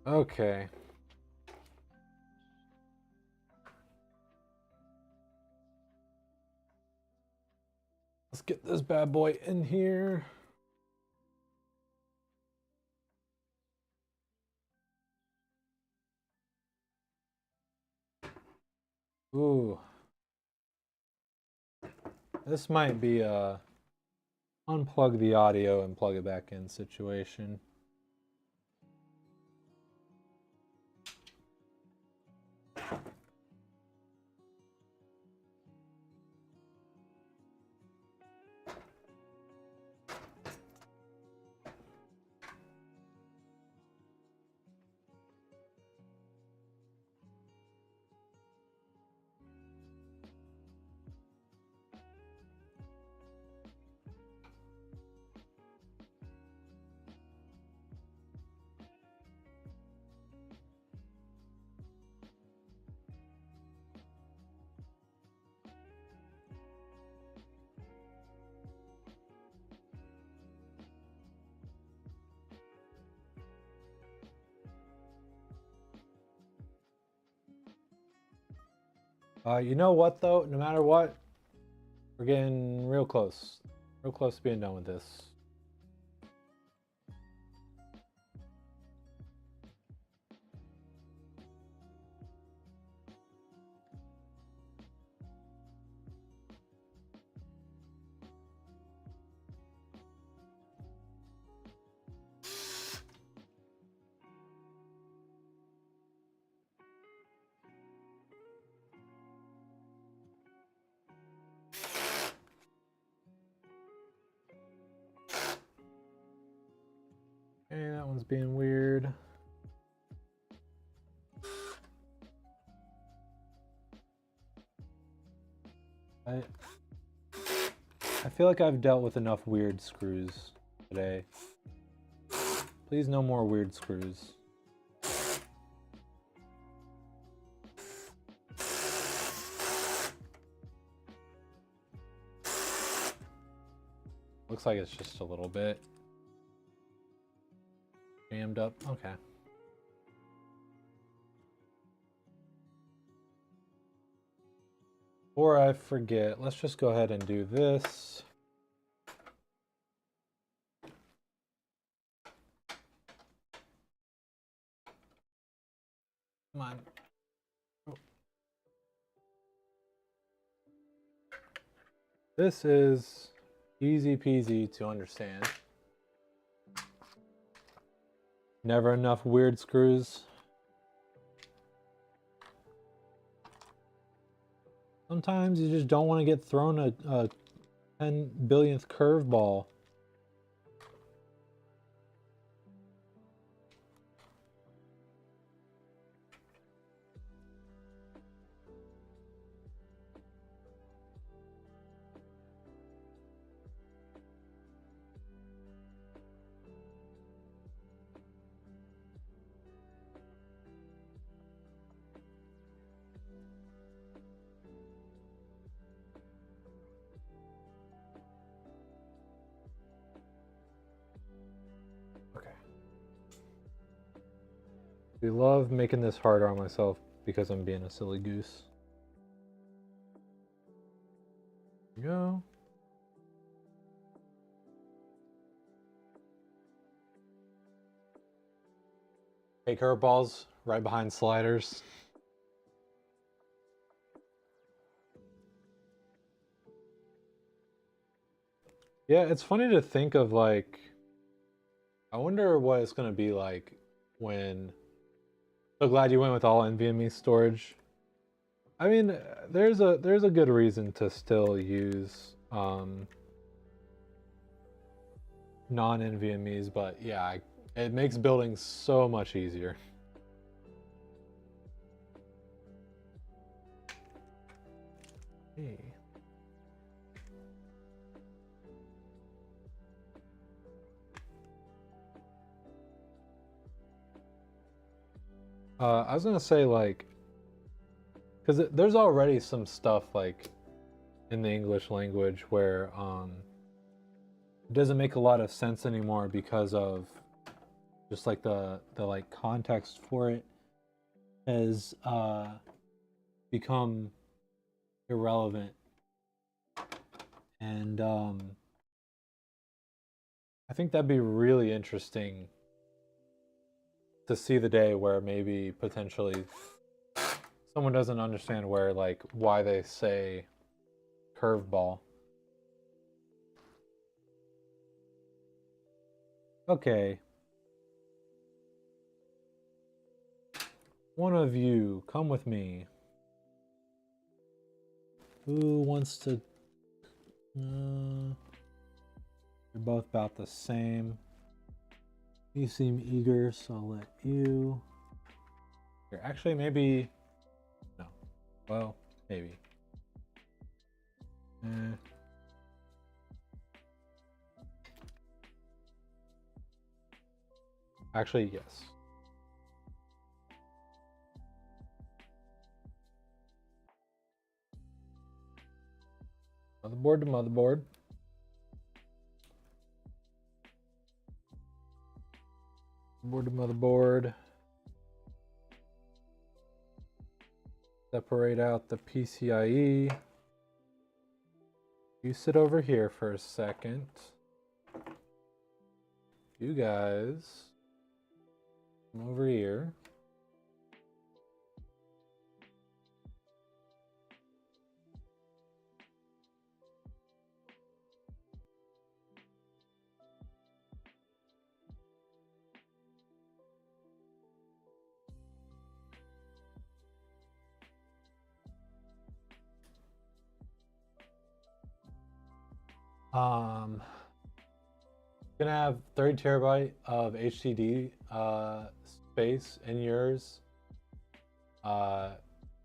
Okay. Let's get this bad boy in here. Ooh. This might be a unplug the audio and plug it back in situation. You know what though? No matter what, we're getting real close to being done with this. Okay, that one's being weird. I feel like I've dealt with enough weird screws today. Please no more weird screws. Looks like it's just a little bit jammed up. Okay. Before I forget, let's just go ahead and do this. Come on. Oh. This is easy peasy to understand. Never enough weird screws. Sometimes you just don't want to get thrown a 10 billionth curveball. We love making this harder on myself because I'm being a silly goose. There we go. Hey, curveballs right behind sliders. Yeah, it's funny to think of, like, I wonder what it's gonna be like when. So glad you went with all NVMe storage. I mean, there's a good reason to still use non-NVMe's, but yeah, it makes building so much easier. Hey. I was gonna say, like, because there's already some stuff like in the English language where it doesn't make a lot of sense anymore because of just like the like context for it has become irrelevant, And I think that'd be really interesting to see the day where maybe potentially someone doesn't understand where, like, why they say curveball. Okay. One of you, come with me. Who wants to... you're both about the same. You seem eager, so I'll let you. Here, actually, maybe... no. Well, maybe. Actually, yes. Motherboard to motherboard. Motherboard to motherboard. Separate out the PCIe. You sit over here for a second. You guys come over here. Gonna have 30 terabyte of HDD space in yours. A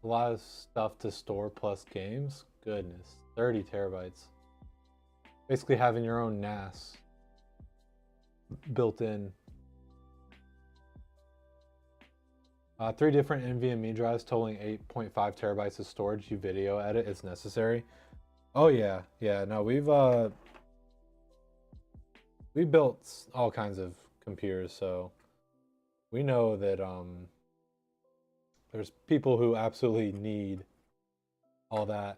lot of stuff to store plus games. Goodness, 30 terabytes. Basically having your own NAS built in. 3 different NVMe drives totaling 8.5 terabytes of storage. You video edit is necessary. Oh yeah, yeah. No, we built all kinds of computers, so we know that there's people who absolutely need all that.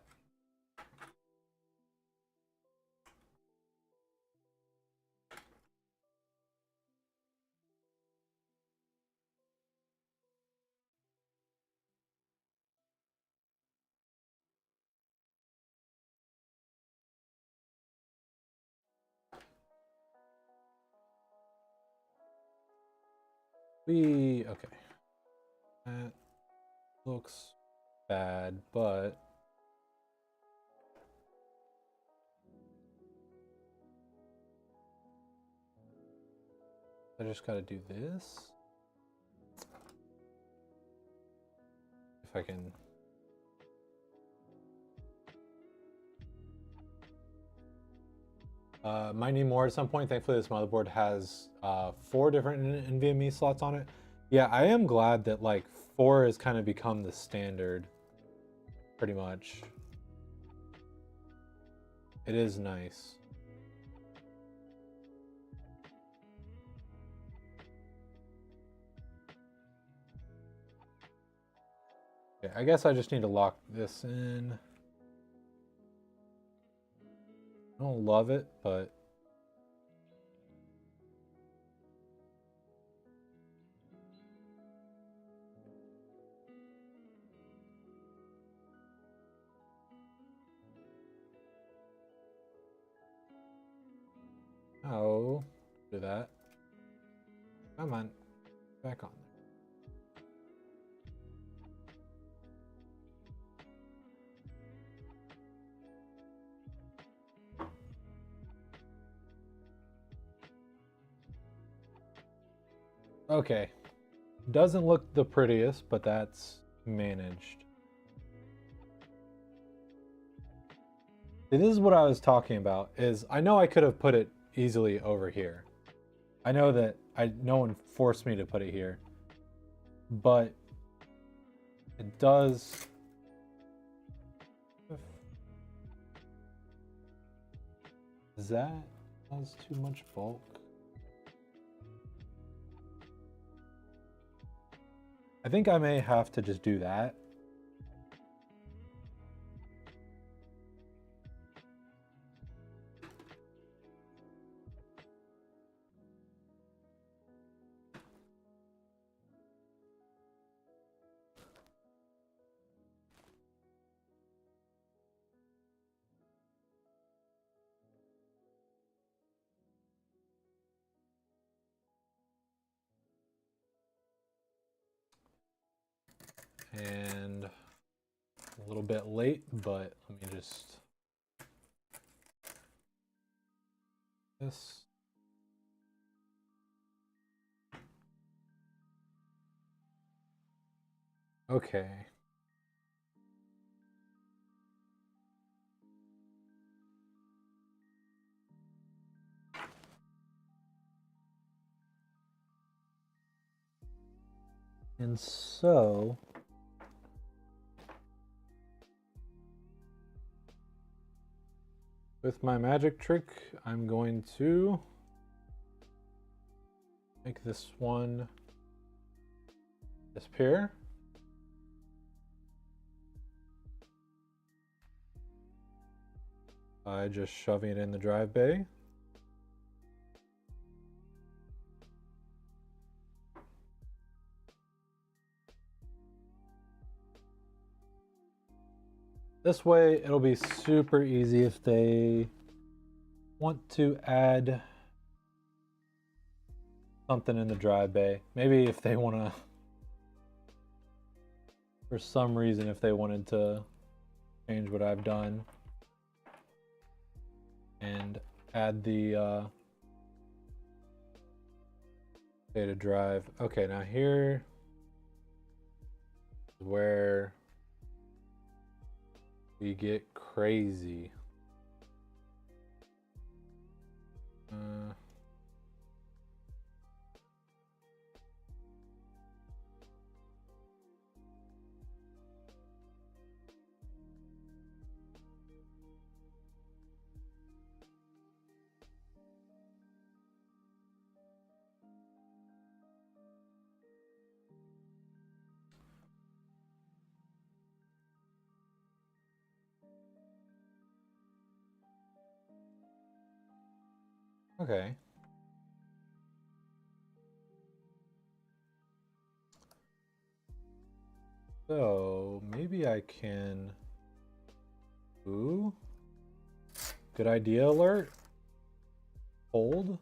Okay. That looks bad, but I just gotta do this. If I can. Might need more at some point. Thankfully, this motherboard has 4 different NVMe slots on it. Yeah, I am glad that like 4 has kind of become the standard, pretty much. It is nice. Okay, I guess I just need to lock this in. I don't love it, but oh, do that. Come on, back on. Okay, doesn't look the prettiest, but that's managed. This is what I was talking about, is I know I could have put it easily over here. I know that no one forced me to put it here, but it does. Is that too much bulk? I think I may have to just do that. And a little bit late, but let me just this. Okay. And so with my magic trick, I'm going to make this one disappear. By just shoving it in the drive bay. This way, it'll be super easy if they want to add something in the drive bay. Maybe if they want to, for some reason, if they wanted to change what I've done and add the data drive. Okay, now here is where we get crazy. Okay. So maybe I can. Ooh. Good idea alert. Hold.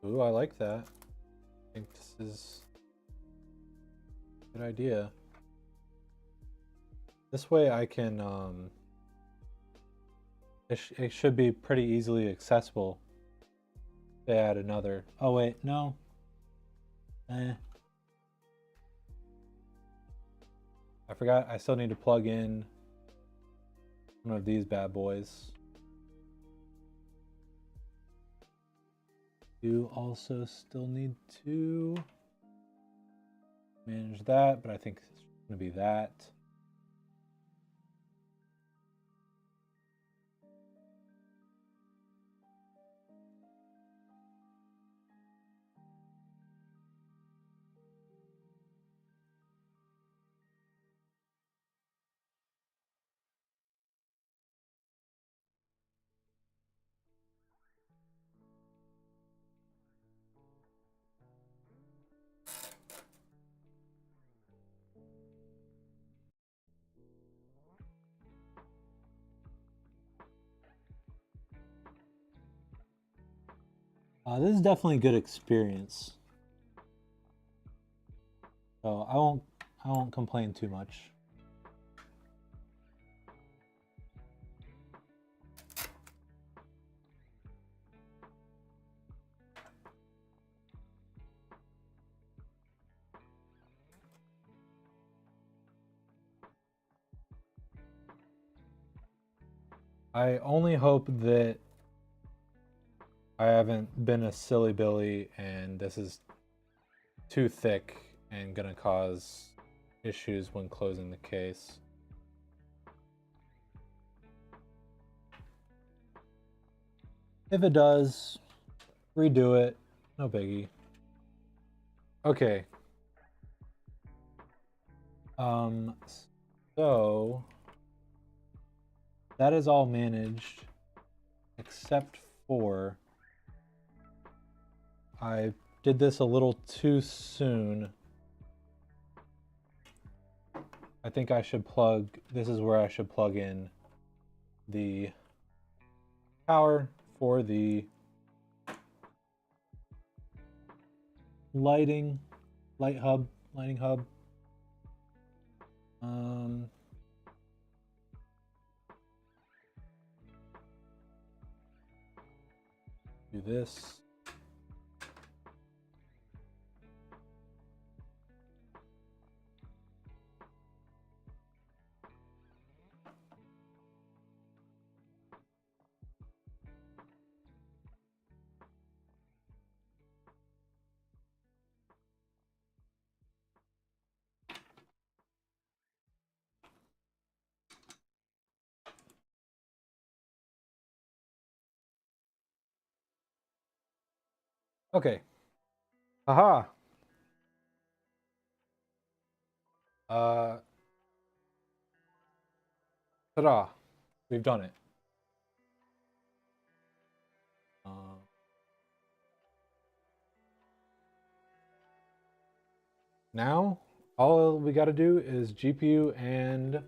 Ooh, I like that. I think this is a good idea. This way I can it should be pretty easily accessible. They add another. Oh wait, no. I forgot I still need to plug in one of these bad boys. You also still need to manage that, but I think it's going to be that. This is definitely a good experience. So I won't complain too much. I only hope that I haven't been a silly Billy and this is too thick and gonna cause issues when closing the case. If it does, redo it, no biggie. Okay. So that is all managed except for I did this a little too soon. I think I should this is where I should plug in the power for the lighting. lighting hub. Do this. Okay. Haha. Ta-da. We've done it. Now, all we got to do is GPU and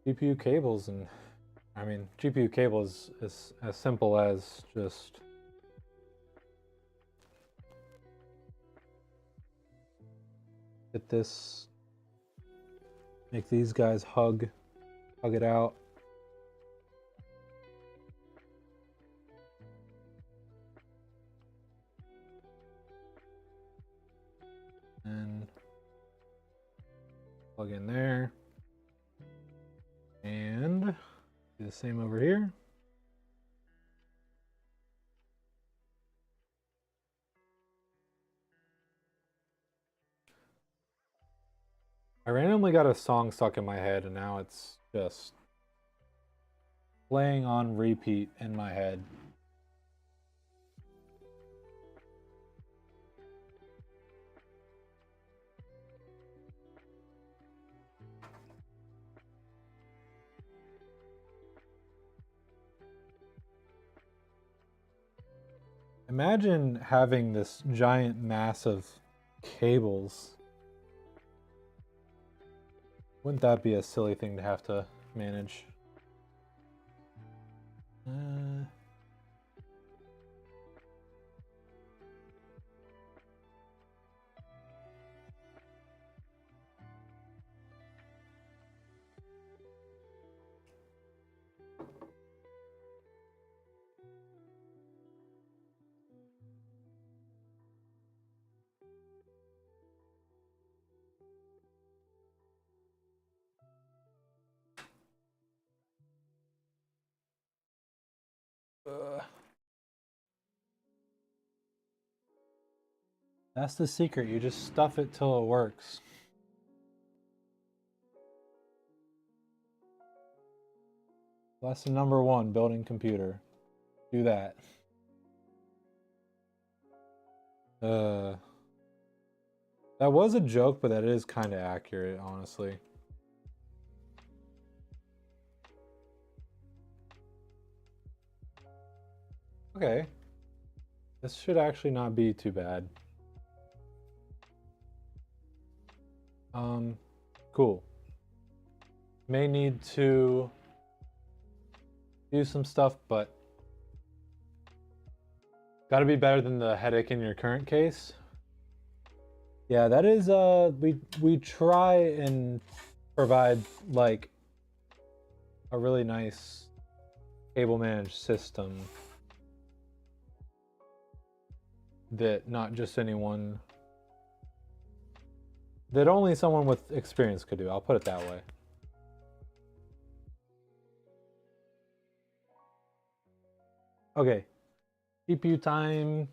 GPU cables, and I mean, GPU cable is as simple as just get this, make these guys hug it out. And plug in there. And do the same over here. I randomly got a song stuck in my head and now it's just playing on repeat in my head. Imagine having this giant mass of cables. Wouldn't that be a silly thing to have to manage? That's the secret. You just stuff it till it works. Lesson number 1, building computer. Do that. That was a joke, but that is kind of accurate, honestly. Okay. This should actually not be too bad. Cool. May need to do some stuff, but gotta be better than the headache in your current case. Yeah, that is, we try and provide like a really nice cable managed system that not just anyone, that only someone with experience could do. I'll put it that way. Okay, CPU time.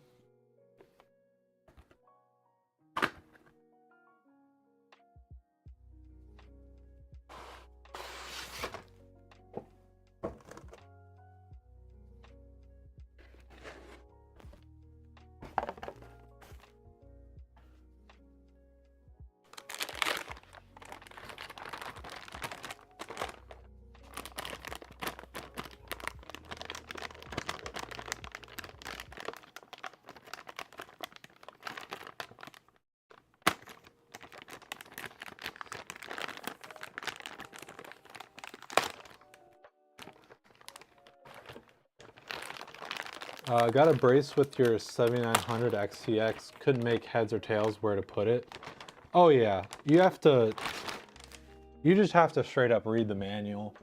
Got a brace with your 7900 XTX. Couldn't make heads or tails where to put it. Oh yeah, you just have to straight up read the manual.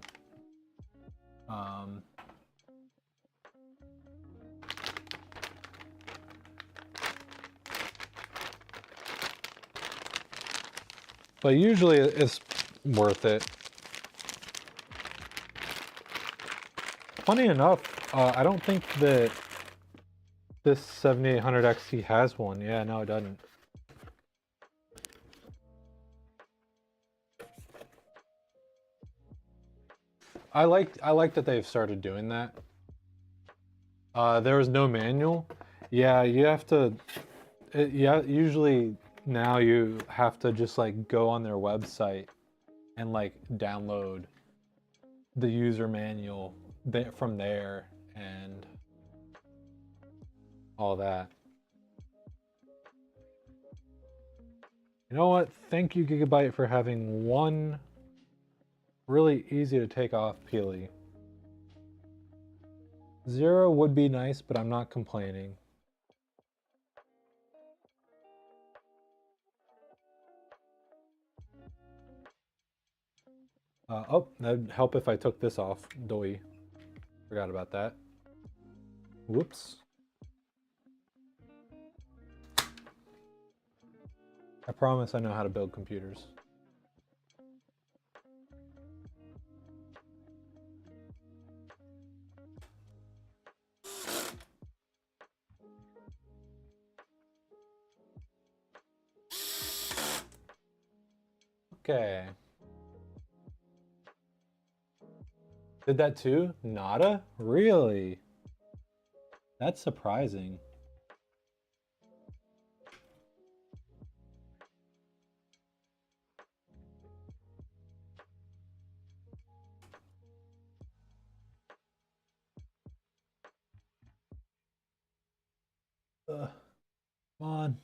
But usually it's worth it. Funny enough, I don't think that this 7800 XT has one. Yeah, no, it doesn't. I like that they've started doing that. There was no manual. Yeah, you have to. Yeah, usually now you have to just like go on their website and like download the user manual from there and all that. You know what? Thank you, Gigabyte, for having one really easy to take off peely. 0 would be nice, but I'm not complaining. Oh, that'd help if I took this off. Doi. Forgot about that. Whoops. I promise I know how to build computers. Okay. Did that too? Nada? Really? That's surprising. Come on.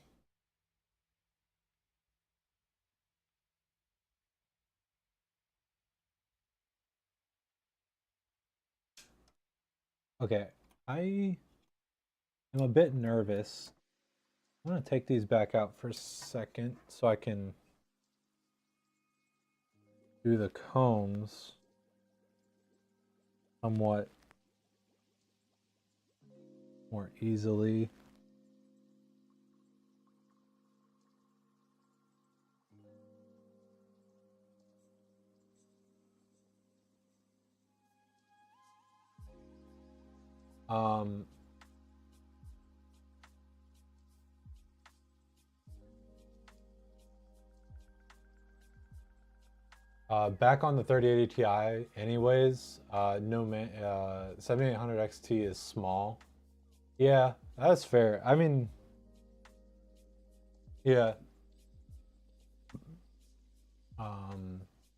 Okay, I am a bit nervous. I'm gonna take these back out for a second so I can do the combs somewhat more easily. Um, Back on the 3080 Ti anyways, no man, 7800 XT is small. Yeah, that's fair. I mean, yeah.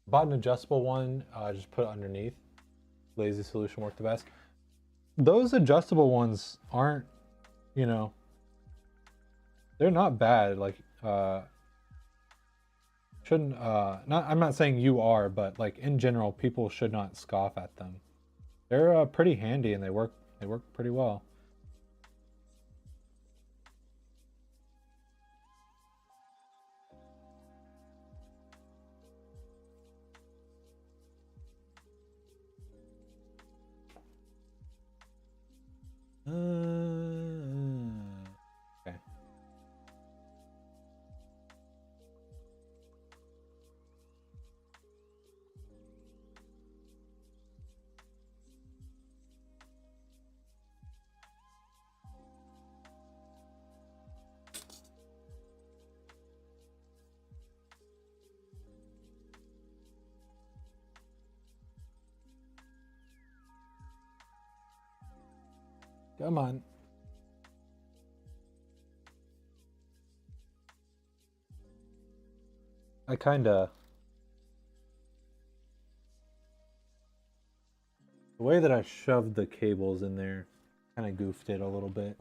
Bought an adjustable one, just put it underneath. Lazy solution worked the best. Those adjustable ones aren't, you know, they're not bad. Like, shouldn't, not, I'm not saying you are, but like in general, people should not scoff at them. They're pretty handy and they work pretty well. Okay. Come on. I kinda, the way that I shoved the cables in there kinda goofed it a little bit.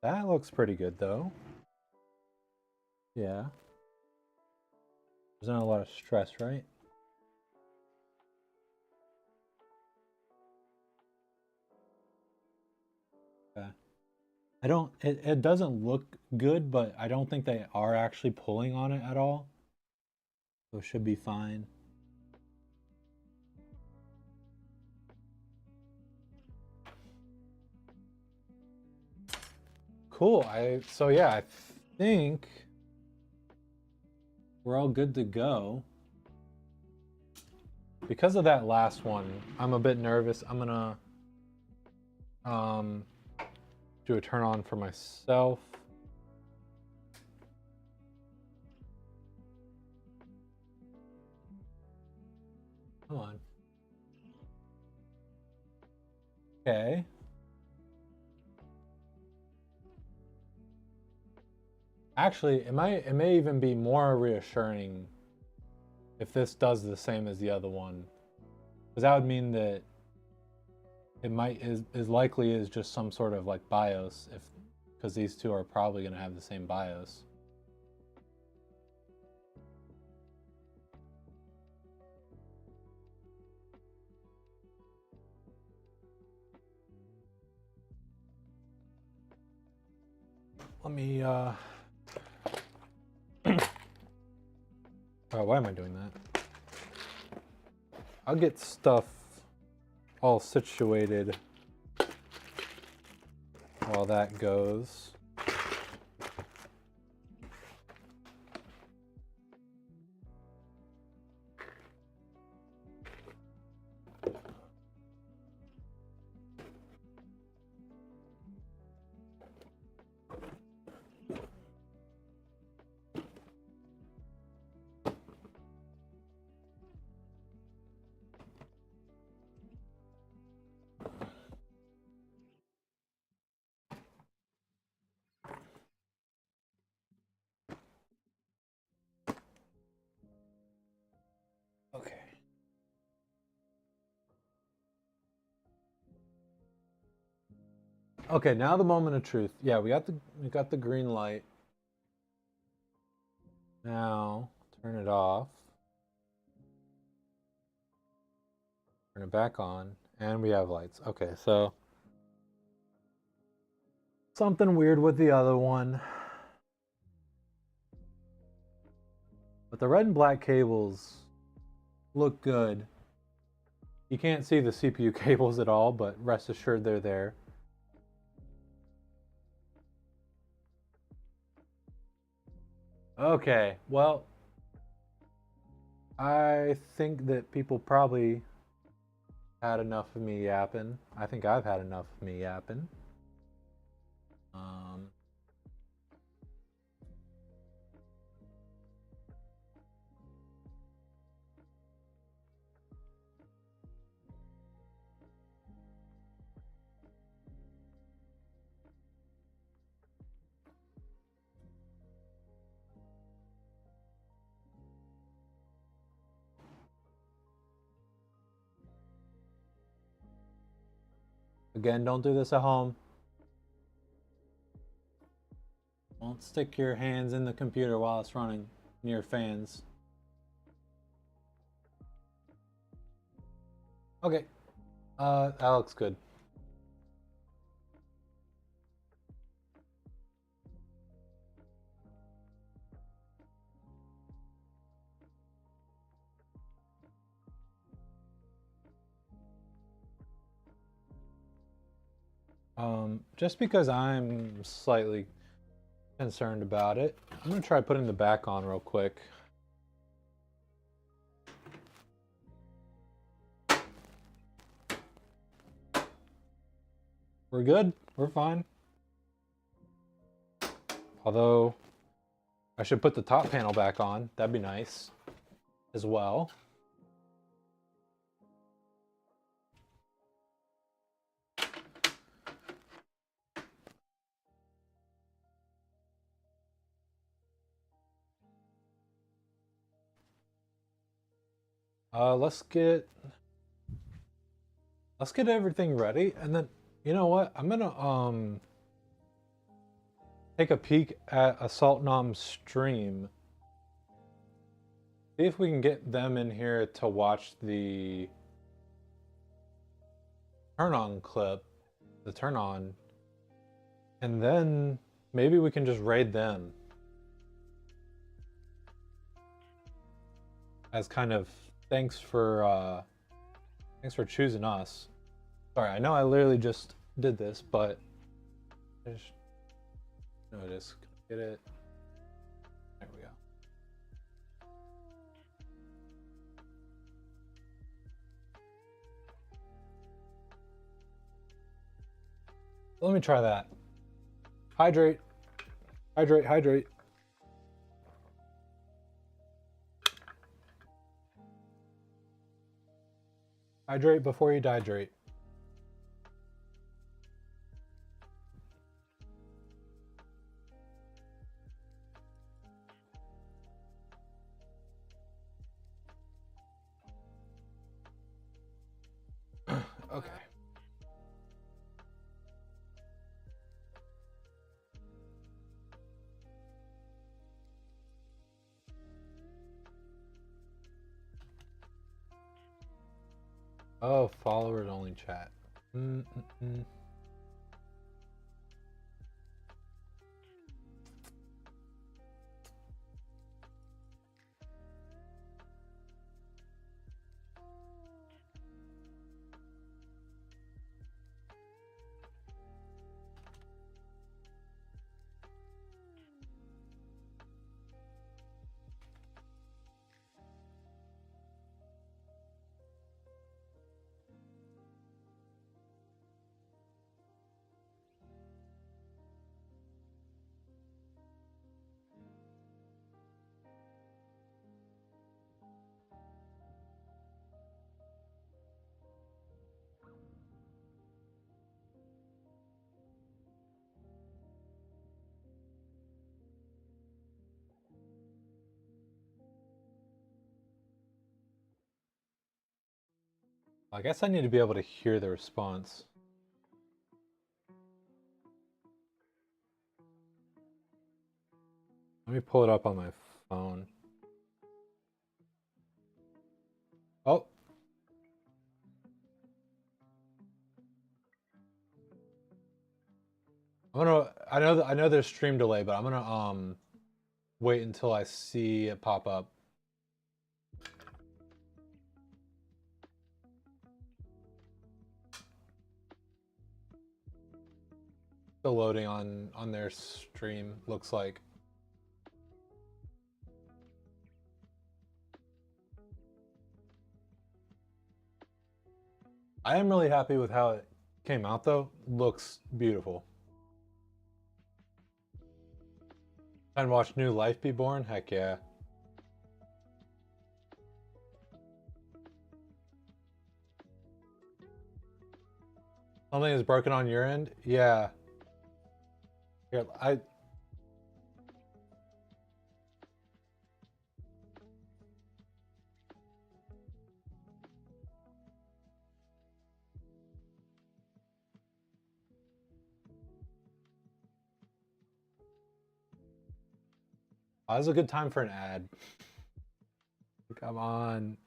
That looks pretty good though. Yeah. There's not a lot of stress, right? Okay. I don't, it doesn't look good, but I don't think they are actually pulling on it at all. So it should be fine. Cool. So yeah, I think we're all good to go. Because of that last one, I'm a bit nervous. I'm gonna do a turn on for myself. Come on. Okay. Actually, it may even be more reassuring if this does the same as the other one, because that would mean that it might is likely is just some sort of like BIOS, if because these two are probably going to have the same BIOS. Let me oh, why am I doing that? I'll get stuff all situated while that goes. Okay. Okay, now the moment of truth. Yeah, we got the green light. Now turn it off. Turn it back on, and we have lights. Okay, so something weird with the other one. But the red and black cables look good. You can't see the CPU cables at all, but rest assured they're there. Okay, well, I think that people probably had enough of me yapping. I think I've had enough of me yapping. Um, Again, don't do this at home. Don't stick your hands in the computer while it's running near fans. Okay, that looks good. Just because I'm slightly concerned about it, I'm gonna try putting the back on real quick. We're good. We're fine. Although, I should put the top panel back on. That'd be nice as well. Let's get everything ready, and then you know what? I'm gonna take a peek at Assault Nom's stream. See if we can get them in here to watch the turn on clip, the turn on, and then maybe we can just raid them as kind of thanks for choosing us. Sorry, I know I literally just did this, but I just notice. Get it? There we go. Let me try that. Hydrate, hydrate, hydrate. Hydrate before you dehydrate. Okay. Oh, followers only chat. I guess I need to be able to hear the response. Let me pull it up on my phone. Oh. I know there's stream delay, but I'm gonna wait until I see it pop up. Still loading on their stream, looks like. I am really happy with how it came out though. Looks beautiful. Time to watch New Life be born? Heck yeah. Something is broken on your end? Yeah. Here, I Oh, this is a good time for an ad. Come on.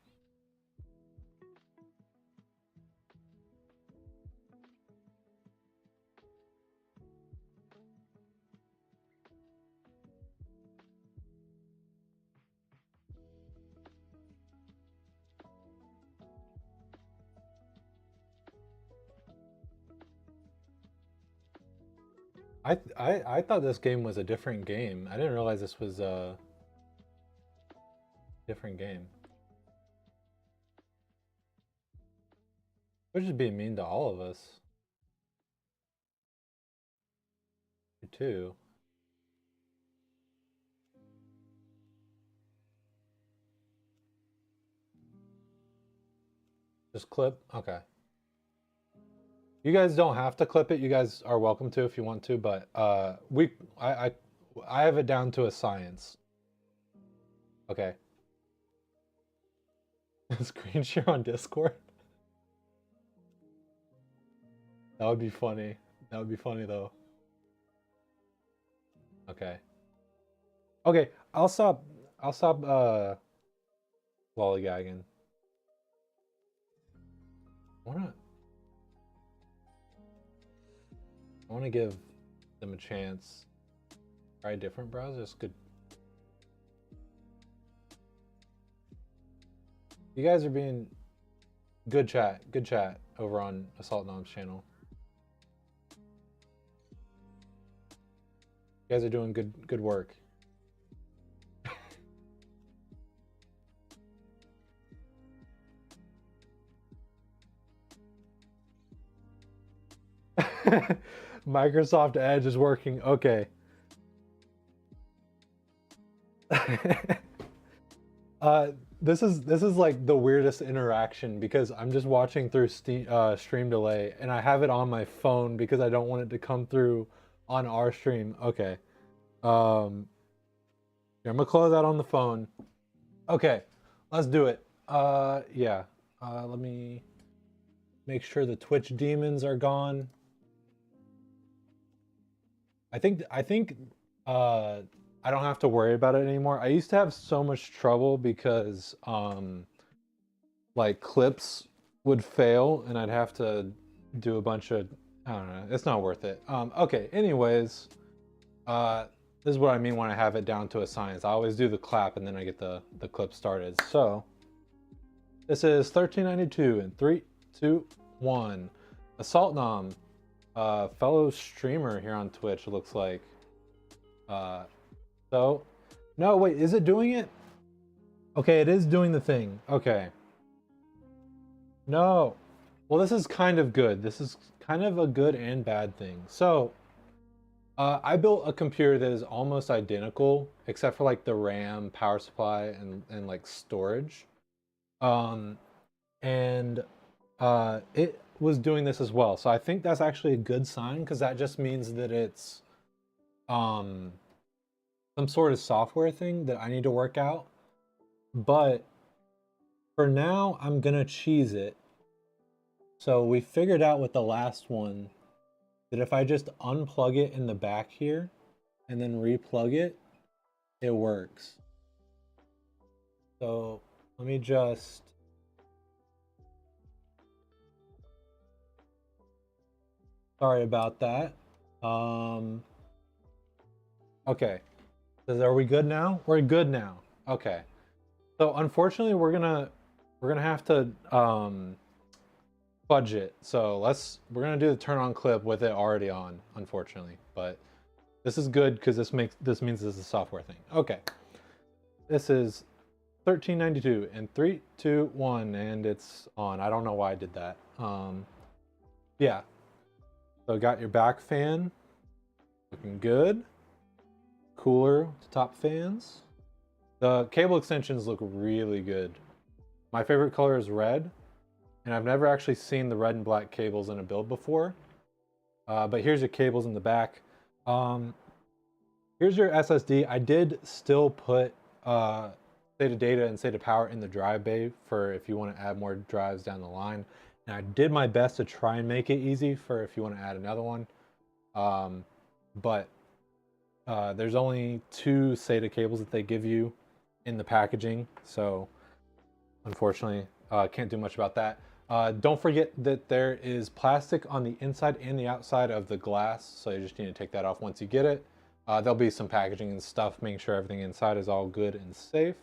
I thought this game was a different game. I didn't realize this was a different game. We're just being mean to all of us. You too. Just clip? Okay. You guys don't have to clip it. You guys are welcome to if you want to, but I have it down to a science. Okay. Screen share on Discord? That would be funny. That would be funny though. Okay. Okay, I'll stop lollygagging. I wanna give them a chance. Try different browsers. You guys are being good chat over on Assault Nom's channel. You guys are doing good work. Microsoft Edge is working. Okay. This is like the weirdest interaction because I'm just watching through stream delay and I have it on my phone because I don't want it to come through on our stream. Okay. Here, I'm gonna close out on the phone. Okay, let's do it. Yeah. Let me make sure the Twitch demons are gone. I think I don't have to worry about it anymore. I used to have so much trouble because like clips would fail and I'd have to do a bunch of, I don't know, it's not worth it. Okay, anyways, this is what I mean when I have it down to a science. I always do the clap and then I get the clip started. So this is 1392 in 3, 2, 1. Assault Nom, fellow streamer here on Twitch, looks like. So, no, wait, is it doing it? Okay, it is doing the thing. Okay. No. Well, this is kind of good. This is kind of a good and bad thing. So, I built a computer that is almost identical, except for like the RAM, power supply, and like storage. And it was doing this as well. So I think that's actually a good sign because that just means that it's some sort of software thing that I need to work out. But for now, I'm gonna cheese it. So we figured out with the last one that if I just unplug it in the back here and then replug it, it works. So let me just... Sorry about that. Okay. So are we good now? We're good now. Okay. So unfortunately, we're gonna have to fudge it. So we're gonna do the turn on clip with it already on, unfortunately. But this is good because this means this is a software thing. Okay. This is 1392 in 3, 2, 1, and it's on. I don't know why I did that. Yeah. So got your back fan, looking good. Cooler to top fans. The cable extensions look really good. My favorite color is red, and I've never actually seen the red and black cables in a build before. But here's your cables in the back. Here's your SSD. I did still put SATA data and SATA power in the drive bay for if you want to add more drives down the line. And I did my best to try and make it easy for if you want to add another one. But there's only 2 SATA cables that they give you in the packaging. So unfortunately, can't do much about that. Don't forget that there is plastic on the inside and the outside of the glass. So you just need to take that off once you get it. There'll be some packaging and stuff, making sure everything inside is all good and safe.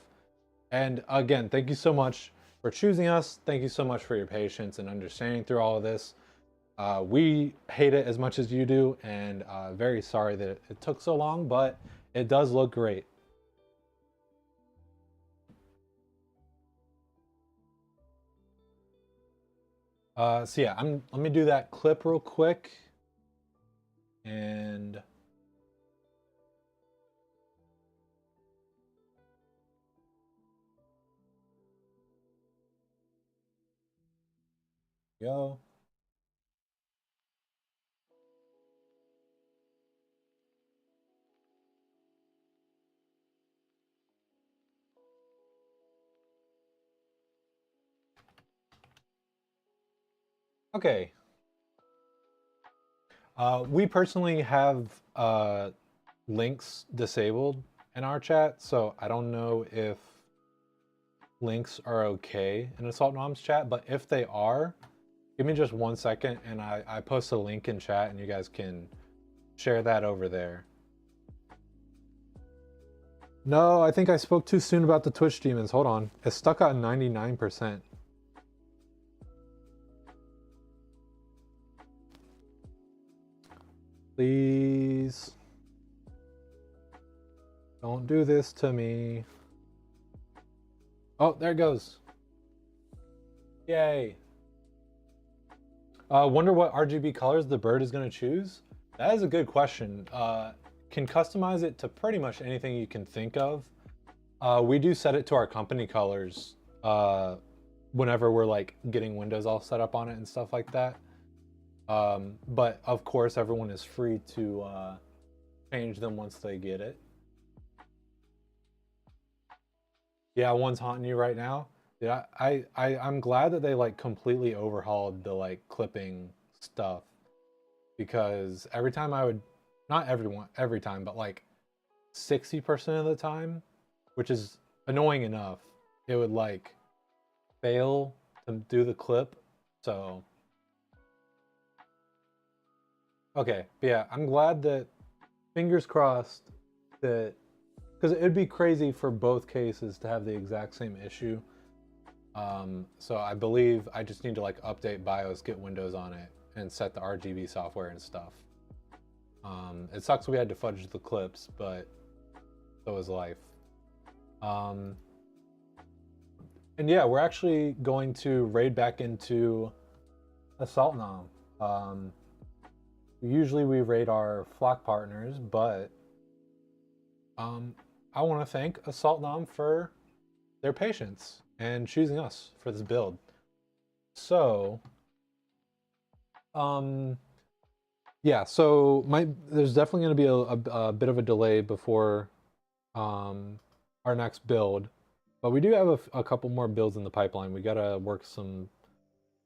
And again, thank you so much for choosing us. Thank you so much for your patience and understanding through all of this. We hate it as much as you do, and very sorry that it took so long, but it does look great. So yeah, let me do that clip real quick. And go. Okay. We personally have links disabled in our chat, so I don't know if links are okay in Assault Noms chat, but if they are, give me just 1 second and I post a link in chat and you guys can share that over there. No, I think I spoke too soon about the Twitch demons. Hold on. It's stuck at 99%. Please. Don't do this to me. Oh, there it goes. Yay. Wonder what RGB colors the bird is going to choose? That is a good question. Can customize it to pretty much anything you can think of. We do set it to our company colors whenever we're like getting windows all set up on it and stuff like that. But of course, everyone is free to change them once they get it. Yeah, one's haunting you right now. Yeah, I'm glad that they like completely overhauled the like clipping stuff, because every time I would, not every time, but like 60% of the time, which is annoying enough, it would like fail to do the clip. So okay, but yeah, I'm glad that, fingers crossed, that, because it'd be crazy for both cases to have the exact same issue. So I believe I just need to like update BIOS, get Windows on it, and set the RGB software and stuff. It sucks we had to fudge the clips, but so is life. And yeah, we're actually going to raid back into Assault Nom. Usually we raid our flock partners, but I want to thank Assault Nom for their patience and choosing us for this build. So, yeah, so there's definitely going to be a bit of a delay before our next build, but we do have a couple more builds in the pipeline. We got to work some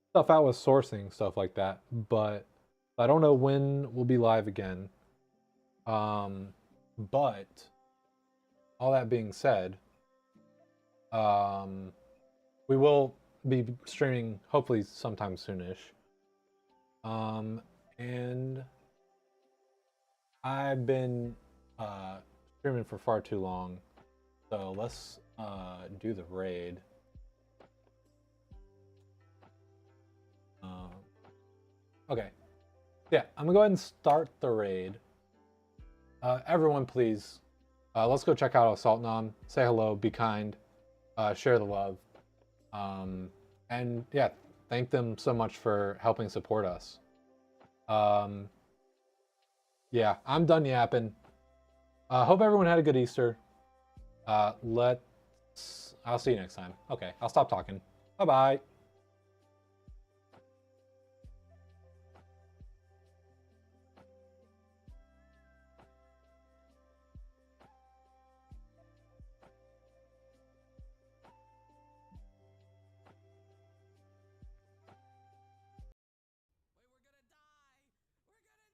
stuff out with sourcing, stuff like that, but I don't know when we'll be live again. But all that being said, we will be streaming hopefully sometime soonish. And I've been streaming for far too long, so let's do the raid. Okay, yeah, I'm gonna go ahead and start the raid. Everyone, please, let's go check out Assault Nom. Say hello, be kind, share the love, and yeah, thank them so much for helping support us. Yeah, I'm done yapping. Hope everyone had a good Easter. I'll see you next time. Okay, I'll stop talking. Bye-bye.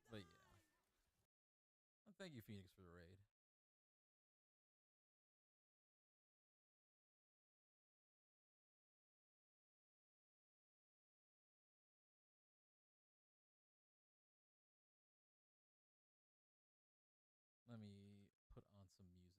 But yeah. Well, thank you, Phoenix, for the raid. Let me put on some music.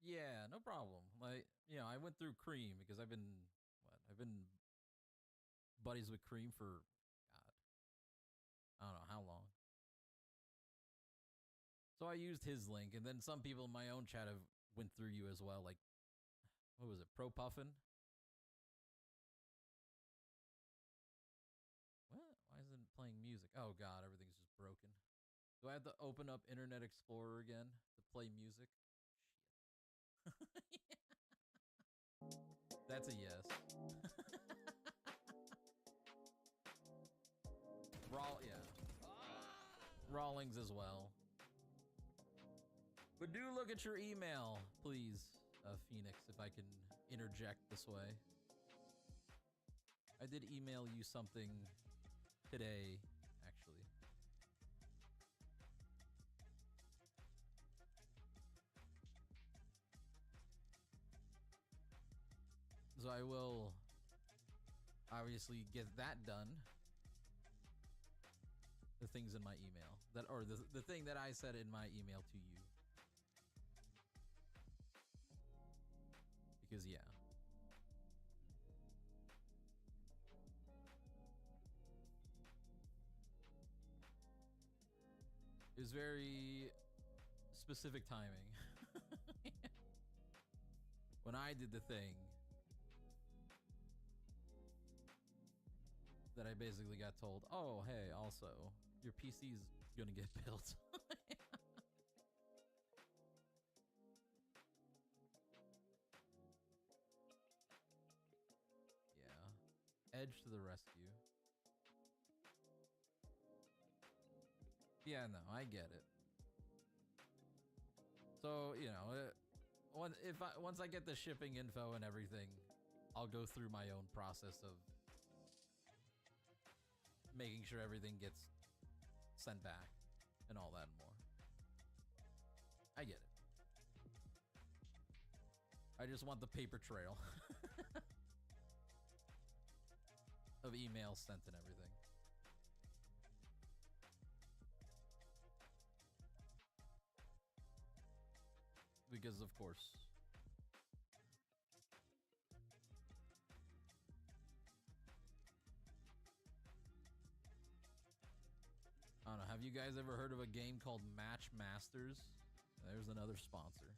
Yeah, no problem. Like, I went through Cream because I've been buddies with Cream for God, I don't know how long. So I used his link, and then some people in my own chat have went through you as well. Like, what was it, Pro Puffin? What? Why isn't it playing music? Oh God, everything's just broken. Do I have to open up Internet Explorer again to play music? That's a yes. Yeah. Rawlings as well. But do look at your email, please, Phoenix, if I can interject this way. I did email you something today, actually. So I will obviously get that done. The things in my email that, or the thing that I said in my email to you. Because yeah. It was very specific timing. When I did the thing that I basically got told, oh, hey, also, your PC's gonna get built. Yeah. Edge to the rescue. Yeah, no, I get it. So, you know, once I get the shipping info and everything, I'll go through my own process of making sure everything gets sent back and all that and more. I get it. I just want the paper trail of emails sent and everything. Because of course. I don't know, have you guys ever heard of a game called Match Masters? There's another sponsor.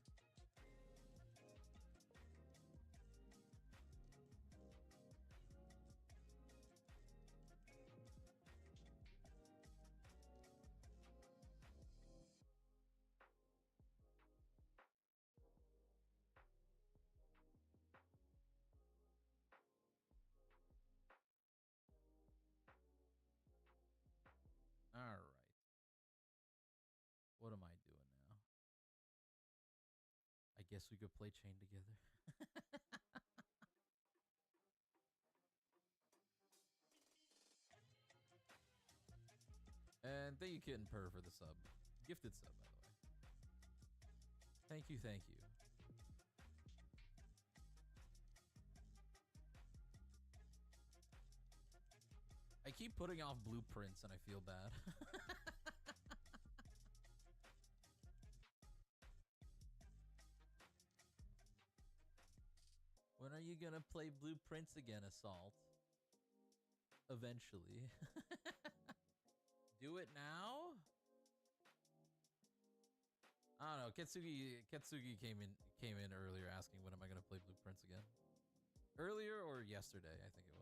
All right. What am I doing now? I guess we could play Chain together. And thank you, Kitten Purr, for the sub. Gifted sub, by the way. Thank you, thank you. I keep putting off blueprints and I feel bad. When are you gonna play blueprints again, Assault? Eventually. Do it now? I don't know. Ketsugi came in earlier asking when am I gonna play blueprints again? Earlier or yesterday, I think it was.